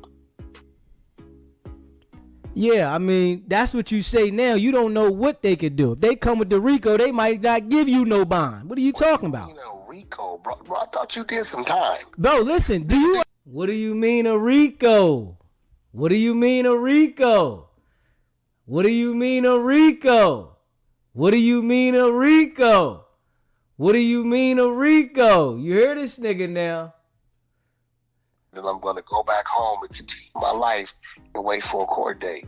Yeah, I mean, that's what you say now. You don't know what they could do. If they come with the RICO, they might not give you no bond. What are you talking about? RICO, bro, I thought you did some time. Bro, listen, what do you mean a RICO? What do you mean a RICO? What do you mean a RICO? What do you mean a RICO? What do you mean a RICO? You hear this nigga now? Then I'm gonna go back home and continue my life and wait for a court date.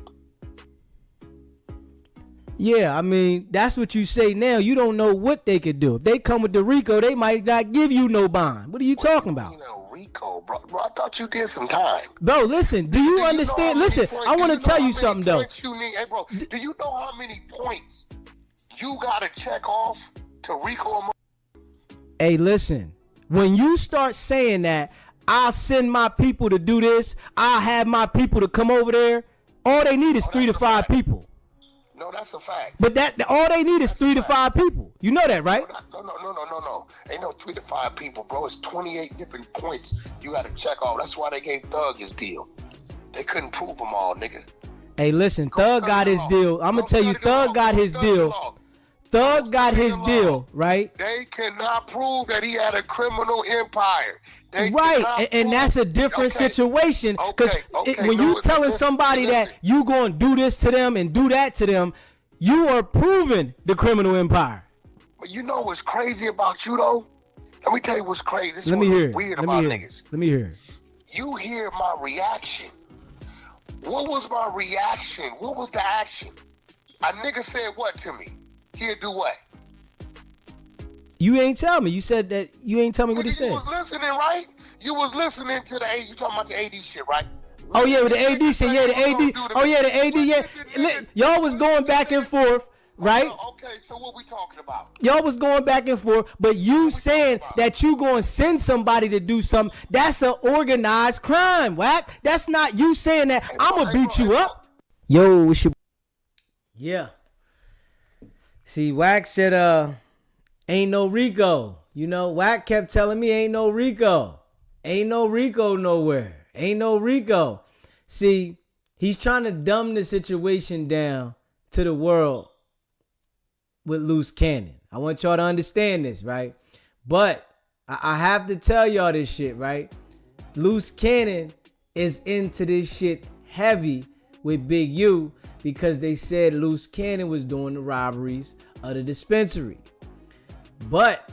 Yeah, I mean, that's what you say now. You don't know what they could do. If they come with the RICO, they might not give you no bond. What are you talking about? RICO, bro, I thought you did some time. Bro, listen, do you understand? Listen, I want to tell you something, though. Hey, bro, do you know how many points you gotta check off to RICO? Hey, listen, when you start saying that, I'll send my people to do this, I'll have my people to come over there, all they need is 3 to 5 people. No, that's a fact. But all they need is 3 to 5 people. You know that, right? No. Ain't no 3 to 5 people, bro. It's 28 different points you got to check off. That's why they gave Thug his deal. They couldn't prove them all, nigga. Hey, listen, Thug got his deal. I'm going to tell you, Thug got his deal. Thug got his deal, right? They cannot prove that he had a criminal empire. Right, and that's a different situation. Because when you telling somebody that you going to do this to them and do that to them, you are proving the criminal empire. But you know what's crazy about you, though? Let me tell you what's crazy. This is what's weird about niggas. Let me hear it. You hear my reaction. What was my reaction? What was the action? A nigga said what to me? He'll do what? You ain't tell me. You said that you ain't tell me what he said. You was listening, right? You was listening to the AD. You talking about the AD shit, right? Oh yeah, with the AD shit. Yeah, the AD. Oh yeah, the AD. Yeah, y'all was going back and forth, right? Okay, so what we talking about? Y'all was going back and forth, but you saying that you going to send somebody to do something, that's an organized crime, Wack. That's not you saying that I'm going to beat you up. Yo, it's your... Yeah. See, Wack said, ain't no RICO. You know, Wack kept telling me ain't no RICO. Ain't no RICO nowhere. Ain't no RICO. See, he's trying to dumb the situation down to the world with Luce Cannon. I want y'all to understand this, right? But I have to tell y'all this shit, right? Luce Cannon is into this shit heavy with Big U because they said Luce Cannon was doing the robberies of the dispensary. But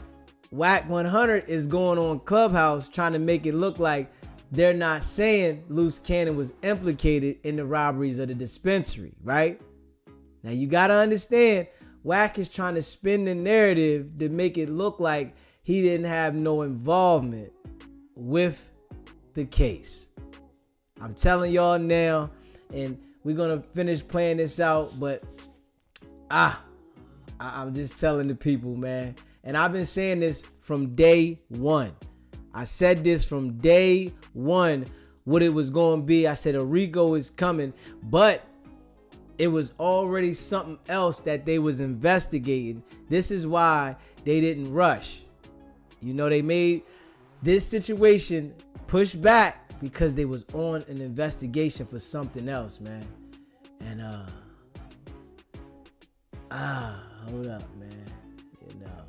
Wack 100 is going on Clubhouse trying to make it look like they're not saying Luce Cannon was implicated in the robberies of the dispensary, right? Now you got to understand, Wack is trying to spin the narrative to make it look like he didn't have no involvement with the case. I'm telling y'all now, and we're gonna finish playing this out, but I'm just telling the people, man. And I've been saying this from day one. I said this from day one, what it was going to be. I said a RICO is coming, but it was already something else that they was investigating. This is why they didn't rush. You know, they made this situation push back because they was on an investigation for something else, man. And hold up, man. You know,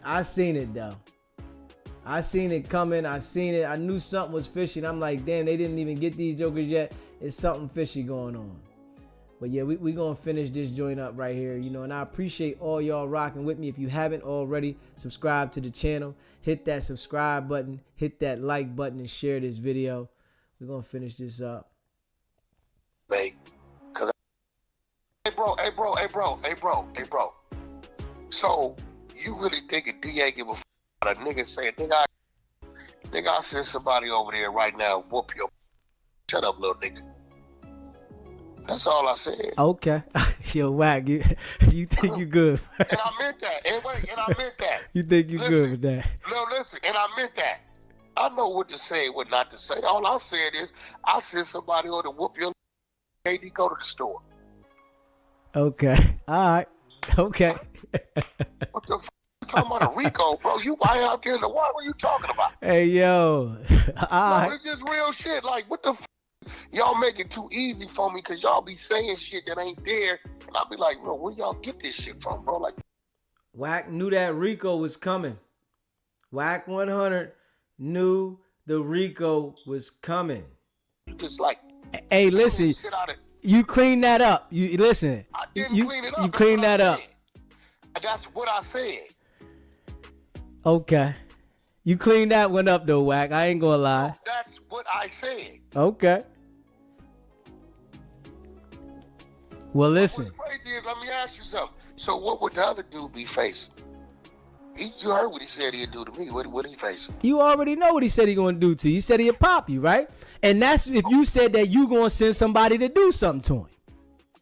I seen it though. I seen it coming. I seen it. I knew something was fishy. And I'm like, damn, they didn't even get these jokers yet. It's something fishy going on. But yeah, we gonna finish this joint up right here, you know. And I appreciate all y'all rocking with me. If you haven't already, subscribe to the channel. Hit that subscribe button. Hit that like button and share this video. We're gonna finish this up. Hey, bro. So you really think a DA give a f a nigga saying, nigga, I send somebody over there right now, whoop your. Shut up, little nigga. That's all I said. Okay. Yo, Wack, you think you good. And I meant that. And I meant that. You think you good with that. No, listen, and I meant that. I know what to say and what not to say. All I said is, I send somebody over to whoop your lady, go to the store. Okay. All right. Okay. What the f*** you talking about a RICO, bro? You why out there in the what were you talking about? Hey, yo. No, it's just real shit. Like, what the f***? Y'all make it too easy for me because y'all be saying shit that ain't there. And I'll be like, bro, where y'all get this shit from, bro? Like, Wack knew that RICO was coming. Wack 100 knew the RICO was coming. Just like, hey, listen, you clean that up. You listen. I didn't clean it up. You clean that up. That's what I said. Okay. You clean that one up though, Wack. I ain't gonna lie. No, that's what I said. Okay. Well, listen. What's crazy is, let me ask you something. So what would the other dude be facing? You heard what he said he'd do to me. What he facing? You already know what he said he gonna do to you. He said he'd pop you, right? And that's if you said that you gonna send somebody to do something to him.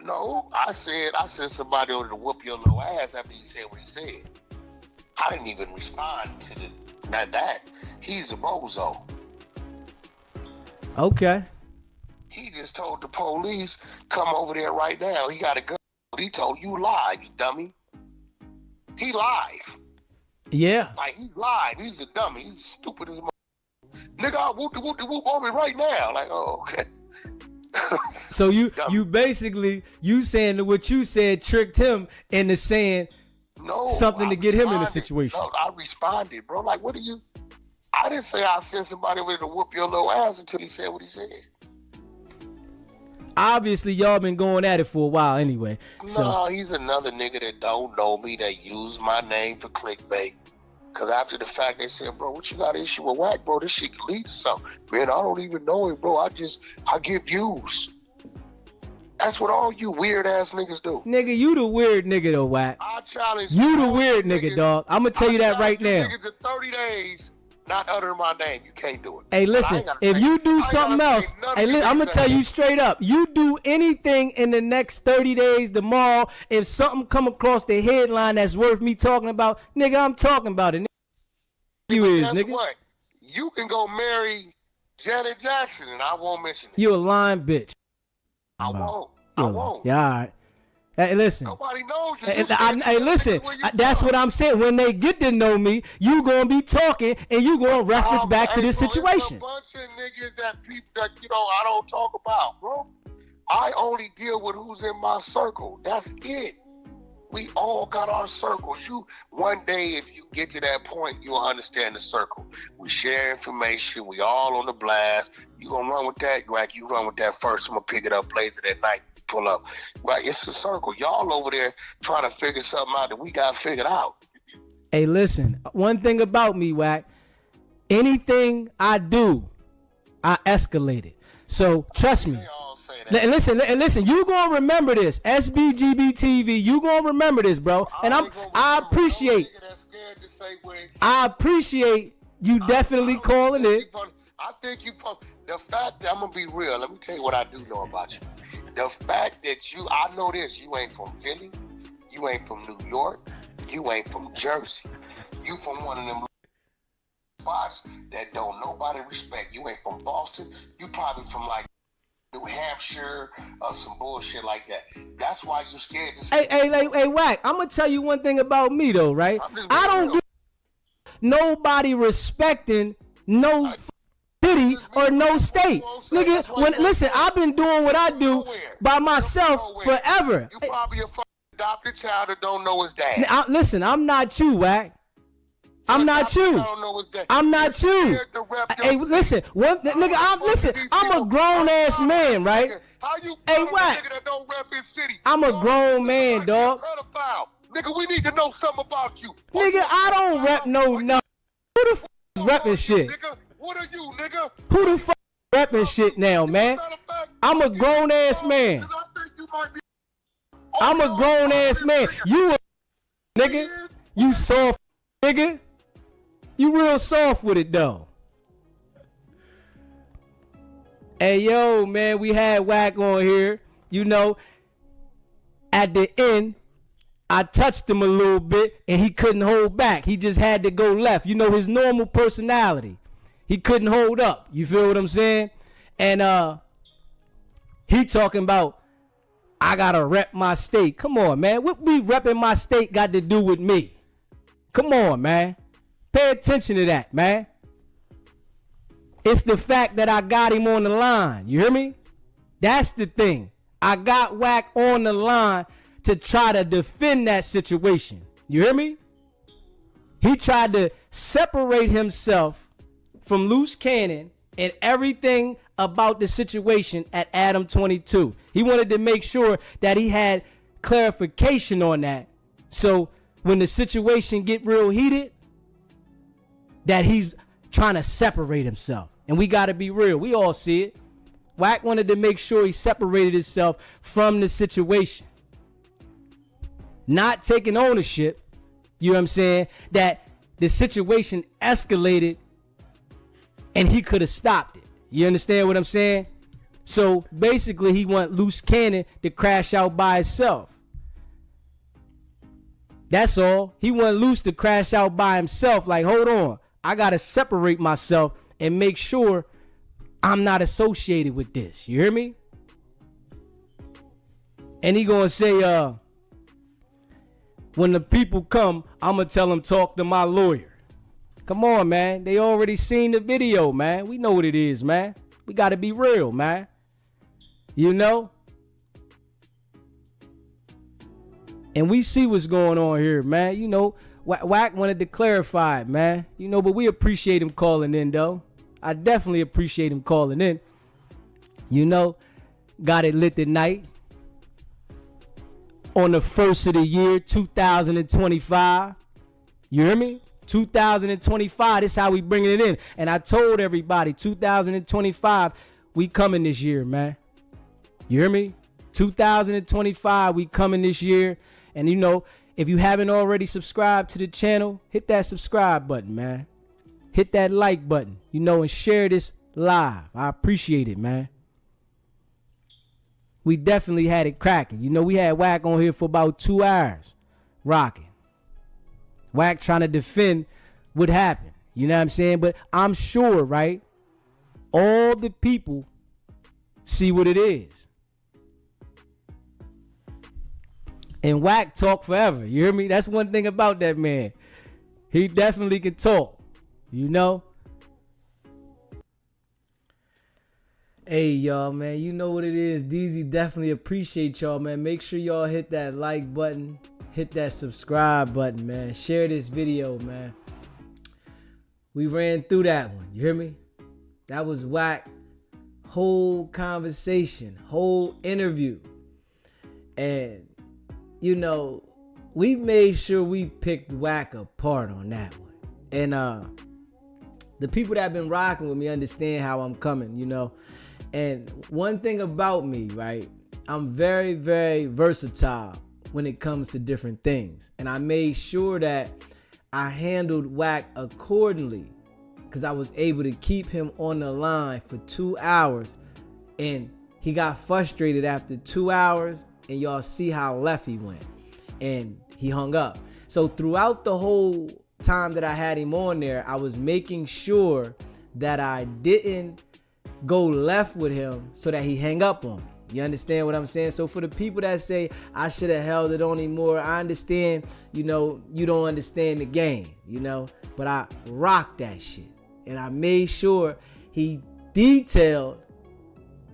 No, I sent somebody over to whoop your little ass after he said what he said. I didn't even respond to that. He's a bozo. Okay. He just told the police, come over there right now. He got a gun. He told you live, you dummy. He live. Yeah. Like, he's live. He's a dummy. He's stupid as a nigga, I whoop the whoop on me right now. Like, oh, okay. So you basically, you saying that what you said tricked him into saying something to get him in a situation. No, I responded, bro. Like, what do you... I didn't say I sent somebody over to whoop your little ass until he said what he said. Obviously, y'all been going at it for a while anyway. No, he's another nigga that don't know me, that used my name for clickbait. Because after the fact, they said, bro, what you got an issue with Wack, bro? This shit could lead to something. Man, I don't even know it, bro. I get views. That's what all you weird-ass niggas do. Nigga, you the weird nigga, though, Wack. I challenge you the weird nigga, dog. I'm going to tell you that right now. Niggas in 30 days not uttering my name. You can't do it. Hey, listen, if you do something else, hey, I'm going to tell you straight up. You do anything in the next 30 days, tomorrow, if something come across the headline that's worth me talking about, nigga, I'm talking about it. You is, nigga. What? You can go marry Janet Jackson and I won't mention it. You a lying bitch. I won't. Yeah, all right. Hey, listen. Nobody knows you. Hey, listen. That's what I'm saying. When they get to know me, you gonna be talking and you gonna reference back to this situation. There's a bunch of niggas that people that I don't talk about, bro. I only deal with who's in my circle. That's it. We all got our circles. One day, if you get to that point, you'll understand the circle. We share information. We all on the blast. You gonna run with that, Wack? You run with that first. I'm gonna pick it up, blaze it at night, pull up. Right? It's a circle. Y'all over there trying to figure something out that we got figured out. Hey, listen. One thing about me, Wack. Anything I do, I escalate it. So trust me. Listen, you gonna remember this. Sbgbtv, you gonna remember this, bro. And I appreciate you definitely calling it. I think you from the fact that I'm gonna be real. Let me tell you what I do know about you. The fact that I know this. You ain't from Philly. You ain't from New York. You ain't from Jersey. You from one of them spots that don't nobody respect. You ain't from Boston. You probably from like New Hampshire or some bullshit like that. That's why you scared to say. Hey, Wack, I'm gonna tell you one thing about me though, right? I don't get nobody respecting no city or no state. Nigga, listen, I've been doing what I do by myself forever. You probably a fucking adopted child that don't know his dad. Listen, I'm not you, Wack. I'm not you. I'm not you. Hey, listen, nigga, I'm a grown ass man, right? Hey, Wack. I'm a grown man, dog. Nigga, we need to know something about you. Nigga, I don't rep no. Who the fuck is repping shit? What are you, nigga? Who the fuck is repping shit now, man? I'm a grown ass man. I'm a grown ass man. You a nigga. You soft nigga. You real soft with it though. Hey yo, man, we had Wack on here. You know, at the end, I touched him a little bit and he couldn't hold back. He just had to go left. You know, his normal personality. He couldn't hold up. You feel what I'm saying? And he talking about, I gotta rep my state. Come on, man. What we repping my state got to do with me? Come on, man. Pay attention to that, man. It's the fact that I got him on the line. You hear me? That's the thing. I got Wack on the line to try to defend that situation. You hear me? He tried to separate himself from Luce Cannon and everything about the situation at Adam 22. He wanted to make sure that he had clarification on that. So when the situation get real heated, that he's trying to separate himself. And we got to be real. We all see it. Wack wanted to make sure he separated himself from the situation. Not taking ownership, you know what I'm saying, that the situation escalated and he could have stopped it. You understand what I'm saying? So basically he want Luce Cannon to crash out by himself. That's all. He want Luce to crash out by himself. Like, hold on. I got to separate myself and make sure I'm not associated with this. You hear me? And he going to say, when the people come, I'm going to tell them talk to my lawyer. Come on, man. They already seen the video, man. We know what it is, man. We got to be real, man. You know? And we see what's going on here, man. You know, Wack wanted to clarify it, man. You know, but we appreciate him calling in, though. I definitely appreciate him calling in. You know, got it lit tonight. On the first of the year, 2025. You hear me? 2025, this is how we bringing it in. And I told everybody, 2025, we coming this year, man. You hear me? 2025, we coming this year. And you know, if you haven't already subscribed to the channel, hit that subscribe button, man. Hit that like button, you know, and share this live. I appreciate it, man. We definitely had it cracking. You know, we had Wack on here for about 2 hours rocking. Wack trying to defend what happened. You know what I'm saying? But I'm sure, right, all the people see what it is. And Wack talk forever. You hear me? That's one thing about that man. He definitely can talk. You know? Hey, y'all, man. You know what it is. DZ definitely appreciate y'all, man. Make sure y'all hit that like button. Hit that subscribe button, man. Share this video, man. We ran through that one. You hear me? That was Wack. Whole conversation. Whole interview. And you know, we made sure we picked Wack apart on that one. And the people that have been rocking with me understand how I'm coming, you know. And one thing about me, right, I'm very, very versatile when it comes to different things. And I made sure that I handled Wack accordingly because I was able to keep him on the line for 2 hours, and he got frustrated after 2 hours, and y'all see how left he went, and he hung up. So throughout the whole time that I had him on there, I was making sure that I didn't go left with him so that he hang up on me. You understand what I'm saying? So for the people that say I should have held it on him more, I understand, you know, you don't understand the game, you know, but I rocked that shit. And I made sure he detailed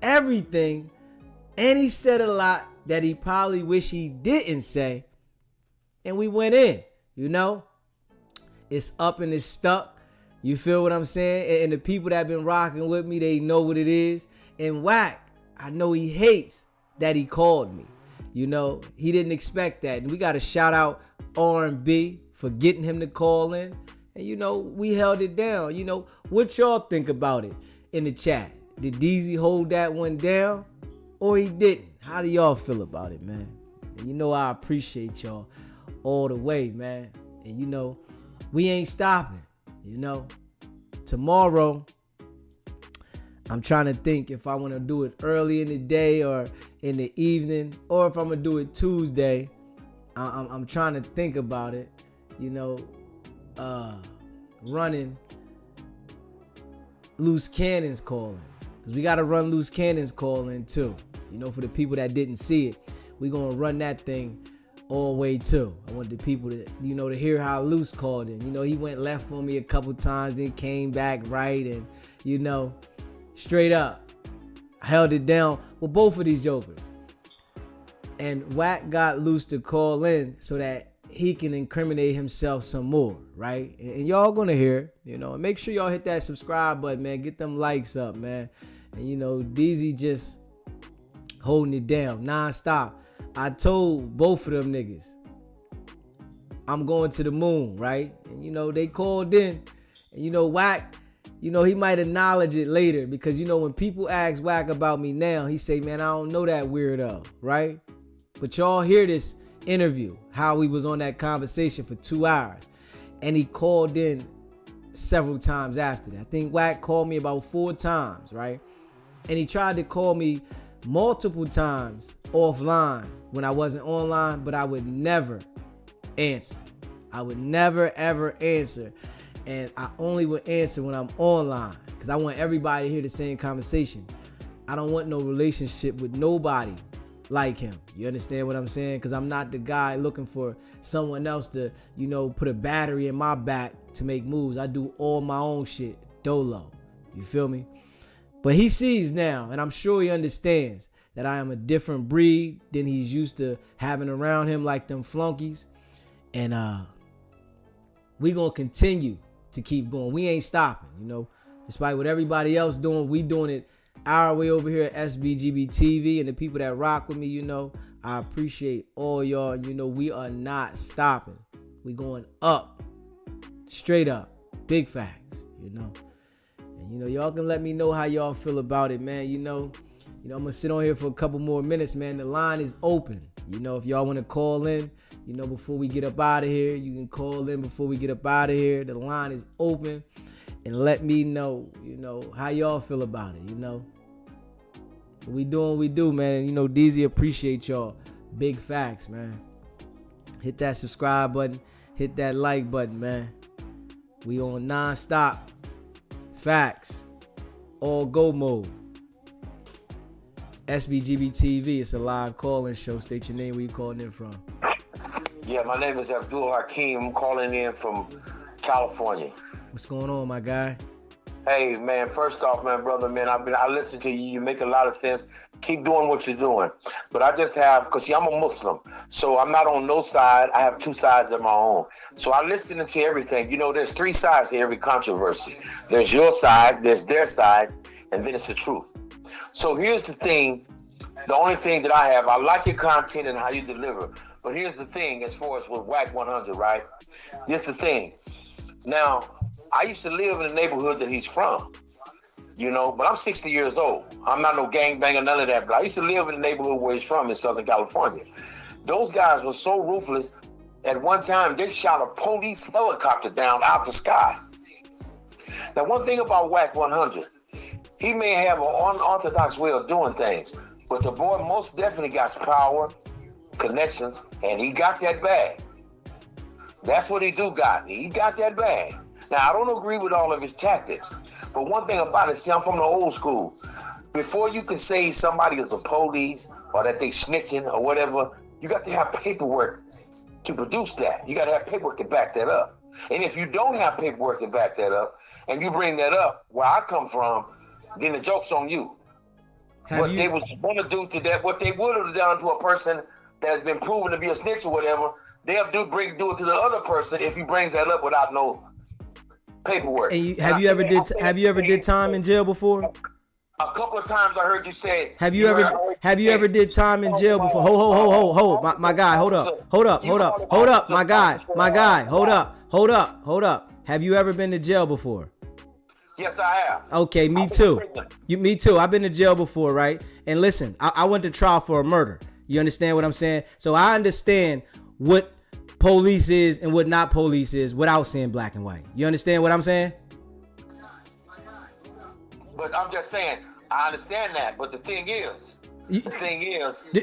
everything, and he said a lot that he probably wish he didn't say. And we went in, you know, it's up and it's stuck. You feel what I'm saying? And the people that been rocking with me, they know what it is. And Wack, I know he hates that he called me. You know, he didn't expect that. And we got to shout out R&B for getting him to call in. And, you know, we held it down. You know, what y'all think about it in the chat? Did DZ hold that one down or he didn't? How do y'all feel about it, man? And you know, I appreciate y'all all the way, man. And, you know, we ain't stopping. You know, tomorrow, I'm trying to think if I want to do it early in the day or in the evening, or if I'm going to do it Tuesday. I'm trying to think about it, you know, running Loose Cannons calling. Because we got to run Loose Cannons calling too. You know, for the people that didn't see it, we're going to run that thing all the way too. I want the people to, you know, to hear how Luce called it. You know, he went left on me a couple times, then came back right, and, you know, straight up, I held it down with both of these jokers. And Wack got Luce to call in so that he can incriminate himself some more, right? And y'all gonna hear, you know, and make sure y'all hit that subscribe button, man. Get them likes up, man. And, you know, DZ just holding it down nonstop. I told both of them niggas, I'm going to the moon, right? And, you know, they called in. And, you know, Wack, you know, he might acknowledge it later because, you know, when people ask Wack about me now, he say, man, I don't know that weirdo, right? But y'all hear this interview, how we was on that conversation for 2 hours. And he called in several times after that. I think Wack called me about 4 times, right? And he tried to call me multiple times offline when I wasn't online, but I would never answer. I would never, ever answer. And I only would answer when I'm online because I want everybody to hear the same conversation. I don't want no relationship with nobody like him. You understand what I'm saying? Because I'm not the guy looking for someone else to, you know, put a battery in my back to make moves. I do all my own shit dolo. You feel me? But he sees now, and I'm sure he understands that I am a different breed than he's used to having around him, like them flunkies. And we gonna continue to keep going. We ain't stopping, you know. Despite what everybody else doing, we doing it our way over here at Sbgbtv. And the people that rock with me, you know, I appreciate all y'all. You know, we are not stopping. We going up, straight up, big facts, you know. And, you know, y'all can let me know how y'all feel about it, man. You know, I'm gonna sit on here for a couple more minutes, man. The line is open. You know, if y'all want to call in, you know, before we get up out of here, you can call in before we get up out of here. The line is open. And let me know, you know, how y'all feel about it, you know. We doing what we do, man. And, you know, DZ appreciate y'all. Big facts, man. Hit that subscribe button. Hit that like button, man. We on non-stop facts. All go mode. Sbgbtv. It's a live call-in show. State your name, where you calling in from. Yeah, my name is Abdul Hakeem. I'm calling in from California. What's going on, my guy? Hey, man, first off, man, brother, man, I listen to you. You make a lot of sense. Keep doing what you're doing. But I just have, because, see, I'm a Muslim, so I'm not on no side. I have 2 sides of my own. So I listen to everything. You know, there's 3 sides to every controversy. There's your side, there's their side, and then it's the truth. So here's the thing. The only thing that I have, I like your content and how you deliver. But here's the thing, as far as with Wack 100, right? This is the thing. Now, I used to live in the neighborhood that he's from, you know, but I'm 60 years old. I'm not no gangbanger, none of that, but I used to live in the neighborhood where he's from in Southern California. Those guys were so ruthless. At one time, they shot a police helicopter down out the sky. Now, one thing about Wack 100, he may have an unorthodox way of doing things, but the boy most definitely got power, connections, and he got that bag. That's what he do got. He got that bag. Now, I don't agree with all of his tactics, but one thing about it, see, I'm from the old school. Before you can say somebody is a police or that they snitching or whatever, you got to have paperwork to produce that. You got to have paperwork to back that up. And if you don't have paperwork to back that up, and you bring that up where I come from, then the joke's on you. They was going to do to that, what they would have done to a person that has been proven to be a snitch or whatever, they'll do it to the other person if he brings that up without no paperwork. And have you ever did time in jail before? A couple of times I heard you say. Have you ever did time in jail before? Hold, my guy, hold up, my guy, hold up. Have you ever been to jail before? Yes, I have. Okay, me too. Me too. I've been to jail before, right? And listen, I went to trial for a murder. You understand what I'm saying? So I understand what police is and what not police is without seeing black and white. You understand what I'm saying? But I'm just saying, I understand that. But the thing is, I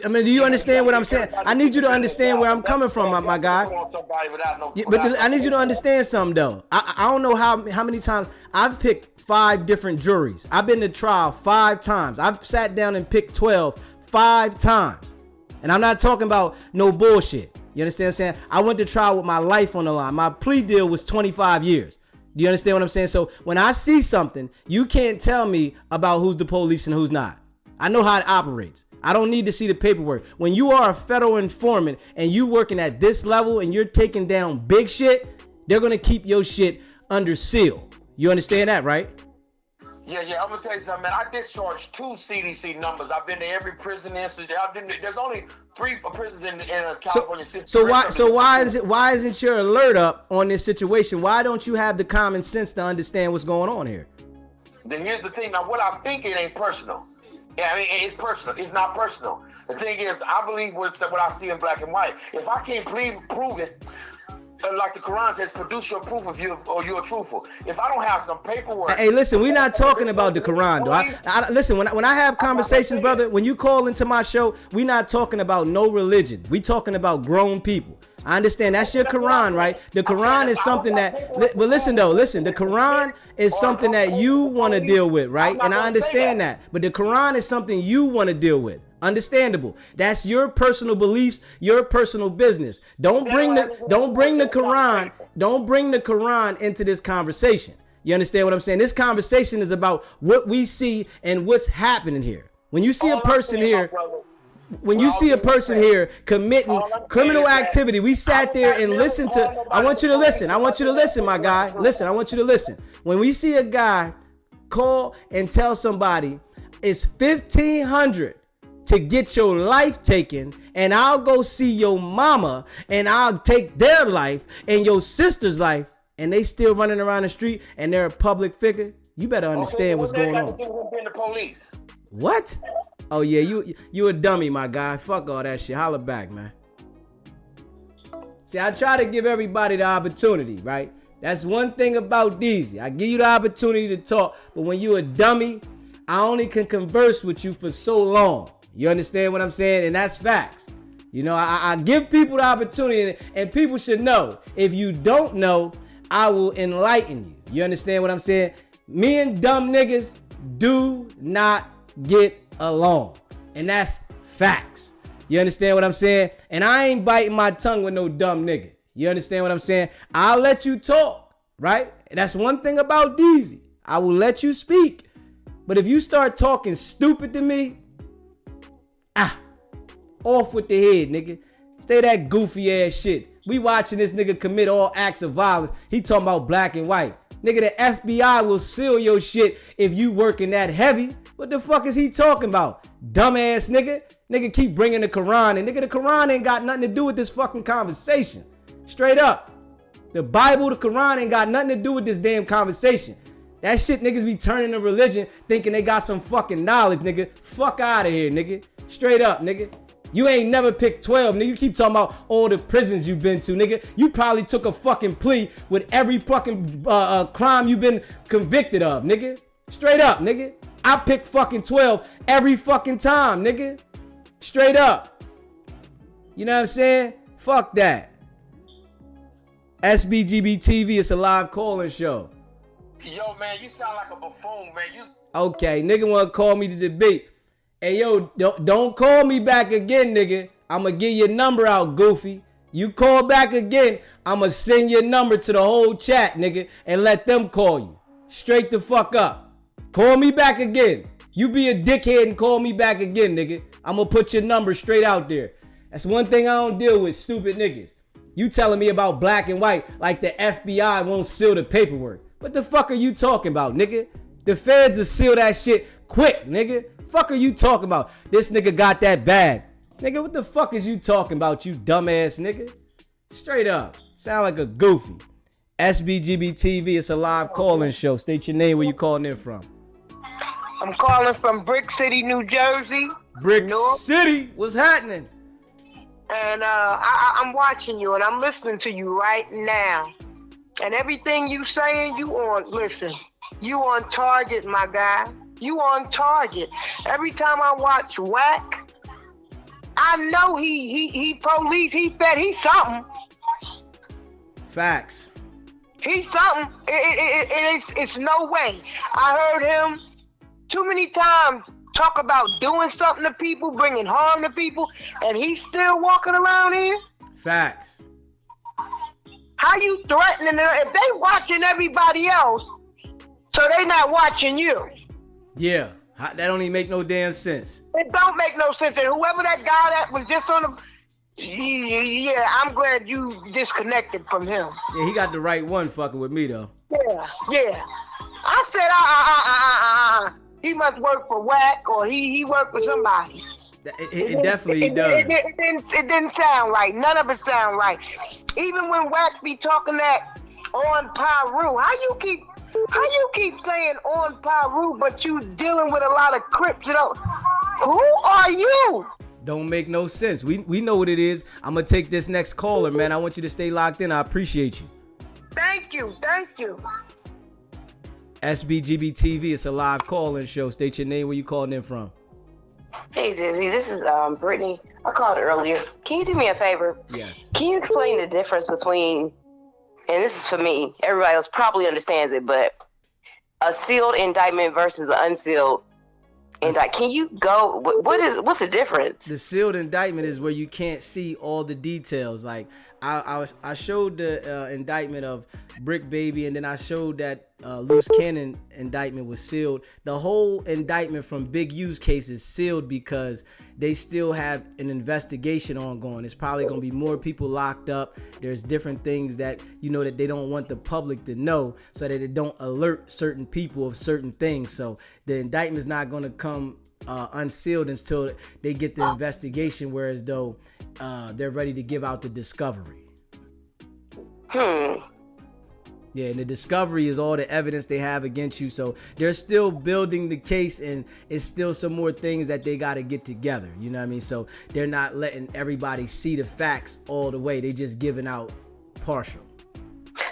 mean, do you understand what I'm saying? I need you to understand where I'm coming from, my guy. But I need you to understand something, though. I don't know how many times I've picked 5 different juries. I've been to trial 5 times. I've sat down and picked 12 5 times. And I'm not talking about no bullshit. You understand what I'm saying? I went to trial with my life on the line. My plea deal was 25 years. Do you understand what I'm saying? So when I see something, you can't tell me about who's the police and who's not. I know how it operates. I don't need to see the paperwork. When you are a federal informant and you working at this level and you're taking down big shit, they're going to keep your shit under seal. You understand that, right? Yeah. I'm gonna tell you something, man. I discharged 2 CDC numbers. I've been to every prison institute. There's only 3 prisons in California City. So why isn't your alert up on this situation? Why don't you have the common sense to understand what's going on here? Then here's the thing. Now, what I think, it ain't personal. Yeah, I mean, it's personal. It's not personal. The thing is, I believe what I see in black and white. If I can't prove it, like the Quran says, produce your proof of you or you're truthful. If I don't have some paperwork. Hey, listen, we're not talking about the Quran, though. Listen, when I have conversations, brother, when you call into my show, we're not talking about no religion. We talking about grown people. I understand that's your Quran, right? The Quran is something that, but listen, the Quran is something that you want to deal with, right? And I understand that, but the Quran is something you want to deal with. Understandable. That's your personal beliefs, your personal business. Don't bring the Quran into this conversation. You understand what I'm saying? This conversation is about what we see and what's happening here. When you see a person here, committing criminal activity, we sat there and listened to. I want you to listen, my guy. Listen, I want you to listen. When we see a guy call and tell somebody it's $1,500 to get your life taken, and I'll go see your mama and I'll take their life and your sister's life, and they still running around the street and they're a public figure, you better understand what's going on. The police. What? Oh yeah, you a dummy, my guy. Fuck all that shit. Holla back, man. See, I try to give everybody the opportunity, right? That's one thing about Deezy. I give you the opportunity to talk, but when you a dummy, I only can converse with you for so long. You understand what I'm saying? And that's facts. You know, I give people the opportunity, and people should know. If you don't know, I will enlighten you. You understand what I'm saying? Me and dumb niggas do not get along. And that's facts. You understand what I'm saying? And I ain't biting my tongue with no dumb nigga. You understand what I'm saying? I'll let you talk, right? And that's one thing about Deezy. I will let you speak. But if you start talking stupid to me, off with the head, nigga. Stay that goofy ass shit. We watching this nigga commit all acts of violence. He talking about black and white. Nigga, the FBI will seal your shit if you working that heavy. What the fuck is he talking about? Dumbass nigga. Nigga keep bringing the Quran, and nigga, the Quran ain't got nothing to do with this fucking conversation. Straight up. The Bible, the Quran ain't got nothing to do with this damn conversation. That shit niggas be turning to religion thinking they got some fucking knowledge, nigga. Fuck out of here, nigga. Straight up, nigga. You ain't never picked 12, nigga. You keep talking about all the prisons you've been to, nigga. You probably took a fucking plea with every fucking crime you've been convicted of, nigga. Straight up, nigga. I pick fucking 12 every fucking time, nigga. Straight up. You know what I'm saying? Fuck that. Sbgbtv, it's a live calling show. Yo, man, you sound like a buffoon, man. You Okay, nigga wanna call me to debate. Hey, yo, don't call me back again, nigga. I'ma give your number out, goofy. You call back again, I'ma send your number to the whole chat, nigga, and let them call you. Straight the fuck up. Call me back again. You be a dickhead and call me back again, nigga. I'ma put your number straight out there. That's one thing I don't deal with, stupid niggas. You telling me about black and white like the FBI won't seal the paperwork. What the fuck are you talking about, nigga? The feds will seal that shit quick, nigga. Fuck are you talking about? This nigga got that bad. Nigga, what the fuck is you talking about, you dumbass nigga? Straight up. Sound like a goofy. Sbgbtv, it's a live calling show. State your name, where you calling in from. I'm calling from Brick City, New Jersey. Brick City? What's happening? And I'm watching you and I'm listening to you right now. And everything you saying, you on target, my guy. You on target. Every time I watch Wack, I know he police, he's something. Facts. He's something. It's no way. I heard him too many times talk about doing something to people, bringing harm to people, and he's still walking around here? Facts. How you threatening them if they watching everybody else, so they not watching you? Yeah, that don't even make no damn sense. It don't make no sense. And whoever that guy that was just on the... Yeah, I'm glad you disconnected from him. Yeah, he got the right one fucking with me, though. Yeah. I said, he must work for Wack, or he worked for somebody. It definitely does. It didn't sound right. None of it sound right. Even when Wack be talking that on Pyru, how you keep saying on Pyru, but you dealing with a lot of Crips? Who are you? Don't make no sense. We know what it is. I'm gonna take this next caller, man. I want you to stay locked in. I appreciate you. Thank you. Sbgbtv, it's a live call-in show. State your name, where you calling in from. Hey, Dizzy, this is Brittany. I called earlier. Can you do me a favor? Yes. Can you explain the difference between, and this is for me, everybody else probably understands it, but a sealed indictment versus an unsealed indictment? Can you go, what's the difference? The sealed indictment is where you can't see all the details. Like, I showed the indictment of Brick Baby, and then I showed that Luce Cannon indictment was sealed. The whole indictment from Big U's case is sealed because they still have an investigation ongoing. There's probably going to be more people locked up. There's different things that, that they don't want the public to know, so that it don't alert certain people of certain things. So the indictment is not going to come unsealed until they get the investigation, whereas though they're ready to give out the discovery. Yeah, and the discovery is all the evidence they have against you. So they're still building the case, and it's still some more things that they got to get together. You know what I mean? So they're not letting everybody see the facts all the way. They just giving out partial.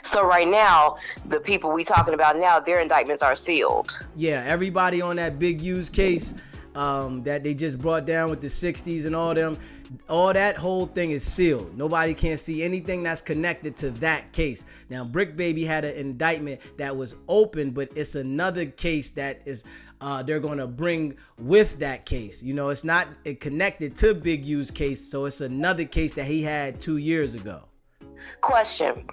So right now, the people we talking about now, their indictments are sealed. Yeah, everybody on that Big U's case that they just brought down with the 60s and all them, all that whole thing is sealed. Nobody can see anything that's connected to that case. Now, Brick Baby had an indictment that was open, but it's another case that is they're going to bring with that case. It's not connected to Big U's case, so it's another case that he had 2 years ago. Question: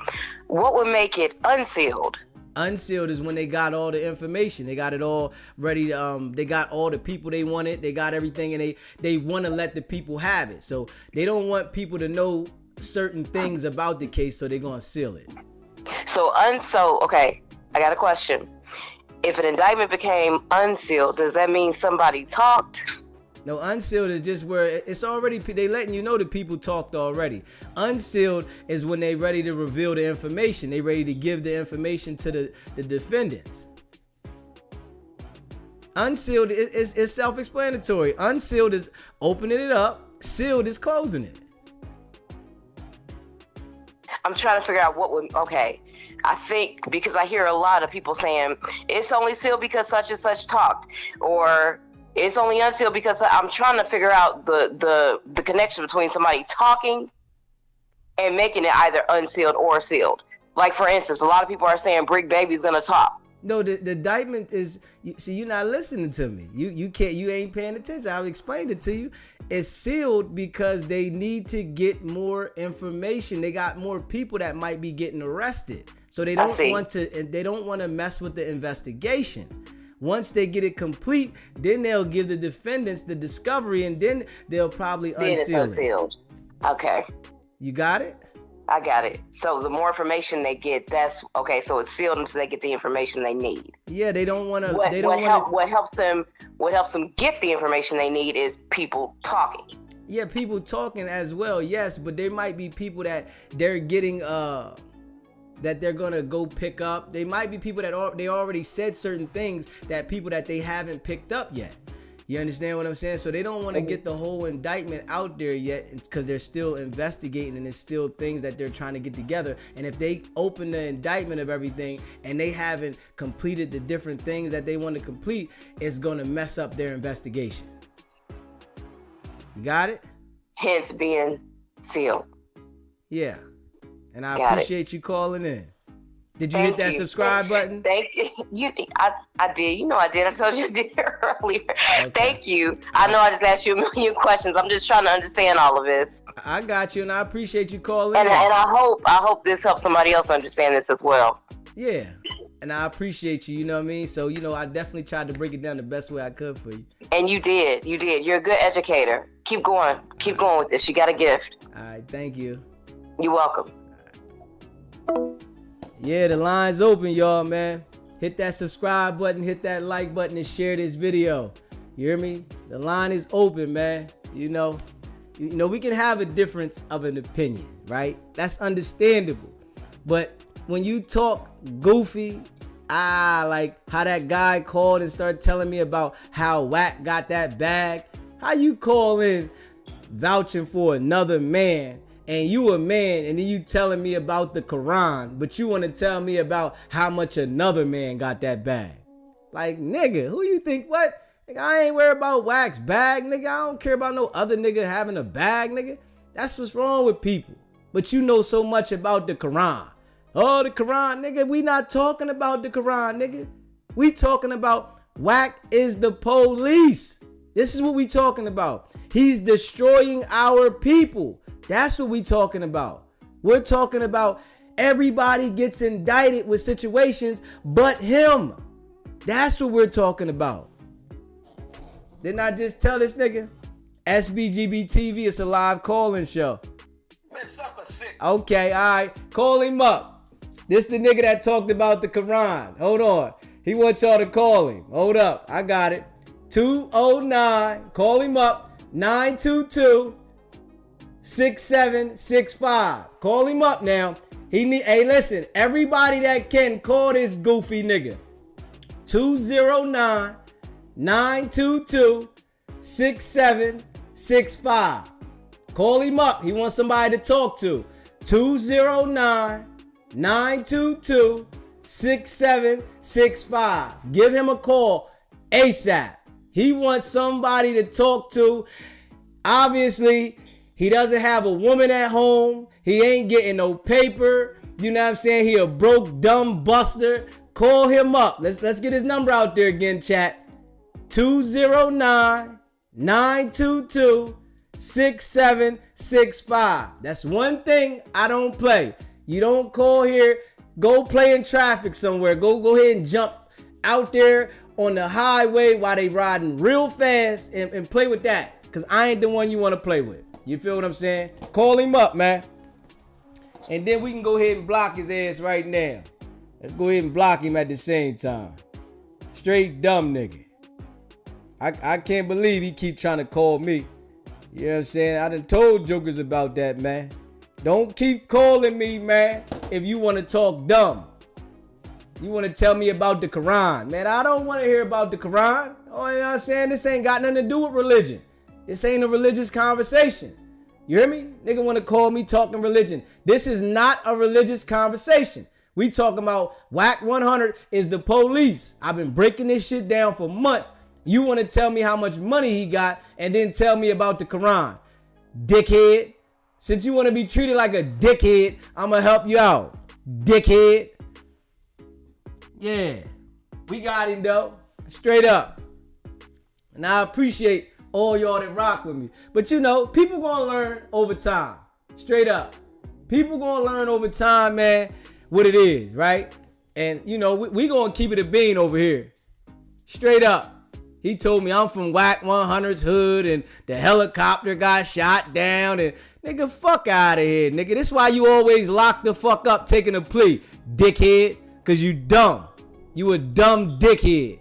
what would make it unsealed? Unsealed is when they got all the information. They got it all ready. They got all the people they wanted. They got everything, and they want to let the people have it. So they don't want people to know certain things about the case, so they're gonna seal it. So okay, I got a question. If an indictment became unsealed, does that mean somebody talked? No, unsealed is just where it's already, they letting you know the people talked already. Unsealed is when they ready to reveal the information. They ready to give the information to the defendants. Unsealed is self-explanatory. Unsealed is opening it up sealed is closing it. I'm trying to figure out what would, okay. I think because I hear a lot of people saying it's only sealed because such and such talked, or it's only unsealed because I'm trying to figure out the connection between somebody talking and making it either unsealed or sealed. Like, for instance, a lot of people are saying Brick Baby's gonna talk. No, the indictment is, see, you're not listening to me. You ain't paying attention. I've explained it to you. It's sealed because they need to get more information. They got more people that might be getting arrested. So they don't want to mess with the investigation. Once they get it complete, then they'll give the defendants the discovery, and then they'll probably unseal it. Okay. You got it? I got it. So the more information they get, that's okay. So it's sealed until they get the information they need. Yeah, they don't want to. What helps them get the information they need is people talking. Yeah, people talking as well. Yes, but there might be people that they're getting that they're gonna go pick up. They might be people that they already said certain things that people that they haven't picked up yet. You understand what I'm saying? So they don't want to get the whole indictment out there yet because they're still investigating and there's still things that they're trying to get together. And if they open the indictment of everything and they haven't completed the different things that they want to complete, it's going to mess up their investigation. You got it? Hence being sealed. Yeah. And I appreciate you calling in. Did you hit that subscribe button? Thank you. I did. You know I did. I told you I did earlier. Okay. Thank you. I know I just asked you a million questions. I'm just trying to understand all of this. I got you, and I appreciate you calling in. And I hope this helps somebody else understand this as well. Yeah. And I appreciate you, you know what I mean? So, I definitely tried to break it down the best way I could for you. And you did. You're a good educator. Keep going. Keep going with this. You got a gift. All right. Thank you. You're welcome. Yeah, the line's open, y'all, man. Hit that subscribe button, hit that like button, and share this video. You hear me? The line is open, man. You know, we can have a difference of an opinion, right? That's understandable. But when you talk goofy, like how that guy called and started telling me about how Wack got that bag. How you call in vouching for another man? And you a man, and then you telling me about the Quran, but you want to tell me about how much another man got that bag. Like, nigga, who you think what? Nigga, I ain't worried about Wack's bag, nigga. I don't care about no other nigga having a bag, nigga. That's what's wrong with people. But you know so much about the Quran. Oh, the Quran, nigga. We not talking about the Quran, nigga. We talking about Wack is the police. This is what we talking about. He's destroying our people. That's what we talking about. We're talking about everybody gets indicted with situations but him. That's what we're talking about. Didn't I just tell this nigga? Sbgbtv, it's a live call-in show. Okay, all right. Call him up. This the nigga that talked about the Quran. Hold on. He wants y'all to call him. Hold up. I got it. 209. Call him up. 922-6765. Call him up now. Hey, listen, everybody that can call this goofy nigga. 209-922-6765. Call him up. He wants somebody to talk to. 209-922-6765. Give him a call ASAP. He wants somebody to talk to. Obviously, he doesn't have a woman at home. He ain't getting no paper. You know what I'm saying? He a broke, dumb buster. Call him up. Let's get his number out there again, chat. 209-922-6765. That's one thing I don't play. You don't call here. Go play in traffic somewhere. Go ahead and jump out there on the highway while they riding real fast and play with that. Because I ain't the one you want to play with. You feel what I'm saying? Call him up, man. And then we can go ahead and block his ass right now. Let's go ahead and block him at the same time. Straight dumb nigga. I can't believe he keep trying to call me. You know what I'm saying? I done told jokers about that, man. Don't keep calling me, man, if you want to talk dumb. You want to tell me about the Quran. Man, I don't want to hear about the Quran. Oh, you know what I'm saying? This ain't got nothing to do with religion. This ain't a religious conversation. You hear me? Nigga want to call me talking religion. This is not a religious conversation. We talking about Wack 100 is the police. I've been breaking this shit down for months. You want to tell me how much money he got and then tell me about the Quran. Dickhead. Since you want to be treated like a dickhead, I'm going to help you out. Dickhead. Yeah. We got him though. Straight up. And I appreciate all y'all that rock with me. But you know, people gonna learn over time. Straight up. People gonna learn over time, man, what it is, right? And you know, we gonna keep it a bean over here. Straight up. He told me I'm from Wack 100's hood and the helicopter got shot down and nigga, fuck out of here, nigga. This is why you always lock the fuck up taking a plea, dickhead. Cause you dumb. You a dumb dickhead.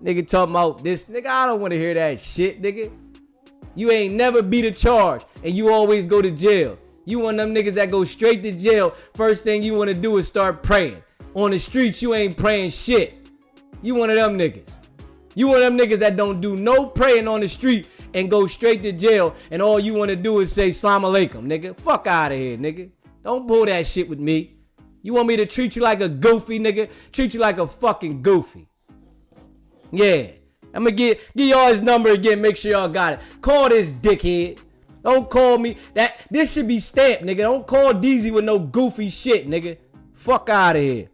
Nigga talking about this. Nigga, I don't want to hear that shit, nigga. You ain't never beat a charge and you always go to jail. You one of them niggas that go straight to jail. First thing you want to do is start praying. On the streets, you ain't praying shit. You one of them niggas. You one of them niggas that don't do no praying on the street and go straight to jail and all you want to do is say Salam Alaikum, nigga. Fuck out of here, nigga. Don't pull that shit with me. You want me to treat you like a goofy, nigga? Treat you like a fucking goofy. Yeah. I'm gonna give y'all his number again. Make sure y'all got it. Call this dickhead. Don't call me. This should be stamped, nigga. Don't call DZ with no goofy shit, nigga. Fuck out of here.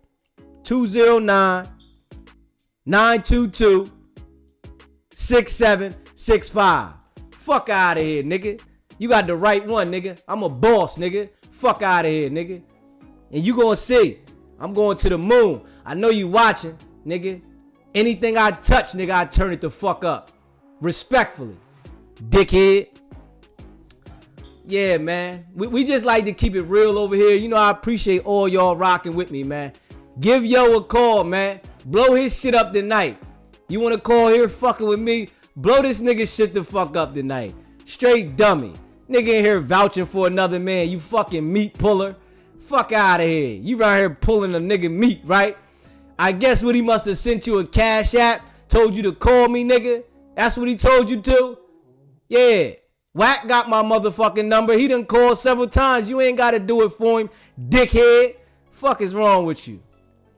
209-922-6765. Fuck out of here, nigga. You got the right one, nigga. I'm a boss, nigga. Fuck out of here, nigga. And you gonna see. I'm going to the moon. I know you watching, nigga. Anything I touch, nigga, I turn it the fuck up. Respectfully. Dickhead. Yeah, man. We just like to keep it real over here. You know, I appreciate all y'all rocking with me, man. Give Yo a call, man. Blow his shit up tonight. You want to call here fucking with me? Blow this nigga shit the fuck up tonight. Straight dummy. Nigga in here vouching for another man. You fucking meat puller. Fuck out of here. You right here pulling a nigga meat, right? I guess what he must have sent you a cash app. Told you to call me, nigga. That's what he told you to? Yeah. Wack got my motherfucking number. He done called several times. You ain't got to do it for him, dickhead. Fuck is wrong with you?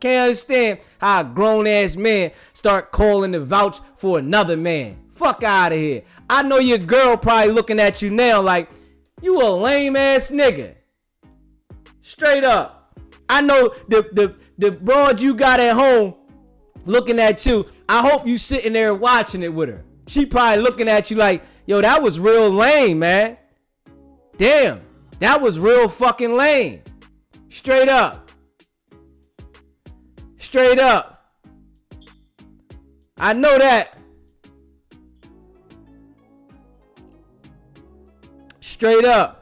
Can't understand how a grown-ass man start calling to vouch for another man. Fuck out of here. I know your girl probably looking at you now like, you a lame-ass nigga. Straight up. I know the broad you got at home looking at you. I hope you sitting there watching it with her. She probably looking at you like, yo, that was real lame, man. Damn, that was real fucking lame. Straight up. Straight up. I know that. Straight up.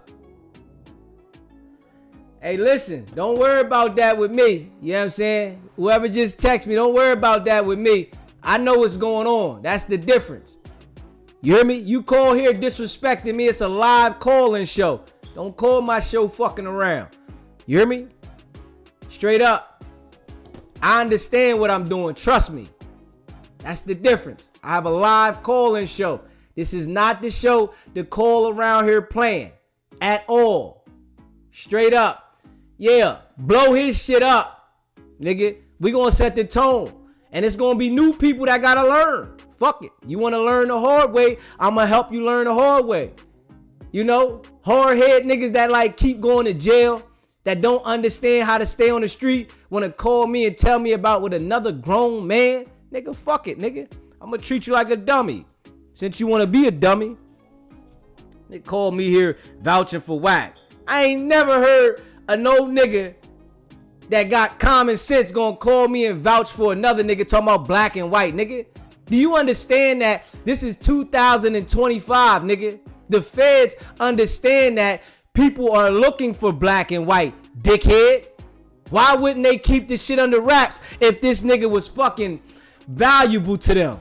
Hey, listen, don't worry about that with me. You know what I'm saying? Whoever just text me, don't worry about that with me. I know what's going on. That's the difference. You hear me? You call here disrespecting me. It's a live call-in show. Don't call my show fucking around. You hear me? Straight up. I understand what I'm doing. Trust me. That's the difference. I have a live call-in show. This is not the show to call around here playing at all. Straight up. Yeah, blow his shit up, nigga. We gonna set the tone. And it's gonna be new people that gotta learn. Fuck it. You wanna learn the hard way? I'ma help you learn the hard way. You know, hard head niggas that like keep going to jail, that don't understand how to stay on the street, wanna call me and tell me about with another grown man. Nigga, fuck it, nigga. I'ma treat you like a dummy. Since you wanna be a dummy. They call me here vouching for Wack. I ain't never heard a no nigga that got common sense gonna call me and vouch for another nigga talking about black and white, nigga. Do you understand that this is 2025, nigga? The feds understand that people are looking for black and white, dickhead. Why wouldn't they keep this shit under wraps if this nigga was fucking valuable to them?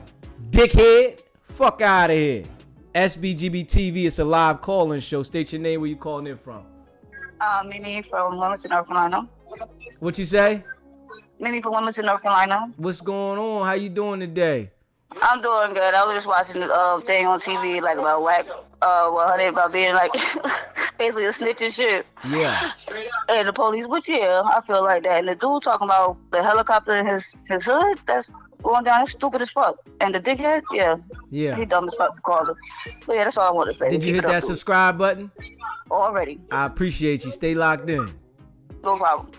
Dickhead. Fuck out of here. Sbgbtv, it's a live call-in show. State your name, where you calling in from. Mimi from Wilmington, North Carolina. What you say? Mimi from Wilmington, North Carolina. What's going on? How you doing today? I'm doing good. I was just watching the thing on TV like about Wack, about being like basically a snitch and shit. Yeah. And the police, which I feel like that. And the dude talking about the helicopter in his hood, that's going down. That's stupid as fuck. And the dickhead, Yeah. he dumb as fuck to call him. But yeah, that's all I want to say. Did you hit that subscribe button? Already. I appreciate you. Stay locked in. No problem.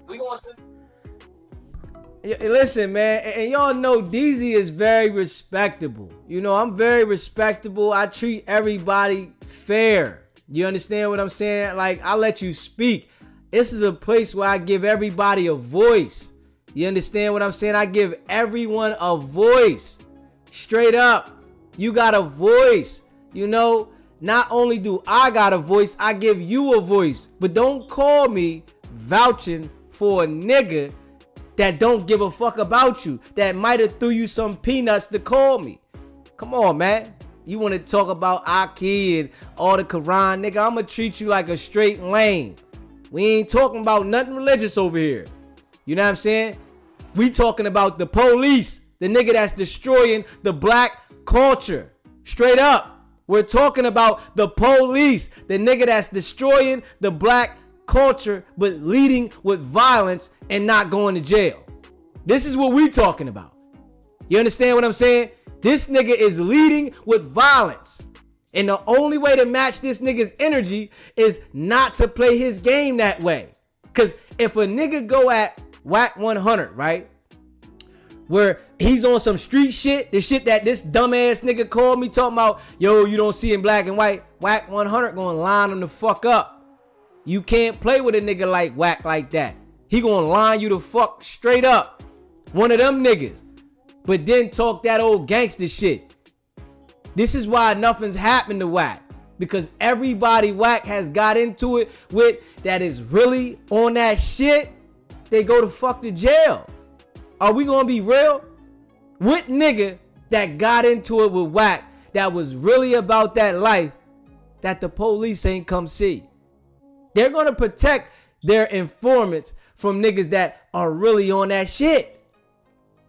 Listen, man, and y'all know DZ is very respectable. You know, I'm very respectable. I treat everybody fair. You understand what I'm saying? Like, I let you speak. This is a place where I give everybody a voice. You understand what I'm saying? I give everyone a voice. Straight up. You got a voice. You know, not only do I got a voice, I give you a voice. But don't call me vouching for a nigga that don't give a fuck about you, that might have threw you some peanuts to call me. Come on, man. You want to talk about Aki and all the Quran, nigga, I'm going to treat you like a straight lame. We ain't talking about nothing religious over here. You know what I'm saying? We talking about the police, the nigga that's destroying the black culture. Straight up. We're talking about the police, the nigga that's destroying the black culture, but leading with violence and not going to jail. This is what we talking about. You understand what I'm saying? This nigga is leading with violence. And the only way to match this nigga's energy is not to play his game that way. Because if a nigga go at Wack 100, right? Where he's on some street shit, the shit that this dumbass nigga called me talking about, yo, you don't see in black and white, Wack 100 gonna line him the fuck up. You can't play with a nigga like Wack like that. He gonna line you the fuck straight up. One of them niggas. But then talk that old gangster shit. This is why nothing's happened to Wack. Because everybody Wack has got into it with that is really on that shit, they go to fuck to jail. Are we gonna be real? What nigga that got into it with Wack that was really about that life that the police ain't come see? They're gonna protect their informants from niggas that are really on that shit.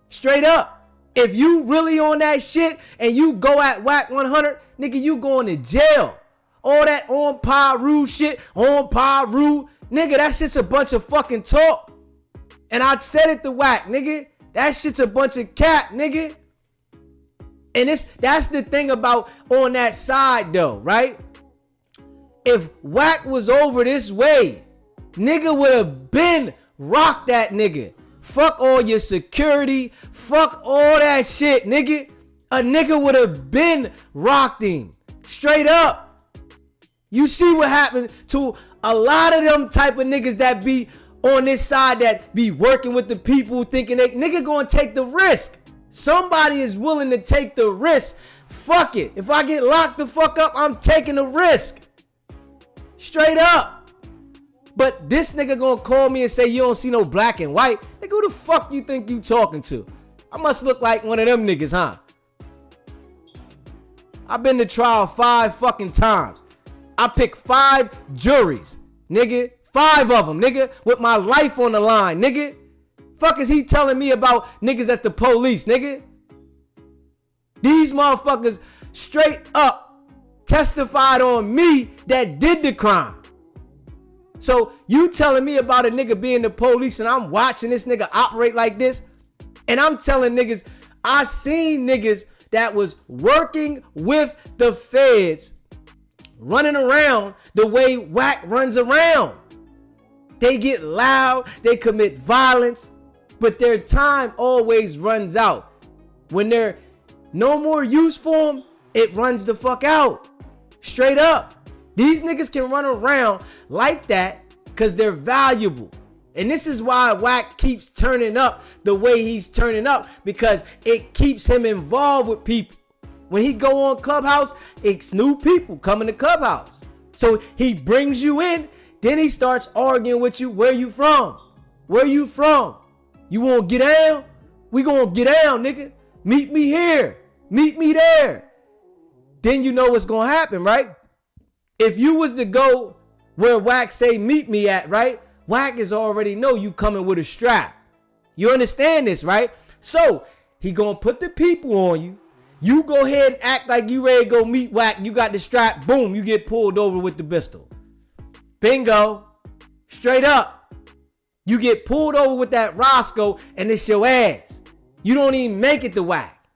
Straight up. If you really on that shit and you go at Wack 100, nigga, you going to jail. All that on Paru shit, on Paru, nigga, that's just a bunch of fucking talk. And I said it to Wack, nigga. That shit's a bunch of cap, nigga. And that's the thing about on that side though, right? If Wack was over this way, nigga would have been rocked that nigga. Fuck all your security. Fuck all that shit, nigga. A nigga would have been rocked him. Straight up. You see what happened to a lot of them type of niggas that be on this side that be working with the people thinking they nigga gonna take the risk. Somebody is willing to take the risk. Fuck it. If I get locked the fuck up, I'm taking the risk. Straight up. But this nigga gonna call me and say you don't see no black and white. Nigga, who the fuck you think you talking to? I must look like one of them niggas, huh? I've been to trial 5 fucking times. I picked 5 juries, nigga. 5 of them, nigga, with my life on the line, nigga. Fuck is he telling me about niggas that's the police, nigga? These motherfuckers straight up testified on me that did the crime. So you telling me about a nigga being the police and I'm watching this nigga operate like this? And I'm telling niggas, I seen niggas that was working with the feds running around the way Wack runs around. They get loud, they commit violence, but their time always runs out. When they're no more use for them, it runs the fuck out. Straight up. These niggas can run around like that because they're valuable. And this is why Wack keeps turning up the way he's turning up, because it keeps him involved with people. When he go on Clubhouse, it's new people coming to Clubhouse. So he brings you in, then he starts arguing with you. Where you from? Where you from? You want to get down? We gonna get down, nigga. Meet me here. Meet me there. Then you know what's gonna happen, right? If you was to go where Wack say meet me at, right? Wack is already know you coming with a strap. You understand this, right? So he gonna put the people on you. You go ahead and act like you ready to go meet Wack. You got the strap. Boom, you get pulled over with the pistol. Bingo. Straight up. You get pulled over with that Roscoe and it's your ass. You don't even make it to Wack.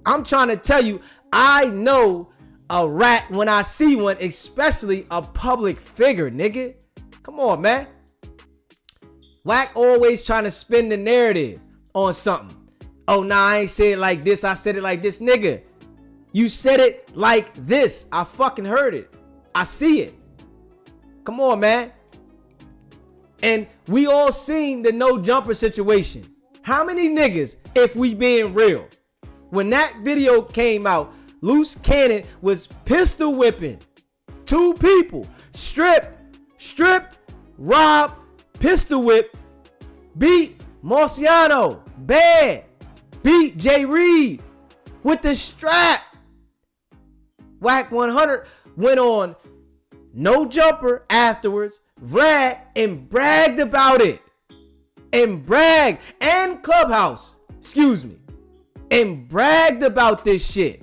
I'm trying to tell you, I know a rat when I see one, especially a public figure, nigga. Come on, man. Wack always trying to spin the narrative on something. Oh, nah, I ain't say it like this. I said it like this. Nigga, you said it like this. I fucking heard it. I see it. Come on, man. And we all seen the no jumper situation. How many niggas, if we being real, when that video came out, Luce Cannon was pistol whipping 2 people. Stripped, robbed, pistol whip, beat Marciano, bad, beat Jay Reed with the strap. Wack 100 went on no jumper afterwards, Vrad, and bragged about it. And bragged, and Clubhouse, and bragged about this shit.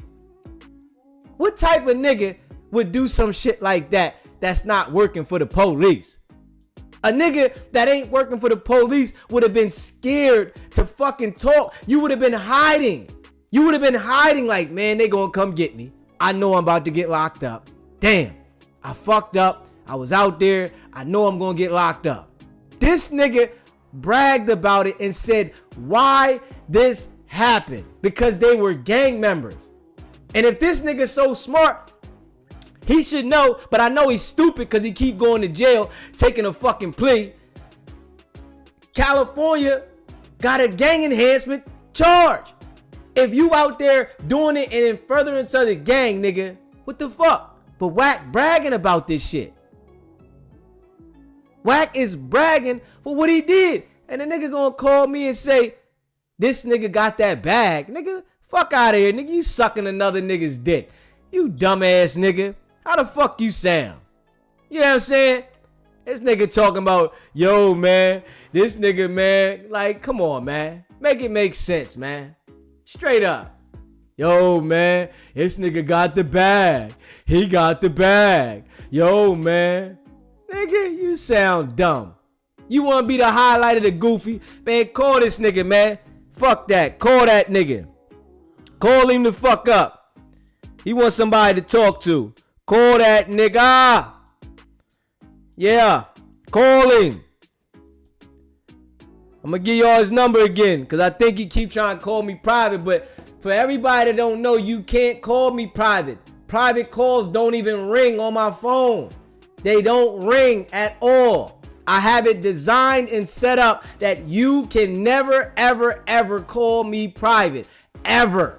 What type of nigga would do some shit like that that's not working for the police? A nigga that ain't working for the police would have been scared to fucking talk. You would have been hiding. You would have been hiding like, man, they gonna come get me. I know I'm about to get locked up. Damn, I fucked up. I was out there. I know I'm gonna get locked up. This nigga bragged about it and said why this happened. Because they were gang members. And if this nigga's so smart, he should know, but I know he's stupid because he keep going to jail, taking a fucking plea. California got a gang enhancement charge. If you out there doing it and in furtherance of the gang, nigga, what the fuck? But Wack bragging about this shit. Wack is bragging for what he did. And the nigga gonna call me and say, this nigga got that bag. Nigga, fuck out of here, nigga. You sucking another nigga's dick. You dumbass nigga. How the fuck you sound? You know what I'm saying? This nigga talking about, yo, man, this nigga, man. Like, come on, man. Make it make sense, man. Straight up. Yo, man, this nigga got the bag. He got the bag. Yo, man. Nigga, you sound dumb. You want to be the highlight of the goofy? Man, call this nigga, man. Fuck that. Call that nigga. Call him the fuck up. He wants somebody to talk to. Call that nigga. Yeah. Call him. I'm going to give y'all his number again because I think he keep trying to call me private. But for everybody that don't know, you can't call me private. Private calls don't even ring on my phone. They don't ring at all. I have it designed and set up that you can never, ever, ever call me private. Ever.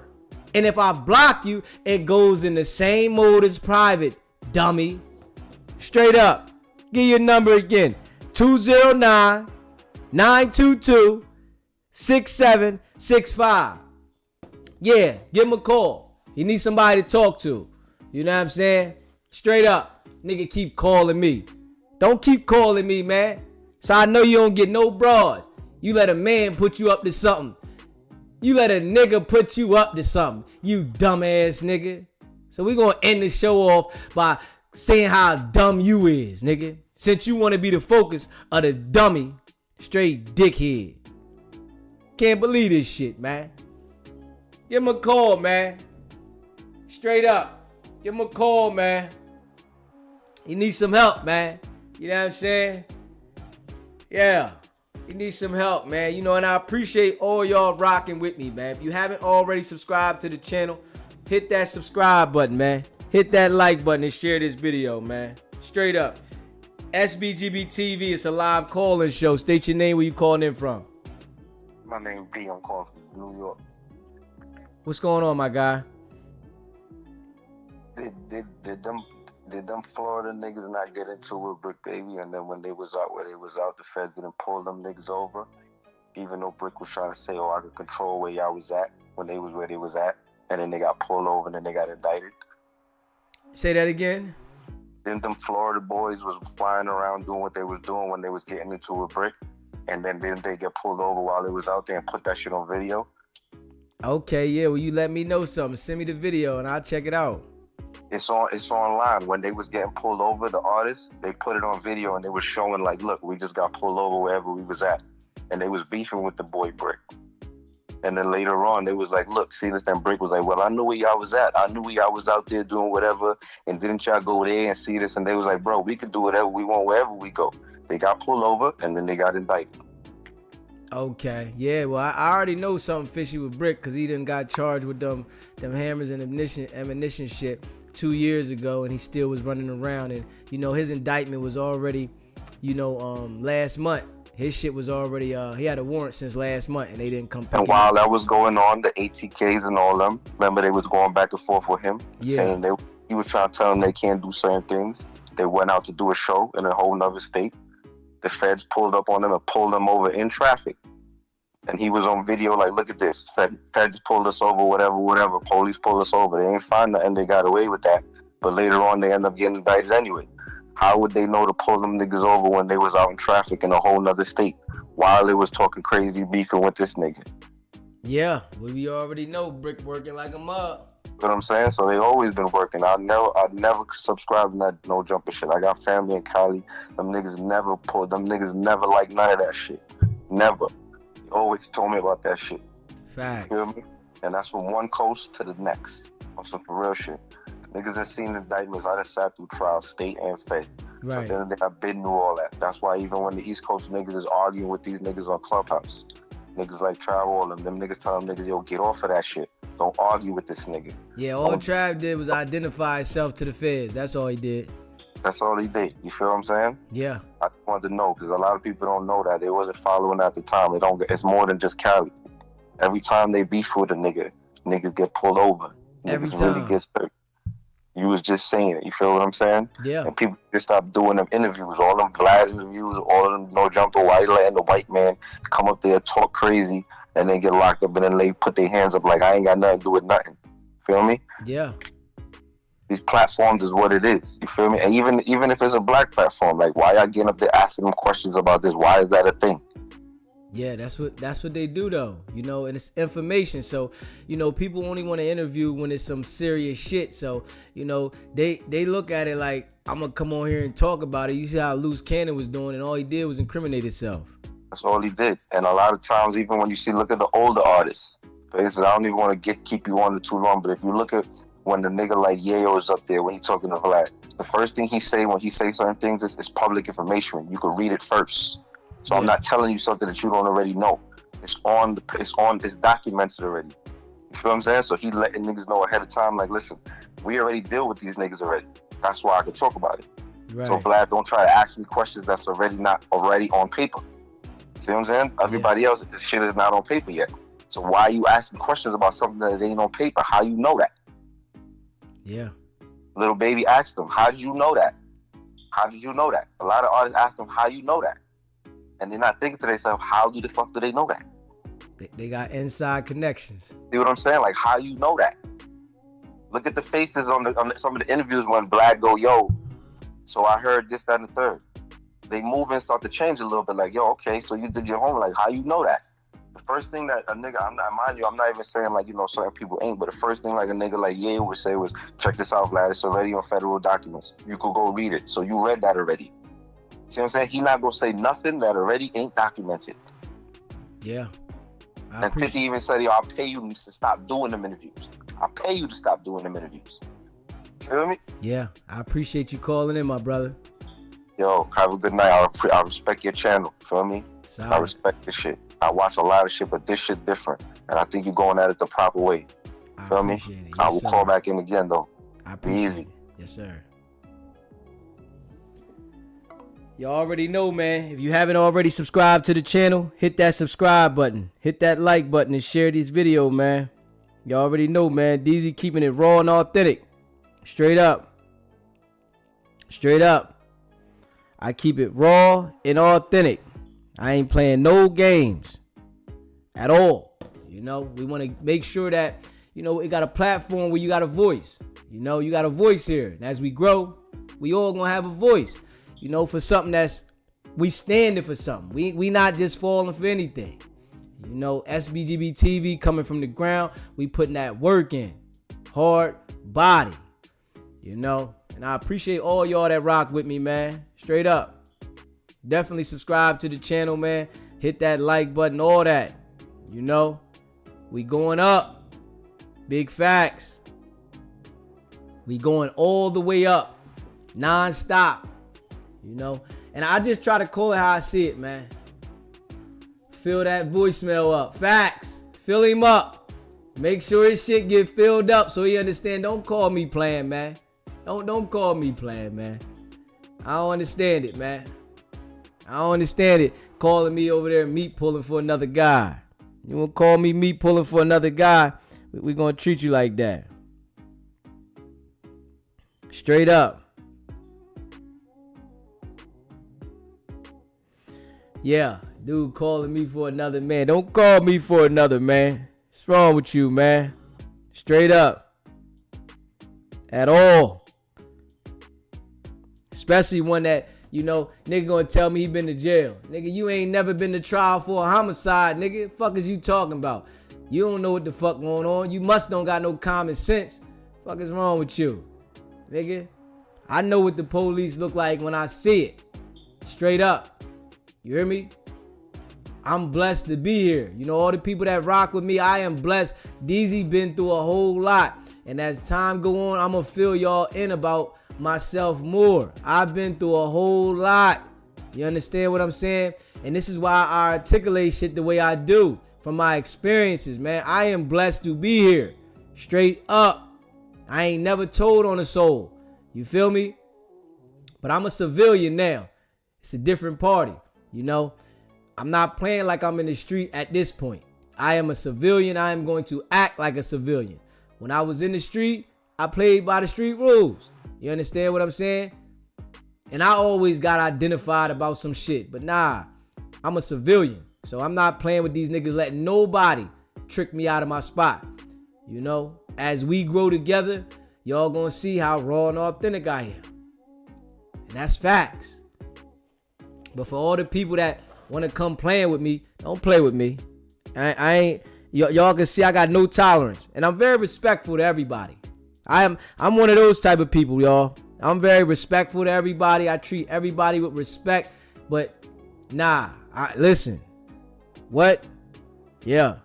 And if I block you, it goes in the same mode as private, dummy. Straight up. Give your number again. 209-922-6765. Yeah, give him a call. He needs somebody to talk to. You know what I'm saying? Straight up. Nigga keep calling me. Don't keep calling me, man. So I know you don't get no bras. You let a man put you up to something. You let a nigga put you up to something. You dumbass nigga. So we gonna end the show off by saying how dumb you is, nigga. Since you want to be the focus of the dummy, straight dickhead. Can't believe this shit, man. Give him a call, man. Straight up. Give him a call, man. He needs some help, man. You know what I'm saying? Yeah. He needs some help, man. You know, and I appreciate all y'all rocking with me, man. If you haven't already subscribed to the channel, hit that subscribe button, man. Hit that like button and share this video, man. Straight up. Sbgbtv, it's a live call-in show. State your name, where you calling in from. My name D. I'm calling from New York. What's going on, my guy? Did them Florida niggas not get into it with Brick Baby? And then when they was out, the feds didn't pull them niggas over, even though Brick was trying to say, "Oh, I could control where y'all was at," when they was where they was at, and then they got pulled over and then they got indicted. Say that again. Then them Florida boys was flying around doing what they was doing when they was getting into a Brick, and then didn't they get pulled over while they was out there and put that shit on video? Okay, yeah. Well, you let me know something. Send me the video and I'll check it out. It's online. When they was getting pulled over, the artists, they put it on video and they was showing like, look, we just got pulled over wherever we was at. And they was beefing with the boy Brick. And then later on, they was like, look, see this, then Brick was like, well, I knew where y'all was at. I knew where y'all was out there doing whatever. And didn't y'all go there and see this? And they was like, bro, we can do whatever we want wherever we go. They got pulled over and then they got indicted. Okay, yeah. Well, I already know something fishy with Brick because he done got charged with them hammers and ammunition shit 2 years ago, and he still was running around. And you know his indictment was already, last month. His shit was already he had a warrant since last month, and they didn't come. And while that was going on, the ATKs and all them, remember they was going back and forth with him, saying he was trying to tell them they can't do certain things. They went out to do a show in a whole nother state. The feds pulled up on them and pulled them over in traffic. And he was on video like, look at this. Feds pulled us over, whatever. Police pulled us over. They ain't find nothing. They got away with that. But later on, they end up getting indicted anyway. How would they know to pull them niggas over when they was out in traffic in a whole nother state while they was talking crazy beefing with this nigga? Yeah, well, we already know Brick working like a mug. You know what I'm saying? So they always been working. I'd never subscribe to that no jumper shit. I got family in Cali. Them niggas never pulled. Them niggas never like none of that shit. Never. They always told me about that shit. Facts. You feel me? And that's from one coast to the next. On some for real shit. Niggas that seen indictments, I done sat through trials, state and fed. Right. So then I've been through all that. That's why even when the East Coast niggas is arguing with these niggas on Clubhouse, niggas like Trav, all them niggas tell them niggas, yo, get off of that shit. Don't argue with this nigga. Yeah, all Trav did was identify himself to the feds. That's all he did. That's all he did. You feel what I'm saying? Yeah. I wanted to know because a lot of people don't know that. They wasn't following at the time. It's more than just Cali. Every time they beef with a nigga, niggas get pulled over. Niggas really get stuck. You was just saying it. You feel what I'm saying? Yeah. And people just stop doing them interviews. All them Vlad interviews, all of them no jumper white letting the white man come up there, talk crazy, and then get locked up and then they put their hands up like I ain't got nothing to do with nothing. Feel me? Yeah. These platforms is what it is. You feel me? And even if it's a black platform, like why y'all getting up there asking them questions about this? Why is that a thing? Yeah, that's what they do though, and it's information. So, people only want to interview when it's some serious shit. So, they look at it like I'm gonna come on here and talk about it. You see how Luce Cannon was doing, and all he did was incriminate himself. That's all he did. And a lot of times, even when you look at the older artists, I don't even want to keep you on it too long, but if you look at when the nigga like Yayo is up there when he talking to Vlad, the first thing he say when he say certain things is public information. You can read it first. So I'm not telling you something that you don't already know. It's documented already. You feel what I'm saying? So he letting niggas know ahead of time, like, listen, we already deal with these niggas already. That's why I can talk about it. Right. So Vlad, don't try to ask me questions that's not already on paper. See what I'm saying? Everybody else, this shit is not on paper yet. So why are you asking questions about something that ain't on paper? How you know that? Yeah. Little baby asked him, how did you know that? How did you know that? A lot of artists ask them, how you know that? And they're not thinking to themselves, how the fuck do they know that? They got inside connections. See what I'm saying? Like, how you know that? Look at the faces on some of the interviews when Vlad go, yo, so I heard this, that, and the third. They move and start to change a little bit. Like, yo, okay, so you did your homework. Like, how you know that? The first thing that a nigga, I'm not even saying like, certain people ain't, but the first thing like a nigga like Ye would say was, check this out, Vlad, it's already on federal documents. You could go read it. So you read that already. See what I'm saying? He not gonna say nothing that already ain't documented. Yeah. And 50 even said, yo, I'll pay you to stop doing them interviews. I'll pay you to stop doing them interviews. You feel me? Yeah. I appreciate you calling in, my brother. Yo, have a good night. I respect your channel. Feel me? Solid. I respect this shit. I watch a lot of shit, but this shit different. And I think you're going at it the proper way. Feel me? Yes, I will call back in again, though. Be easy. It. Yes, sir. You already know, man. If you haven't already subscribed to the channel, hit that subscribe button. Hit that like button and share this video, man. You already know, man. DZ keeping it raw and authentic. Straight up. Straight up. I keep it raw and authentic. I ain't playing no games at all. We want to make sure that, it got a platform where you got a voice. You got a voice here. And as we grow, we all going to have a voice. For something we standing for something. We not just falling for anything. You know, Sbgbtv coming from the ground. We putting that work in. Hard body. You know, and I appreciate all y'all that rock with me, man. Straight up. Definitely subscribe to the channel, man. Hit that like button, all that. You know, we going up. Big facts. We going all the way up. Non-stop. You know, and I just try to call it how I see it, man. Fill that voicemail up. Facts. Fill him up. Make sure his shit get filled up so he understand. Don't call me playing, man. Don't call me playing, man. I don't understand it, man. I don't understand it. Calling me over there meat pulling for another guy. You want to call me meat pulling for another guy? We going to treat you like that. Straight up. Yeah, dude calling me for another man. Don't call me for another man. What's wrong with you, man? Straight up. At all. Especially one that, you know, nigga gonna tell me he been to jail. Nigga, you ain't never been to trial for a homicide, nigga. Fuck is you talking about? You don't know what the fuck going on. You must don't got no common sense. Fuck is wrong with you? Nigga, I know what the police look like when I see it. Straight up. You hear me? I'm blessed to be here. You know, all the people that rock with me, I am blessed. DZ been through a whole lot. And as time go on, I'm gonna fill y'all in about myself more. I've been through a whole lot. You understand what I'm saying? And this is why I articulate shit the way I do from my experiences, man. I am blessed to be here. Straight up. I ain't never told on a soul. You feel me? But I'm a civilian now. It's a different party. You know, I'm not playing like I'm in the street at this point. I am a civilian. I am going to act like a civilian. When I was in the street, I played by the street rules. You understand what I'm saying? And I always got identified about some shit. But nah, I'm a civilian. So I'm not playing with these niggas, letting nobody trick me out of my spot. You know, as we grow together, y'all gonna see how raw and authentic I am. And that's facts. But for all the people that want to come playing with me, don't play with me. I ain't, y'all can see I got no tolerance. And I'm very respectful to everybody. I'm one of those type of people, y'all. I'm very respectful to everybody. I treat everybody with respect. But nah, listen. What? Yeah.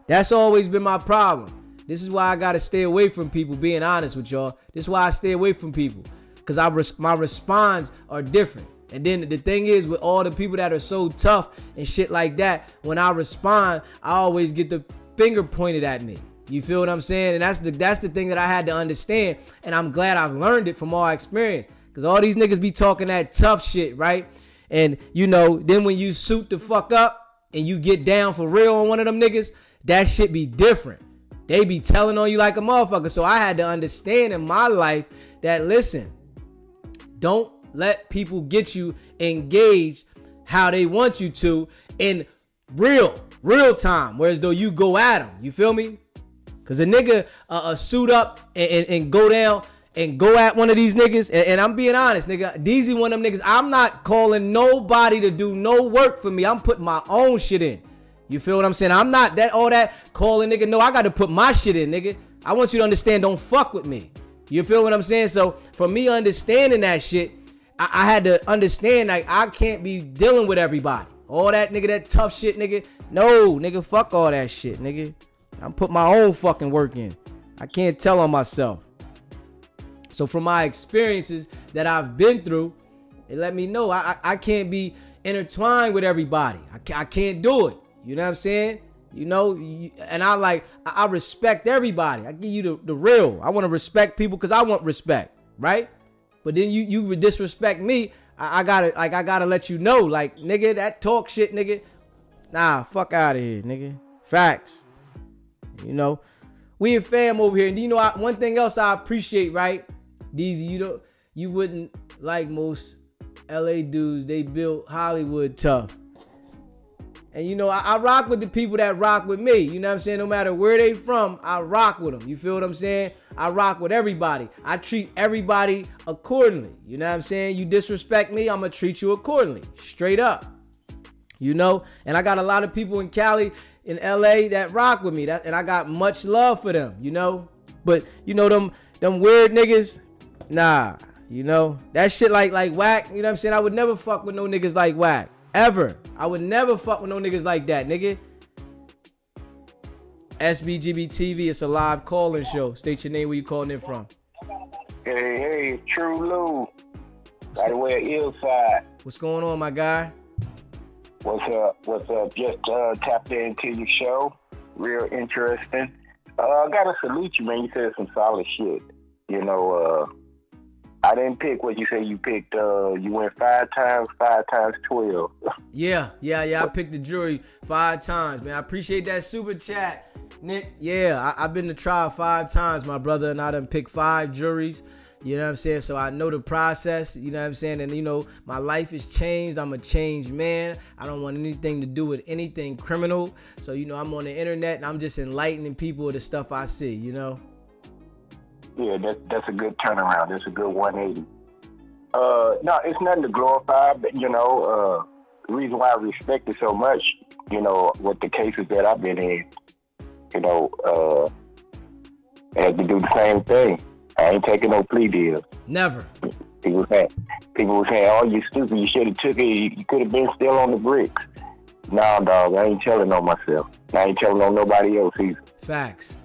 That's always been my problem. This is why I got to stay away from people, being honest with y'all. This is why I stay away from people. Because my response are different. And then the thing is, with all the people that are so tough and shit like that, when I respond, I always get the finger pointed at me. You feel what I'm saying? And that's the thing that I had to understand. And I'm glad I've learned it from all experience. Because all these niggas be talking that tough shit, right? And, you know, then when you suit the fuck up and you get down for real on one of them niggas, that shit be different. They be telling on you like a motherfucker. So I had to understand in my life that, listen, don't let people get you engaged how they want you to in real time. Whereas though you go at them. You feel me? Because a nigga suit up and go down and go at one of these niggas. And I'm being honest, nigga. DZ one of them niggas. I'm not calling nobody to do no work for me. I'm putting my own shit in. You feel what I'm saying? I'm not all that calling nigga. No, I got to put my shit in, nigga. I want you to understand, don't fuck with me. You feel what I'm saying? So for me understanding that shit, I had to understand, like, I can't be dealing with everybody. All that nigga, that tough shit, nigga. No, nigga, fuck all that shit, nigga. I'm putting my own fucking work in. I can't tell on myself. So from my experiences that I've been through, it let me know I can't be intertwined with everybody. I can't do it. You know what I'm saying? You know, and I respect everybody. I give you the real. I want to respect people because I want respect, right? But then you disrespect me. I gotta let you know, like, nigga, that talk shit, nigga. Nah, fuck out of here, nigga. Facts. You know, we a fam over here, and you know, one thing else I appreciate, right? DZ, you wouldn't like most LA dudes. They built Hollywood tough. And you know, I rock with the people that rock with me. You know what I'm saying? No matter where they from, I rock with them. You feel what I'm saying? I rock with everybody. I treat everybody accordingly. You know what I'm saying? You disrespect me, I'm going to treat you accordingly. Straight up. you know? And I got a lot of people in Cali, in LA that rock with me, and I got much love for them, you know? But, you know, them weird niggas, nah, you know? That shit like Wack, you know what I'm saying? I would never fuck with no niggas like Wack, ever. I would never fuck with no niggas like that, nigga. Sbgbtv, it's a live call-in show. State your name, where you calling in from. Hey, True Lou. By the way, Hillside. What's going on, my guy? What's up? Just tapped into your show. Real interesting. I gotta salute you, man. You said some solid shit. You know, I didn't pick what you said you picked. You went 5 times 12. Yeah. I picked the jury 5 times, man. I appreciate that super chat, Nick. Yeah, I've been to trial 5 times, my brother, and I done picked 5 juries. You know what I'm saying? So I know the process, you know what I'm saying? And, you know, my life has changed. I'm a changed man. I don't want anything to do with anything criminal. So, you know, I'm on the internet and I'm just enlightening people with the stuff I see, you know? Yeah, that's a good turnaround. That's a good 180. No, it's nothing to glorify, but, you know, the reason why I respect it so much, you know, with the cases that I've been in, you know, I had to do the same thing. I ain't taking no plea deals. Never. People were saying, oh, you stupid, you should have took it, you could have been still on the bricks. Nah, dog, I ain't telling on myself. I ain't telling on nobody else either. Facts.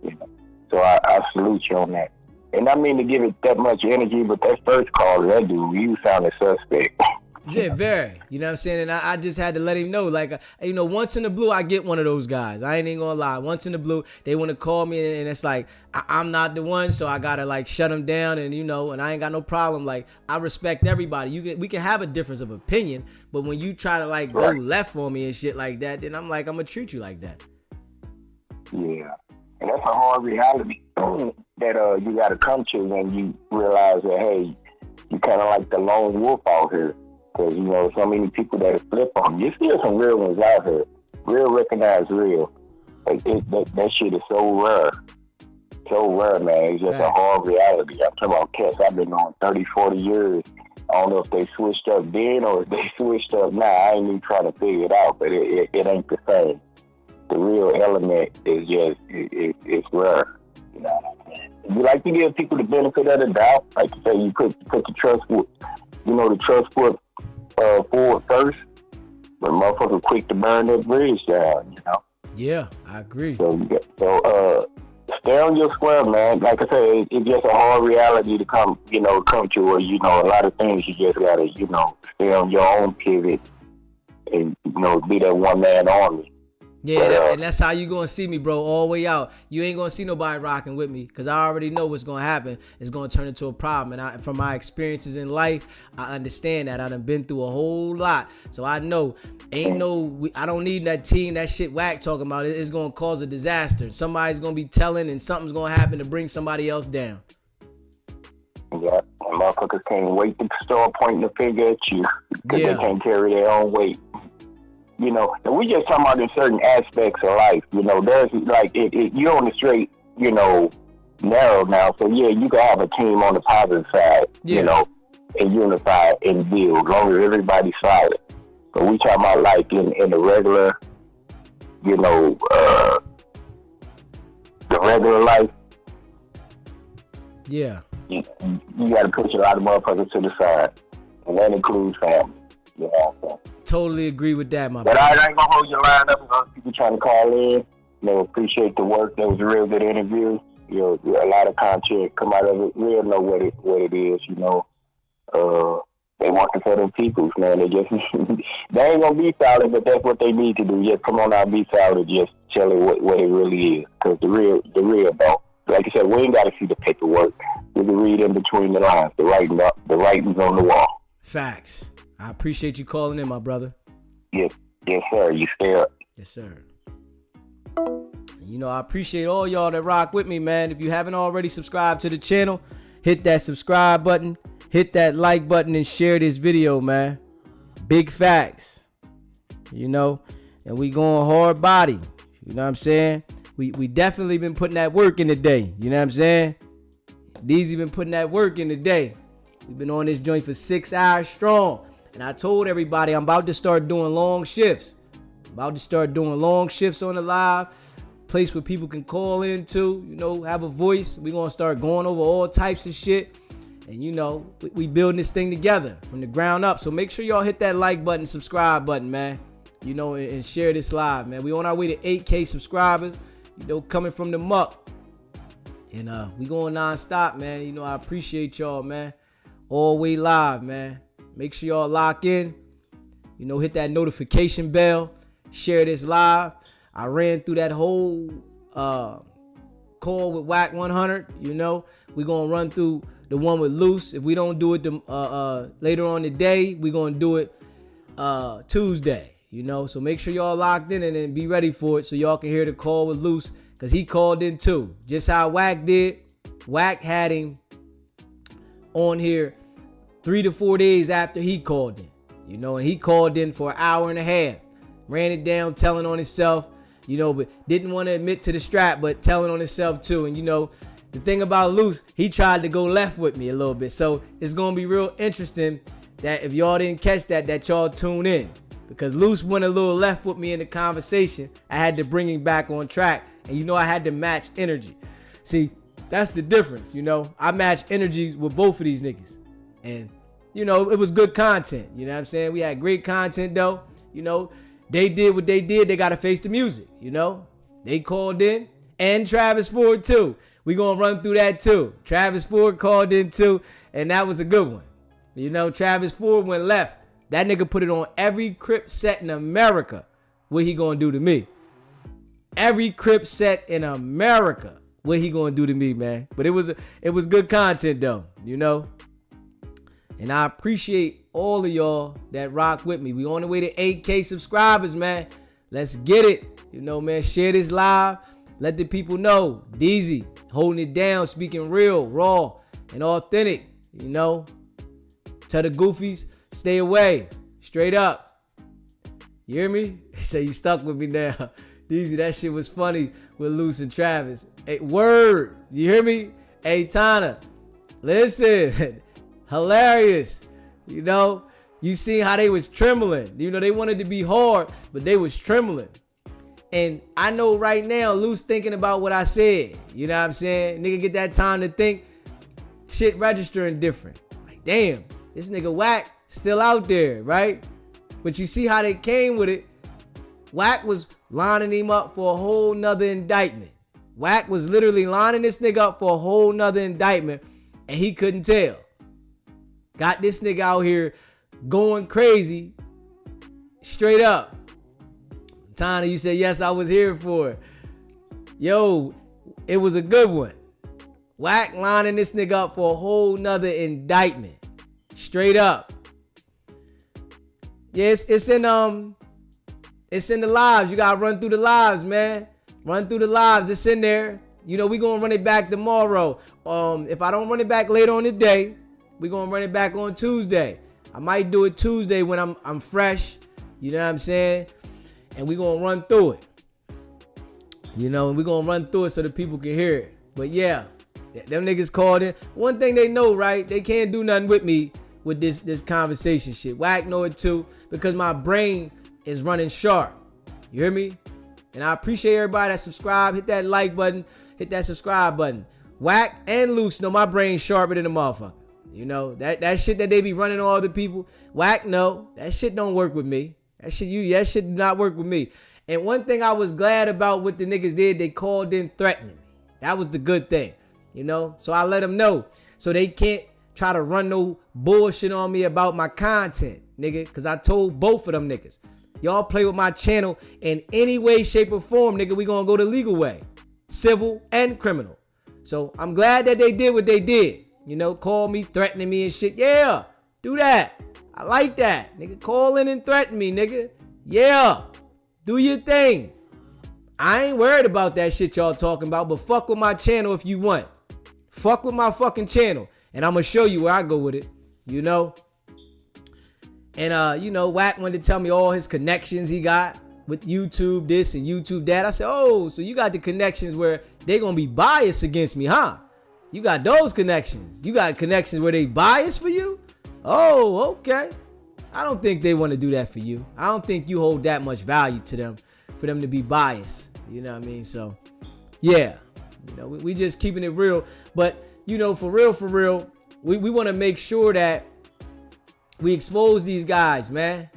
You know? So I salute you on that. And I mean to give it that much energy, but that first call, that dude, you sounded suspect. Yeah, very. You know what I'm saying? And I just had to let him know, like, you know, once in the blue, I get one of those guys. I ain't even gonna lie. Once in the blue, they want to call me, and it's like, I'm not the one, so I gotta, like, shut them down, and, you know, and I ain't got no problem. Like, I respect everybody. We can have a difference of opinion, but when you try to, like, go left on me and shit like that, then I'm like, I'm gonna treat you like that. Yeah. And that's a hard reality that you got to come to when you realize that, hey, you kind of like the lone wolf out here. Because, you know, so many people that flip on you. There's still some real ones out here. Real recognized real. Like, that shit is so rare. So rare, man. It's just a hard reality. I'm talking about cats I've been on 30, 40 years. I don't know if they switched up then or if they switched up now. I ain't even trying to figure it out, but it ain't the same. The real element is just, it's rare. You know what I'm saying? You like to give people the benefit of the doubt. Like you say, you put the trust foot, you know, the trust foot forward first. But motherfuckers quick to burn that bridge down, you know? Yeah, I agree. So stay on your square, man. Like I say, it's just a hard reality to come to where, you know, a lot of things you just gotta, you know, stay on your own pivot and, you know, be that one man army. Yeah, and that's how you gonna see me, bro, all the way out. You ain't gonna see nobody rocking with me, because I already know what's gonna happen. It's gonna turn into a problem. And from my experiences in life, I understand that. I done been through a whole lot. So I know, I don't need that team, that shit Wack talking about. It's gonna cause a disaster. Somebody's gonna be telling, and something's gonna happen to bring somebody else down. Yeah, and motherfuckers can't wait to start pointing the finger at you, because they can't carry their own weight. You know, and we just talking about in certain aspects of life. You know, there's like you're on the straight, you know, narrow now. So yeah, you can have a team on the positive side, you know, and unify and build, as long as everybody's solid. But we talking about like in the regular, you know, the regular life. Yeah. You got to push a lot of motherfuckers to the side, and that includes family. You know what I'm saying? Totally agree with that, my But brother. I ain't gonna hold your line up. People trying to call in. You know, appreciate the work. That was a real good interview. You know, a lot of content come out of it. We'll know what it is. You know, they working for them peoples, man. They just they ain't gonna be solid, but that's what they need to do. Just come on out, be solid. Just tell it what it really is. Because the real though, like I said, we ain't got to see the paperwork. We can read in between the lines. The writing's on the wall. Facts. I appreciate you calling in, my brother. Yes, sir. You stay up. Yes, sir. You know, I appreciate all y'all that rock with me, man. If you haven't already subscribed to the channel, hit that subscribe button, hit that like button, and share this video, man. Big facts. You know, and we going hard body. You know what I'm saying? We definitely been putting that work in the day. You know what I'm saying? Deezy been putting that work in the day. We've been on this joint for 6 hours strong. And I told everybody I'm about to start doing long shifts. About to start doing long shifts on the live. Place where people can call into, you know, have a voice. We're going to start going over all types of shit. And, you know, we building this thing together from the ground up. So make sure y'all hit that like button, subscribe button, man. You know, and share this live, man. We on our way to 8K subscribers, you know, coming from the muck. And we going non-stop, man. You know, I appreciate y'all, man. All way live, man. Make sure y'all lock in. You know, hit that notification bell. Share this live. I ran through that whole call with Wack 100. You know, we're going to run through the one with Luce. If we don't do it later on today, we're going to do it Tuesday. You know, so make sure y'all locked in and then be ready for it so y'all can hear the call with Luce. Because he called in too. Just how Wack did. Wack had him on here 3 to 4 days after he called in, you know, and he called in for an hour and a half, ran it down, telling on himself, you know, but didn't want to admit to the strap, but telling on himself too. And, you know, the thing about Luce, he tried to go left with me a little bit. So it's going to be real interesting that if y'all didn't catch that y'all tune in, because Luce went a little left with me in the conversation. I had to bring him back on track, and, you know, I had to match energy. See, that's the difference. You know, I match energy with both of these niggas. And, you know, it was good content. You know what I'm saying? We had great content, though. You know, they did what they did. They got to face the music, you know. They called in. And Travis Ford, too. We going to run through that, too. Travis Ford called in, too. And that was a good one. You know, Travis Ford went left. That nigga put it on every Crip set in America. What he going to do to me? Every Crip set in America. What he going to do to me, man? But it was good content, though. You know. And I appreciate all of y'all that rock with me. We on the way to 8K subscribers, man. Let's get it. You know, man, share this live. Let the people know. DZ, holding it down, speaking real, raw, and authentic. You know, tell the goofies, stay away. Straight up. You hear me? So you stuck with me now. DZ, that shit was funny with Luce and Travis. Hey, word. You hear me? Hey, Tana, listen. Hilarious. You know, you see how they was trembling. You know, they wanted to be hard, but they was trembling. And I know right now, Luce thinking about what I said. You know what I'm saying? Nigga get that time to think. Shit registering different. Like, damn, this nigga Wack still out there, right? But you see how they came with it. Wack was lining him up for a whole nother indictment. Wack was literally lining this nigga up for a whole nother indictment, and he couldn't tell. Got this nigga out here going crazy. Straight up. Tana, you said, yes, I was here for it. Yo, it was a good one. Wack lining this nigga up for a whole nother indictment. Straight up. Yes, it's in the lives. You gotta run through the lives, man. Run through the lives. It's in there. You know, we gonna run it back tomorrow. If I don't run it back later on the day, we gonna run it back on Tuesday. I might do it Tuesday when I'm fresh. You know what I'm saying? And we gonna run through it. You know, and we gonna run through it so the people can hear it. But yeah, them niggas called in. One thing they know, right? They can't do nothing with me with this conversation shit. Wack know it too, because my brain is running sharp. You hear me? And I appreciate everybody that subscribe. Hit that like button. Hit that subscribe button. Wack and Luce know my brain's sharper than a motherfucker. You know, that shit that they be running on other people. Wack, no, that shit don't work with me. That shit do not work with me. And one thing I was glad about what the niggas did, they called in threatening me. That was the good thing, you know? So I let them know. So they can't try to run no bullshit on me about my content, nigga. Because I told both of them niggas, y'all play with my channel in any way, shape, or form, nigga, we gonna go the legal way. Civil and criminal. So I'm glad that they did what they did. You know, call me, threatening me and shit. Yeah, do that. I like that. Nigga, call in and threaten me, nigga. Yeah, do your thing. I ain't worried about that shit y'all talking about, but fuck with my channel if you want. Fuck with my fucking channel, and I'm going to show you where I go with it, you know? And, you know, Wack wanted to tell me all his connections he got with YouTube this and YouTube that. I said, oh, so you got the connections where they going to be biased against me, huh? You got those connections. You got connections where they biased for you? Oh, okay. I don't think they want to do that for you. I don't think you hold that much value to them for them to be biased. You know what I mean? So, yeah. You know, we just keeping it real. But, you know, for real, we want to make sure that we expose these guys, man.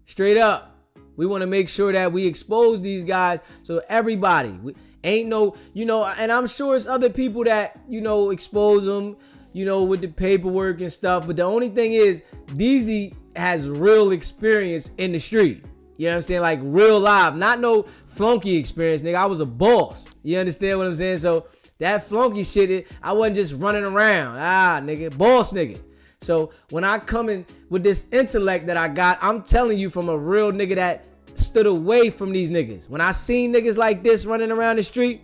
Straight up. We want to make sure that we expose these guys so everybody ain't no, you know, and I'm sure it's other people that, you know, expose them, you know, with the paperwork and stuff. But the only thing is, DZ has real experience in the street. You know what I'm saying? Like real live, not no flunky experience, nigga. I was a boss. You understand what I'm saying? So that flunky shit, I wasn't just running around. Nigga, boss nigga. So when I come in with this intellect that I got, I'm telling you from a real nigga that stood away from these niggas. When I seen niggas like this running around the street,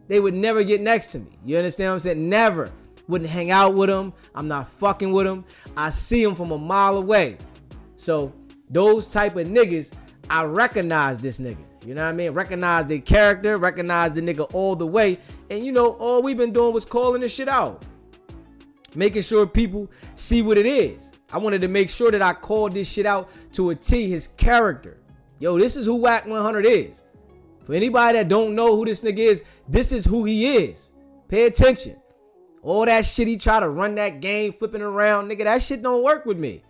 they would never get next to me. You understand what I'm saying? Never. Wouldn't hang out with them. I'm not fucking with them. I see them from a mile away. So those type of niggas, I recognize this nigga. You know what I mean? Recognize the character, recognize the nigga all the way. And you know, all we've been doing was calling this shit out. Making sure people see what it is. I wanted to make sure that I called this shit out to a T, his character. Yo, this is who Wack 100 is. For anybody that don't know who this nigga is, this is who he is. Pay attention. All that shit he try to run that game, flipping around, nigga, that shit don't work with me.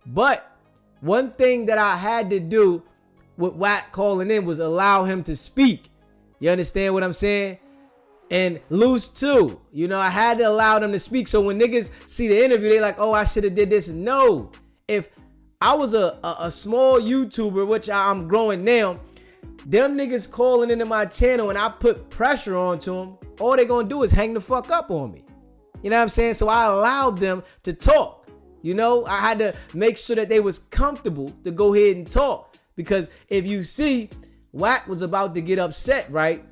But one thing that I had to do with Wack calling in was allow him to speak. You understand what I'm saying? And Luce too. You know, I had to allow them to speak. So when niggas see the interview, they like, oh, I should have did this. No. If I was a small YouTuber, which I'm growing now, them niggas calling into my channel and I put pressure onto them, all they gonna do is hang the fuck up on me. You know what I'm saying? So I allowed them to talk. You know, I had to make sure that they was comfortable to go ahead and talk. Because if you see, Wack was about to get upset, right?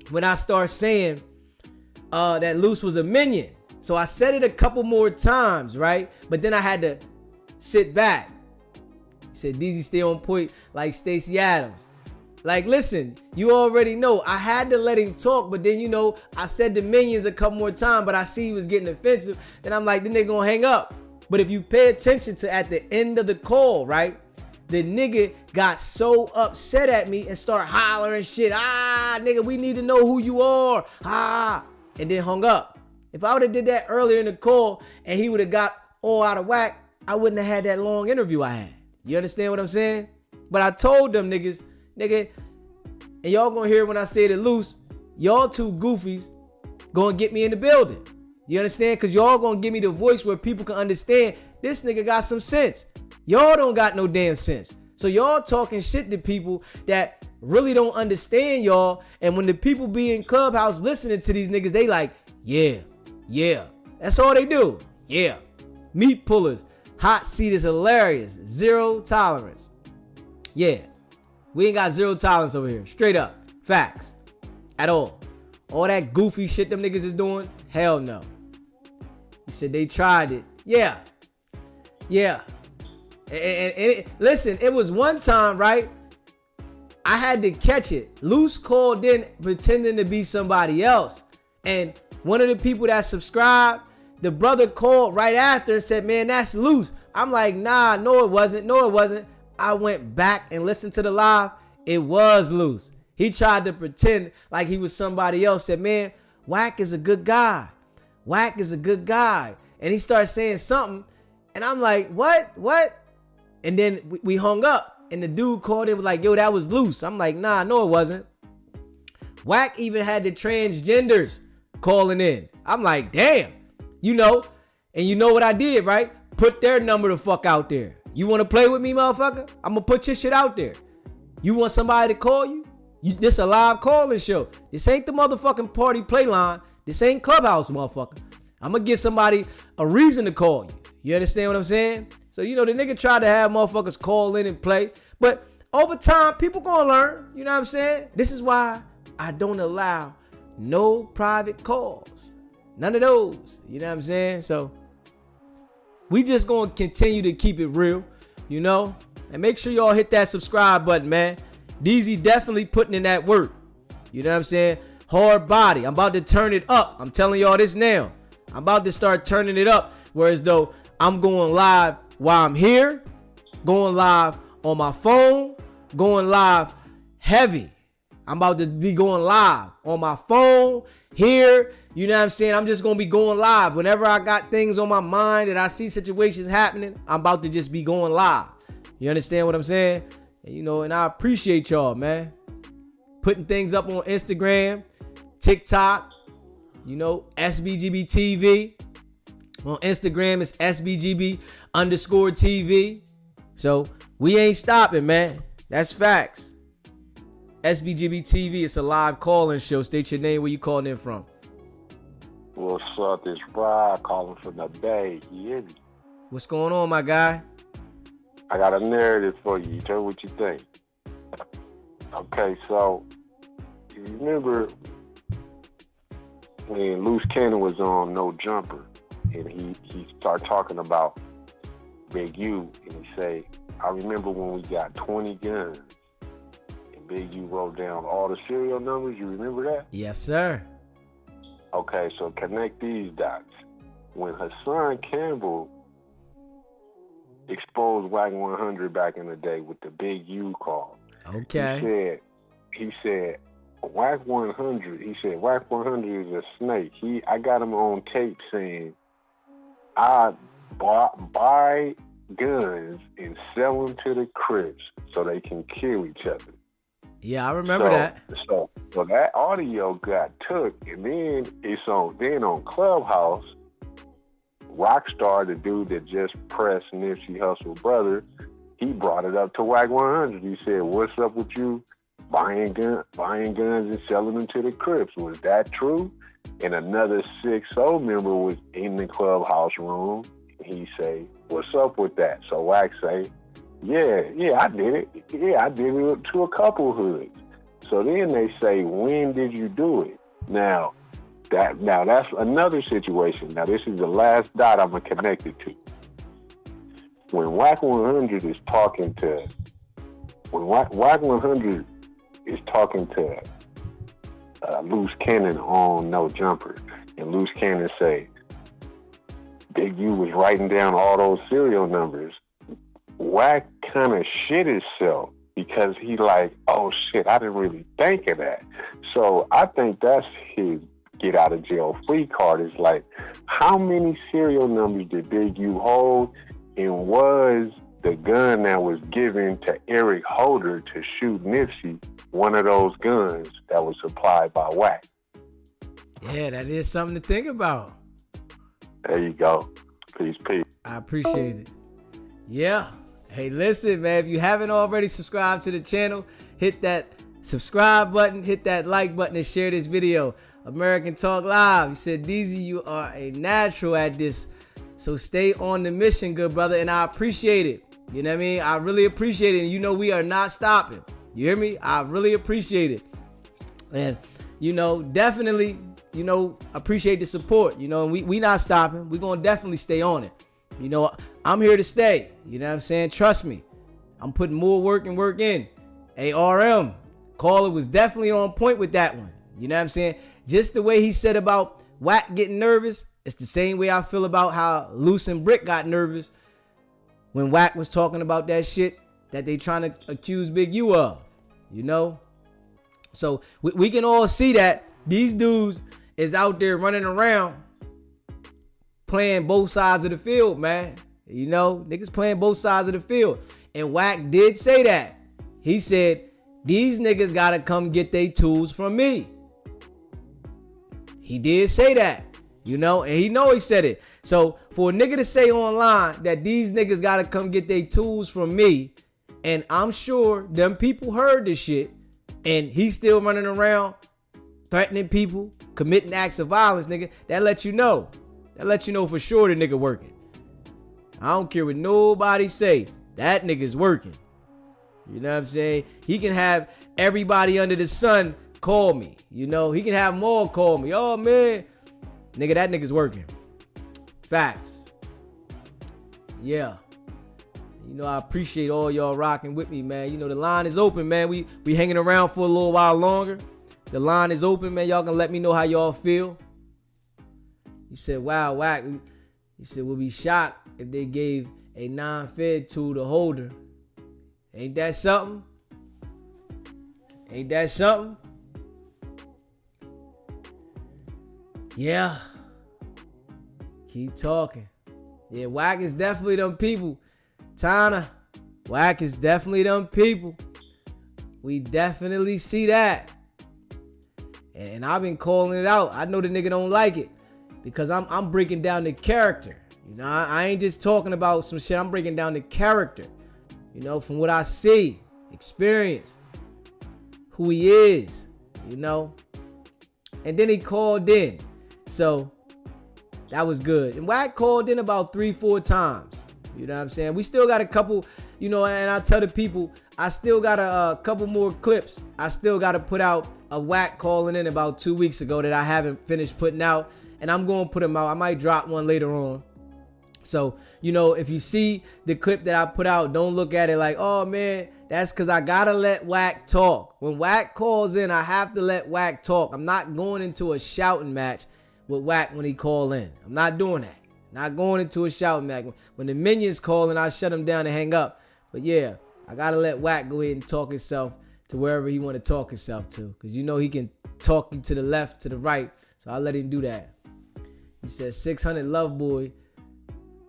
When I start saying that Luce was a minion. So I said it a couple more times, right? But then I had to sit back. He said, DZ stay on point like Stacey Adams. Like, listen, you already know. I had to let him talk, but then, you know, I said the minions a couple more times, but I see he was getting offensive. Then I'm like, then they gonna hang up. But if you pay attention to at the end of the call, right? The nigga got so upset at me and start hollering shit. Nigga, we need to know who you are. And then hung up. If I would have did that earlier in the call and he would have got all out of whack, I wouldn't have had that long interview I had. You understand what I'm saying? But I told them niggas, nigga, and y'all gonna hear when I say it Luce, y'all two goofies gonna get me in the building. You understand? Because y'all gonna give me the voice where people can understand this nigga got some sense. Y'all don't got no damn sense. So y'all talking shit to people that really don't understand y'all. And when the people be in Clubhouse listening to these niggas, they like, yeah. That's all they do. Yeah. Meat pullers. Hot seat is hilarious. Zero tolerance. Yeah. We ain't got zero tolerance over here. Straight up. Facts. At all. All that goofy shit them niggas is doing? Hell no. He said they tried it. Yeah. And listen, it was one time, right? I had to catch it. Luce called in pretending to be somebody else. And one of the people that subscribed, the brother called right after and said, man, that's Luce. I'm like, nah, no, it wasn't. I went back and listened to the live. It was Luce. He tried to pretend like he was somebody else. Said, man, Wack is a good guy. And he started saying something. And I'm like, what? And then we hung up. And the dude called in was like, yo, that was Luce. I'm like, nah, no, it wasn't. Wack even had the transgenders calling in. I'm like, damn. You know. And you know what I did, right? Put their number the fuck out there. You want to play with me, motherfucker? I'm going to put your shit out there. You want somebody to call you? This a live calling show. This ain't the motherfucking party play line. This ain't Clubhouse, motherfucker. I'm going to give somebody a reason to call you. You understand what I'm saying? So, you know, the nigga tried to have motherfuckers call in and play. But over time, people gonna learn. You know what I'm saying? This is why I don't allow no private calls. None of those. You know what I'm saying? So, we just gonna continue to keep it real, you know? And make sure y'all hit that subscribe button, man. DZ definitely putting in that work. You know what I'm saying? Hard body. I'm about to turn it up. I'm telling y'all this now. I'm about to start turning it up. Whereas though I'm going live while I'm here, going live on my phone, going live heavy. I'm about to be going live on my phone here. You know what I'm saying? I'm just going to be going live. Whenever I got things on my mind and I see situations happening, I'm about to just be going live. You understand what I'm saying? And, you know, and I appreciate y'all, man. Putting things up on Instagram, TikTok, you know, Sbgbtv. On Instagram, it's Sbgb_TV. So we ain't stopping, man. That's facts. Sbgbtv, it's a live call-in show. State your name, where you calling in from. What's up? This Brian calling from the Bay. You hear me? What's going on, my guy? I got a narrative for you. Tell me what you think. Okay, so you remember when Luce Cannon was on No Jumper, and he started talking about Big U, and he say, I remember when we got 20 guns, and Big U wrote down all the serial numbers. You remember that? Yes, sir. Okay, so connect these dots. When Hassan Campbell exposed Wack 100 back in the day with the Big U call, okay, he said Wack 100. He said Wack 100 is a snake. I got him on tape saying, I buy guns and sell them to the Crips so they can kill each other. Yeah, I remember that. So that audio got took, and then on Clubhouse, Rockstar, the dude that just pressed Nipsey Hussle brother, he brought it up to Wack 100. He said, "What's up with you buying guns and selling them to the Crips? Was that true?" And another 6-0 member was in the Clubhouse room. He say, "What's up with that?" So Wack say, Yeah, I did it. Yeah, I did it to a couple hoods. So then they say, when did you do it? Now that's another situation. Now this is the last dot I'm gonna connect it to. When Wack 100 is talking to, Wack 100 is talking to Luce Cannon on No Jumper, and Luce Cannon say, Big U was writing down all those serial numbers. Wack kind of shit himself because he like, oh shit, I didn't really think of that. So I think that's his get out of jail free card. Is like, how many serial numbers did Big U hold, and was the gun that was given to Eric Holder to shoot Nipsey one of those guns that was supplied by Wack? Yeah, that is something to think about. There you go. Peace. I appreciate it. Yeah. Hey, listen, man, if you haven't already subscribed to the channel, hit that subscribe button, hit that like button, and share this video. American Talk Live. You said, DZ, you are a natural at this. So stay on the mission, good brother, and I appreciate it. You know what I mean? I really appreciate it. And you know we are not stopping. You hear me? I really appreciate it. And, you know, definitely, you know, appreciate the support. You know, and we not stopping. We're going to definitely stay on it. You know, I'm here to stay. You know what I'm saying? Trust me. I'm putting more work in. ARM, caller was definitely on point with that one. You know what I'm saying? Just the way he said about Wack getting nervous, it's the same way I feel about how Luce and Brick got nervous when Wack was talking about that shit that they trying to accuse Big U of. You know? So we can all see that these dudes is out there running around playing both sides of the field, man. You know, niggas playing both sides of the field. And Wack did say that. He said, these niggas gotta come get their tools from me. He did say that, you know, and he said it. So for a nigga to say online that these niggas gotta come get their tools from me, and I'm sure them people heard this shit, and he's still running around threatening people, committing acts of violence, nigga, that lets you know. That lets you know for sure the nigga working. I don't care what nobody say. That nigga's working. You know what I'm saying? He can have everybody under the sun call me. You know, he can have them all call me. Oh, man. Nigga, that nigga's working. Facts. Yeah. You know, I appreciate all y'all rocking with me, man. You know, the line is open, man. We hanging around for a little while longer. The line is open, man. Y'all can let me know how y'all feel. You said, wow, Wack. You said, we'll be shocked if they gave a non-fed tool to hold her. Ain't that something? Ain't that something? Yeah. Keep talking. Yeah, Wack is definitely them people. Tana, Wack is definitely them people. We definitely see that. And I've been calling it out. I know the nigga don't like it because I'm breaking down the character. You know, I ain't just talking about some shit. I'm breaking down the character. You know, from what I see, experience, who he is, you know. And then he called in. So that was good. And Wack called in about 3-4 times. You know what I'm saying? We still got a couple, you know, and I tell the people, I still got a couple more clips. I still got to put out a Wack calling in about 2 weeks ago that I haven't finished putting out. And I'm going to put them out. I might drop one later on. So, you know, if you see the clip that I put out, don't look at it like, oh, man, that's because I got to let Wack talk. When Wack calls in, I have to let Wack talk. I'm not going into a shouting match with Wack when he call in. I'm not doing that. Not going into a shouting match. When the minions call in, I shut him down and hang up. But, yeah, I got to let Wack go ahead and talk himself to wherever he want to talk himself to. Because you know he can talk you to the left, to the right. So I'll let him do that. He said 600 Love Boy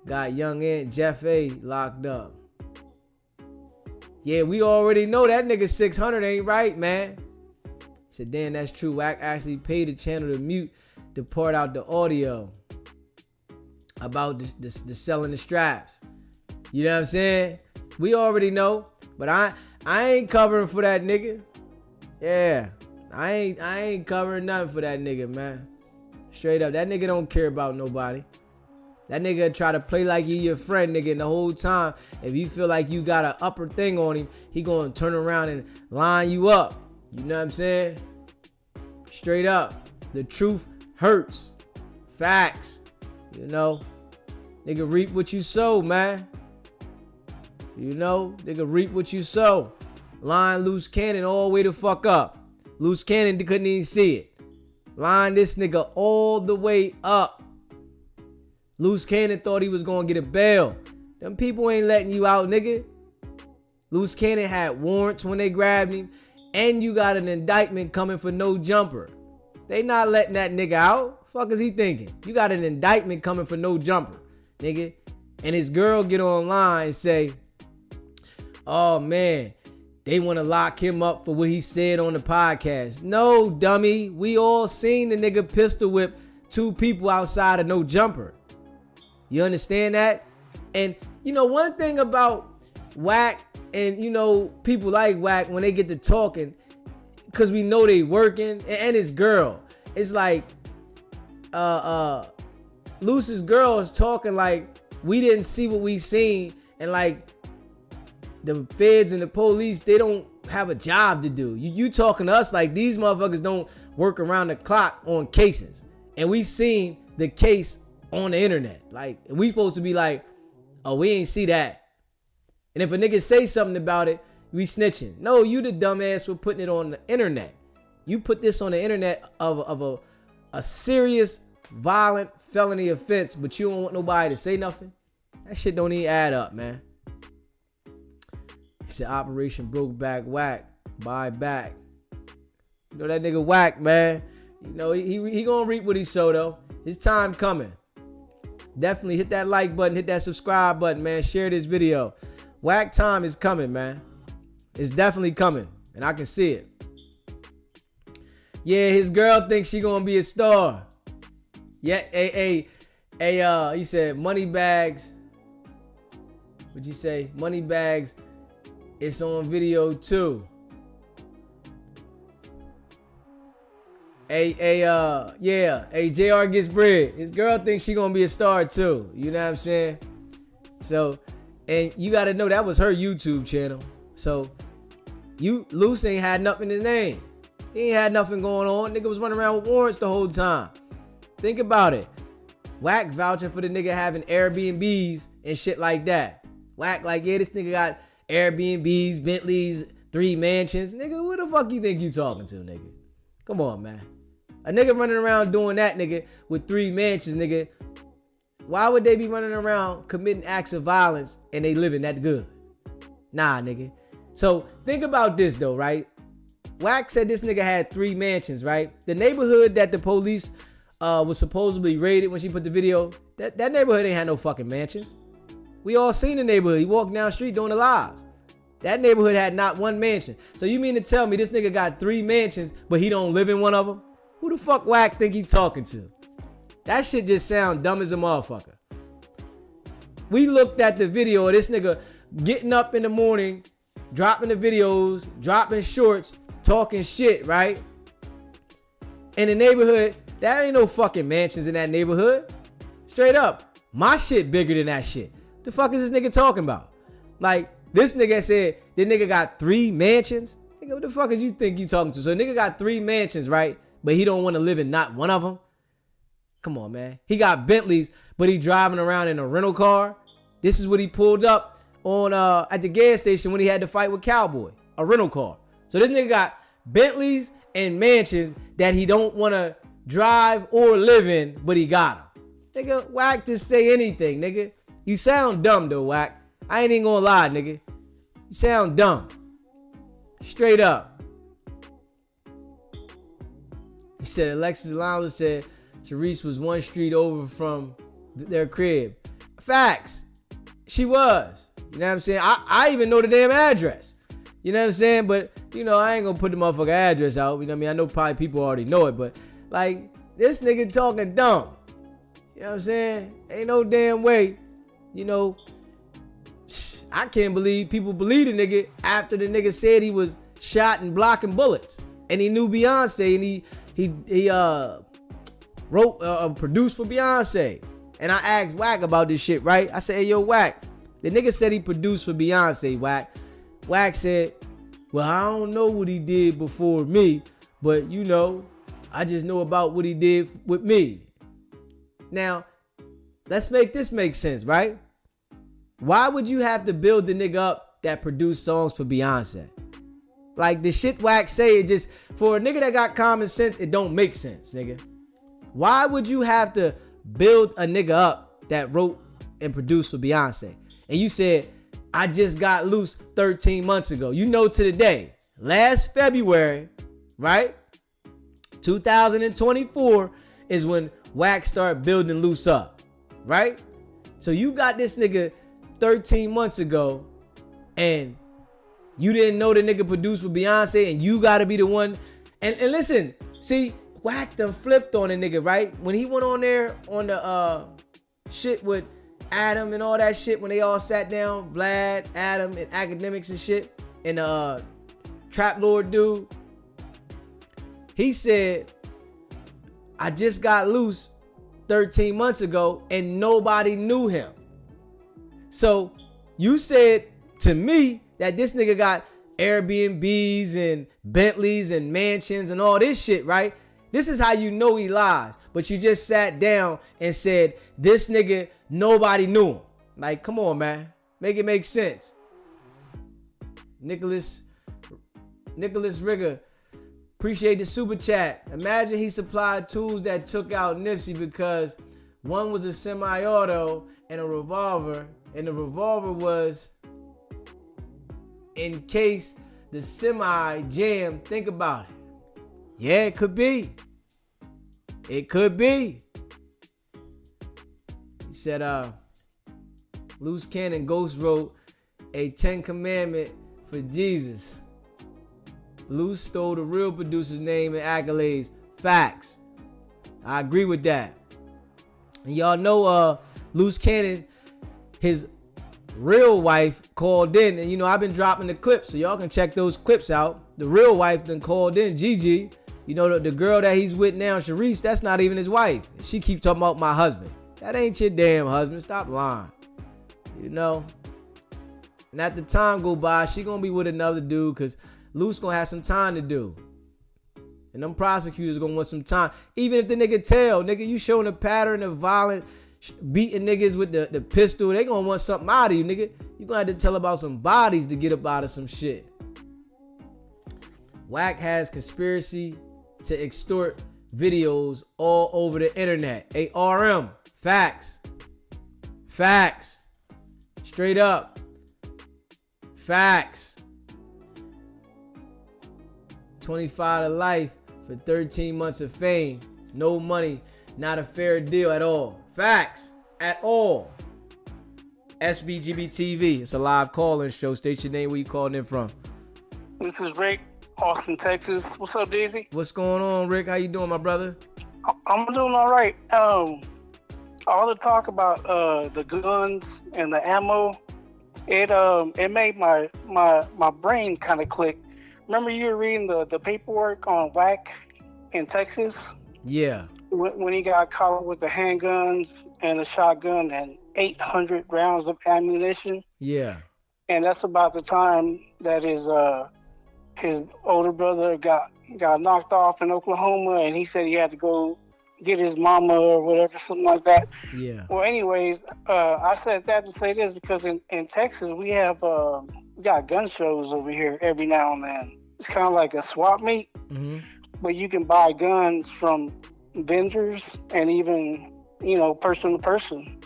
got young Aunt Jeff A locked up. Yeah, we already know that nigga 600 ain't right, man. He said, damn, that's true. Wack actually paid the channel to mute to part out the audio about the selling the straps. You know what I'm saying? We already know, but I ain't covering for that nigga. Yeah, I ain't covering nothing for that nigga, man. Straight up, that nigga don't care about nobody. That nigga try to play like he your friend, nigga, and the whole time, if you feel like you got an upper thing on him, he gonna turn around and line you up. You know what I'm saying? Straight up. The truth hurts. Facts. You know? Nigga reap what you sow, man. You know? Nigga reap what you sow. Line Luce Cannon all the way the fuck up. Luce Cannon couldn't even see it. Line this nigga all the way up. Luce Cannon thought he was gonna get a bail. Them people ain't letting you out, nigga. Luce Cannon had warrants when they grabbed him, and you got an indictment coming for no jumper. They not letting that nigga out. Fuck is he thinking? You got an indictment coming for no jumper, nigga. And his girl get online and say, oh man, they want to lock him up for what he said on the podcast. No, dummy. We all seen the nigga pistol whip 2 people outside of no jumper. You understand that? And, you know, one thing about Wack and, you know, people like Wack when they get to talking, because we know they working, and his girl, it's like, Luce's girl is talking like we didn't see what we seen, and like the feds and the police, they don't have a job to do. You talking to us like these motherfuckers don't work around the clock on cases, and we seen the case on the internet. Like, we supposed to be like, oh, we ain't see that. And if a nigga say something about it, we snitching. No, you the dumbass for putting it on the internet. You put this on the internet of a serious, violent felony offense, but you don't want nobody to say nothing. That shit don't even add up, man. He said Operation Brokeback Wack. Buy back. You know that nigga Wack, man. You know, he gonna reap what he sow, though. His time coming. Definitely hit that like button, hit that subscribe button, man. Share this video. Wack time is coming, man. It's definitely coming, and I can see it. Yeah, his girl thinks she gonna be a star. Yeah, you said money bags. What'd you say? Money bags. It's on video too. JR gets bread. His girl thinks she gonna be a star too. You know what I'm saying? So, and you gotta know that was her YouTube channel. So, Luce ain't had nothing in his name. He ain't had nothing going on. Nigga was running around with warrants the whole time. Think about it. Wack vouching for the nigga having Airbnbs and shit like that. Wack like, yeah, this nigga got Airbnbs, Bentleys, 3 mansions. Nigga, who the fuck you think you talking to, nigga? Come on, man. A nigga running around doing that, nigga, with 3 mansions, nigga. Why would they be running around committing acts of violence and they living that good? Nah, nigga. So think about this though, right? Wack said this nigga had 3 mansions, right? The neighborhood that the police was supposedly raided when she put the video, that neighborhood ain't had no fucking mansions. We all seen the neighborhood. He walked down the street doing the lives. That neighborhood had not 1 mansion. So you mean to tell me this nigga got 3 mansions, but he don't live in one of them? Who the fuck Wack think he talking to? That shit just sound dumb as a motherfucker. We looked at the video of this nigga getting up in the morning, dropping the videos, dropping shorts, talking shit, right? In the neighborhood, that ain't no fucking mansions in that neighborhood. Straight up. My shit bigger than that shit. The fuck is this nigga talking about? Like, this nigga said the nigga got 3 mansions. Nigga, what the fuck is you think you talking to? So nigga got 3 mansions, right? But he don't want to live in not one of them. Come on, man. He got Bentleys, but he driving around in a rental car. This is what he pulled up on at the gas station when he had to fight with Cowboy. A rental car. So this nigga got Bentleys and mansions that he don't want to drive or live in, but he got them. Nigga, Wack, just say anything, nigga. You sound dumb though, Wack. I ain't even gonna lie, nigga. You sound dumb. Straight up. He said Alexis Lounge said Sharice was 1 street over from their crib. Facts. She was. You know what I'm saying? I even know the damn address. You know what I'm saying? But, you know, I ain't gonna put the motherfucker address out. You know what I mean? I know probably people already know it, but like, this nigga talking dumb. You know what I'm saying? Ain't no damn way. You know, I can't believe people believe the nigga after the nigga said he was shot and blocking bullets. And he knew Beyonce and he wrote, produced for Beyonce. And I asked Wack about this shit, right? I said, hey, yo, Wack, the nigga said he produced for Beyonce, Wack. Wack said, well, I don't know what he did before me, but, you know, I just know about what he did with me. Now, let's make this make sense, right? Why would you have to build the nigga up that produced songs for Beyonce? Like, the shit Wack say, it just, for a nigga that got common sense, it don't make sense, nigga. Why would you have to build a nigga up that wrote and produced for Beyonce? And you said, I just got Luce 13 months ago. You know, to the day, last February, right? 2024 is when Wack started building Luce up, right? So you got this nigga 13 months ago and you didn't know the nigga produced for Beyonce and you gotta be the one. And listen, see, Wack done flipped on a nigga, right? When he went on there on the shit with Adam and all that shit, when they all sat down, Vlad, Adam, and academics and shit, and Trap Lord dude, he said, I just got Luce 13 months ago and nobody knew him. So you said to me that this nigga got Airbnbs and Bentleys and mansions and all this shit, right? This is how you know he lies. But you just sat down and said, this nigga, nobody knew him. Like, come on, man. Make it make sense. Nicholas Rigger, appreciate the super chat. Imagine he supplied tools that took out Nipsey because one was a semi-auto and a revolver, and the revolver was in case the semi jammed. Think about it. Yeah, it could be. It could be. He said, Luce Cannon Ghost wrote a 10 commandment for Jesus. Luce stole the real producer's name and accolades. Facts. I agree with that. And y'all know Luce Cannon, his real wife called in. And you know, I've been dropping the clips, so y'all can check those clips out. The real wife then called in, Gigi. You know, the girl that he's with now, Sharice, that's not even his wife. She keep talking about my husband. That ain't your damn husband. Stop lying. You know? And at the time go by, she gonna be with another dude because Luce gonna have some time to do. And them prosecutors gonna want some time. Even if the nigga tell, nigga, you showing a pattern of violent beating niggas with the pistol, they gonna want something out of you, nigga. You gonna have to tell about some bodies to get up out of some shit. Wack has conspiracy to extort videos all over the internet. ARM. Facts. Facts. Straight up. Facts. 25 to life for 13 months of fame. No money. Not a fair deal at all. Facts. At all. Sbgbtv. It's a live call-in show. State your name. Where you calling in from? This is Rick, Austin, Texas. What's up, Daisy? What's going on, Rick? How you doing, my brother? I'm doing all right. All the talk about the guns and the ammo, it made my brain kind of click. Remember you were reading the paperwork on Wack in Texas? Yeah. When he got caught with the handguns and the shotgun and 800 rounds of ammunition. Yeah. And that's about the time that his older brother got knocked off in Oklahoma, and he said he had to go get his mama or whatever, something like that. Yeah. Well, anyways, I said that to say this because in Texas we have we got gun shows over here every now and then. It's kind of like a swap meet, but you can buy guns from vendors and even person to person.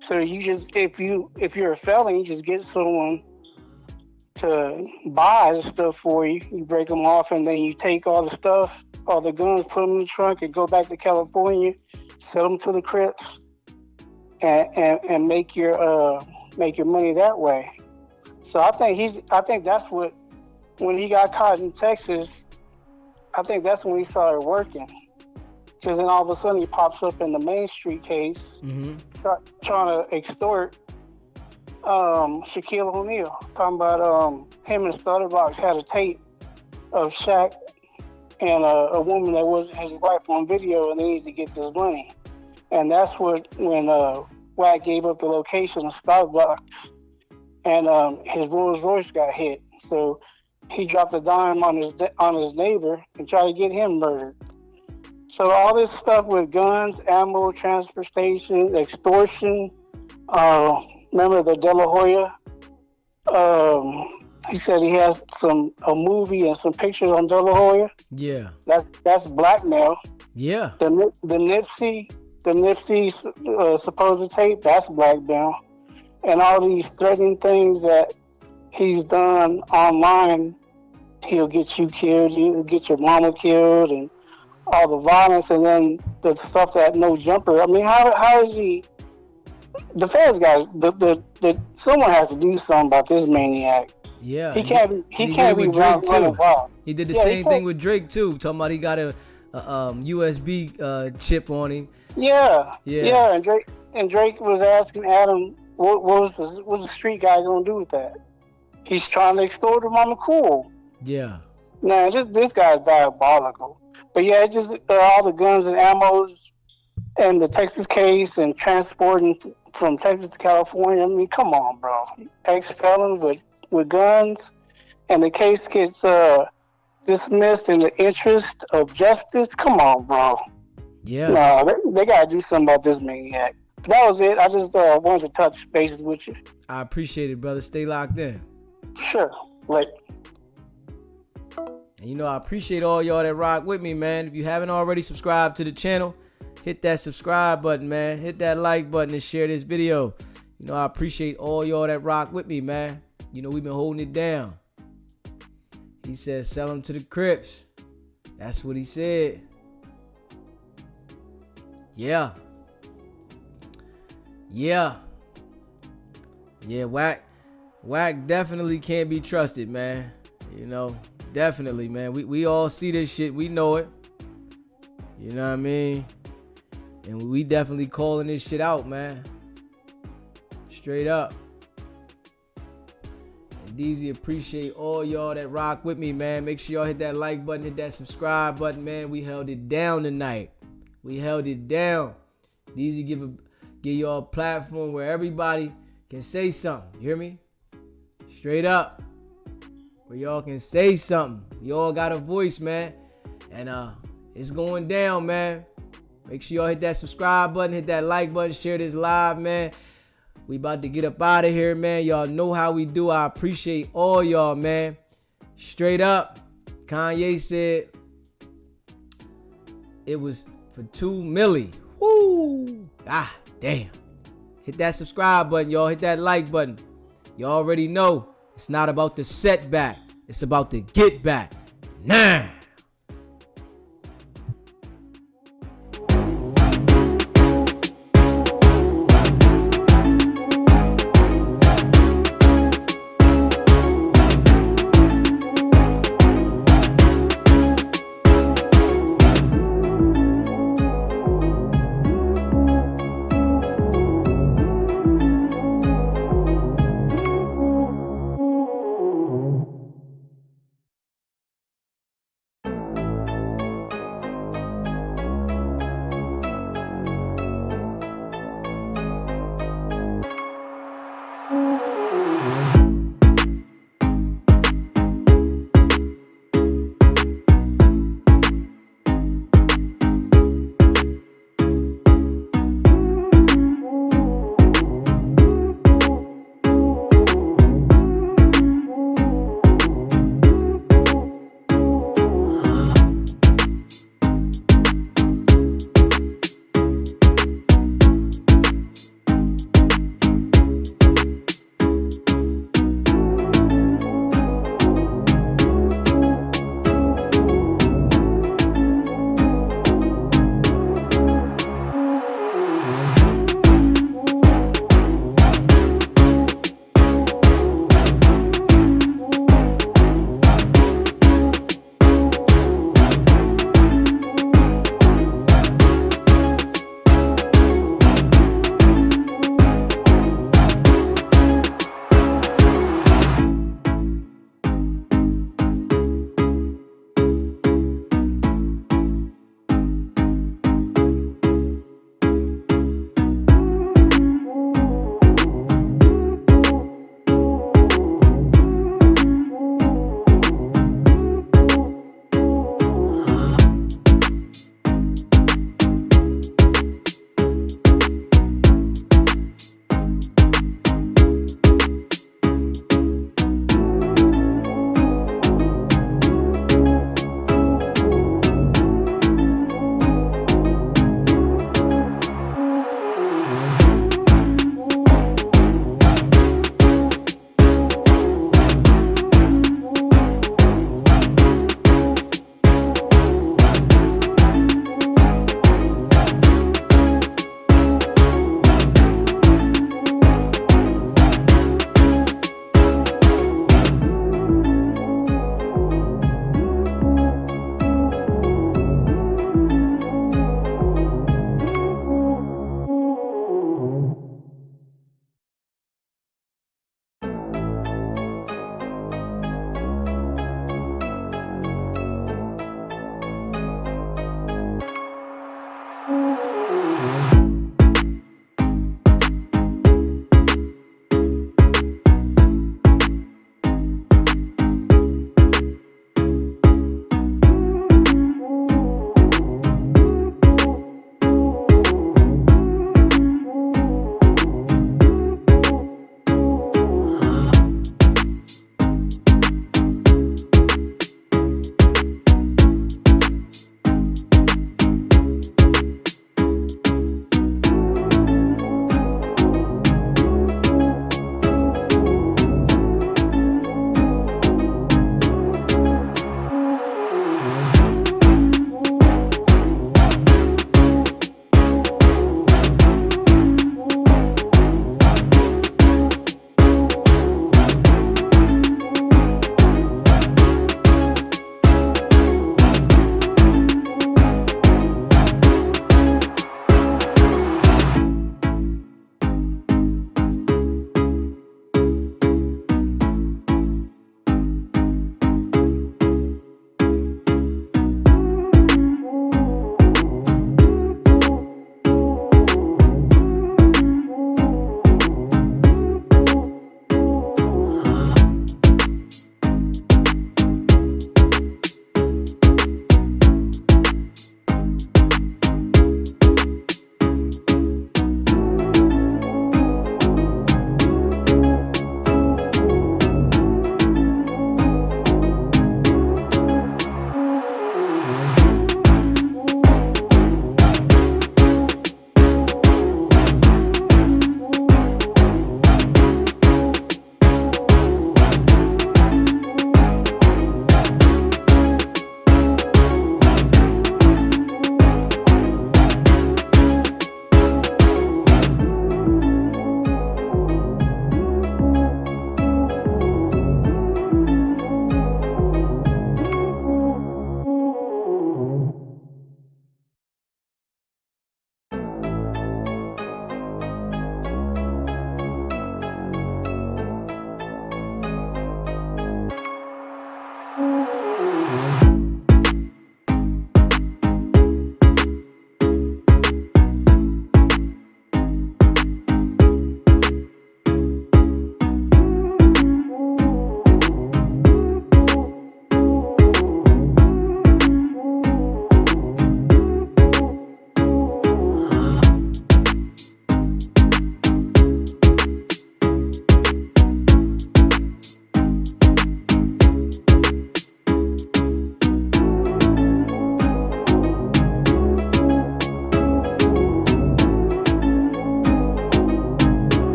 So you just if you're a felon, you just get someone to buy the stuff for you. You break them off, and then you take all the stuff, all the guns, put them in the trunk, and go back to California, sell them to the Crips, and make your money that way. So I think that's what, when he got caught in Texas, I think that's when he started working. Because then all of a sudden he pops up in the Main Street case, trying to extort Shaquille O'Neal. Talking about him and Stutterbox had a tape of Shaq and a woman that wasn't his wife on video, and they needed to get this money. And that's when Wack gave up the location of Starbucks, and his Rolls Royce got hit. So he dropped a dime on his neighbor and tried to get him murdered. So all this stuff with guns, ammo, transportation, extortion. Remember the De La Hoya? He said he has a movie and some pictures on De La Hoya. Yeah. That's blackmail. Yeah. The Nipsey supposed tape, that's blackmail. And all these threatening things that he's done online, he'll get you killed, he'll get your mama killed, and all the violence, and then the stuff that no jumper. I mean, how is he? The feds guys, someone has to do something about this maniac. Yeah, he can't be running wild. He did the same thing with Drake too. Talking about he got a USB chip on him. Yeah. And Drake was asking Adam, what's the street guy gonna do with that? He's trying to extort him on the cool. Yeah. Nah, this guy's diabolical. But yeah, it just all the guns and ammos and the Texas case and transporting from Texas to California. I mean, come on, bro. Ex-felon with guns, and the case gets dismissed in the interest of justice. Come on, bro. Yeah. No, they got to do something about this maniac. But that was it. I just wanted to touch bases with you. I appreciate it, brother. Stay locked in. Sure. And I appreciate all y'all that rock with me, man. If you haven't already subscribed to the channel, hit that subscribe button, man. Hit that like button and share this video. I appreciate all y'all that rock with me, man. We've been holding it down. He said sell them to the Crips. That's what he said. Yeah. Wack definitely can't be trusted, man. Definitely, man. We all see this shit. We know it. You know what I mean? And we definitely calling this shit out, man. Straight up. And DZ, appreciate all y'all that rock with me, man. Make sure y'all hit that like button, hit that subscribe button, man. We held it down tonight. We held it down. DZ give y'all a platform where everybody can say something. You hear me? Straight up. Where y'all can say something. Y'all got a voice, man. And it's going down, man. Make sure y'all hit that subscribe button, hit that like button, share this live, man. We about to get up out of here, man. Y'all know how we do. I appreciate all y'all, man. Straight up. Kanye said it was for $2 million. Woo! Ah, damn. Hit that subscribe button, y'all. Hit that like button. You already know it's not about the setback. It's about the get back. Nah.